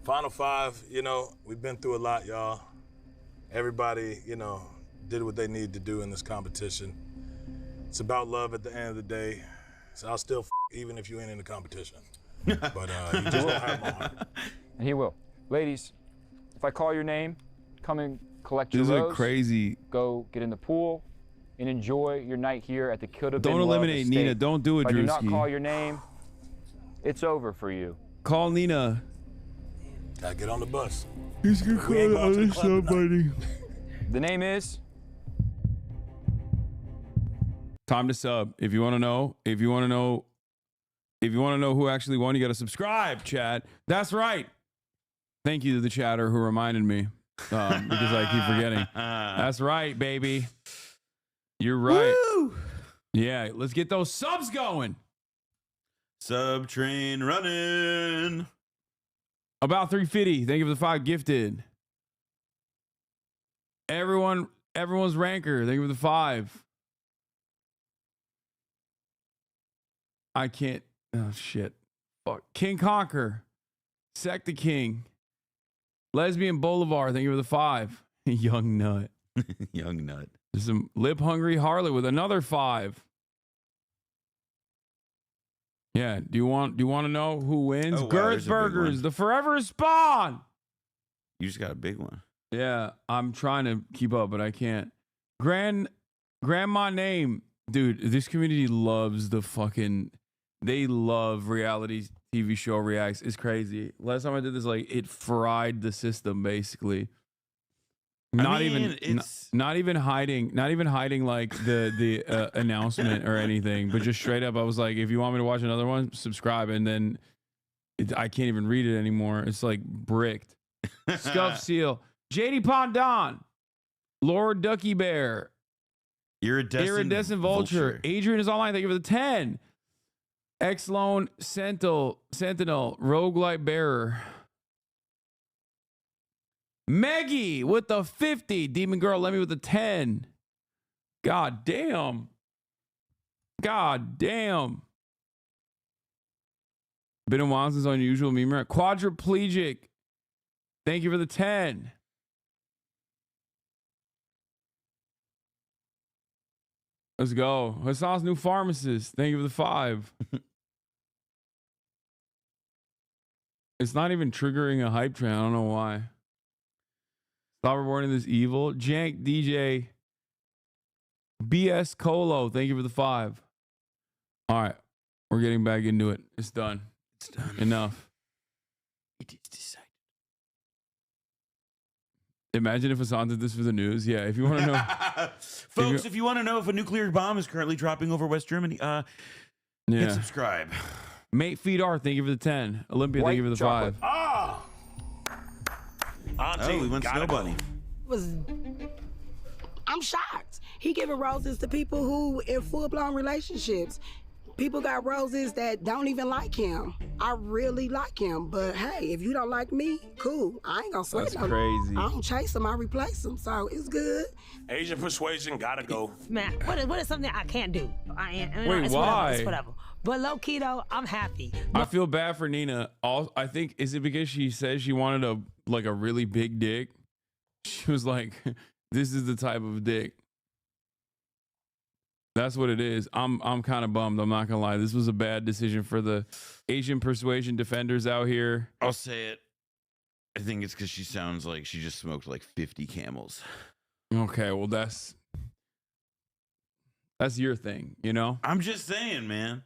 Final 5, you know, we've been through a lot, y'all. Everybody, you know, did what they needed to do in this competition. It's about love at the end of the day. So I'll still even if you ain't in the competition. But you just don't have my heart. And he will. Ladies, if I call your name, come and collect your This is rose. a crazy. Go get in the pool and enjoy your night here at the Could Have Been Don't Love eliminate estate. Nina. Don't do it, If I do not Drewski. call your name, it's over for you. Call Nina. Gotta get on the bus. He's gonna We ain't going to the club tonight. somebody. The name is? Time to sub. If you want to know, who actually won, you got to subscribe, chat. That's right. Thank you to the chatter who reminded me, because I keep forgetting. That's right, baby. You're right. Woo! Yeah, let's get those subs going. Sub train running. About 350. Thank you for the 5 gifted. Everyone's ranker. Thank you for the 5. I can't. Oh shit. Fuck. King Conquer. Sec the King. Lesbian Boulevard. Thank you for the 5. Young Nut. Young Nut. There's some Lip Hungry Harlot with another 5. Yeah. Do you want to know who wins? Oh, wow, Girth there's a big Burgers. one. The Forever Spawn. You just got a big one. Yeah. I'm trying to keep up, but I can't. Grandma Name. Dude, this community loves they love reality TV show reacts. It's crazy. Last time I did this, it fried the system basically. Not even hiding like the announcement or anything, but just straight up. I was like, if you want me to watch another one, subscribe, and then I can't even read it anymore. It's like bricked. Scuff Seal, JD Pondon, Lord Ducky Bear, Iridescent Vulture. Adrian is online. Thank you for the 10. X-Lone Sentinel, Roguelite Bearer. Meggie with the 50. Demon Girl, let me with the 10. God damn. Been in while since Unusual Meme. Quadriplegic. Thank you for the 10. Let's go. Hassan's new pharmacist. Thank you for the 5. It's not even triggering a hype train. I don't know why. Stop rewarding this evil. Jank DJ BS Colo. Thank you for the 5. All right. We're getting back into it. It's done. Enough. It is decided. Imagine if Hassan did this for the news. Yeah, if you want to know. Folks, if you want to know if a nuclear bomb is currently dropping over West Germany, hit subscribe. Mate Feed R, thank you for the 10. Olympia, thank you for the 5. Oh, we went Snow Bunny. I'm shocked. He giving roses to people who in full-blown relationships. People got roses that don't even like him. I really like him, but hey, if you don't like me, cool. I ain't gonna sweat That's him. crazy. I don't chase him, I replace him, so it's good. Asian persuasion gotta go. Man, what is something I can't do? Wait, it's why? It's whatever. But low key though, I'm happy. I feel bad for Nina. I think, is it because she said she wanted a really big dick? She was like, this is the type of dick. That's what it is. I'm kind of bummed. I'm not gonna lie. This was a bad decision for the Asian persuasion defenders out here. I'll say it. I think it's because she sounds like she just smoked like 50 camels. Okay, well that's your thing, you know? I'm just saying, man.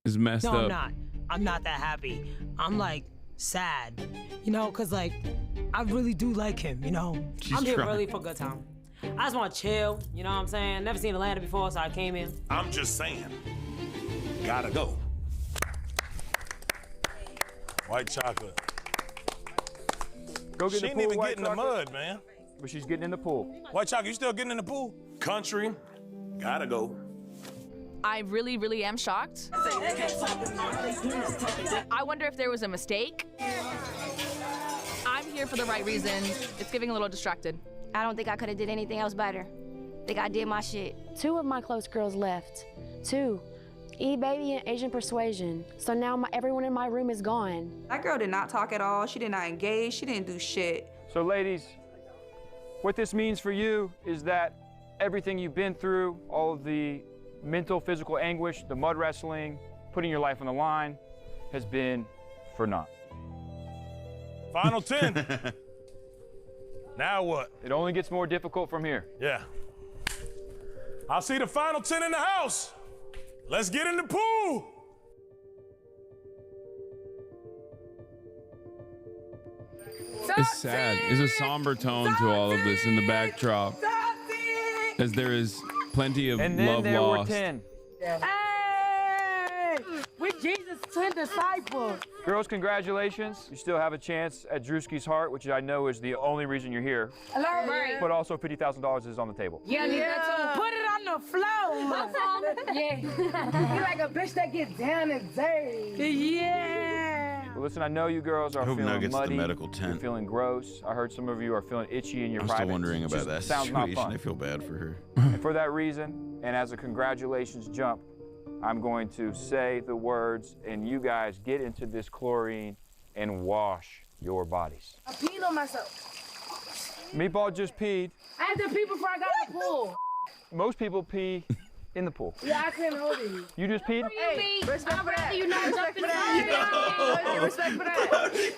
It's messed No, up. I'm not. I'm not that happy. I'm like sad, you know, cause like I really do like him, you know. She's I'm here trying. really for a good time. I just want to chill, you know what I'm saying? Never seen Atlanta before, so I came in. I'm just saying. Gotta go. White chocolate. Go get She in ain't the pool, even White getting in the Chocolate. mud, man. But she's getting in the pool. White chocolate, you still getting in the pool? Country. Gotta go. I really, really am shocked. I wonder if there was a mistake. I'm here for the right reason. It's giving a little distracted. I don't think I could have did anything else better. Think I did my shit. 2 of my close girls left. 2. E-Baby and Asian Persuasion. So now everyone in my room is gone. That girl did not talk at all. She did not engage. She didn't do shit. So ladies, what this means for you is that everything you've been through, all of the mental, physical anguish, the mud wrestling, putting your life on the line has been for naught. Final 10. Now what? It only gets more difficult from here. Yeah. I'll see the final 10 in the house. Let's get in the pool. It's sad. There's a somber tone to all of this in the backdrop, as there is plenty of And then love there lost. were 10. Hey! With Jesus' 10 disciples. Girls, congratulations. You still have a chance at Drewski's heart, which I know is the only reason you're here. Hello? Right. But also $50,000 is on the table. Yeah, put it on the floor. Yeah. You like a bitch that gets down and dirty. Yeah. Well, listen, I know you girls are I hope feeling Nugget's the muddy. medical You're tent. feeling gross. I heard some of you are feeling itchy in your I'm privates. still wondering about Just that sounds not situation. fun. I feel bad for her. And for that reason, and as a congratulations jump, I'm going to say the words, and you guys get into this chlorine and wash your bodies. I peed on myself. Meatball just peed. I had to pee before I got in the pool. Most people pee in the pool. Yeah, I couldn't hold it. You just peed? Hey, respect for that. You not Respect jumping for that. Respect for that. These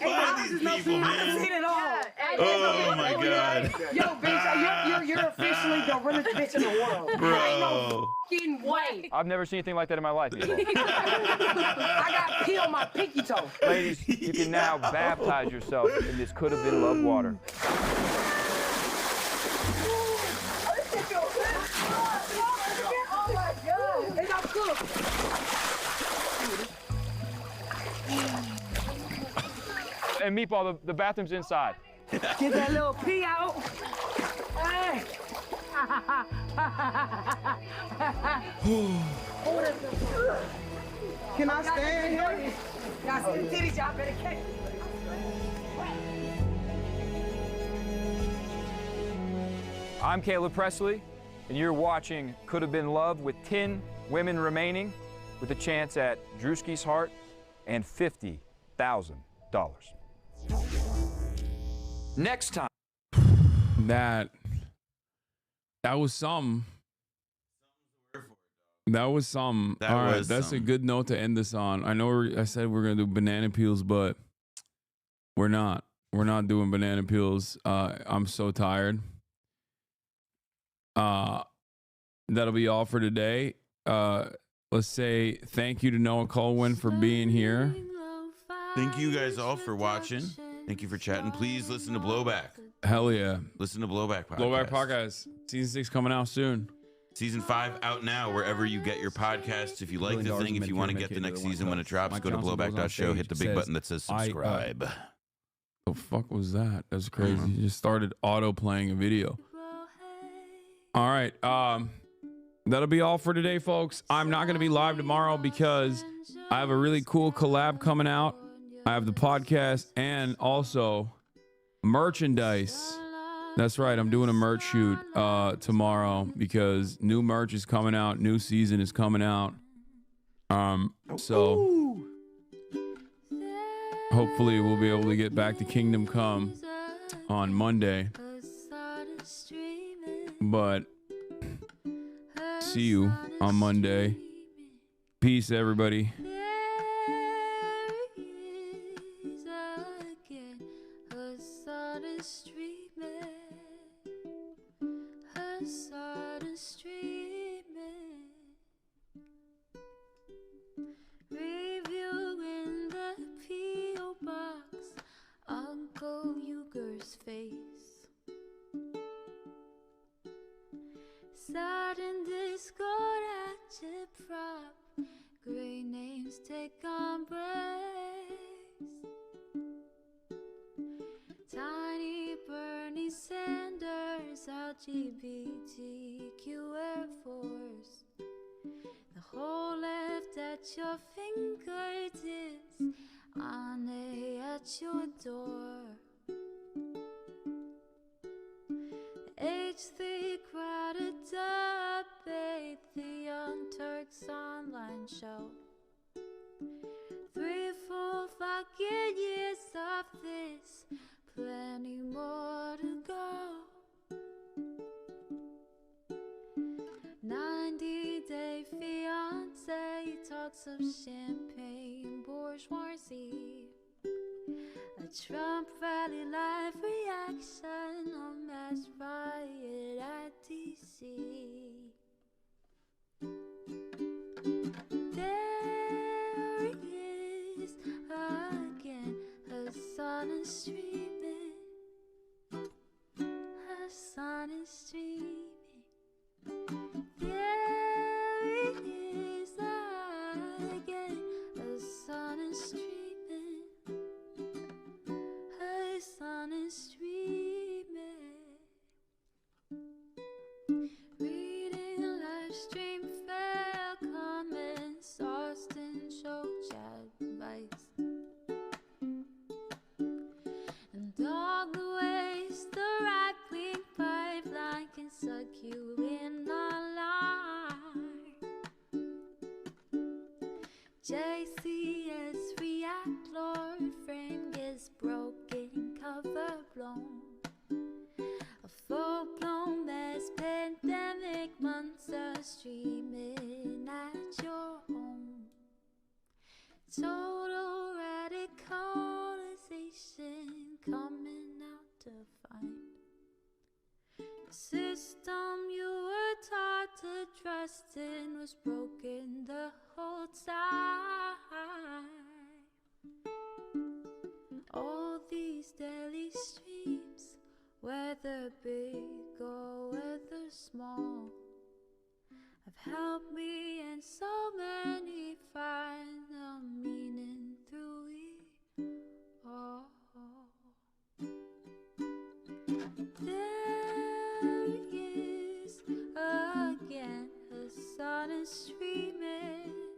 people, man. I've seen it all. Oh my God. Yo, bitch, you're officially the realest bitch in the world. Ain't no Bro. fucking way. I've never seen anything like that in my life. I got pee on my pinky toe. Ladies, you can now baptize yourself in this could have been love water. Oh my God. It's not cooked. And Meatball, the bathroom's inside. Get that little pee out. Hey. Can I stand here? Y'all see the titties, y'all better catch. I'm Caleb Presley, and you're watching Could Have Been Love with 10 women remaining with a chance at Drewski's heart and $50,000. Next time. That was some. That was some. That All right, was that's a some. good note to end this on. I know I said we're gonna do banana peels, but we're not. We're not doing banana peels. I'm so tired. That'll be all for today. Let's say thank you to Noah Colwyn for being here. Thank you guys all for watching. Thank you for chatting. Please listen to Blowback. Hell yeah. Listen to Blowback Podcast. Blowback Podcast. Season 6 coming out soon. Season 5 out now, wherever you get your podcasts. If you like the thing, if you want to get the next season when it drops, go to blowback.show, hit the big button that says subscribe. The fuck was that? That's crazy. You just started auto playing a video. All right. That'll be all for today, folks. I'm not going to be live tomorrow because I have a really cool collab coming out. I have the podcast and also merchandise. That's right. I'm doing a merch shoot tomorrow because new merch is coming out. New season is coming out. So hopefully we'll be able to get back to Kingdom Come on Monday. But see you on Monday. Peace, everybody. Reviewing the P.O. box, Uncle Uger's face. Sudden discord at your prop, great names take embrace. Tiny Bernie Sanders, LGBTQ Air Force. The whole left at your fingertips, on at your door. H3 crowded debate, the Young Turks online show. 3 full fucking years of this, plenty more to go. 90-day shots of champagne, bourgeoisie. A Trump rally live reaction, a mass riot at DC. There he is again, Hassan is streaming. Hassan is streaming. There he is again, Hassan is streaming. Hassan is streaming. Reading a live stream, fair comments, Austin show chat advice. And all the ways the right-wing pipeline can suck you in a lie. JCS react, Lord frame gets broken, cover blown. A full-blown mass pandemic monster streaming at your home. Total radicalization coming out to find. The system you were taught to trust in was broken the whole time. All these daily streams, whether big or whether small, have helped me and so many find the meaning through it all.